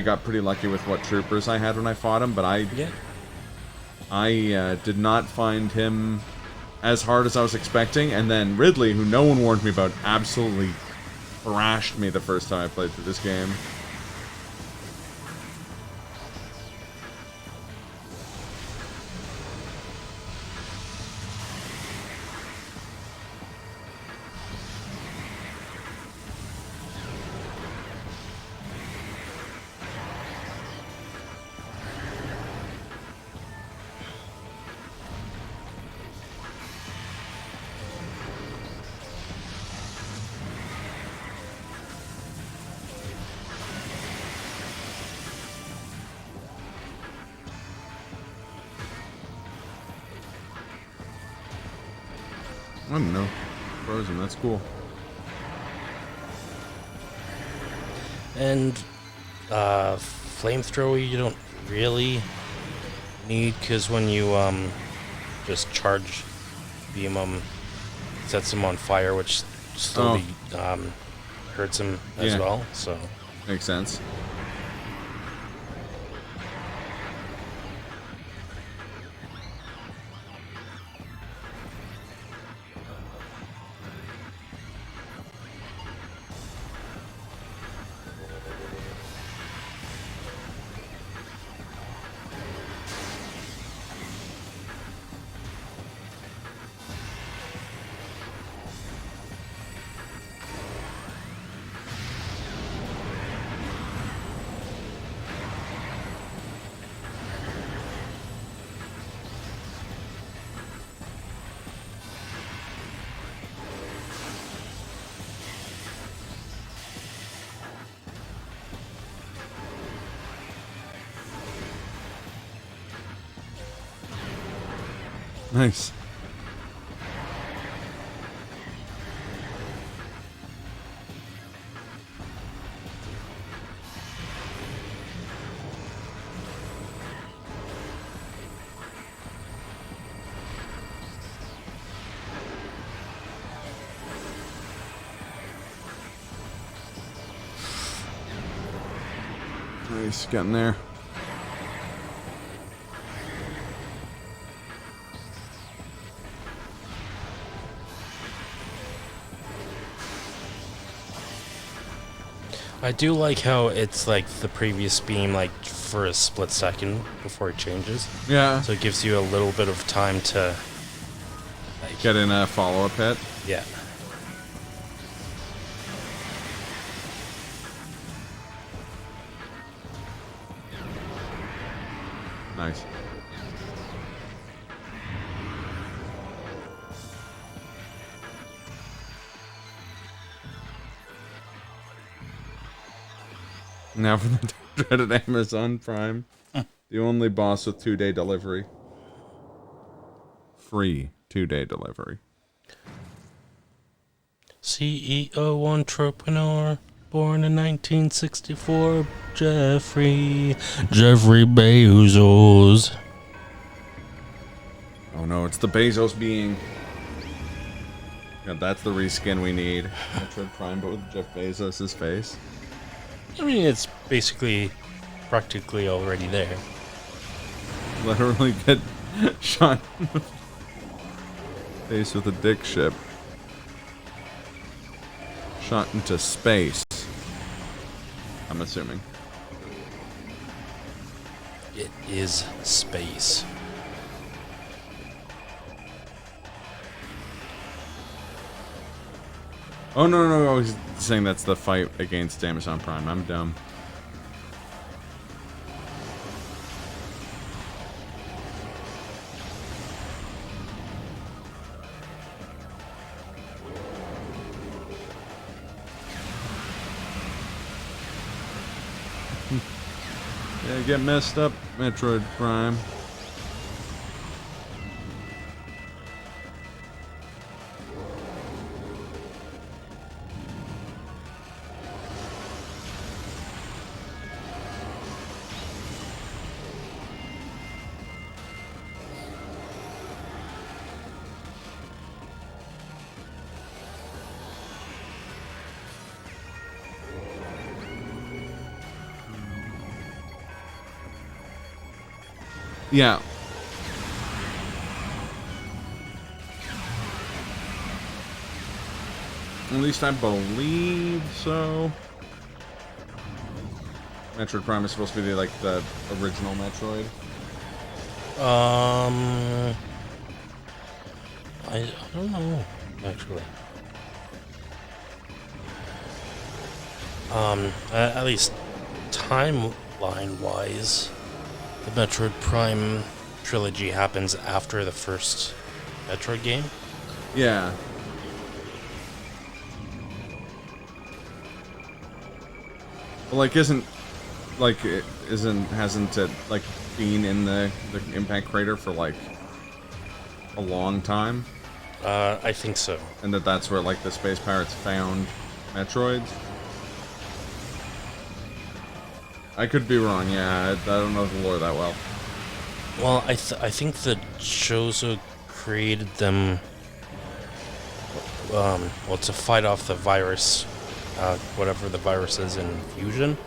got pretty lucky with what troopers I had when I fought him, but I did not find him as hard as I was expecting, and then Ridley, who no one warned me about, absolutely thrashed me the first time I played through this game. I don't know. Frozen, that's cool.
And flamethrower you don't really need, because when you just charge beam sets him on fire, which slowly hurts him as well. So
makes sense. Nice. Nice, getting there.
I do like how it's like the previous beam, like for a split second before it changes.
Yeah.
So it gives you a little bit of time to
like, get in a follow-up hit.
Yeah.
Nice. Now for the dreaded Amazon Prime. The only boss with 2-day delivery. Free 2-day delivery.
CEO entrepreneur, born in 1964, Jeffrey Bezos.
Oh no, it's the Bezos being. Yeah, that's the reskin we need. Metroid Prime, but with Jeff Bezos' face.
I mean, it's basically practically already there.
Literally get shot in the face with a dick ship. Shot into space. I'm assuming.
It is space.
Oh no, I was saying that's the fight against Amazon Prime. I'm dumb. Yeah, get messed up, Metroid Prime. Yeah. At least I believe so. Metroid Prime is supposed to be like the original Metroid.
I don't know, actually. At least timeline-wise, the Metroid Prime trilogy happens after the first Metroid game.
Yeah. Well, like, hasn't it like been in the impact crater for like a long time?
I think so.
And that's where, like, the space pirates found Metroids? I could be wrong, yeah. I don't know the lore that well.
Well, I think the Chozo created them, well, to fight off the virus, whatever the virus is in Fusion.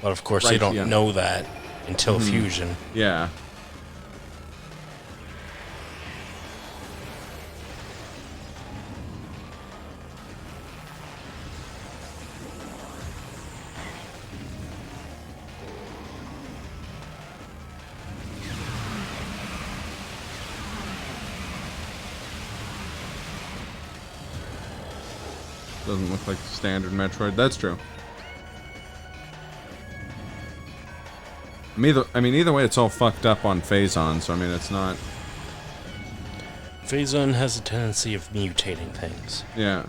But of course, they don't know that until Fusion.
Yeah. Doesn't look like the standard Metroid. That's true. Either way, it's all fucked up on Phazon, so I mean, it's not...
Phazon has a tendency of mutating things.
Yeah.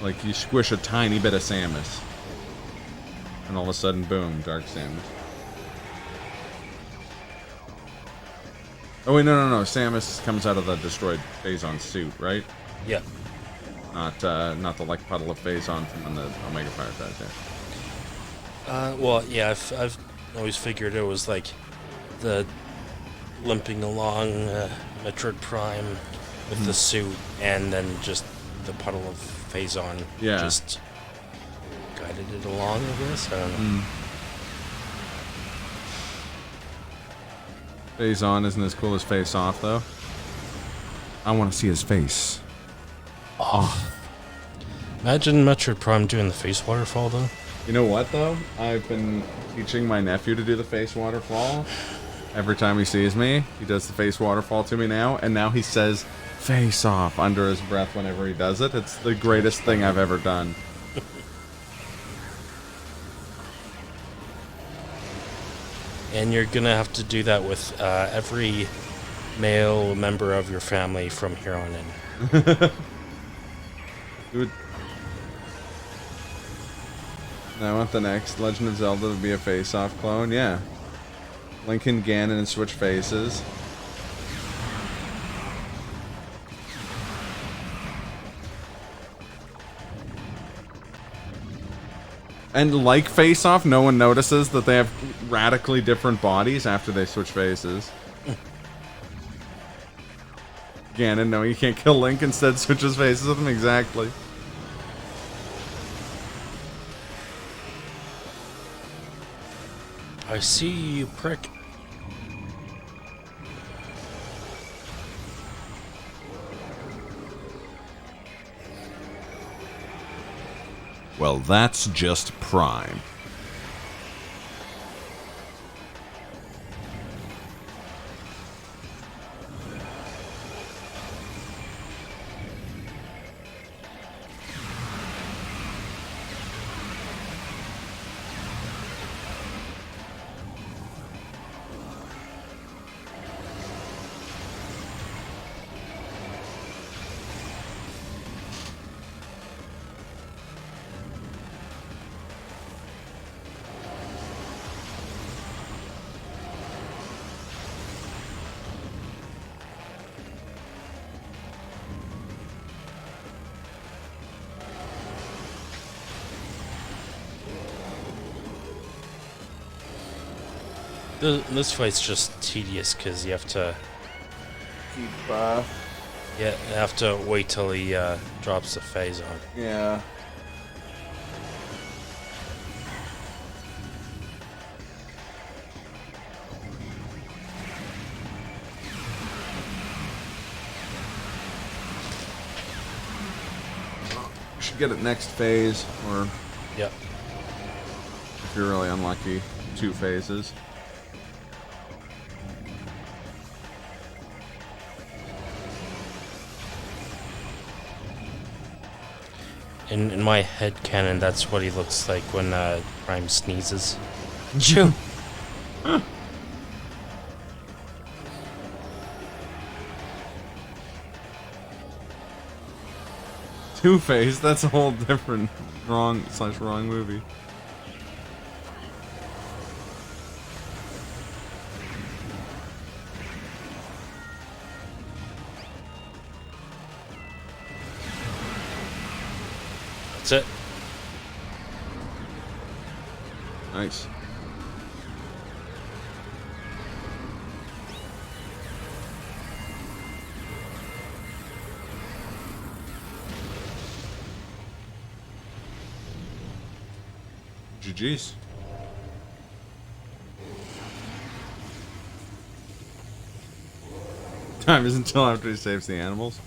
Like, you squish a tiny bit of Samus, and all of a sudden, boom, Dark Samus. Oh wait, no. Samus comes out of the destroyed Phazon suit, right?
Yeah.
Not the like puddle of Phazon from when the Omega Pirate died there.
Well, yeah, I've always figured it was like the limping along Metroid Prime with the suit, and then just the puddle of Phazon just guided it along, I guess. I don't know.
Phazon isn't as cool as Face Off, though. I want to see his face.
Oh. Imagine Metroid Prime doing the face waterfall, though.
You know what, though? I've been teaching my nephew to do the face waterfall. Every time he sees me, he does the face waterfall to me now, and now he says, "Face off," under his breath whenever he does it. It's the greatest thing I've ever done.
And you're gonna have to do that with every male member of your family from here on in.
Dude. I want the next Legend of Zelda to be a face-off clone. Yeah. Link and Ganon switch faces. And like Face Off, no one notices that they have radically different bodies after they switch faces. Ganon, no, you can't kill Link, instead switches faces with him. Exactly.
I see you, prick.
Well, that's just Prime.
This fight's just tedious because you have to
keep.
You have to wait till he drops the phase on.
Yeah. You should get it next phase, or
yep.
If you're really unlucky, 2 phases.
In my head canon, that's what he looks like when Prime sneezes. Chew.
Two-Face, that's a whole different wrong movie.
That's it.
Nice. GG's. Time is until after he saves the animals.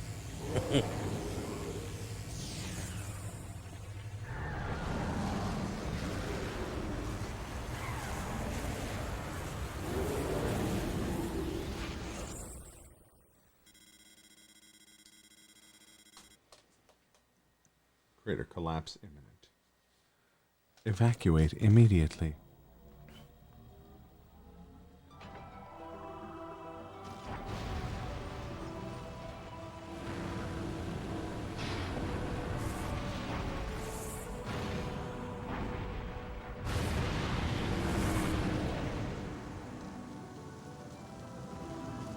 Crater collapse imminent. Evacuate immediately.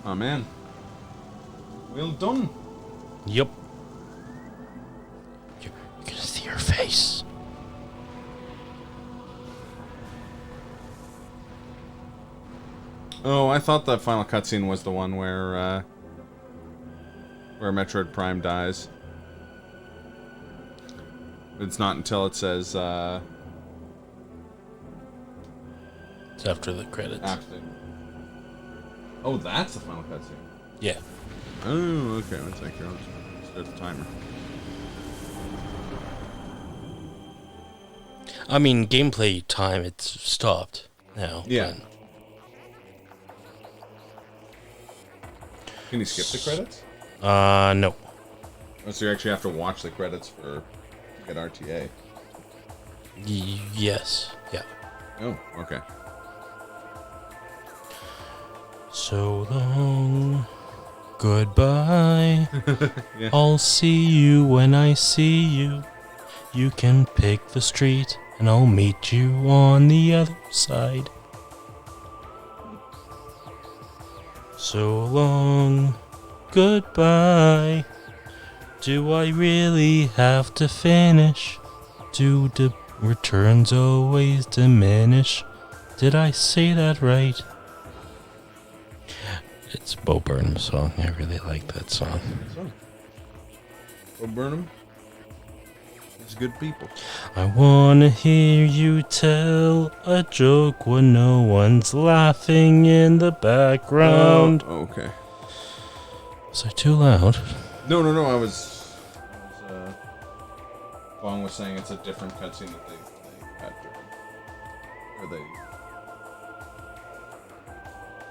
Oh man. Well done.
Yep. You're gonna see her face.
Oh, I thought that final cutscene was the one where Metroid Prime dies. It's not until it says
it's after the credits.
After. Oh, that's the final cutscene.
Yeah.
Oh, okay. One sec here. I'll just start the timer.
I mean, gameplay time, it's stopped now.
Yeah. Can you skip the credits?
No.
Oh, so you actually have to watch the credits to get RTA.
Yes. Yeah.
Oh, okay.
So long. Goodbye.
Yeah.
I'll see you when I see you. You can pick the street, and I'll meet you on the other side. So long. Goodbye. Do I really have to finish? Do the returns always diminish? Did I say that right? It's Bo Burnham's song. I really like that song.
Bo Burnham? He's good people.
I wanna hear you tell a joke when no one's laughing in the background.
Oh, okay.
Was I too loud?
No, I was Bong was saying it's a different cutscene that they had or they.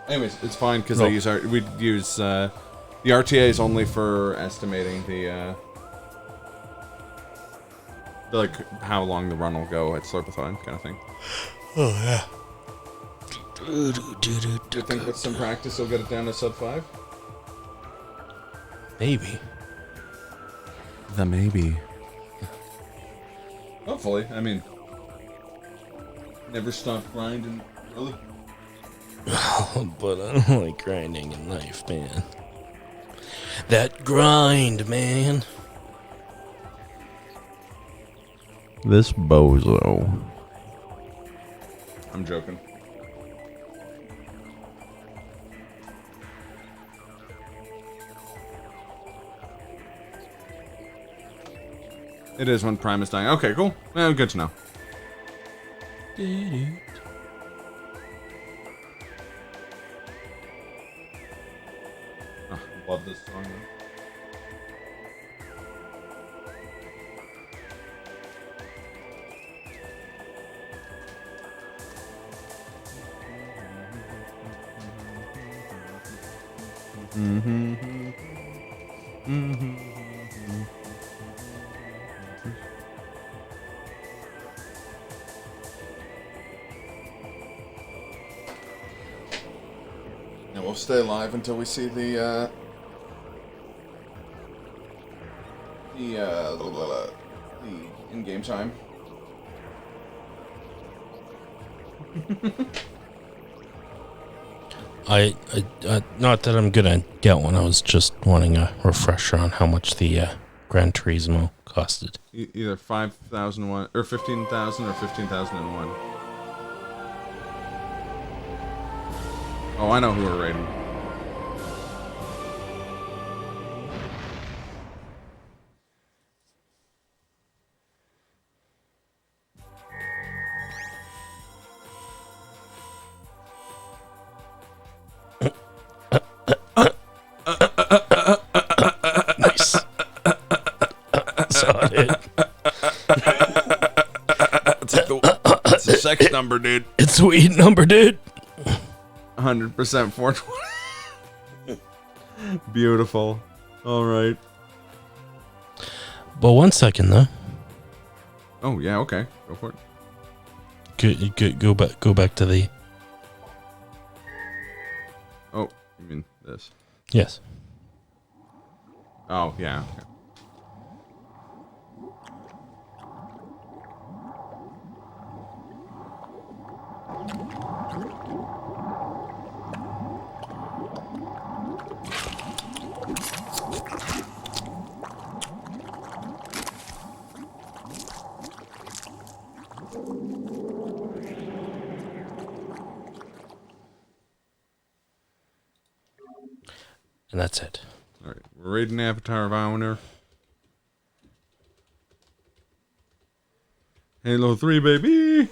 Anyways, it's fine because
No.
we'd use the RTA is only for estimating the like how long the run will go at Slurpathon kind of thing.
Oh yeah.
Do you think with some practice you'll get it down to sub 5?
Maybe.
The maybe. Hopefully. I mean, never stop grinding, really.
But I don't like grinding in life, man. That grind, man.
This bozo. I'm joking. It is when Prime is dying. Okay, cool. Well, good to know. Oh, love this song. And we'll stay live until we see the in-game time.
I not that I'm gonna get one. I was just wanting a refresher on how much the Gran Turismo costed.
Either 5,001 or 15,000 or 15,001. Oh, I know who we're raiding.
Nice. Saw it.
It's a sex number, dude.
It's a sweet number, dude.
100% 420. Beautiful. All right.
But 1 second though.
Oh yeah, okay. Go for it.
Go back to the.
Oh, you mean this?
Yes.
Oh yeah. Okay.
And that's it.
All right, we're raiding Avatar of Honor. Halo 3, baby!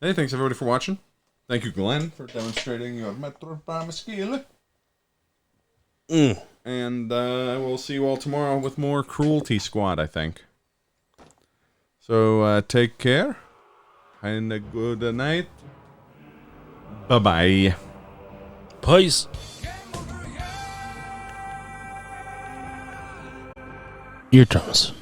Hey, thanks everybody for watching. Thank you, Glenn, for demonstrating your Metroid Prime skill. And we'll see you all tomorrow with more Cruelty Squad, I think. So, take care. And a good night. Bye-bye.
Peace. Eardrums.